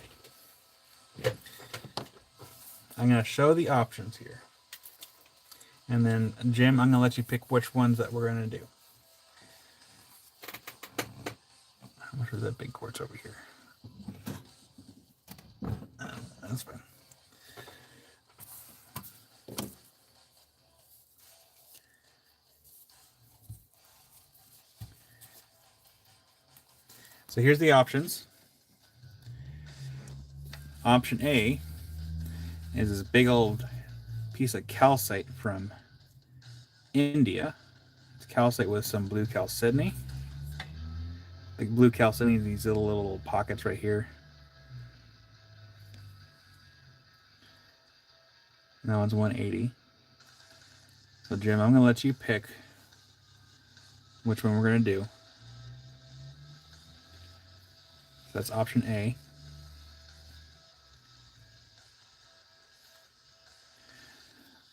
I'm going to show the options here. And then, Jim, I'm going to let you pick which ones that we're going to do. How much is that big quartz over here? That's fine. So here's the options. Option A is this big old piece of calcite from India. It's calcite with some blue chalcedony. Like blue chalcedony, these little pockets right here. And that one's 180. So Jim, I'm going to let you pick which one we're going to do. So that's option A.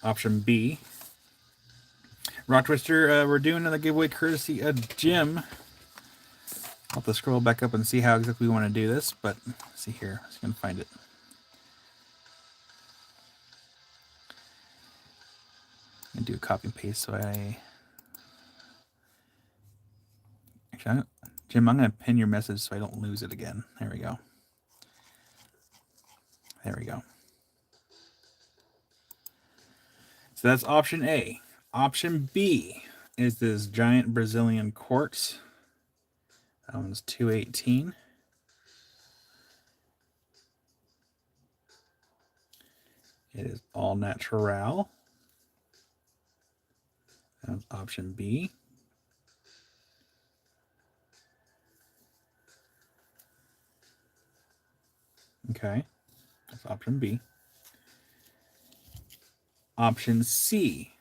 Option B. Rock Twister, we're doing another giveaway courtesy of Jim. I'll have to scroll back up and see how exactly we want to do this, but let's see here. I'm just going to find it. I'm going to do a copy and paste so I... Actually, Jim, I'm going to pin your message so I don't lose it again. There we go. There we go. So that's option A. Option B is this giant Brazilian quartz. That one's 218. It is all natural. That's option B. Okay, that's option B. Option C.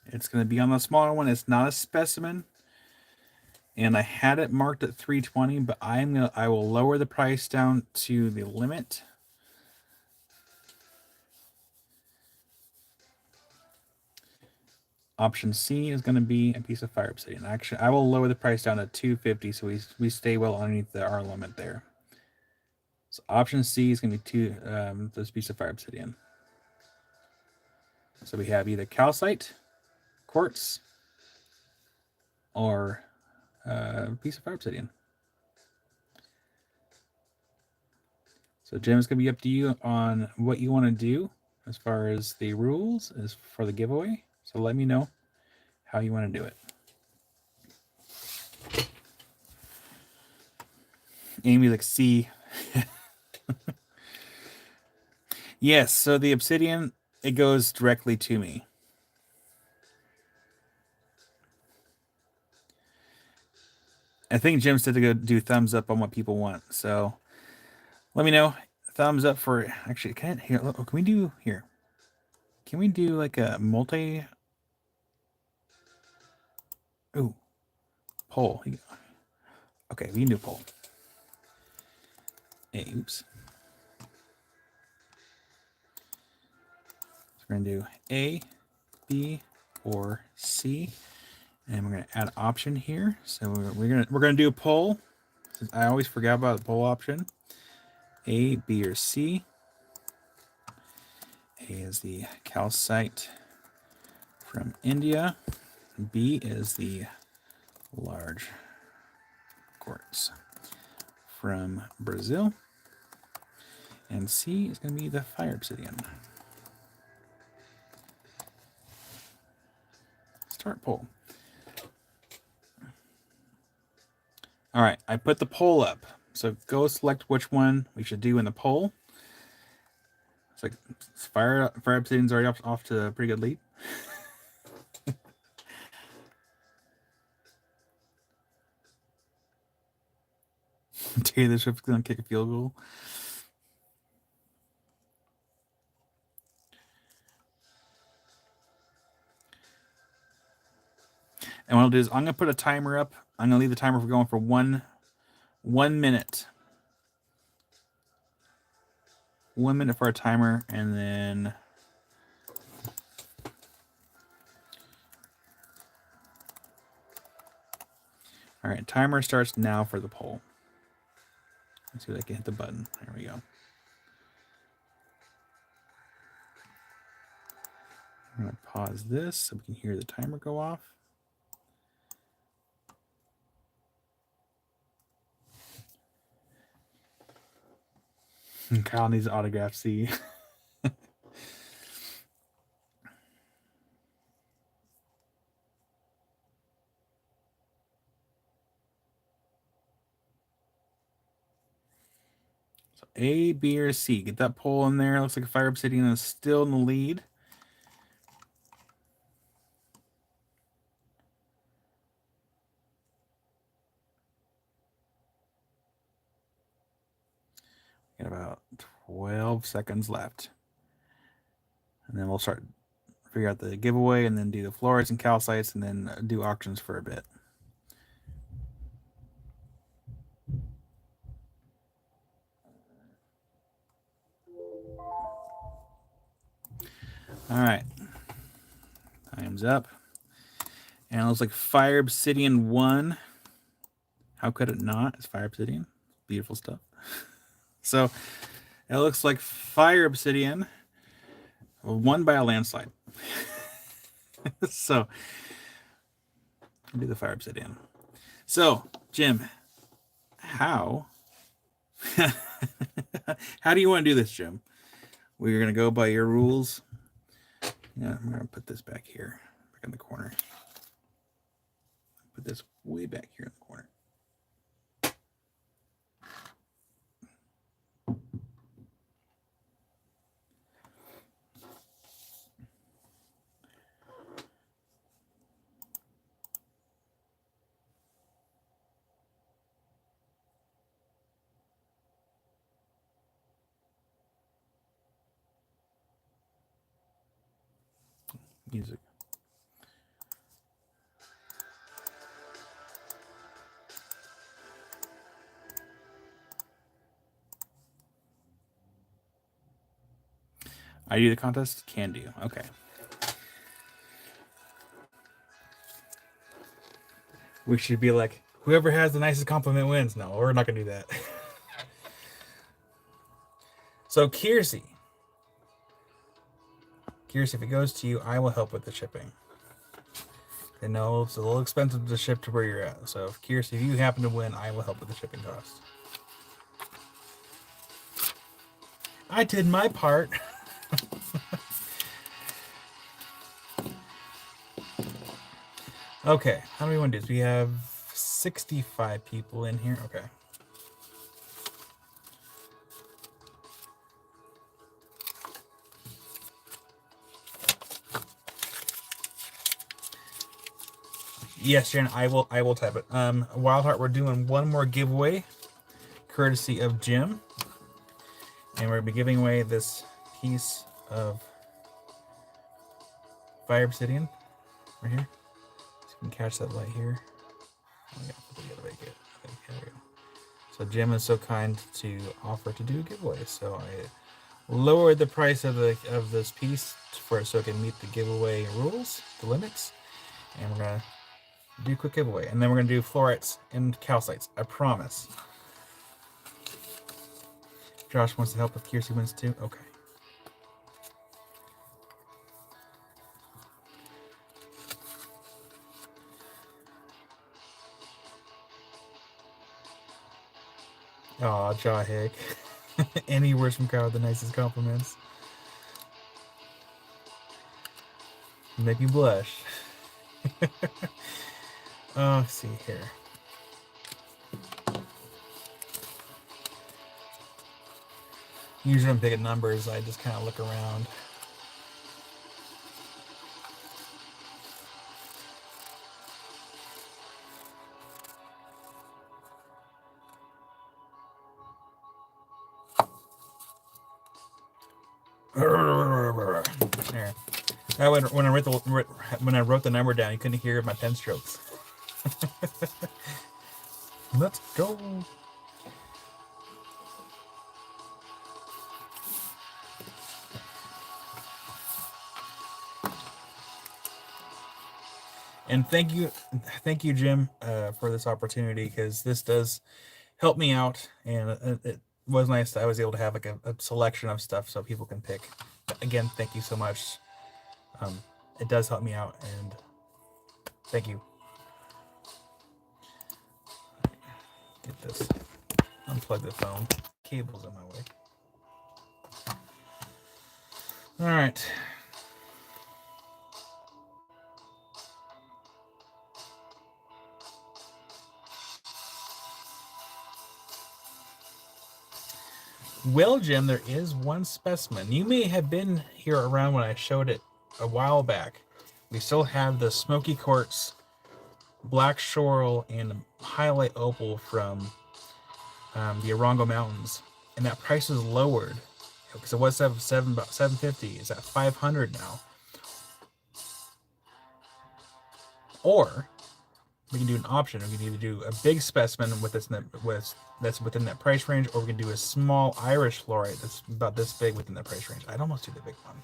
It's going to be on the smaller one. It's not a specimen. And I had it marked at 320, but I will lower the price down to the limit. Option C is going to be a piece of fire obsidian. Actually, I will lower the price down to 250 so we stay well underneath our limit there. So option C is going to be this piece of fire obsidian. So we have either calcite, quartz, or a piece of fire obsidian. So Jim, it's going to be up to you on what you want to do as far as the rules as for the giveaway. So let me know how you want to do it. Amy, like, C. Yes, so the obsidian, it goes directly to me. I think Jim said to go do thumbs up on what people want. So let me know. Thumbs up for, actually, can we do here? Can we do like a multi? Ooh, poll. Okay, we can do a poll. Hey, oops. So we're gonna do A, B, or C, and we're gonna add an option here. So we're gonna do a poll. Since I always forget about the poll option. A, B, or C. A is the calcite from India. B is the large quartz from Brazil. And C is going to be the fire obsidian. Start poll. All right, I put the poll up. So go select which one we should do in the poll. It's like Fire Obsidian's already off to a pretty good lead. Taylor Swift's gonna kick a field goal. And what I'll do is I'm gonna put a timer up. I'm gonna leave the timer for going for 1 minute. 1 minute for our timer, and then all right, timer starts now for the poll. Let's see if I can hit the button. There we go. I'm gonna pause this so we can hear the timer go off. And Kyle needs an autograph. See. So A, B, or C. Get that poll in there. Looks like Fire Obsidian is still in the lead. Got about 12 seconds left. And then we'll start figure out the giveaway and then do the fluorides and calcites and then do auctions for a bit. All right. Time's up. And it looks like Fire Obsidian won. How could it not? It's Fire Obsidian. Beautiful stuff. So it looks like Fire Obsidian won by a landslide. So I'll do the Fire Obsidian. So, Jim, how do you want to do this, Jim? We're going to go by your rules. Yeah, I'm going to put this back here, back in the corner. Put this way back here in the corner. Music. I do the contest? Can do. Okay. We should be like, whoever has the nicest compliment wins. No, we're not going to do that. So, Kiersey, if it goes to you, I will help with the shipping. I know it's a little expensive to ship to where you're at. So, if Kiersey, if you happen to win, I will help with the shipping costs. I did my part. Okay, how do we want to do this? We have 65 people in here. Okay. Yes, Jen, I will type it. Wildheart, we're doing one more giveaway, courtesy of Jim. And we're going to be giving away this piece of Fire Obsidian right here. So you can catch that light here. Oh, yeah, put the other way. Good. Okay, there we go. So Jim is so kind to offer to do a giveaway. So I lowered the price of this piece so it can meet the giveaway rules, the limits. And we're going to do a quick giveaway. And then we're going to do fluorites and calcites. I promise. Josh wants to help if Kiersey wins too. Okay. Aw, Jaw Hick. Any words from Kyle with the nicest compliments. Make me blush. Oh, let's see here.
Usually I'm picking numbers. I just kind of look around. There. When I wrote the number down, you couldn't hear my pen strokes. Let's go. And thank you, Jim, for this opportunity, because this does help me out, and it was nice that I was able to have like a selection of stuff so people can pick. But again, thank you so much. It does help me out, and thank you. Get this. Unplug the phone. Cable's in my way. All right. Well, Jim, there is one specimen. You may have been here around when I showed it a while back. We still have the Smoky Quartz, Black Shoral, and Highlight Opal from the Orongo Mountains, and that price is lowered because it was about $750. It's at $500 now. Or we can do an option. We can either do a big specimen that's within that price range, or we can do a small Irish fluorite that's about this big within that price range. I'd almost do the big one.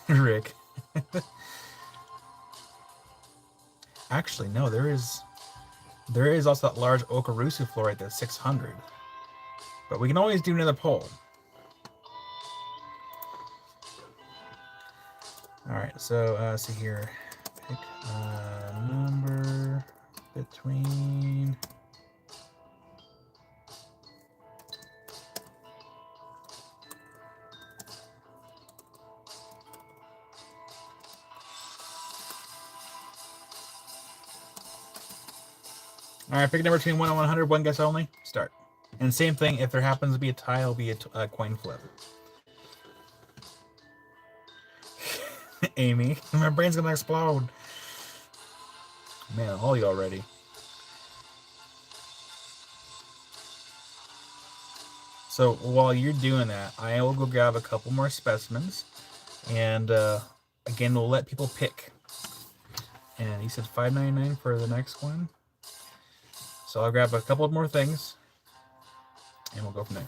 Rick. Actually, no, there is also that large Okarusu fluorite that's 600. But we can always do another poll. All right, so let's see here. Pick a number between. All right, pick a number between 1 and 100, one guess only. Start. And same thing, if there happens to be a tie, it'll be a coin flip. Amy, my brain's gonna explode. Man, all y'all ready. So while you're doing that, I will go grab a couple more specimens. And again, we'll let people pick. And you said $5.99 for the next one. So I'll grab a couple more things. And we'll go from there.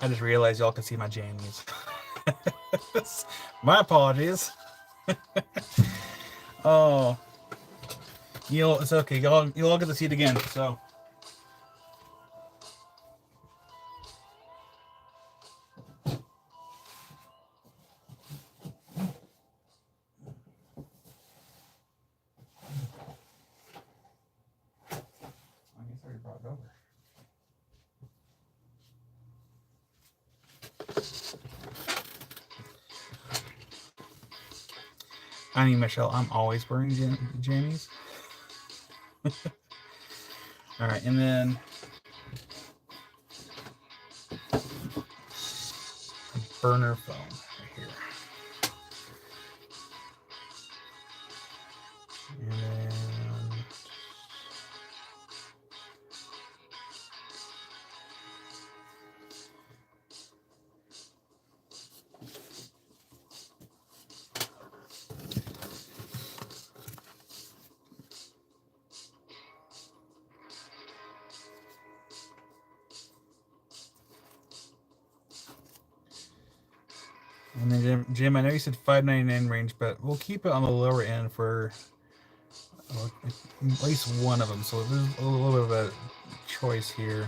I just realized y'all can see my jammies. My apologies. Oh, it's okay. You'll all get to see it again. So. I guess I already brought it over. I mean, Michelle, I'm always wearing jammies. All right, and then a burner foam right here. And then And then Jim, I know you said $5.99 range, but we'll keep it on the lower end for at least one of them. So there's a little bit of a choice here.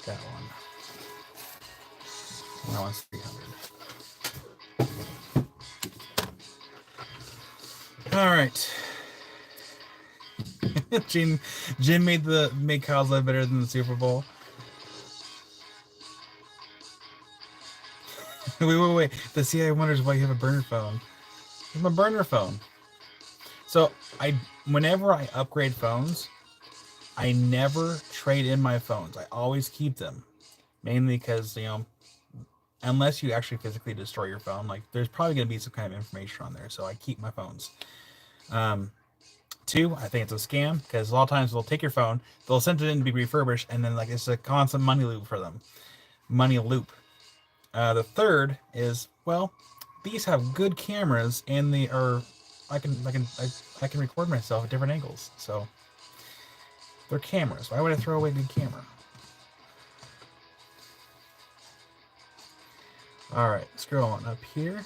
That one. That one's 300. All right. Jim made Kyle's life better than the Super Bowl. wait. The CIA wonders why you have a burner phone. It's my burner phone. So whenever I upgrade phones, I never trade in my phones. I always keep them, mainly because unless you actually physically destroy your phone, like there's probably going to be some kind of information on there. So I keep my phones. Two, I think it's a scam because a lot of times they'll take your phone, they'll send it in to be refurbished, and then like it's a constant money loop for them. Money loop. The third is, well, these have good cameras and they are I can record myself at different angles. So they're cameras. Why would I throw away a good camera? All right, scroll on up here.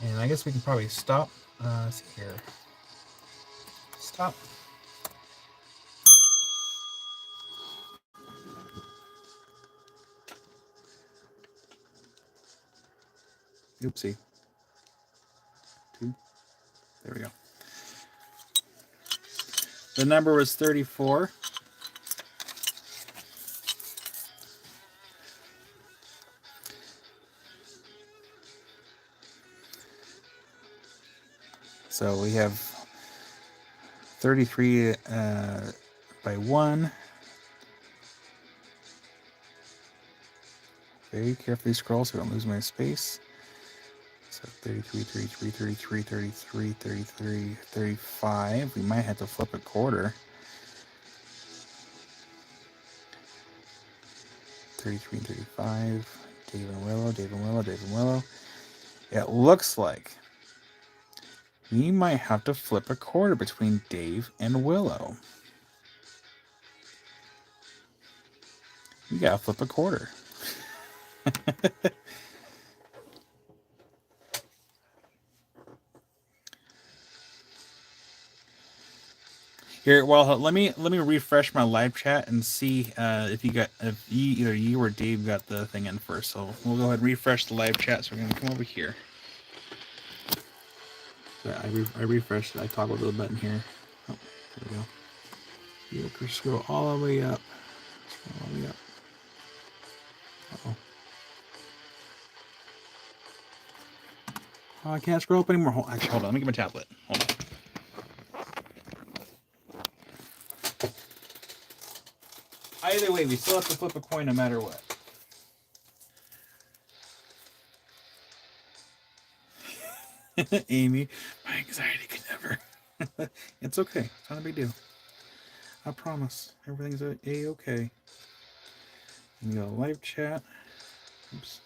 And I guess we can probably stop. Let's see here. Stop.
Oopsie. 2. There we go. The number was 34. So we have 33 by 1. Very carefully scroll so I don't lose my space. So 33, 33, 33, 33, 33, 35. We might have to flip a quarter. 33 and 35. Dave and Willow, Dave and Willow, Dave and Willow. It looks like we might have to flip a quarter between Dave and Willow. We gotta flip a quarter. Here, well, let me refresh my live chat and see if either you or Dave got the thing in first. So we'll go ahead and refresh the live chat. So we're gonna come over here. So I refreshed it. I toggled the button here. Oh, there we go. You can scroll all the way up. Scroll all the way up. Uh-oh. Oh, I can't scroll up anymore. Actually, hold on. Let me get my tablet. Hold on. Either way, we still have to flip a coin no matter what. Amy, my anxiety could never. It's okay. It's not a big deal. I promise. Everything's a-okay. You go live chat. Oops.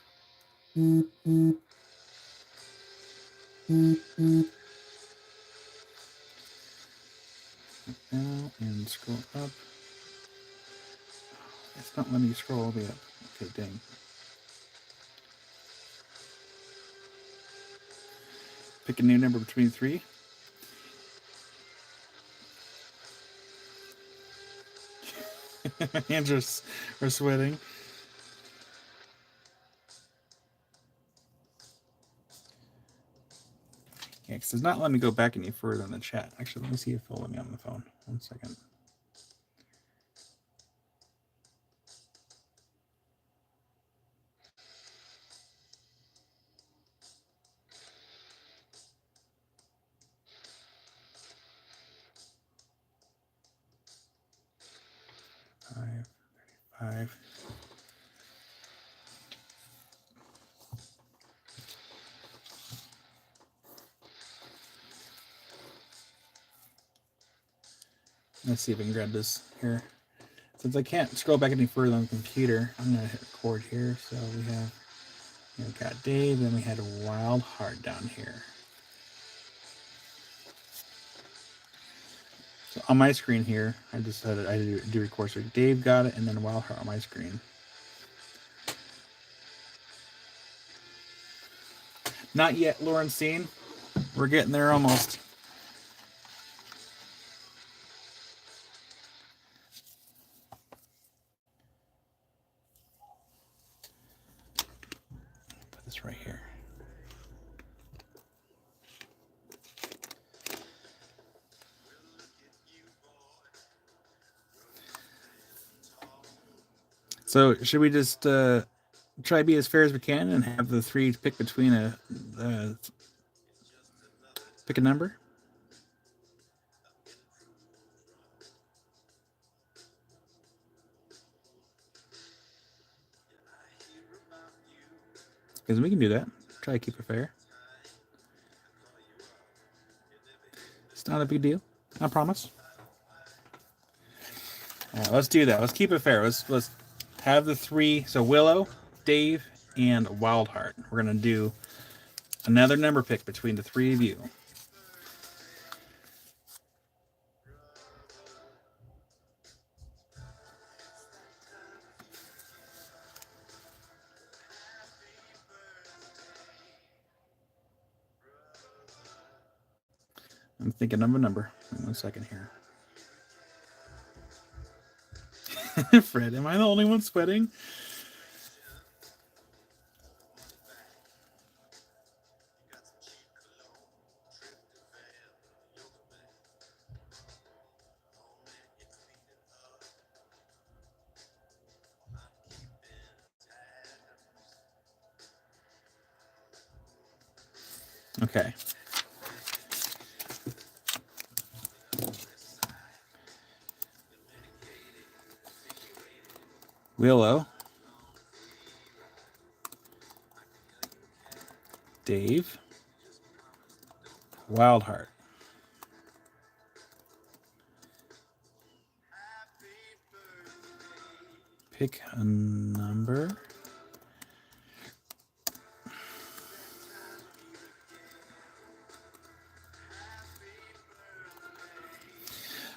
Now and scroll up. It's not letting me scroll all the way up. Okay, dang. Pick a new number between 3. My hands are sweating. Yeah, because it's not letting me go back any further in the chat. Actually, let me see if it'll let me on the phone. 1 second. Five. Let's see if I can grab this here. Since I can't scroll back any further on the computer, I'm gonna hit record here. So we have, got Dave, then we had a Wild Heart down here. So on my screen here, I decided I do record. So Dave got it, and then Wild Heart on my screen. Not yet, Lawrencine. We're getting there almost. Put this right here. So should we just try to be as fair as we can and have the three pick between pick a number? Because we can do that. Try to keep it fair. It's not a big deal. I promise. All right, let's do that. Let's keep it fair. Let's have the three. So Willow, Dave, and Wildheart. We're gonna do another number pick between the three of you. I'm thinking of a number. In 1 second here. Fred, am I the only one sweating? Okay. Willow, Dave, Wildheart. Pick a number.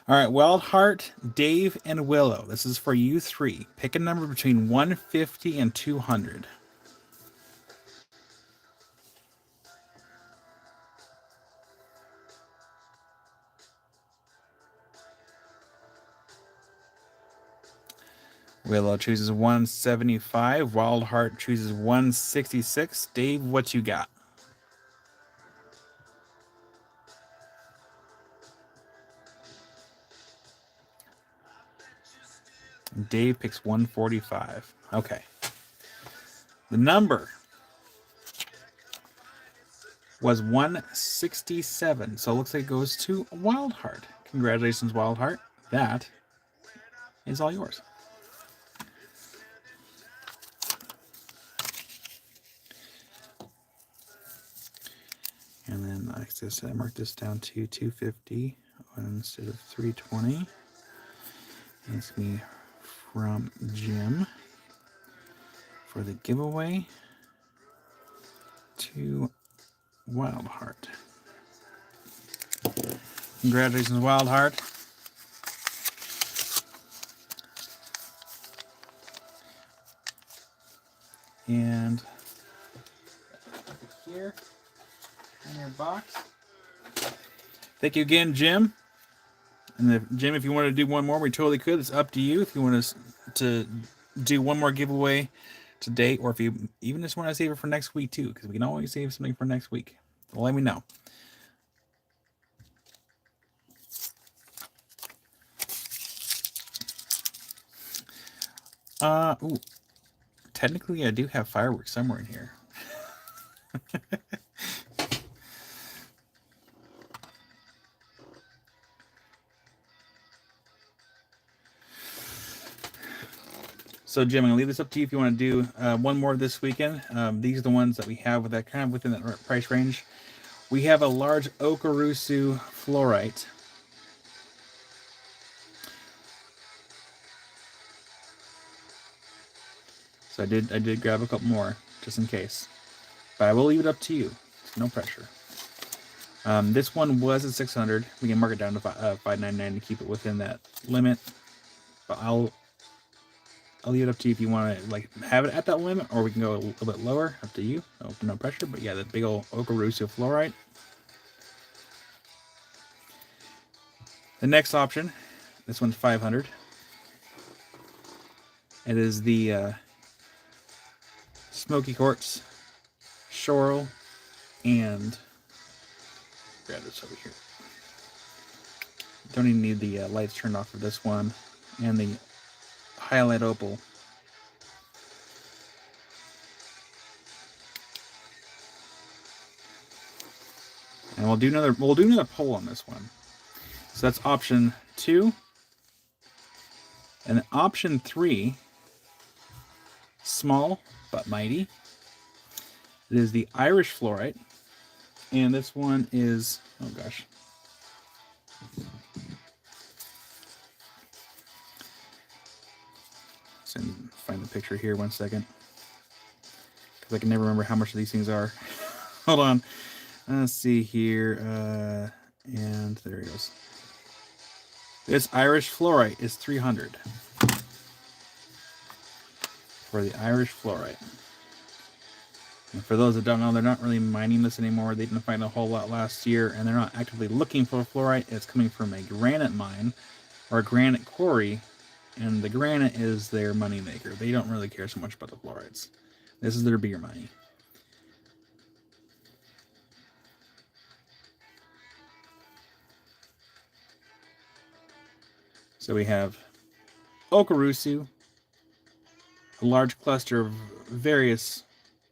All right, Wildheart, Dave, and Willow. This is for you three. Pick a number between 150 and 200. Willow chooses 175. Wildheart chooses 166. Dave, what you got? Dave picks 145. Okay. The number was 167. So it looks like it goes to Wildheart. Congratulations, Wildheart. That is all yours. And then I just mark this down to 250 instead of 320. It's me from Jim for the giveaway to Wildheart. Congratulations, Wildheart. And here in your box. Thank you again, Jim. And Jim, if you want to do one more, we totally could. It's up to you. If you want us to do one more giveaway today, or if you even just want to save it for next week too, because we can always save something for next week. Well, let me know. Ooh, technically, I do have fireworks somewhere in here. So, Jim, I'm going to leave this up to you if you want to do one more this weekend. These are the ones that we have with that kind of within that price range. We have a large Okarusu fluorite. So I did grab a couple more just in case. But I will leave it up to you. No pressure. This one was at 600. We can mark it down to 599 to keep it within that limit. But I'll leave it up to you if you want to like have it at that limit, or we can go a little bit lower. Up to you. No pressure. But yeah, the big old Okarusu fluorite. The next option, this one's 500. It is the Smoky Quartz, Shoral, and grab this over here. Don't even need the lights turned off for this one, and the highlight opal. And we'll do another poll on this one. So that's option 2. And option 3, small but mighty. It is the Irish fluorite. And this one is, oh gosh. So find the picture here 1 second. Because I can never remember how much these things are. Hold on. Let's see here. And there it goes. This Irish fluorite is 300 for the Irish fluorite. And for those that don't know, they're not really mining this anymore. They didn't find a whole lot last year, and they're not actively looking for fluorite. It's coming from a granite mine or a granite quarry, and the granite is their money maker. They don't really care so much about the fluorites. This is their bigger money. So we have Okarusu, a large cluster of various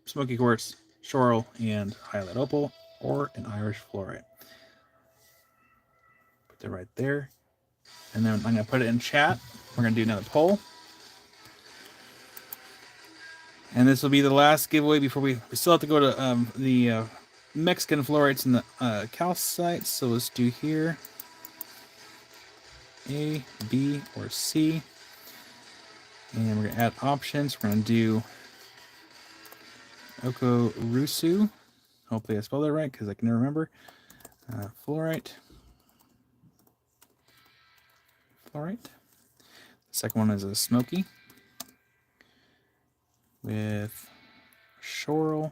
Smoky Quartz, Shoral, and Highlight Opal, or an Irish fluorite. Put that right there. And then I'm going to put it in chat. We're going to do another poll. And this will be the last giveaway before we still have to go to the Mexican fluorites and the calcites. So let's do here A, B, or C. And we're going to add options. We're going to do Okarusu. Hopefully I spelled that right because I can never remember. Fluorite. The second one is a smoky with Shoral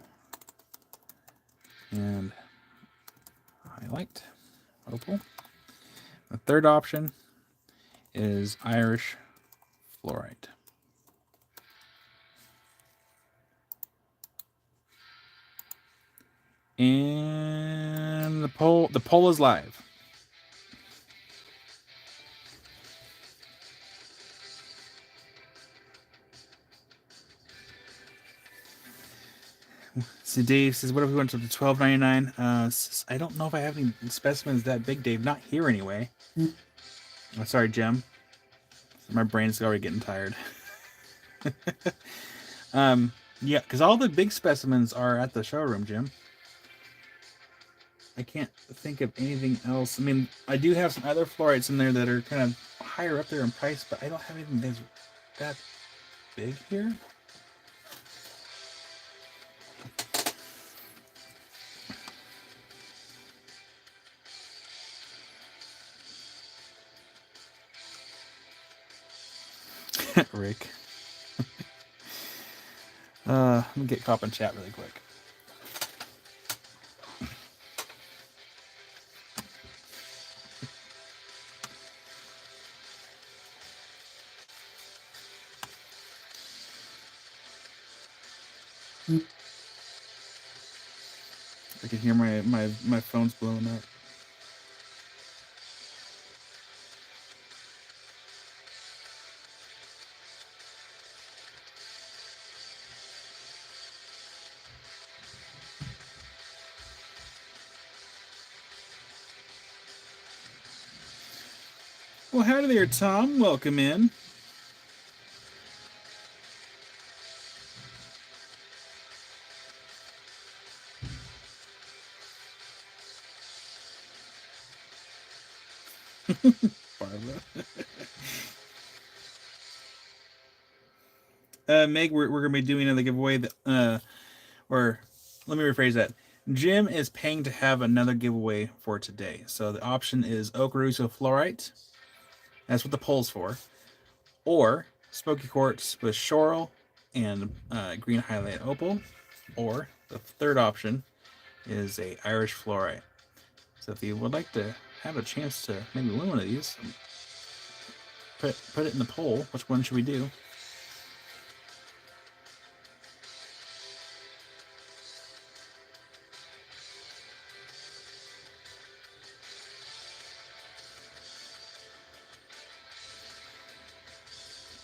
and highlight opal. The third option is Irish fluorite. And the poll is live. So Dave says, what if we went to the $12.99? I don't know if I have any specimens that big, Dave. Not here anyway. Oh, sorry, Jim. My brain's already getting tired. Yeah, because all the big specimens are at the showroom, Jim. I can't think of anything else. I mean, I do have some other fluorites in there that are kind of higher up there in price, but I don't have anything that's that big here. Rick. Let me get cop in chat really quick. I can hear my phone's blowing up. Well, howdy there, Tom. Welcome in. Meg, we're going to be doing another giveaway. Or let me rephrase that. Jim is paying to have another giveaway for today. So the option is Okaruso Fluorite. That's what the poll's for. Or Smoky Quartz with Shoral and green highlight opal. Or the third option is a Irish Fluorite. So if you would like to have a chance to maybe win one of these, put it in the poll. Which one should we do?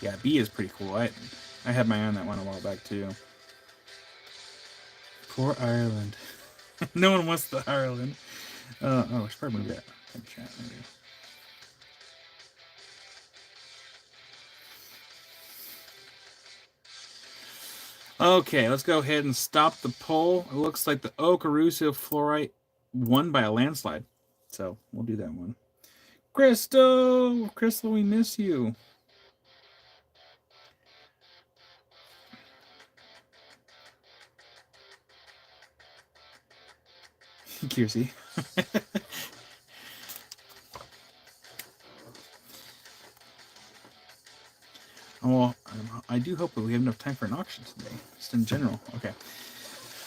Yeah, B is pretty cool. I had my eye on that one a while back too. Poor Ireland. No one wants the Ireland. Oh, I should probably move that in chat maybe. Okay, let's go ahead and stop the poll. It looks like the Okaruso Fluorite won by a landslide. So we'll do that one. Crystal, we miss you. Kiersey. Well, I do hope that we have enough time for an auction today, just in general. Okay.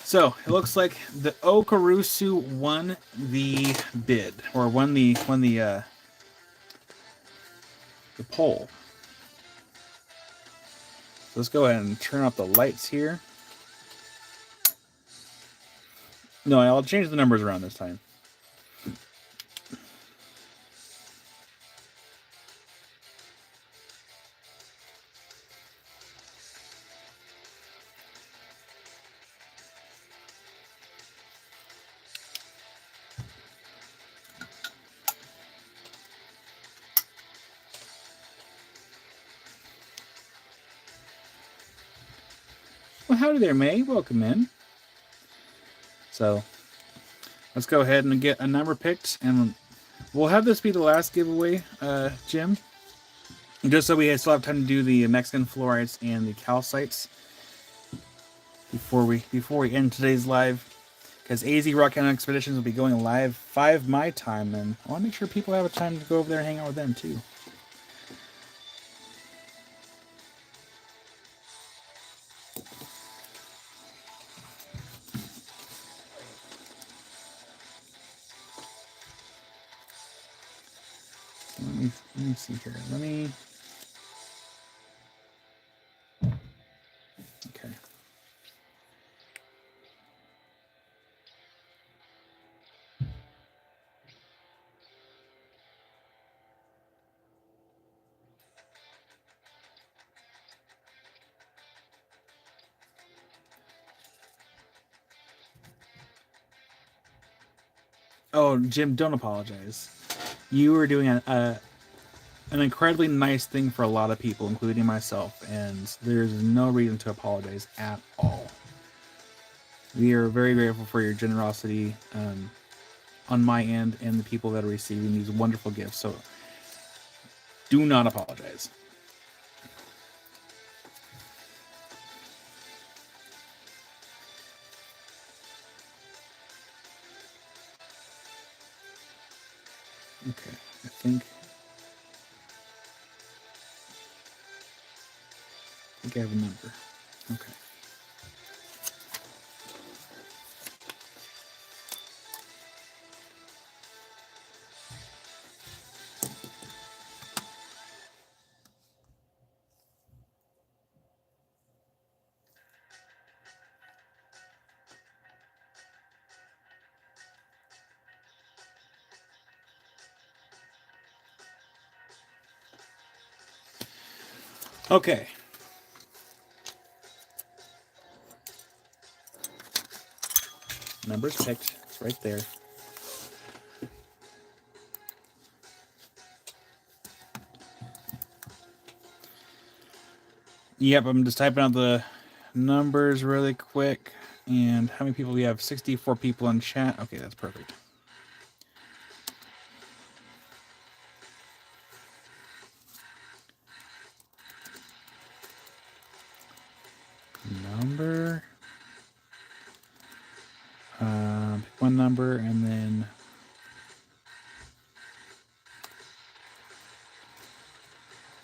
So it looks like the Okarusu won the bid, or won the poll. So let's go ahead and turn off the lights here. No, I'll change the numbers around this time. Well, howdy there, May. Welcome in. So let's go ahead and get a number picked, and we'll have this be the last giveaway, Jim. Just so we still have time to do the Mexican fluorites and the calcites before we end today's live. Because AZ Rock County Expeditions will be going live 5 my time, and I want to make sure people have a time to go over there and hang out with them too. Let me see here. Okay. Oh, Jim, don't apologize. You were doing an incredibly nice thing for a lot of people, including myself, and there's no reason to apologize at all. We are very grateful for your generosity on my end and the people that are receiving these wonderful gifts, so do not apologize. Okay, I think I have a number. Okay. Okay. Numbers picked. It's right there. Yep, I'm just typing out the numbers really quick. And how many people do we have? 64 people in chat. Okay, that's perfect. Number one number and then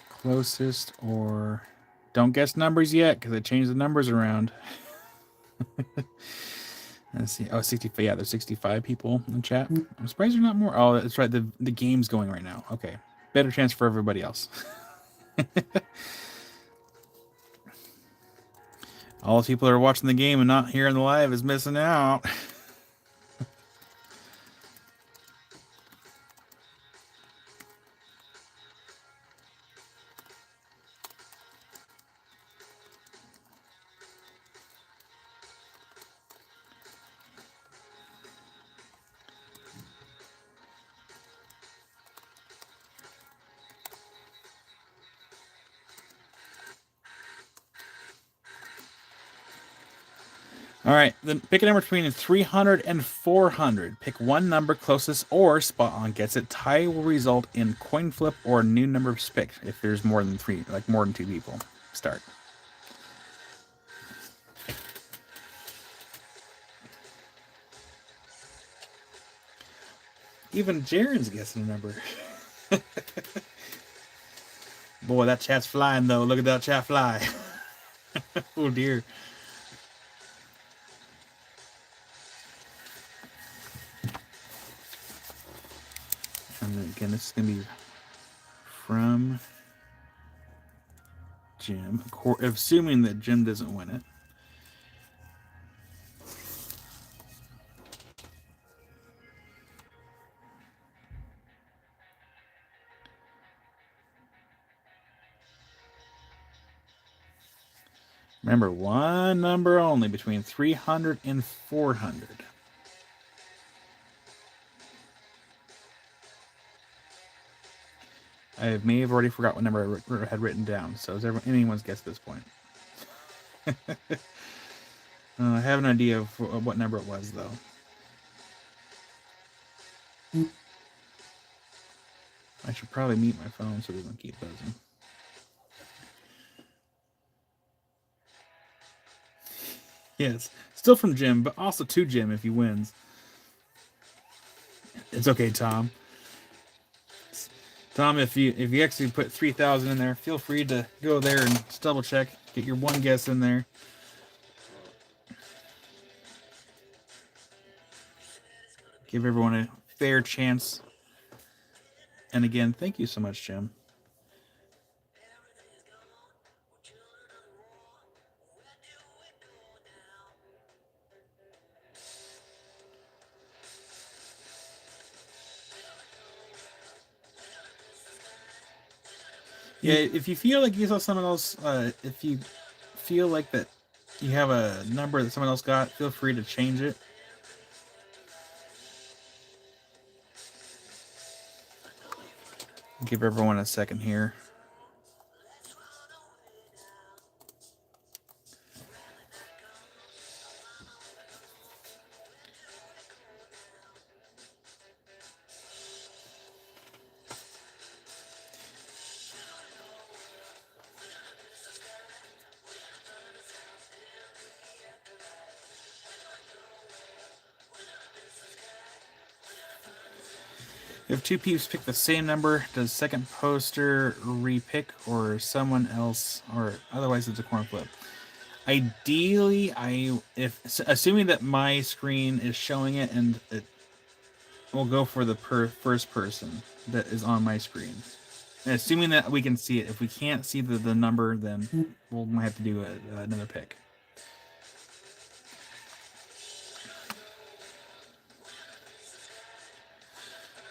closest, or don't guess numbers yet because I changed the numbers around. Let's see. Oh, 65. Yeah, there's 65 people in chat. I'm surprised there's not more. Oh, that's right. The game's going right now. Okay. Better chance for everybody else. All the people that are watching the game and not here in the live is missing out. All right, then pick a number between 300 and 400. Pick one number closest or spot on gets it. Tie will result in coin flip or new number picked if there's more than three, like more than two people. Start. Even Jaren's guessing a number. Boy, that chat's flying though. Look at that chat fly. Oh dear. And again, this is going to be from Jim. Assuming that Jim doesn't win it. Remember, one number only between 300 and 400. I may have already forgot what number I had written down, so is anyone's guess at this point? I have an idea of what number it was, though. I should probably mute my phone so it doesn't keep buzzing. Yes, still from Jim, but also to Jim if he wins. It's okay, Tom. Tom, if you actually put 3,000 in there, feel free to go there and just double check. Get your one guess in there. Give everyone a fair chance. And again, thank you so much, Jim. Yeah, if you feel like you saw someone else, if you feel like that you have a number that someone else got, feel free to change it. Give everyone a second here. If two peeps pick the same number, does second poster repick or someone else, or otherwise it's a coin flip? Ideally, assuming that my screen is showing it, and it will go for the first person that is on my screen. And assuming that we can see it. If we can't see the number, then we'll might have to do another pick.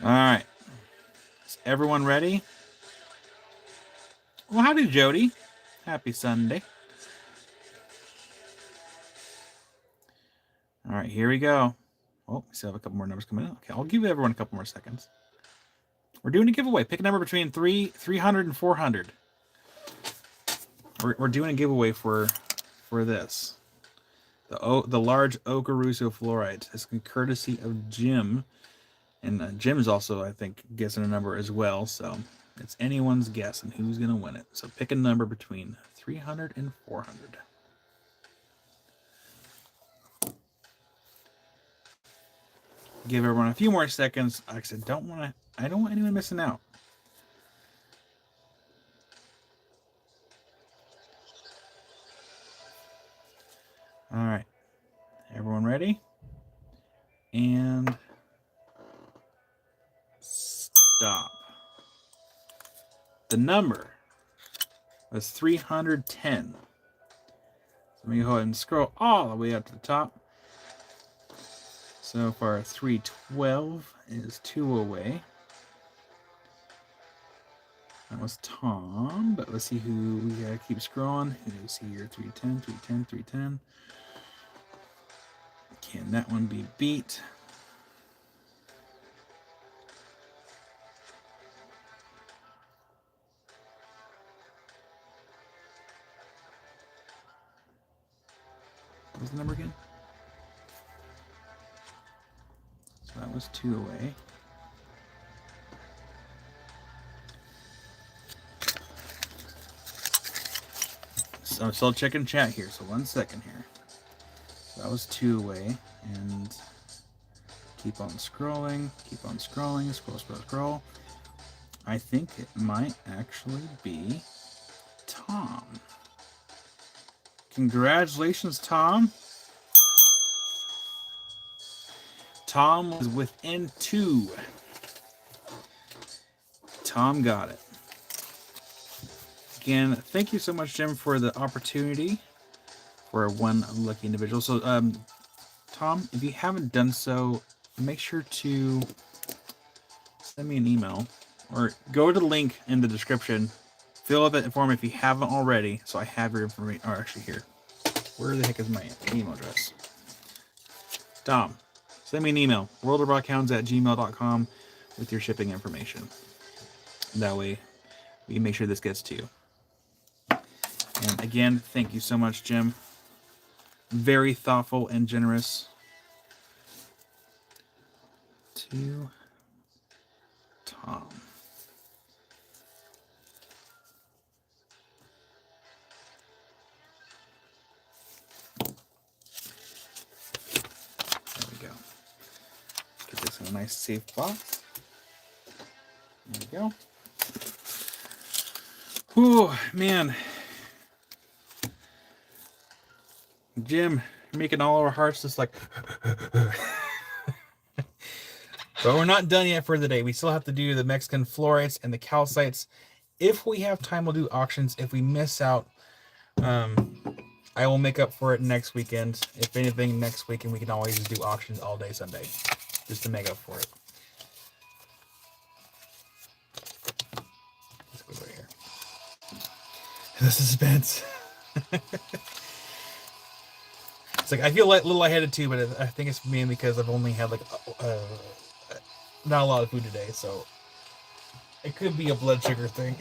All right. Is everyone ready? Well, howdy, Jody. Happy Sunday. All right, here we go. Oh, we still have a couple more numbers coming in. Okay, I'll give everyone a couple more seconds. We're doing a giveaway. Pick a number between 300 and 400. We're doing a giveaway for this. The large Okaruso fluoride. It's courtesy of Jim. And Jim is also, I think, guessing a number as well. So it's anyone's guess on who's going to win it. So pick a number between 300 and 400. give everyone a few more seconds. Like I said, I don't want anyone missing out. All right. Everyone ready? And stop. The number was 310. So let me go ahead and scroll all the way up to the top. So far, 312 is 2 away. That was Tom, but let's see who we gotta keep scrolling. Who's here? 310, 310, 310. Can that one be beat? What was the number again? So that was 2 away. So I'm still checking chat here, so 1 second here. So that was 2 away, and keep on scrolling, scroll. I think it might actually be Tom. Congratulations, Tom. Tom was within 2. Tom got it. Again, thank you so much, Jim, for the opportunity for one lucky individual. So, Tom, if you haven't done so, make sure to send me an email or go to the link in the description. Fill out that form if you haven't already, so I have your information. Oh, actually, here. Where the heck is my email address? Tom, send me an email, worldofrockhounds@gmail.com with your shipping information. That way, we can make sure this gets to you. And again, thank you so much, Jim. Very thoughtful and generous. To Tom. There we go. Get this in a nice safe box. There we go. Whew, man. Jim, you're making all our hearts just like... But we're not done yet for the day. We still have to do the Mexican fluorites and the calcites. If we have time, we'll do auctions. If we miss out, I will make up for it next weekend. If anything, next weekend we can always just do auctions all day Sunday, just to make up for it. Let's go right here. The suspense. It's like I feel like a little lightheaded too, but I think it's mainly because I've only had like not a lot of food today, so it could be a blood sugar thing.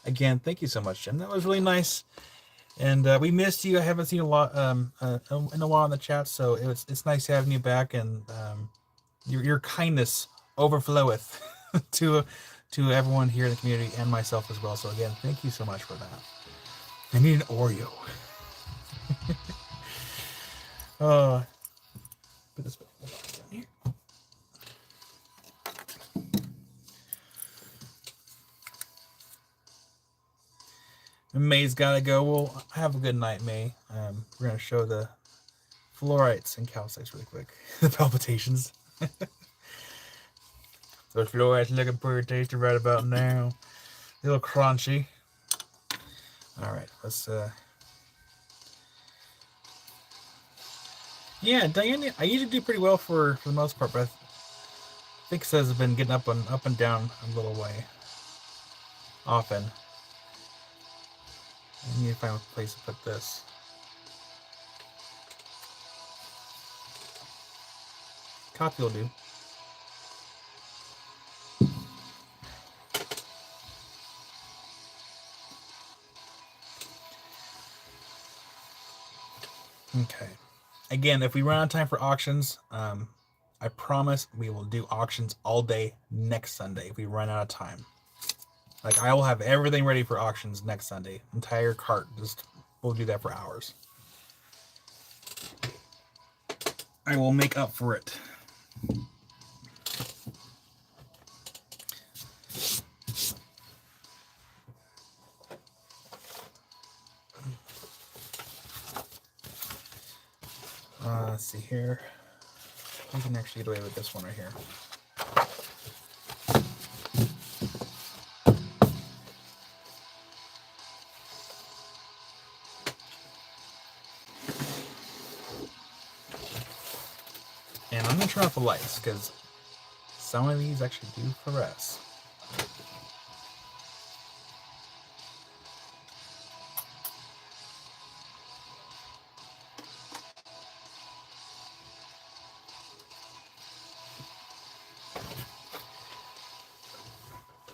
Again, thank you so much, Jim. That was really nice, and we missed you. I haven't seen a lot in a while in the chat, so it's nice having you back, and your kindness overfloweth to everyone here in the community and myself as well. So again, thank you so much for that. I need an Oreo. Put this down here. May's gotta go. Well, have a good night, May. We're gonna show the fluorites and calcites really quick. The palpitations. Those fluorites looking pretty tasty right about now. A little crunchy. All right, let's. Yeah, Diane, I usually do pretty well for the most part, but I think Says has been getting up and down a little way. Often. I need to find a place to put this. Copy will do. Okay. Again, if we run out of time for auctions, I promise we will do auctions all day next Sunday if we run out of time. Like, I will have everything ready for auctions next Sunday. Entire cart. We'll do that for hours.
I will make up for it. Let's see here. We can actually get away with this one right here. And I'm going to turn off the lights because some of these actually do fluoresce.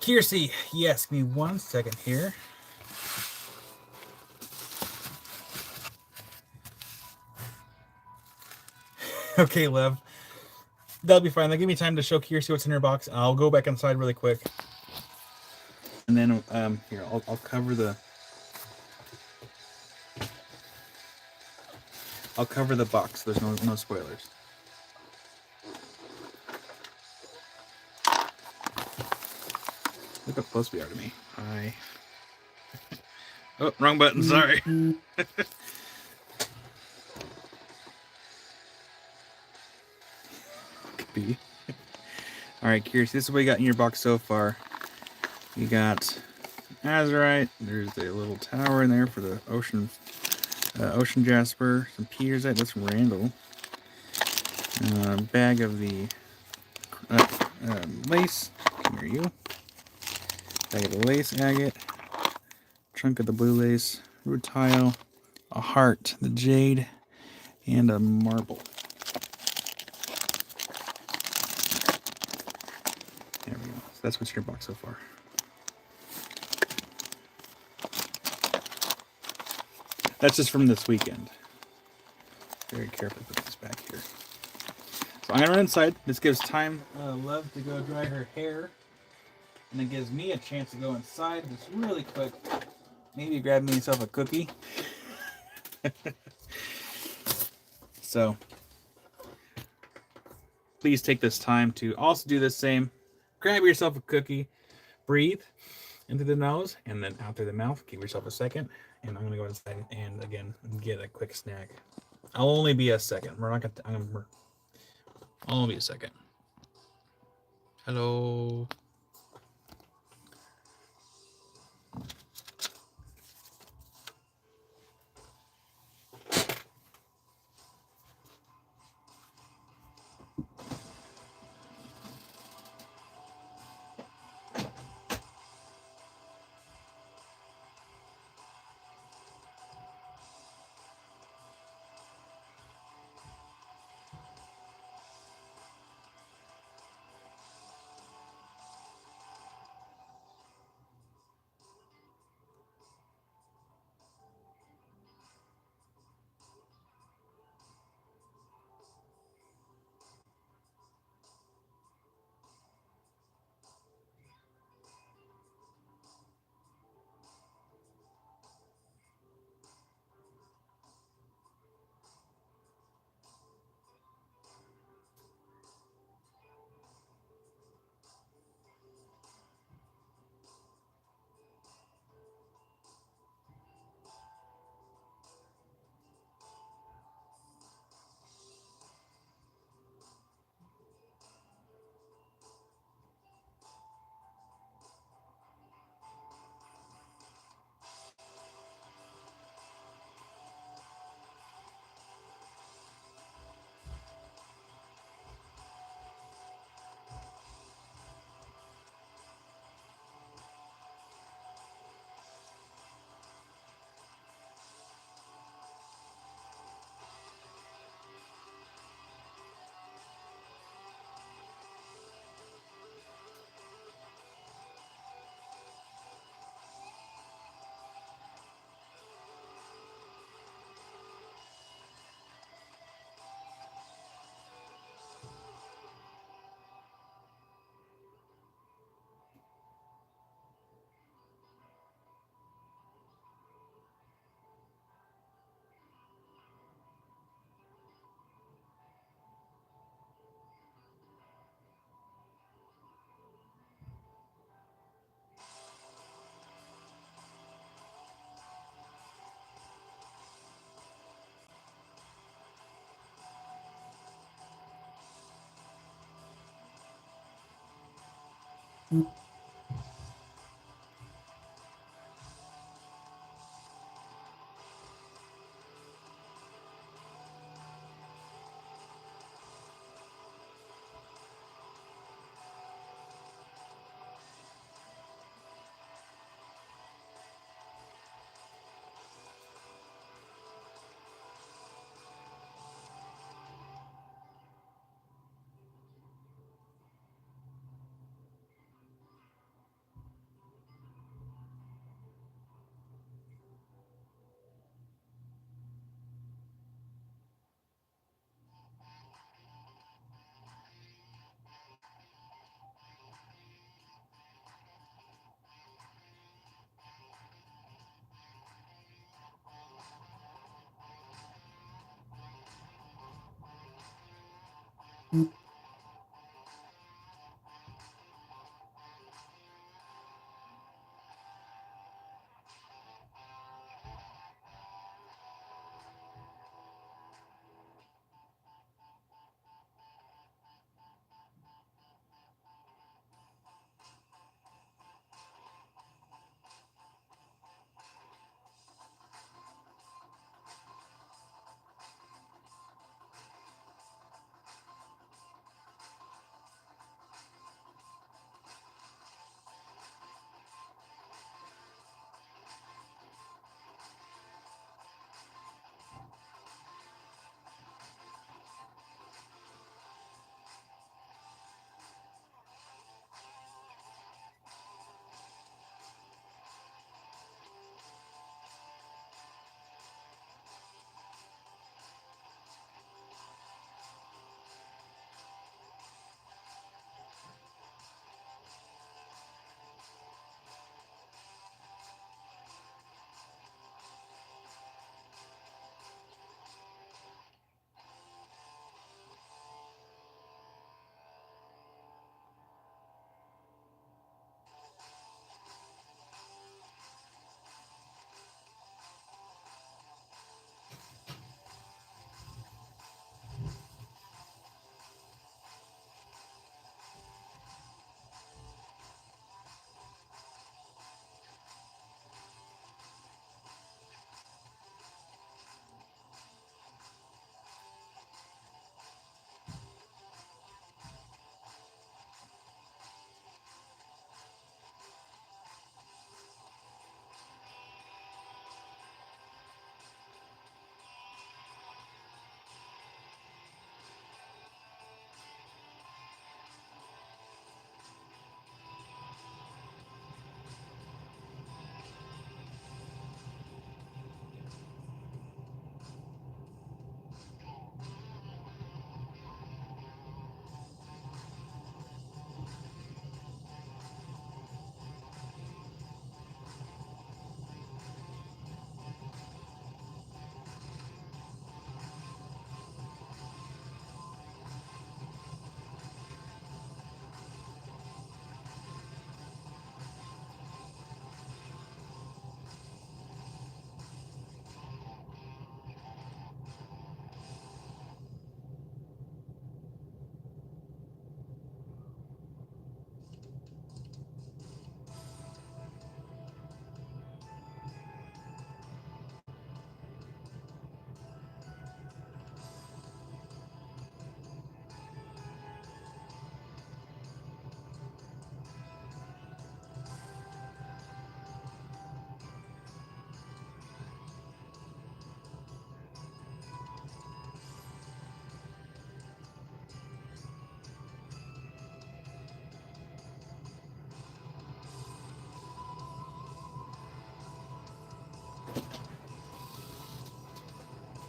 Kiersey, yes, give me 1 second here. Okay, Lev. That'll be fine. That'll give me time to show Kiersey what's in her box. I'll go back inside really quick.
And then here, I'll cover the box. There's no spoilers. Look how close we are to me. Oh, wrong button. Sorry. Could be. All right, Kiersey, this is what you got in your box so far. You got azurite. There's a little tower in there for the ocean jasper. Some petersite. That's from Randall. Bag of the lace. Come here, you. Bag of the lace agate. Chunk of the blue lace. Rutile. A heart. The jade. And a marble. There we go. So that's what's in your box so far. That's just from this weekend. Very carefully put this back here. So I'm gonna run inside. This gives time, Love, to go dry her hair. And it gives me a chance to go inside just really quick. Maybe grab myself a cookie. So please take this time to also do the same. Grab yourself a cookie, breathe into the nose, and then out through the mouth. Give yourself a second. And I'm gonna go inside and again get a quick snack. I'll only be a second. I'll only be a second. Hello.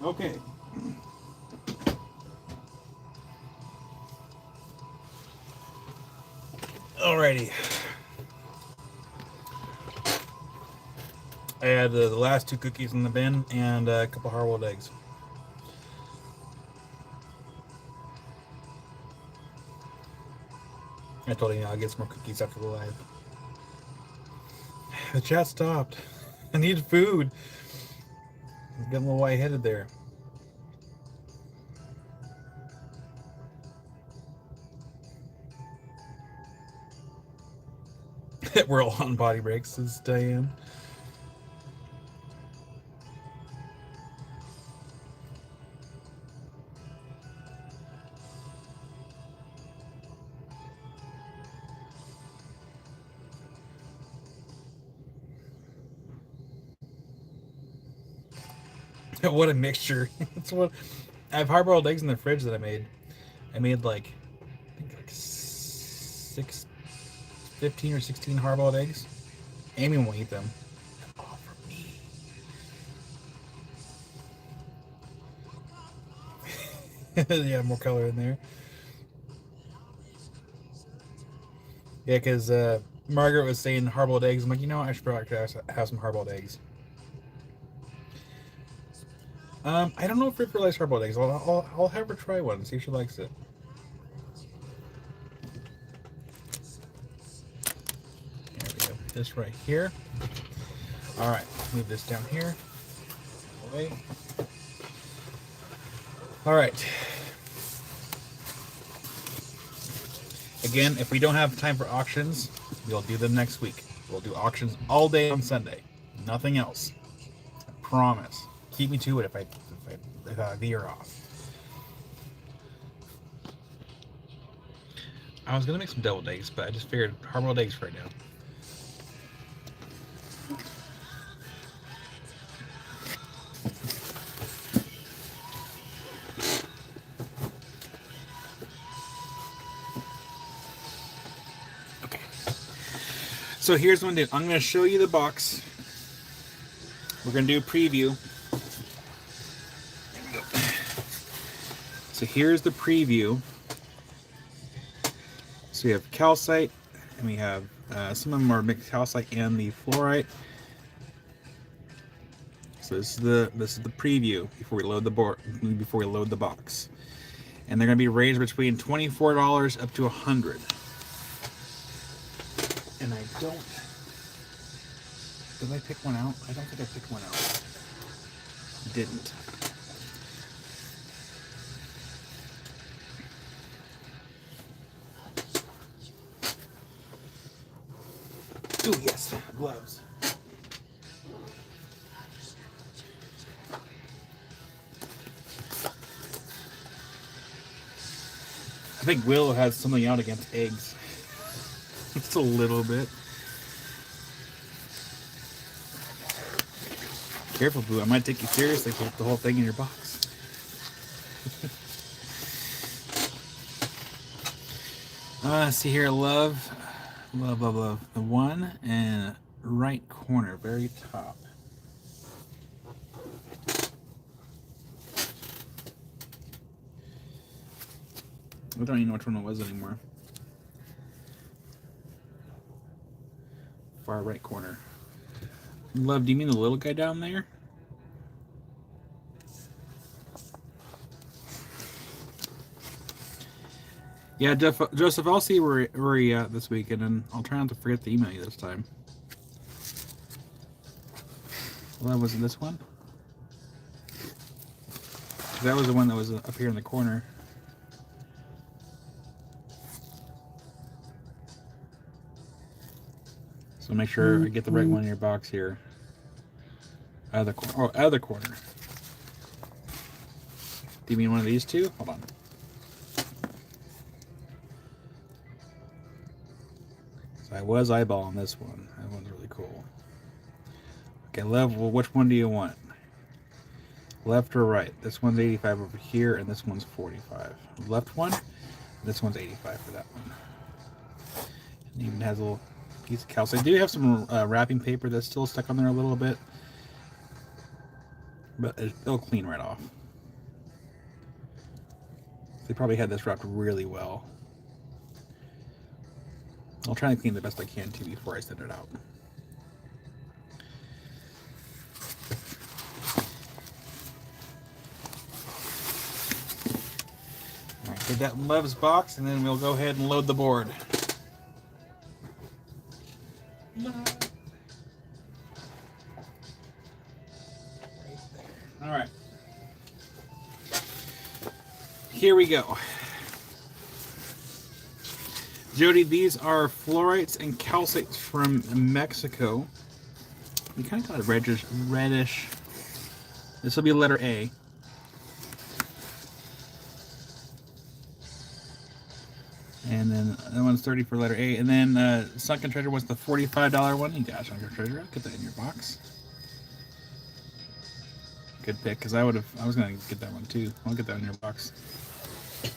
Okay. Alrighty. I had the last two cookies in the bin and a couple hard-boiled eggs. I told you I'll get some more cookies after the live. The chat stopped. I need food. I'm getting a little white-headed there. We're all on body breaks, says Diane. What a mixture. That's what I have hard-boiled eggs in the fridge that I made. I made like I think like 15 or 16 hard-boiled eggs. Amy won't eat them. All for me. Yeah, more color in there. Yeah, because Margaret was saying hard-boiled eggs. I'm like, you know what? I should probably have some hard-boiled eggs. I don't know if Ripper likes hard-boiled eggs. I'll have her try one and see if she likes it. There we go. This right here. All right, move this down here. Away. All right. Again, if we don't have time for auctions, we'll do them next week. We'll do auctions all day on Sunday. Nothing else. I promise. Keep me to it if I veer off. I was gonna make some deviled eggs, but I just figured hard-boiled eggs right now. Okay. So here's what I'm doing. I'm going to show you the box. We're going to do a preview. So here's the preview. So we have calcite, and we have some of them are mixed calcite and the fluorite. So this is the preview before we load the box, and they're going to be ranged between $24 up to $100. And I don't. Did I pick one out? I don't think I picked one out. Didn't. Ooh, yes, gloves. I think Willow has something out against eggs. Just a little bit. Careful, Boo. I might take you seriously if you put the whole thing in your box. See here, love. The one and right corner, very top. I don't even know which one it was anymore. Far right corner. Love, do you mean the little guy down there? Yeah, Joseph, I'll see where you're at this weekend, and I'll try not to forget to email you this time. Well, that wasn't this one? That was the one that was up here in the corner. So make sure I get the right one in your box here. Other corner. Oh, other corner. Do you mean one of these two? Hold on. So I was eyeballing this one. That one's really cool. Okay, left. Well, which one do you want? Left or right? This one's 85 over here, and this one's 45. Left one. This one's 85 for that one. It even has a little piece of calcite. I do have some wrapping paper that's still stuck on there a little bit, but it'll clean right off. They probably had this wrapped really well. I'll try and clean the best I can too before I send it out. All right, get that in Lev's box, and then we'll go ahead and load the board. All right. Here we go.
Jody, these are fluorites and calcites from Mexico. You kind of got a reddish. This will be letter A. And then that one's 30 for letter A. And then Sunken Treasure was the $45 one. You got Sunken Treasure. I'll get that in your box. Good pick, because I was gonna get that one too. I'll get that in your box. There's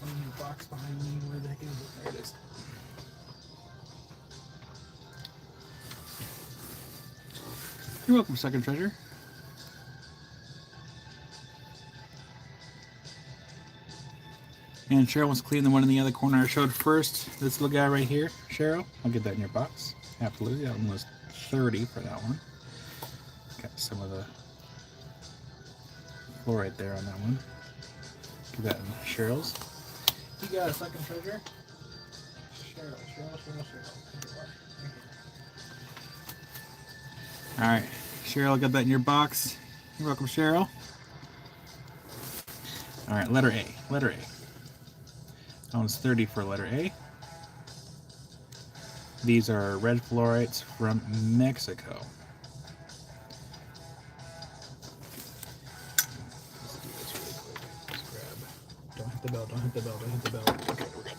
one in your box behind me. Where the heck is it? There it is. You're welcome, Second Treasure. And Cheryl wants to clean the one in the other corner I showed first. This little guy right here, Cheryl. I'll get that in your box. Absolutely. That one was 30 for that one. Got some of the fluoride there on that one. Get that in Cheryl's. You got a Second Treasure? Cheryl. Alright. Cheryl, got that in your box. You're welcome, Cheryl. Alright, letter A. Letter A. That one's 30 for letter A. These are red fluorites from Mexico. Let's do this really quick. Just grab. Don't hit the bell, don't hit the bell, don't hit the bell. Okay, we're good.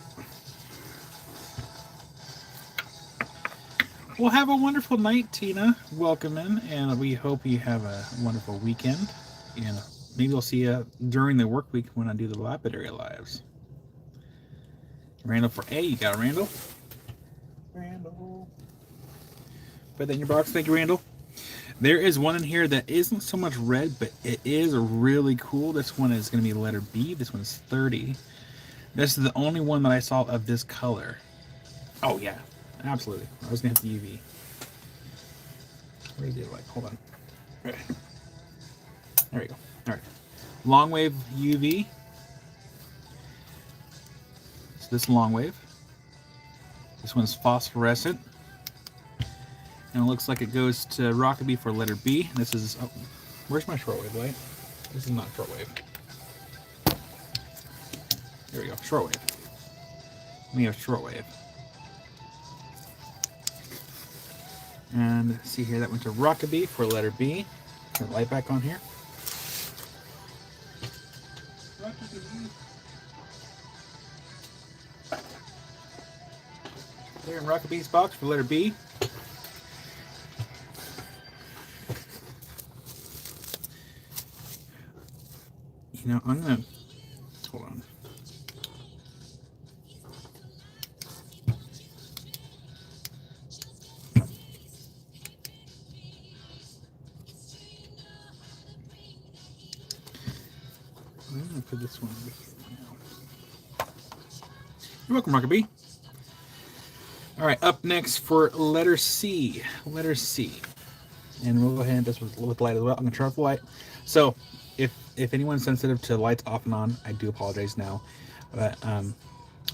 Well, have a wonderful night, Tina. Welcome in, and we hope you have a wonderful weekend. And maybe we'll see you during the work week when I do the Lapidary Lives. Randall for A. You got it, Randall. Randall. Put that in your box. Thank you, Randall. There is one in here that isn't so much red, but it is really cool. This one is going to be letter B. This one's 30. This is the only one that I saw of this color. Oh, yeah. Absolutely. I was going to hit the UV. Where is it? Like, hold on. Right. There we go. All right. Long wave UV. So this long wave. This one's phosphorescent. And it looks like it goes to Rockaby for letter B. This is... Oh, where's my shortwave light? This is not shortwave. There we go. Shortwave. We have shortwave. And see here, that went to Rockaby for letter B. Turn the light back on here. There in Rockaby's box for letter B. You know, I'm gonna hold on. I'm gonna put this one over here now. You're welcome, Rockaby. All right, up next for letter C. Letter C. And we'll go ahead and just with light as well. I'm gonna turn off the light. So if anyone's sensitive to lights off and on, I do apologize now. But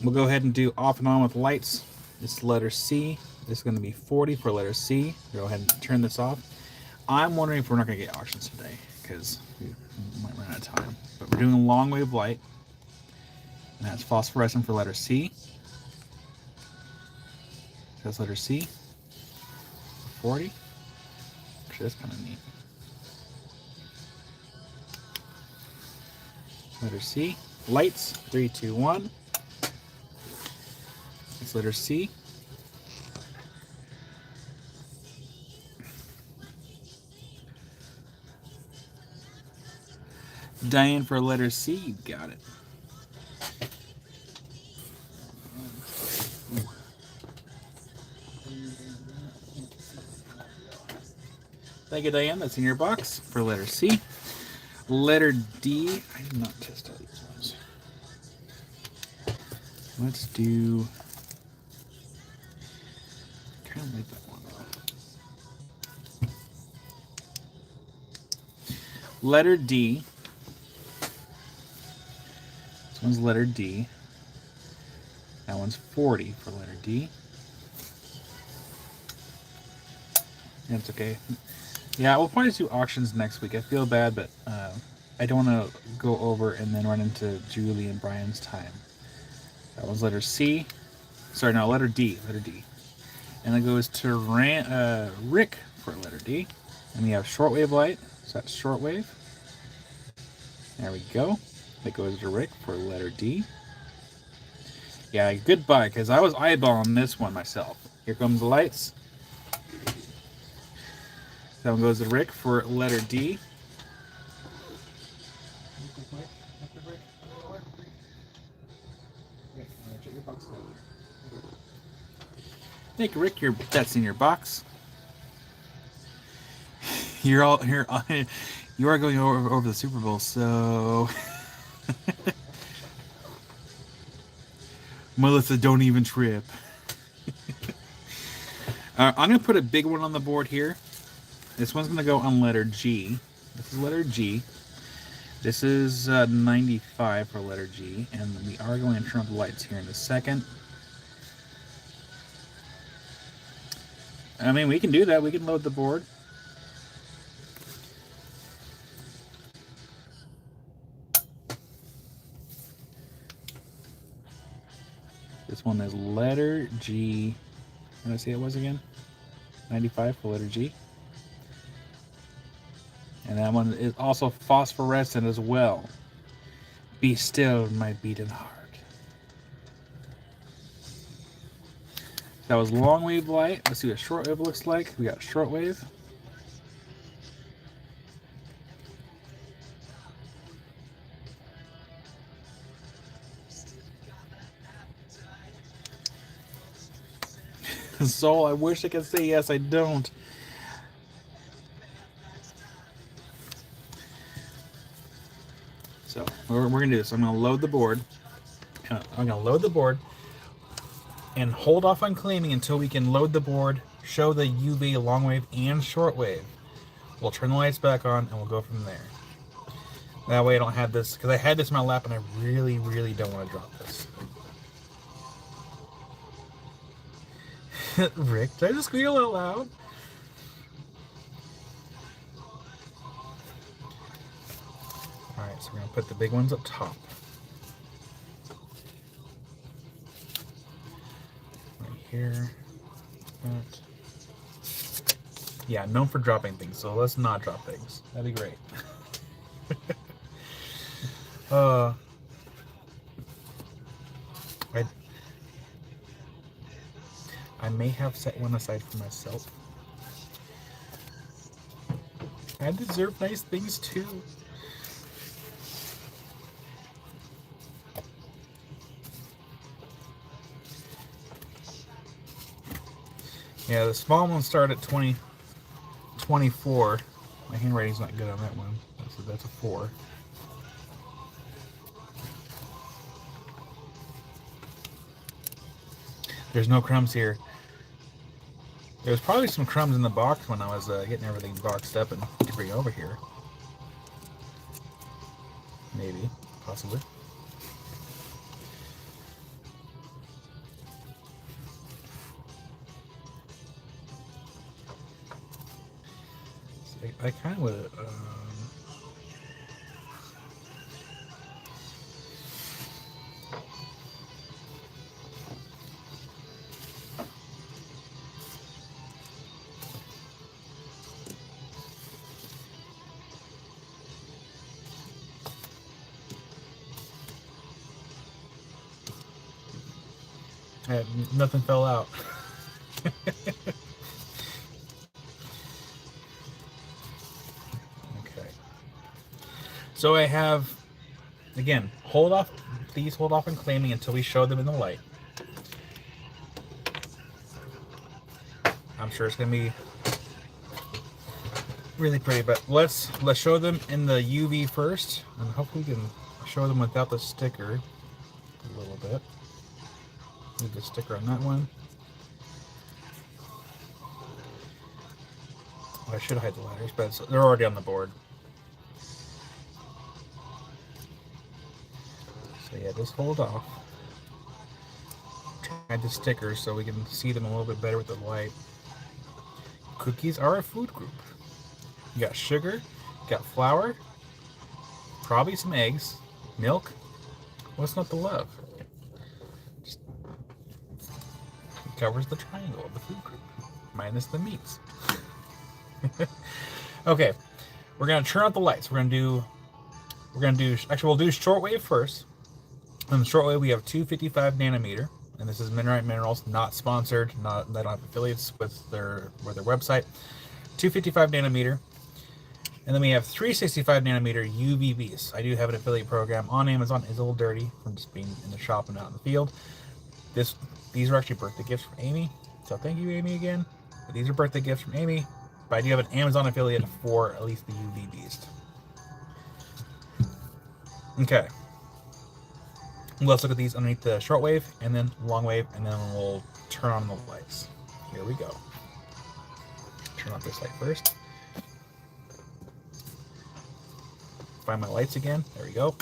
we'll go ahead and do off and on with lights. This is letter C. This is gonna be 40 for letter C. Go ahead and turn this off. I'm wondering if we're not gonna get auctions today because we might run out of time. But we're doing long wave light. And that's phosphorescent for letter C. That's letter C. 40. Actually, that's kind of neat. Letter C. Lights. 3, 2, 1. That's letter C. Diane for letter C. You got it. Thank you, Diane. That's in your box for letter C. Letter D. I did not test all these ones. Let's do... kind of like that one though. Letter D. This one's letter D. That one's 40 for letter D. That's okay. Yeah, we'll probably do auctions next week. I feel bad, but I don't want to go over and then run into Julie and Brian's time. That was letter C. Sorry, no, letter D. Letter D. And it goes to Rick for letter D. And we have shortwave light, so that's shortwave. There we go. That goes to Rick for letter D. Yeah, goodbye, because I was eyeballing this one myself. Here comes the lights. That one goes to Rick for letter D. Thank you, Rick. That's in your box. You're all here. You are going over the Super Bowl, so Melissa, don't even trip. I'm gonna put a big one on the board here. This one's gonna go on letter G. This is letter G. This is 95 for letter G, and we are going to turn on the lights here in a second. I mean, we can do that. We can load the board. This one is letter G. What did I say it was again? 95 for letter G. And that one is also phosphorescent as well. Be still, my beating heart. That was long wave light. Let's see what shortwave looks like. We got shortwave. Soul, I wish I could say yes, I don't. So we're gonna do this. I'm gonna load the board. I'm gonna load the board and hold off on claiming until we can load the board, show the UV, long wave, and short wave. We'll turn the lights back on and we'll go from there. That way I don't have this, because I had this in my lap and I really, really don't want to drop this. Rick, did I just squeal out loud? Alright, so we're going to put the big ones up top. Right here. That. Yeah, known for dropping things, so let's not drop things. That'd be great. I may have set one aside for myself. I deserve nice things too. Yeah, the small ones start at 24. My handwriting's not good on that one. That's a 4. There's no crumbs here. There's probably some crumbs in the box when I was getting everything boxed up and to bring over here. Maybe, possibly. So I kind of would. Nothing fell out. Okay. So I have, again, please hold off on claiming until we show them in the light. I'm sure it's gonna be really pretty, but let's show them in the UV first, and hopefully we can show them without the sticker a little bit. Need the sticker on that one. Oh, I should hide the letters, but they're already on the board. So yeah, just hold off. Hide the stickers so we can see them a little bit better with the light. Cookies are a food group. You got sugar, you got flour,
probably some eggs, milk. What's not to love? Just covers the triangle of the food group, minus the meats. Okay, we're gonna turn out the lights. We're gonna do. Actually, we'll do shortwave first. On the shortwave, we have 255 nanometer, and this is Minerite Minerals, not sponsored. They don't have affiliates with their website. 255 nanometer. And then we have 365 nanometer UVBs. I do have an affiliate program on Amazon. It's a little dirty from just being in the shop and out in the field. These are actually birthday gifts from Amy. So thank you, Amy, again. But these are birthday gifts from Amy. But I do have an Amazon affiliate for at least the UVBs. Okay. Let's look at these underneath the shortwave and then long wave, and then we'll turn on the lights. Here we go. Turn off this light first. Find my lights again. There we go.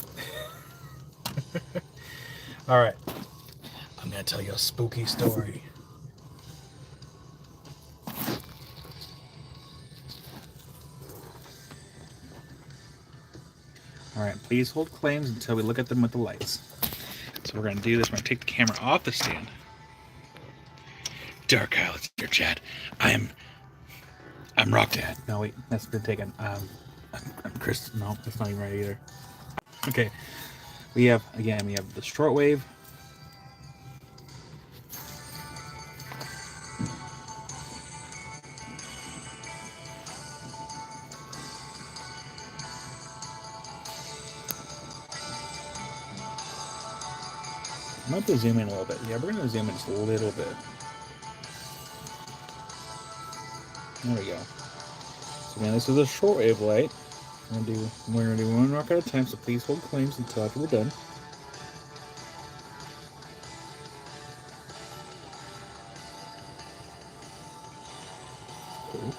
All right. I'm going to tell you a spooky story.
All right, please hold claims until we look at them with the lights. So we're going to do this. We're going to take the camera off the stand. Dark Isle, it's your chat. I'm Rock Dad. No, wait, that's been taken. I'm Chris. No, that's not even right either. Okay, we have the shortwave. I'm going to zoom in a little bit. Yeah, we're going to zoom in just a little bit. There we go. So again, this is a shortwave light. We're gonna do one rock at a time, so please hold claims until after we're done. Cool.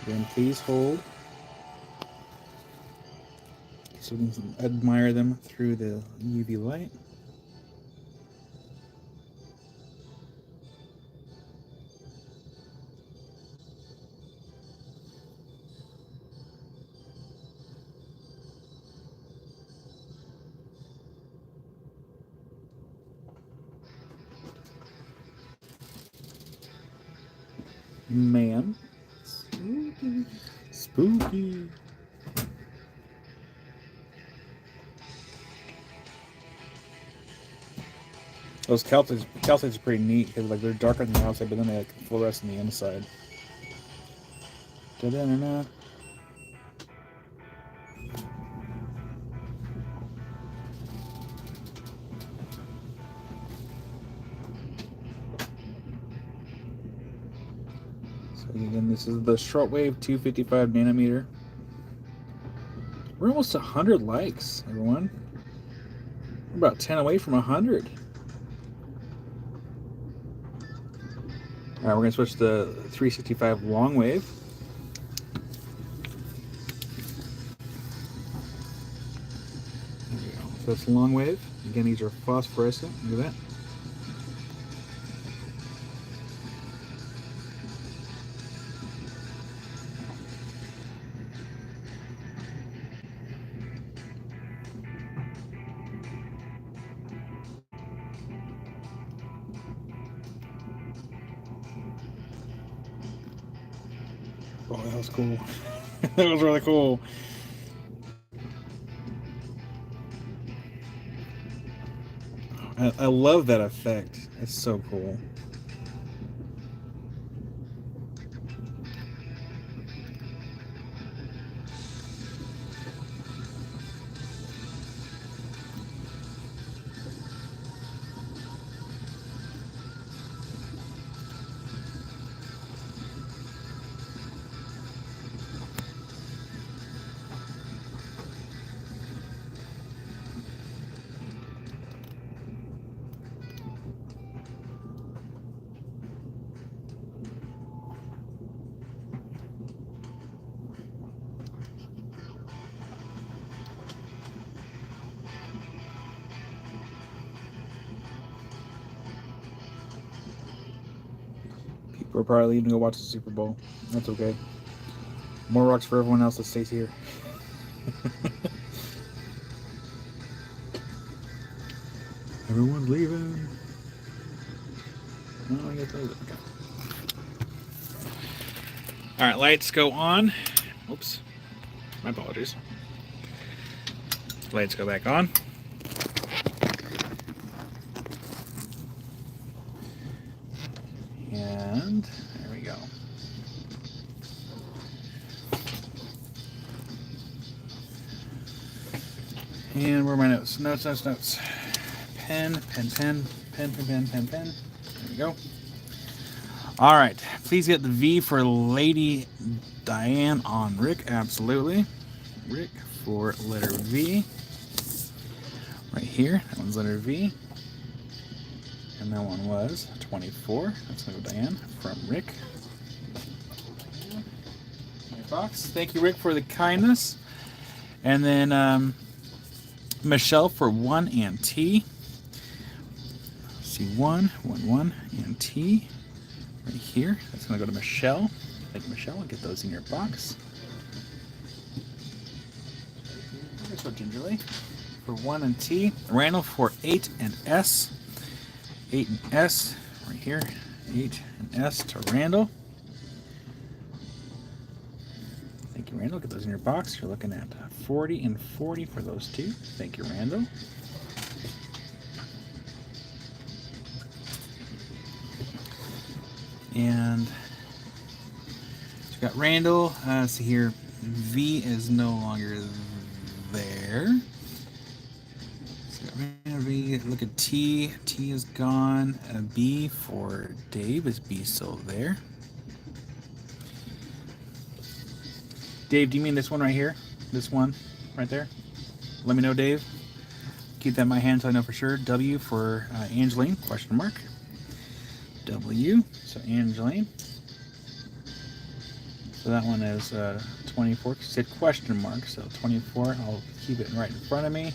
Then please hold, so we can admire them through the UV light. Ma'am. Spooky. Spooky. Those calcites are pretty neat because like they're darker on the outside, but then they like fluoresce on the inside. Da-da-da-da. So again, this is the shortwave 255 nanometer. We're almost 100 likes, everyone. We're about 10 away from 100. All right, we're gonna switch to the 365 long wave. There we go. So that's long wave. Again, these are phosphorescent. Look at that. Oh, that was cool. That was really cool. I love that effect. It's so cool. People are probably leaving to go watch the Super Bowl. That's okay. More rocks for everyone else that stays here. Everyone's leaving. Oh, I guess okay. All right, lights go on. Oops, my apologies. Lights go back on. And there we go. And where are my notes? Notes. Pen. There we go. All right. Please get the V for Lady Diane on Rick. Absolutely. Rick for letter V. Right here. That one's letter V. And that one was 24. That's going to go Diane from Rick. My box. Thank you, Rick, for the kindness. And then Michelle for 1 and T. C1, 1, and T. Right here. That's going to go to Michelle. Thank you, Michelle. I'll get those in your box. So gingerly. For 1 and T. Randall for 8 and S. 8 and S. Right here. 8 and S to Randall. Thank you, Randall. Get those in your box. You're looking at 40 and 40 for those two. Thank you, Randall. And so we got Randall. See here, V is no longer there. So got Randall, V. Look at T. T is gone. B for Dave. Is B still there? Dave, do you mean this one right here? This one right there? Let me know, Dave. Keep that in my hand so I know for sure. W for Angeline, question mark. W, so Angeline. So that one is 24. It said question mark, so 24. I'll keep it right in front of me.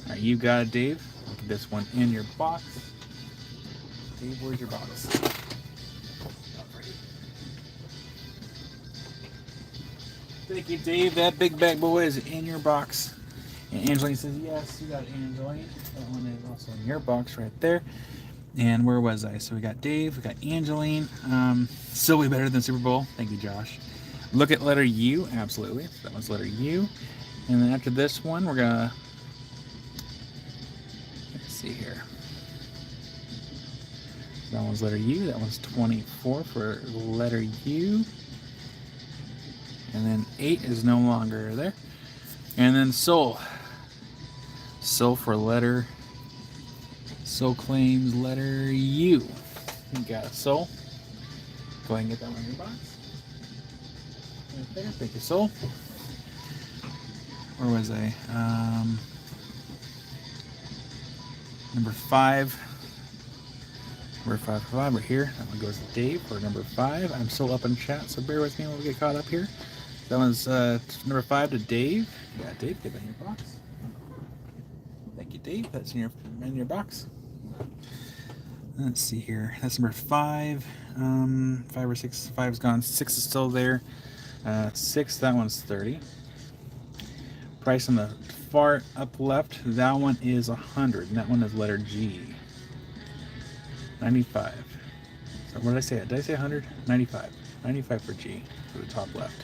All right, you got it, Dave. Look at this one in your box. Dave, where's your box? Thank you, Dave. That big bag boy is in your box. And Angeline says, yes, you got it, Angeline. That one is also in your box right there. And where was I? So we got Dave, we got Angeline. Still way better than Super Bowl. Thank you, Josh. Look at letter U. Absolutely. That one's letter U. And then after this one, we're going to... Let's see here. That one's letter U. That one's 24 for letter U. And then 8 is no longer there. And then Soul. Soul for letter... Soul claims letter U. You got it, Soul. Go ahead and get that one in your box. Right there. Thank you, Soul. Where was I? Number 5. Number 5 for 5. We're here. That one goes to Dave for number 5. I'm still up in chat, so bear with me when we get caught up here. That one's number 5 to Dave. Yeah, Dave, get that in your box. Thank you, Dave. That's in your box. Let's see here. That's number 5. 5 or 6. 5's gone. 6 is still there. 6. That one's 30. Price on the far up left. That one is 100. And that one is letter G. 95. So what did I say? Did I say 100? 95. 95 for G for the top left.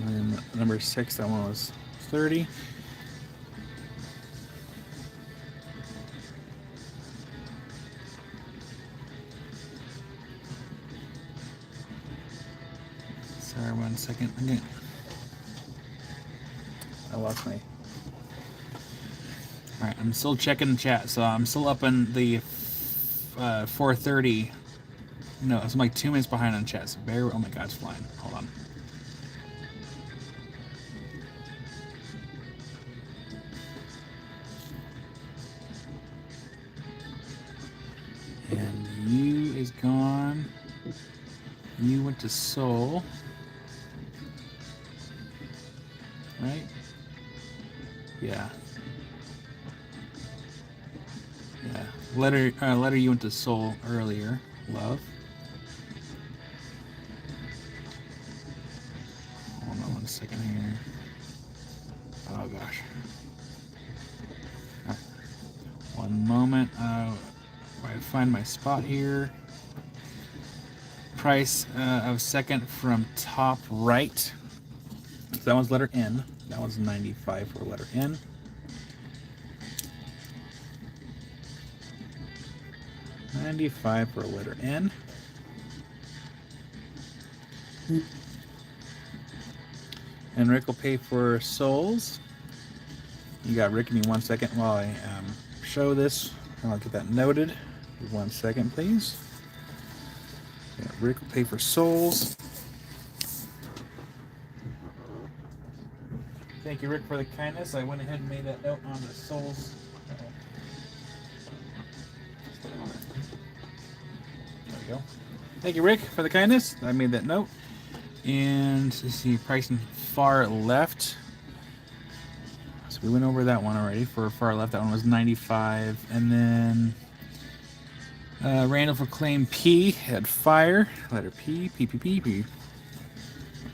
And then number 6. That one was 30. Sorry, 1 second. Okay. I lost my... Alright, I'm still checking the chat, so I'm still up in the 4:30. No, I'm like 2 minutes behind on chat, so bear... Oh my god, it's flying. Hold on. And U is gone. U went to Soul. Right? Yeah. Yeah. Letter you went to Soul earlier. Love. Hold on 1 second here. Oh gosh. One moment. I find my spot here. Price of second from top right. So that one's letter N. That one's 95 for letter N. $95 for letter N. And Rick will pay for souls. You got Rick. Give me 1 second while I show this. I'll get that noted. 1 second, please. Yeah, Rick will pay for souls. Thank you, Rick, for the kindness. I went ahead and made that note on the souls. There we go. Thank you, Rick, for the kindness. I made that note. And let's see, pricing far left. So we went over that one already for far left. That one was 95. And then Randall for claim P had fire. Letter P, P, P, P, P.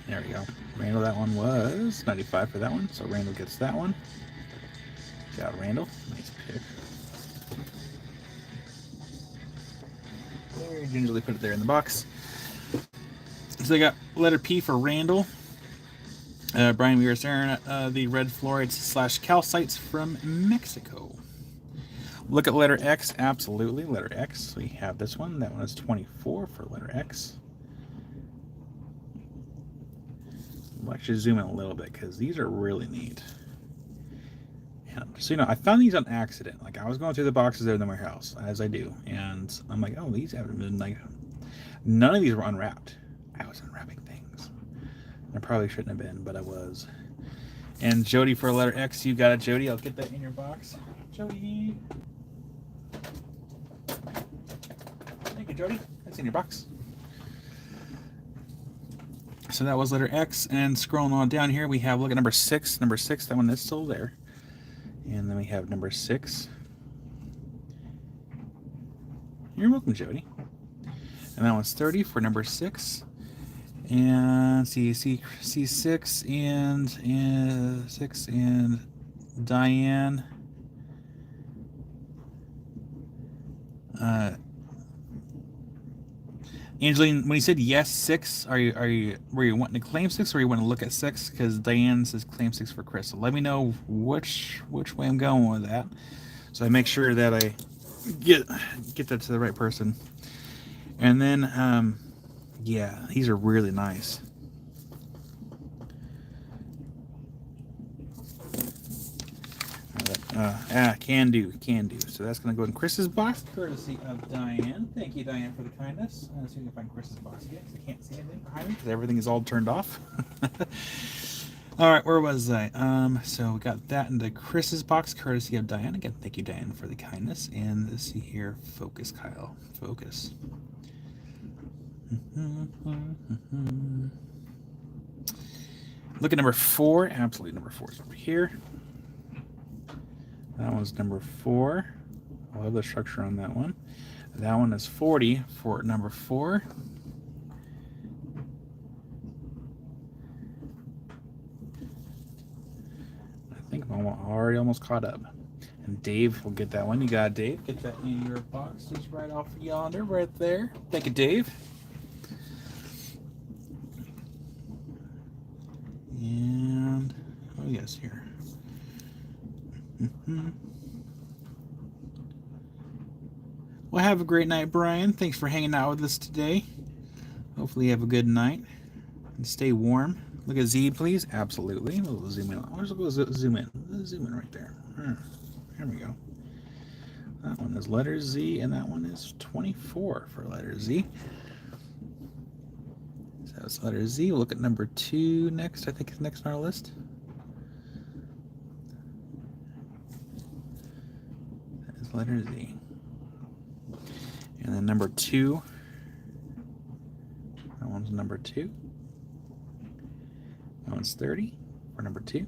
There we go. Randall, that one was 95 for that one. So Randall gets that one. Got Randall. Nice pick. Very gingerly put it there in the box. So I got letter P for Randall. Brian, we are staring at the red fluorides / calcites from Mexico. Look at letter X. Absolutely. Letter X. We have this one. That one is 24 for letter X. We'll actually zoom in a little bit because these are really neat. And so, I found these on accident. Like, I was going through the boxes there in the warehouse, as I do. And I'm like, oh, these haven't been, like, none of these were unwrapped. I was unwrapping things. I probably shouldn't have been, but I was. And Jody for letter X, you got it, Jody. I'll get that in your box. Jody. Thank you, Jody. That's in your box. So that was letter X. And scrolling on down here, we have, look at number 6. Number 6, that one is still there. And then we have number 6. You're welcome, Jody. And that one's 30 for number 6. And C6 and 6 and Diane. Angeline, when you said yes 6, were you wanting to claim 6 or you want to look at 6? Because Diane says claim 6 for Chris. So let me know which way I'm going with that, so I make sure that I get that to the right person. And then yeah, these are really nice. Can do. So that's going to go in Chris's box, courtesy of Diane. Thank you, Diane, for the kindness. Let's see if I can find Chris's box again, because I can't see anything behind me, because everything is all turned off. All right, where was I? So we got that into Chris's box, courtesy of Diane. Again, thank you, Diane, for the kindness. And let's see here. Focus, Kyle. Focus. Look at number 4. Absolutely, number 4 is over here. That one's number 4. I love the structure on that one. That one is 40 for number 4. I think I'm already almost caught up. And Dave will get that one. You got it, Dave. Get that in your box. Just right off yonder, right there. Thank you, Dave. And oh yes, here. Well, have a great night, Brian. Thanks for hanging out with us today. Hopefully you have a good night and stay warm. Look at Z, please. Absolutely. We'll zoom in. Let's go zoom in. Let's zoom in right there. There we go. That one is letter Z, and that one is 24 for letter Z. So it's letter Z. We'll look at number 2 next. I think it's next on our list. That is letter Z. And then number 2. That one's number 2. That one's 30 for number 2.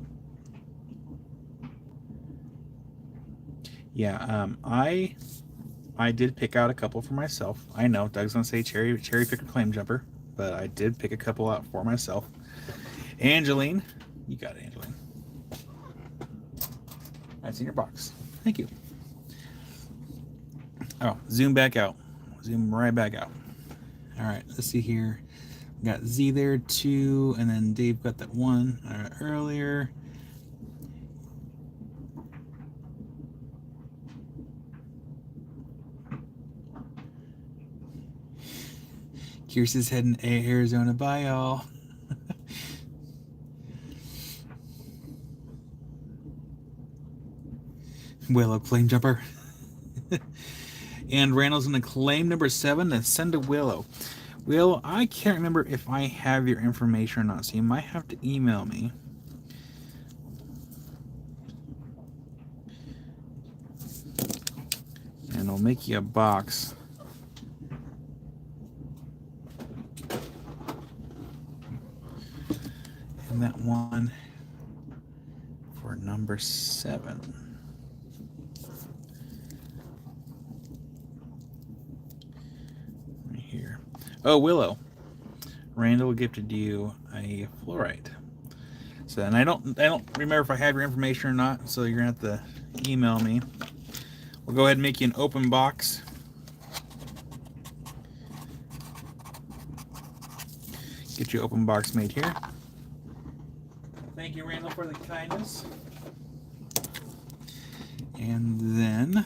Yeah, I did pick out a couple for myself. I know Doug's gonna say cherry picker claim jumper, but I did pick a couple out for myself. Angeline, you got it, Angeline. That's in your box. Thank you. Oh, zoom back out. Zoom right back out. All right, let's see here. We got Z there, 2, and then Dave got that 1 earlier. Kiersta's heading to Arizona. Bye, y'all. Willow claim jumper. And Randall's going to claim number 7 and send to Willow. Willow, I can't remember if I have your information or not, so you might have to email me. And I'll make you a box. And that one for number 7. Right here. Oh, Willow. Randall gifted you a fluorite. So, and I don't remember if I have your information or not, so you're gonna have to email me. We'll go ahead and make you an open box. Get your open box made here. Thank you, Randall, for the kindness. And then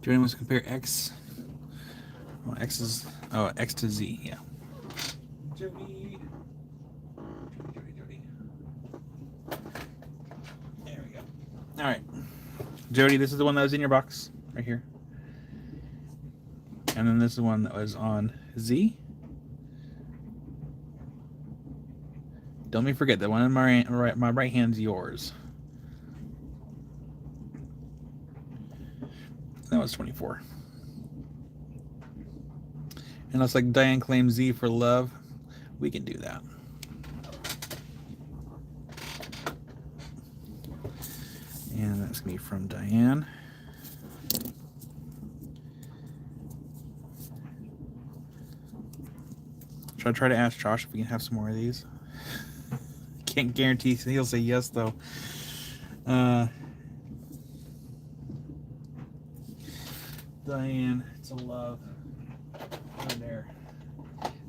Jody wants to compare X. Well, X is X to Z, yeah. Jody. There we go. All right, Jody, this is the one that was in your box right here. And then this is the one that was on Z. Don't let me forget, the one in my right hand's yours. That was 24. And looks like Diane claims Z for love. We can do that. And that's going to be from Diane. Should I try to ask Josh if we can have some more of these? Can't guarantee he'll say yes, though. Diane, it's a love. Right there.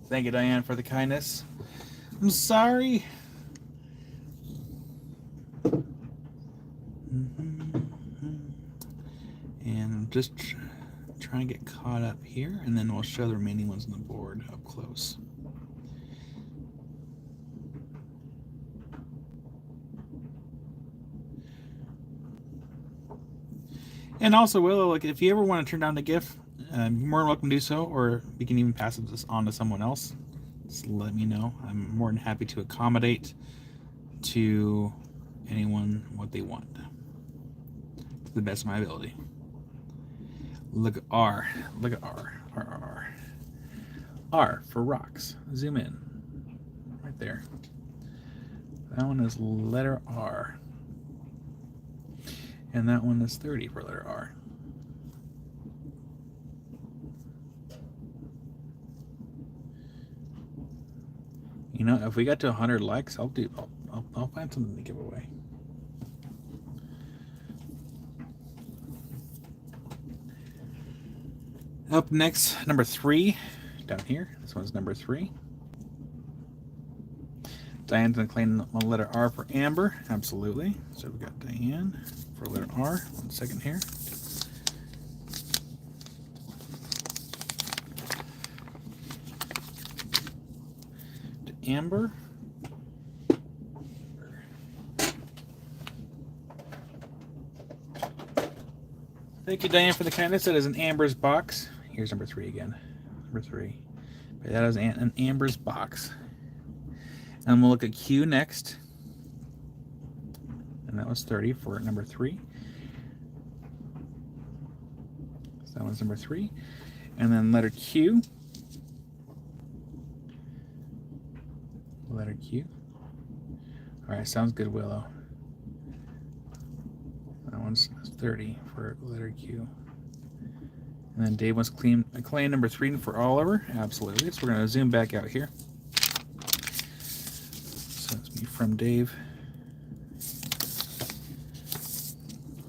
Thank you, Diane, for the kindness. I'm sorry. And I'm just trying to get caught up here, and then we'll show the remaining ones on the board up close. And also, Willow, like, if you ever want to turn down the gift, you're more than welcome to do so, or we can even pass this on to someone else. Just let me know. I'm more than happy to accommodate to anyone what they want to the best of my ability. Look at R. Look at R. R. R for rocks. Zoom in. Right there. That one is letter R. And that one is 30 for letter R. You know, if we got to 100 likes, I'll find something to give away. Up next, number 3, down here. This one's number 3. Diane's gonna claim one letter R for Amber. Absolutely. So we got Diane for letter R. 1 second here. To Amber. Thank you, Diane, for the kindness. That is an Amber's box. Here's number 3 again. Number 3. But that is an Amber's box. And we'll look at Q next. And that was 30 for number 3. So that one's number 3. And then letter Q. letter Q. All right, sounds good, Willow. That one's 30 for letter Q. And then Dave wants claim number 3 for Oliver. Absolutely. So we're going to zoom back out here. So it's me from Dave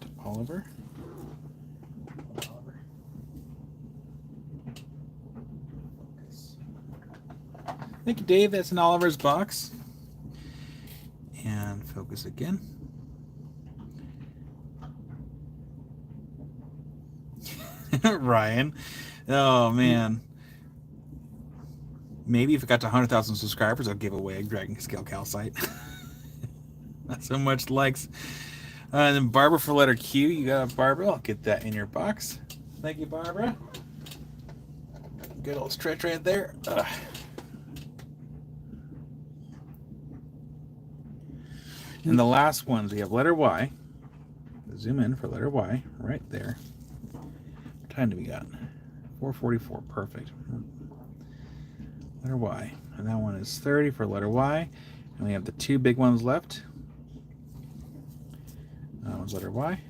to Oliver. Thank you, Dave. That's in Oliver's box. And focus again. Ryan. Oh, man. Maybe if it got to 100,000 subscribers, I'll give away a Dragon Scale Calcite. Not so much likes. And then Barbara for letter Q. You got a Barbara. I'll get that in your box. Thank you, Barbara. Good old stretch right there. And the last ones, we have letter Y. Zoom in for letter Y right there. What time do we got? 4:44. Perfect. Letter Y. And that one is 30 for letter Y. And we have the 2 big ones left. That one's letter Y.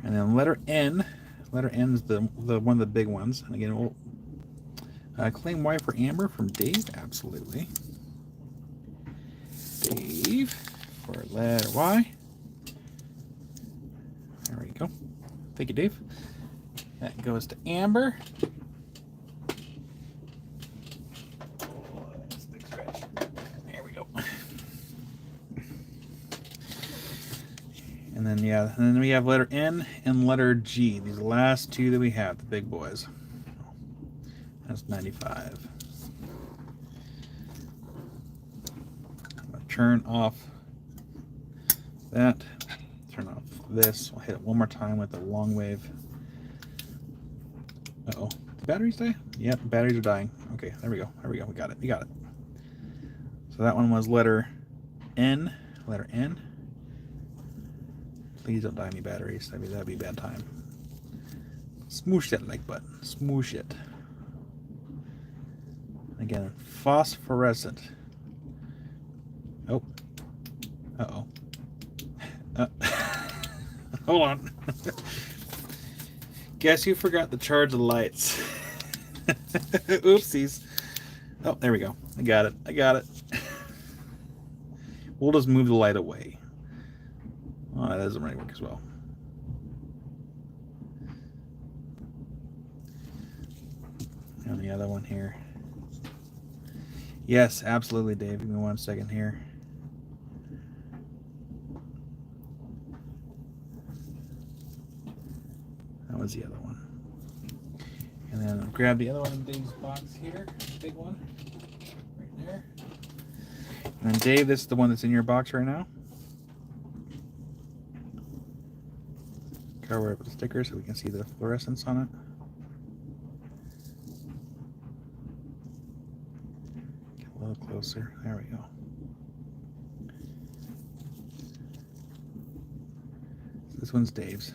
And then letter N. Letter N is the one of the big ones. And again, we'll claim Y for Amber from Dave. Absolutely. Dave for letter Y. There we go. Thank you, Dave. That goes to Amber. There we go. And then, yeah, and then we have letter N and letter G. These last 2 that we have, the big boys. That's 95. I'm going to turn off that. Turn off this. We'll hit it one more time with the long wave. Uh-oh. The batteries die? Yep, batteries are dying. Okay, there we go. There we go. We got it. We got it. So that one was letter N. Letter N. Please don't die any batteries. That'd be a bad time. Smoosh that like button. Smoosh it. Again, phosphorescent. Oh. Uh-oh. Hold on. Guess who forgot to charge the lights? Oopsies. Oh, there we go. I got it. I got it. We'll just move the light away. Oh, that doesn't really work as well. And the other one here. Yes, absolutely, Dave. Give me 1 second here. That was the other one. And then I'll grab the other one in Dave's box here. Big one. Right there. And then Dave, this is the one that's in your box right now. Cover it with the sticker so we can see the fluorescence on it. Get a little closer. There we go. So this one's Dave's.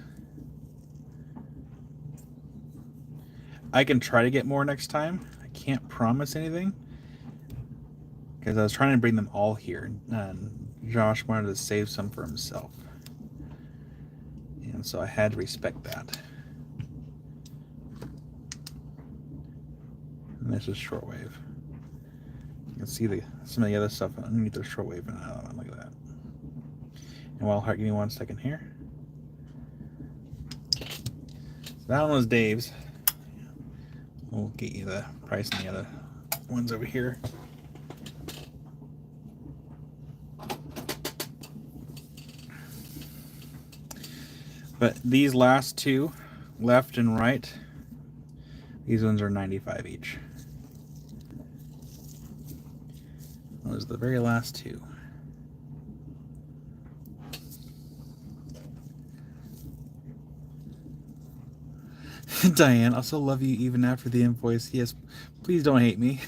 I can try to get more next time. I can't promise anything because I was trying to bring them all here, and Josh wanted to save some for himself, and so I had to respect that. And this is shortwave. You can see some of the other stuff underneath the shortwave, and look at that. And while give me 1 second here. So that one was Dave's. We'll get you the price on the other ones over here. But these last 2, left and right, these ones are 95 each. Those are the very last 2. Diane, I still love you even after the invoice. Yes, please don't hate me.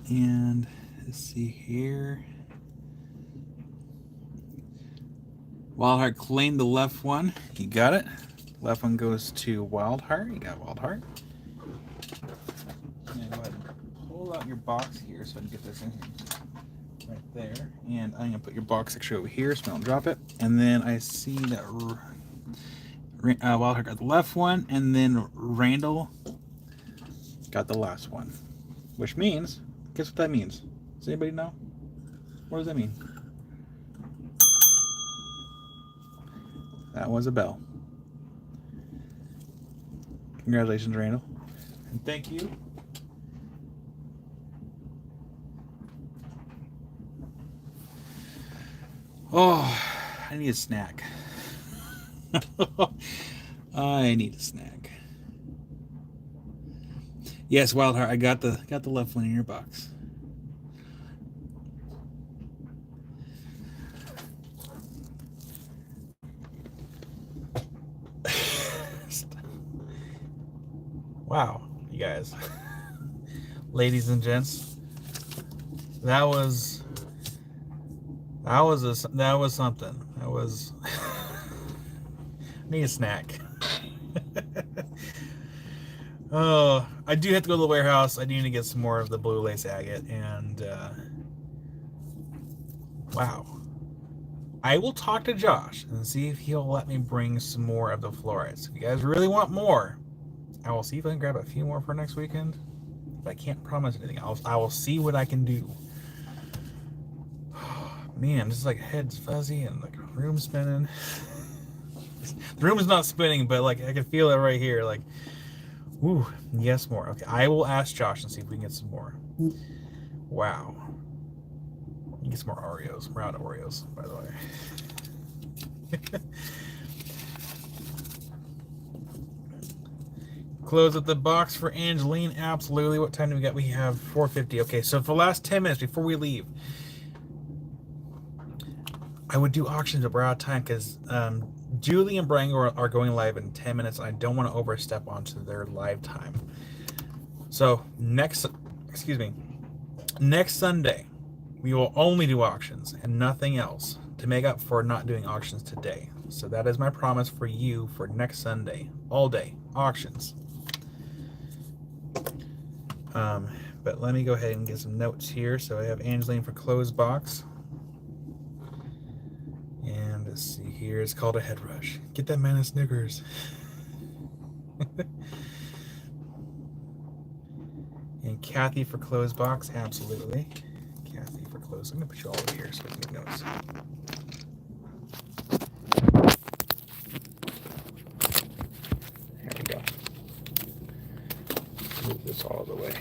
And let's see here. Wildheart claimed the left one. You got it. Left one goes to Wild Heart. You got Wild Heart. And go ahead and pull out your box here so I can get this in here. Right there. And I'm going to put your box actually over here so I don't drop it. And then I see that Wild Heart got the left one. And then Randall got the last one. Which means, guess what that means? Does anybody know? What does that mean? That was a bell. Congratulations, Randall. And thank you. Oh, I need a snack. I need a snack. Yes, Wild Heart, I got the left one in your box.
Wow, you guys. Ladies and gents. That was something. That was I need a snack. Oh, I do have to go to the warehouse. I do need to get some more of the blue lace agate, and wow. I will talk to Josh and see if he'll let me bring some more of the fluorides. If you guys really want more, I will see if I can grab a few more for next weekend. But I can't promise anything. I will see what I can do. Man, this is like head's fuzzy and like room spinning. The room is not spinning, but like I can feel it right here. Like, woo, yes, more. Okay, I will ask Josh and see if we can get some more. Wow. You get some more Oreos. We're out of Oreos, by the way. Close up the box for Angeline. Absolutely. What time do we got? We have 4:50. Okay, so for the last 10 minutes before we leave, I would do auctions, but we're out of time because Julie and Brian are going live in 10 minutes. And I don't want to overstep onto their live time. So next Sunday, we will only do auctions and nothing else to make up for not doing auctions today. So that is my promise for you for next Sunday. All day. Auctions. But let me go ahead and get some notes here. So I have Angeline for closed box. And let's see here. It's called a head rush. Get that man a Snickers. And Kathy for closed box. Absolutely. Kathy for closed. I'm going to put you all over here so I can make notes. There we go. Move this all the way.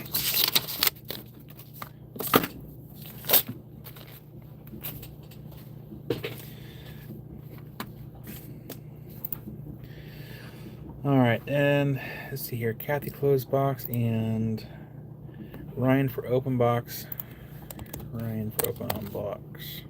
All right, and let's see here. Kathy closed box and Ryan for open box. Ryan for open on box.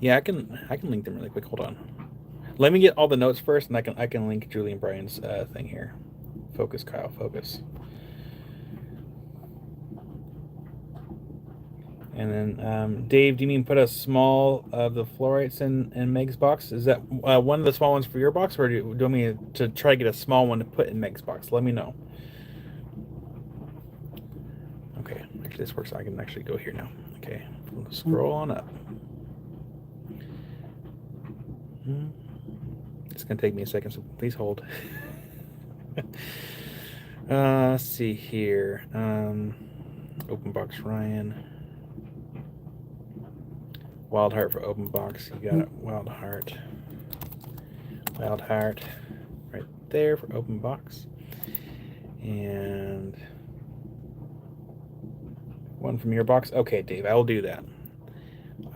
Yeah, I can link them really quick. Hold on. Let me get all the notes first, and I can link Julie and Brian's thing here. Focus, Kyle. Focus. And then, Dave, do you mean put a small of the fluorites in Meg's box? Is that one of the small ones for your box, or do you want me to try to get a small one to put in Meg's box? Let me know. Okay, actually this works. I can actually go here now. Okay, scroll on up. It's gonna take me a second, so please hold. Let's see here. Open box Ryan. Wild Heart for open box. You got it. Wild Heart. Wild Heart right there for open box. And one from your box. Okay, Dave, I will do that.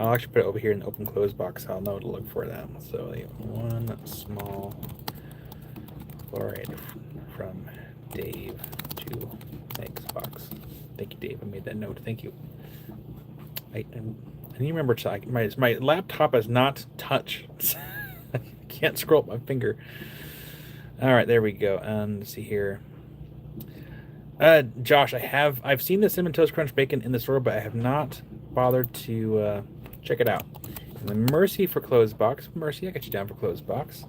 I'll actually put it over here in the open close box. I'll know to look for that. So one small fluoride from Dave to Meg's box. Thank you, Dave. I made that note. Thank you. I need to remember my laptop is not touch. I can't scroll up my finger. All right, there we go. And let's see here.
Josh, I've seen the cinnamon toast crunch bacon in the store, but I have not bothered to check it out. And then Mercy for closed box. Mercy, I got you down for closed box.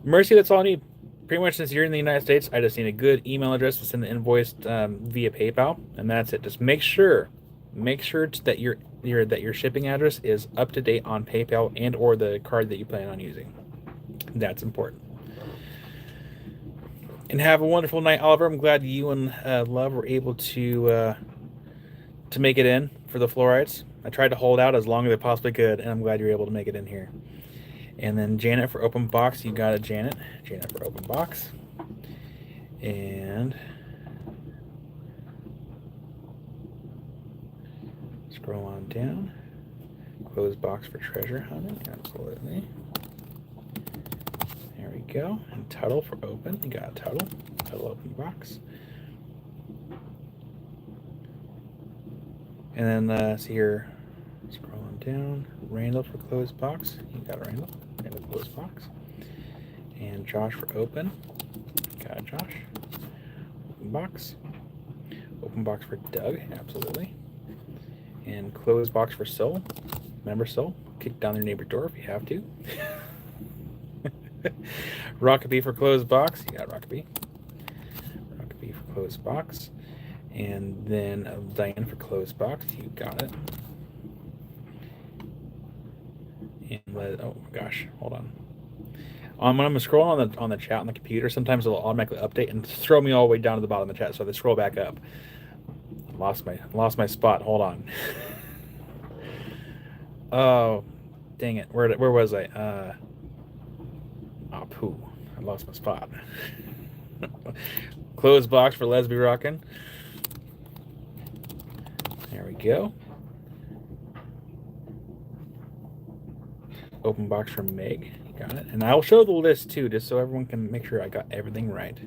Mercy, that's all I need. Pretty much since you're in the United States, I just need a good email address to send the invoice via PayPal, and that's it. Just make sure that your shipping address is up to date on PayPal and or the card that you plan on using. That's important. And have a wonderful night, Oliver. I'm glad you and Love were able to make it in for the fluorides. I tried to hold out as long as I possibly could, and I'm glad you were able to make it in here. And then Janet for open box. You got it, Janet. Janet for open box. And scroll on down. Close box for treasure hunting. Absolutely. There we go. And Tuttle for open. You got a Tuttle. Tuttle open box. And then see here. Scroll on down. Randall for closed box. You got a Randall. Randall closed box. And Josh for open. Got a Josh. Open box. Open box for Doug. Absolutely. And closed box for Soul. Remember Soul? Kick down their neighbor door if you have to. Rockabee for closed box. You got Rockabee. Rockabee for closed box. And then Diane for closed box. You got it. And oh gosh, hold on. When I'm scrolling on the chat on the computer, sometimes it'll automatically update and throw me all the way down to the bottom of the chat. So I scroll back up. Lost my spot. Hold on. Oh, dang it. Where was I? Oh, poo. I lost my spot. Closed box for Lesby Rockin'. There we go. Open box from Meg. You got it. And I'll show the list too, just so everyone can make sure I got everything right.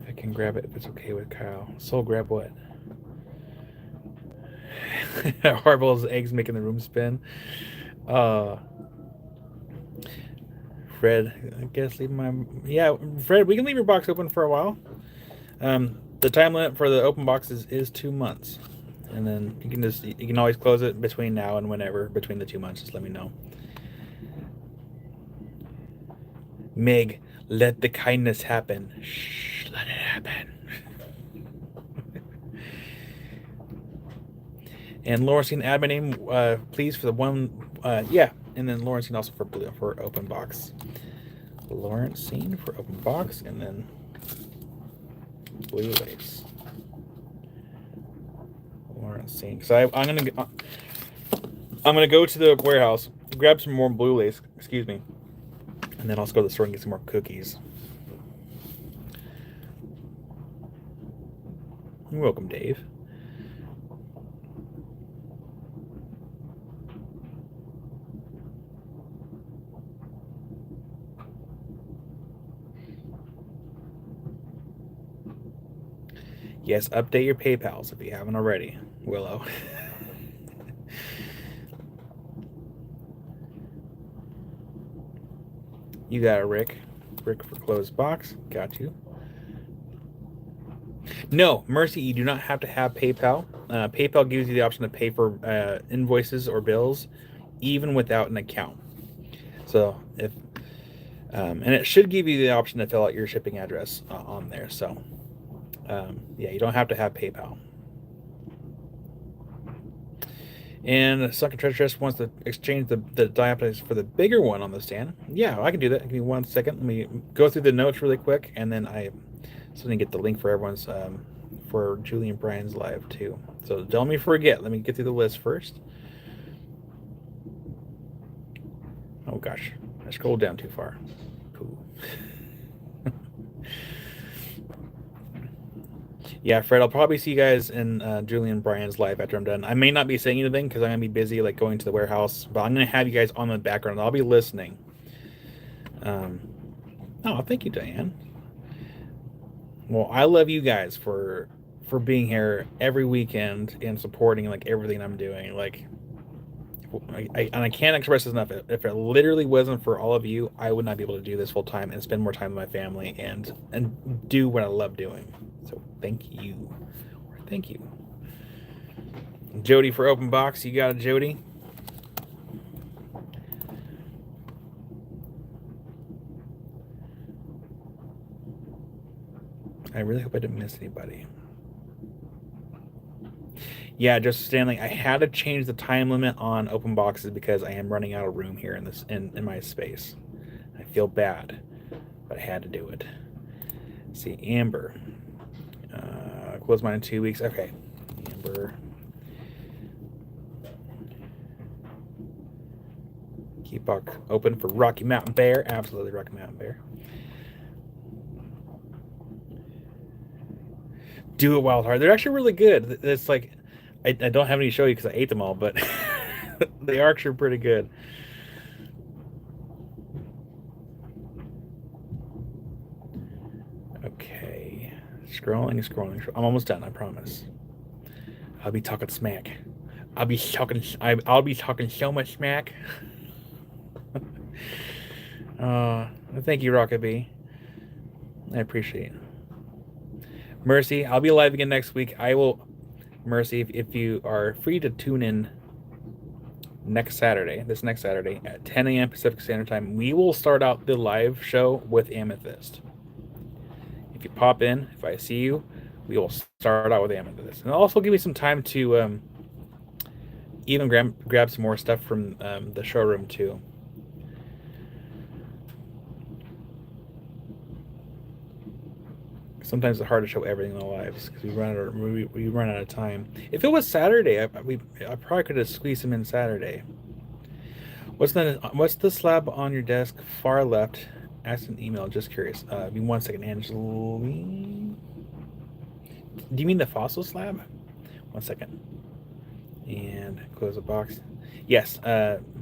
I can grab it if it's okay with Kyle. So grab what? Harble's eggs making the room spin. Fred, I guess leave my Fred, we can leave your box open for a while. The time limit for the open boxes is 2 months, and then you can always close it between now and whenever between the 2 months. Just let me know. Meg, let the kindness happen. Shh, let it happen. And Lawrencine admin name, please, for the one, and then Lawrencine also for open box. Lawrencine for open box, and then blue lace. Lawrencine, because I'm gonna go to the warehouse, grab some more blue lace. Excuse me, and then I'll go to the store and get some more cookies. You're welcome, Dave. Yes, update your PayPals if you haven't already, Willow. You got it, Rick. Rick for closed box. Got you. No, Mercy, you do not have to have PayPal. PayPal gives you the option to pay for invoices or bills even without an account. So if and it should give you the option to fill out your shipping address on there. So you don't have to have PayPal. And Sunken Treasure Chest wants to exchange the diopters for the bigger one on the stand. Yeah, I can do that. Give me 1 second. Let me go through the notes really quick, and then I get the link for everyone's for Julie and Brian's live too. So don't let me forget. Let me get through the list first. Oh gosh, I scrolled down too far. Cool. Yeah, Fred, I'll probably see you guys in Julie and Brian's live after I'm done. I may not be saying anything because I'm going to be busy like going to the warehouse, but I'm going to have you guys on the background. I'll be listening. Oh, thank you, Diane. Well, I love you guys for for being here every weekend and supporting like everything I'm doing. Like, and I can't express this enough. If it literally wasn't for all of you, I would not be able to do this full time and spend more time with my family and do what I love doing. So thank you. Thank you. Jody for open box. You got it, Jody? I really hope I didn't miss anybody. Yeah, just Stanley, I had to change the time limit on open boxes because I am running out of room here in my space. I feel bad, but I had to do it. Let's see, Amber. Close mine in 2 weeks. Okay. Amber. Keep open for Rocky Mountain Bear. Absolutely Rocky Mountain Bear. Do it Wild Heart. They're actually really good. It's like I don't have any to show you because I ate them all, but they are actually pretty good. Okay. Scrolling. I'm almost done, I promise. I'll be talking smack. I'll be talking so much smack. Thank you, Rocket Bee. I appreciate it. Mercy, I'll be live again next week. I will, Mercy, if you are free to tune in this next Saturday at 10 a.m. Pacific Standard Time, we will start out the live show with Amethyst. If you pop in, if I see you, we will start out with Amethyst. And it'll also give me some time to even grab some more stuff from the showroom too. Sometimes it's hard to show everything in the lives because we run out of time. If it was Saturday, I probably could have squeezed them in Saturday. What's the slab on your desk far left? Ask an email. Just curious. Give me 1 second, Angeline. Do you mean the fossil slab? 1 second. And close the box. Yes,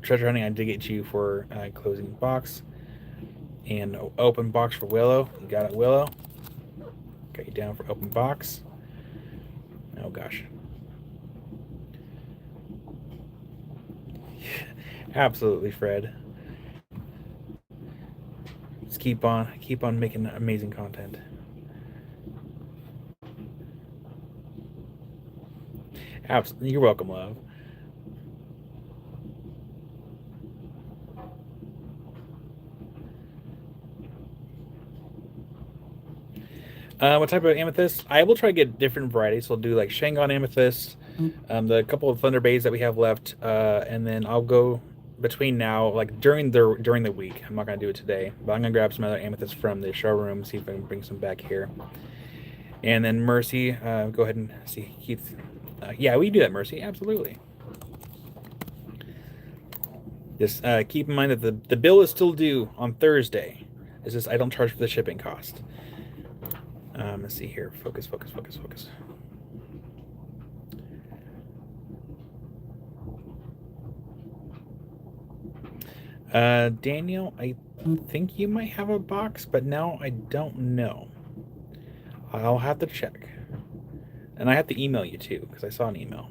treasure hunting. I did get you for closing the box. And open box for Willow. You got it, Willow. Got you down for open box. Oh gosh. Absolutely, Fred. Just keep on making amazing content. Absolutely, you're welcome, love. What type of amethyst? I will try to get different varieties. So I'll do like Shangon amethyst, the couple of Thunder Bays that we have left, and then I'll go between now, like during the week. I'm not gonna do it today, but I'm gonna grab some other amethyst from the showroom, see if I can bring some back here. And then Mercy, go ahead and see Keith. Yeah, we do that, Mercy. Absolutely. Just keep in mind that the bill is still due on Thursday. It's just I don't charge for the shipping cost. Let's see here. Focus. Daniel, I think you might have a box, but now I don't know. I'll have to check. And I have to email you too, because I saw an email.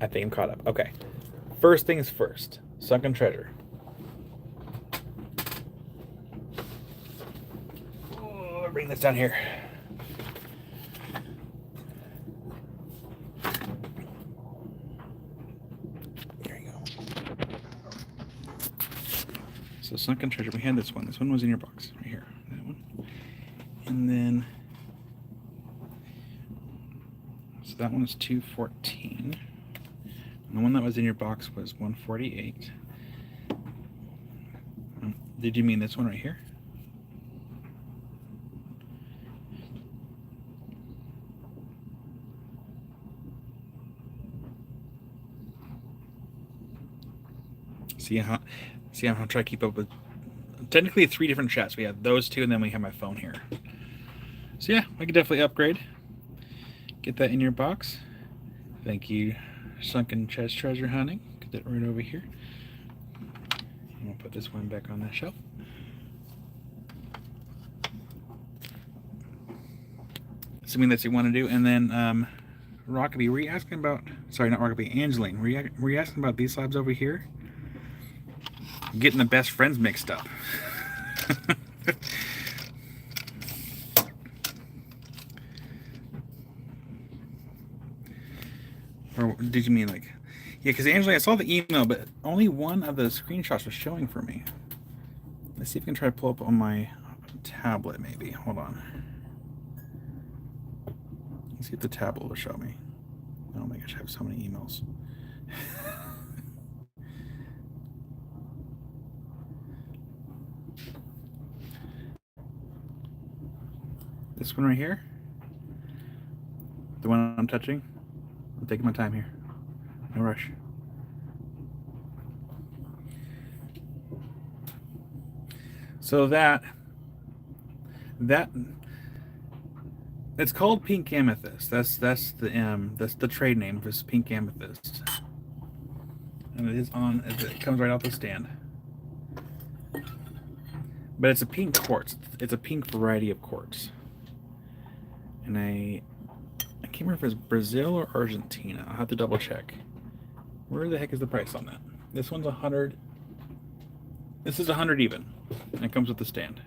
I think I'm caught up. Okay. First things first. Sunken treasure. Bring this down here. There you go. So sunken treasure. We had this one. This one was in your box right here. That one. And then so that one is 214. And the one that was in your box was 148. Did you mean this one right here? See how I'm gonna try to keep up with technically 3 different chats. We have those 2, and then we have my phone here. So yeah, I could definitely upgrade. Get that in your box. Thank you, Sunken Chest Treasure Hunting. Get that right over here. And we'll put this one back on the shelf. assuming that's what you want to do. And then Rockaby, were you asking about, sorry, not Rockaby, Angeline, were you asking about these slabs over here? Getting the best friends mixed up. Or did you mean like, yeah, because Angeline, I saw the email, but only one of the screenshots was showing for me. Let's see if I can try to pull up on my tablet, maybe. Hold on. Let's see if the tablet will show me. Oh my gosh, I have so many emails. This one right here, the one I'm touching. I'm taking my time here, no rush. So it's called pink amethyst. That's the trade name for this pink amethyst, and it is on. It comes right off the stand. But it's a pink quartz. It's a pink variety of quartz. And I can't remember if it's Brazil or Argentina. I'll have to double check. Where the heck is the price on that? This one's 100. This is 100 even. And it comes with the stand.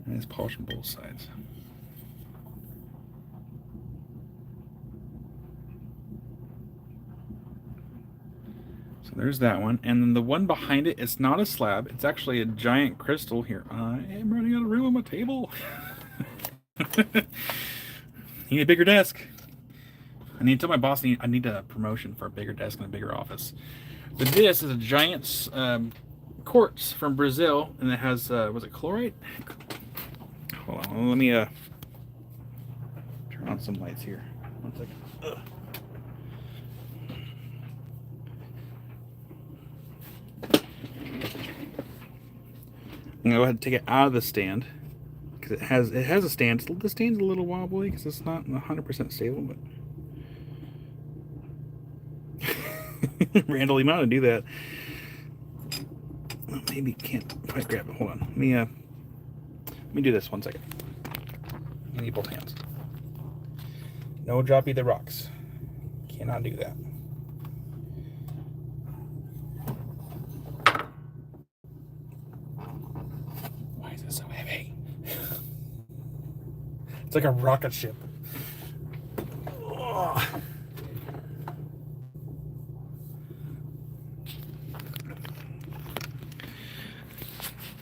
And it's polished on both sides. So there's that one. And then the one behind it, it's not a slab. It's actually a giant crystal here. I am running out of room on my table. Need a bigger desk. I need to tell my boss I need a promotion for a bigger desk and a bigger office. But this is a giant quartz from Brazil, and it has was it chlorite? Hold on, let me turn on some lights here. 1 second. Ugh. I'm gonna go ahead and take it out of the stand because it has a stand. The stand's a little wobbly because it's not 100% stable, but randomly amount to do that. Well, maybe can't quite grab it. Hold on. Let me do this 1 second. I need both hands. No drop either rocks. Cannot do that. Why is it so heavy? It's like a rocket ship. Ugh.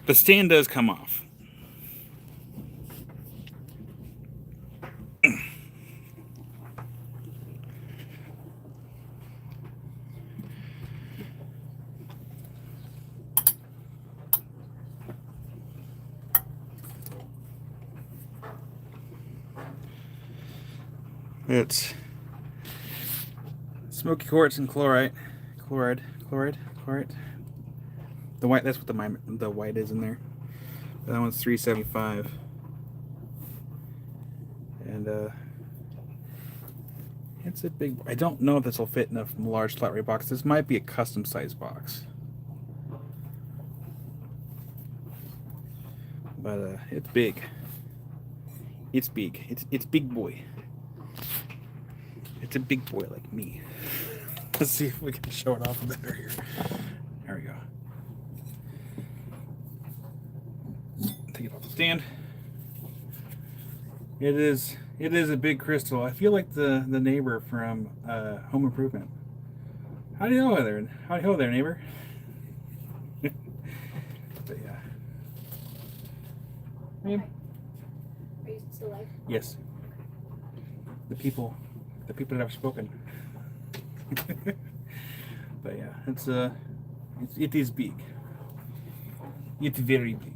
The stand does come off. It's smoky quartz and chloride. The white, that's what the white is in there. That one's $375. And it's a big, I don't know if this will fit in a large flat rate box. This might be a custom size box. But it's big. It's big. It's big boy. It's a big boy like me. Let's see if we can show it off better here. There we go. Take it off the stand. It is a big crystal. I feel like the neighbor from Home Improvement. How do you know there? How do you know there, neighbor? But yeah.
Are you still alive?
Yes. The people that have spoken. But yeah, it is big. It's very big.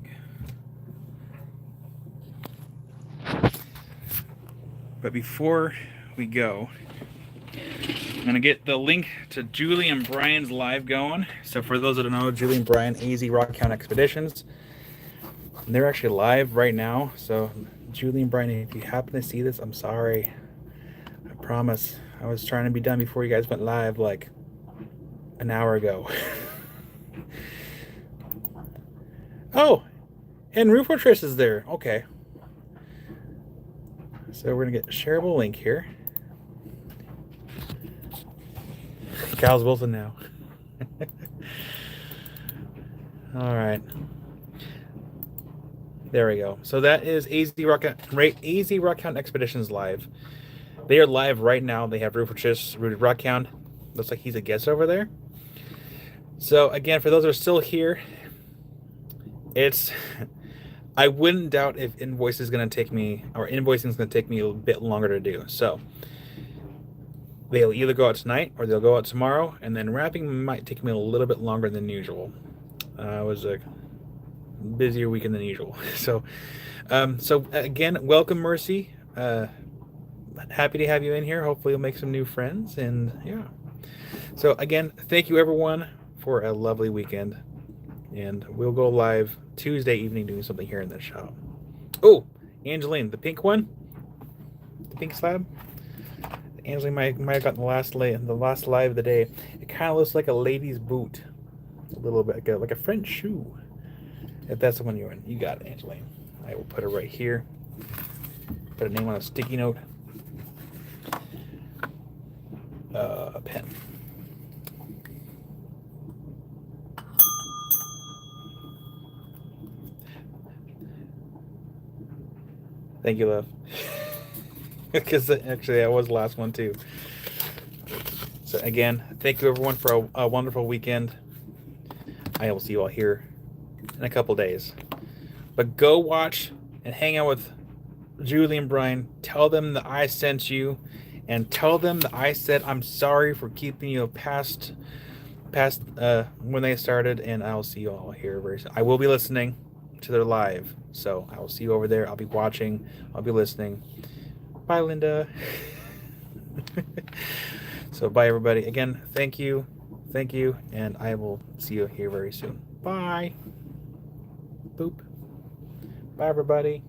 But before we go, I'm gonna get the link to Julie and Brian's live going. So for those that don't know, Julie and Brian, AZ Rock Count Expeditions, and they're actually live right now. So Julie and Brian, if you happen to see this, I'm sorry. I promise. I was trying to be done before you guys went live like an hour ago. Oh, and Roof Fortress is there. Okay. So we're gonna get a shareable link here. Kyle's Wilson now. All right. There we go. So that is Easy Rockhound Expeditions live. They are live right now. They have Roof Fortress, Rooted Rockhound. Looks like he's a guest over there. So again, for those that are still here, I wouldn't doubt if invoicing is going to take me a little bit longer to do. So they'll either go out tonight or they'll go out tomorrow, and then wrapping might take me a little bit longer than usual. It was a busier weekend than usual. So again, welcome, Mercy. Happy to have you in here. Hopefully you'll make some new friends, and yeah. So again, thank you everyone for a lovely weekend, and we'll go live Tuesday evening doing something here in the shop. Oh, Angeline, the pink one, the pink slab. Angeline might have gotten the last live of the day. It kind of looks like a lady's boot, a little bit like a French shoe. If that's the one you're in, you got it, Angeline. I will put it right here. Put a name on a sticky note. A pen. Thank you, love. Because actually, that was the last one too. So again, thank you everyone for a wonderful weekend. I will see you all here in a couple days. But go watch and hang out with Julie and Brian. Tell them that I sent you, and tell them that I said I'm sorry for keeping you past when they started. And I'll see you all here very soon. I will be listening to their live, so I will see you over there. I'll be watching. I'll be listening. Bye, Linda. So bye, everybody. Again, thank you, and I will see you here very soon. Bye. Boop. Bye, everybody.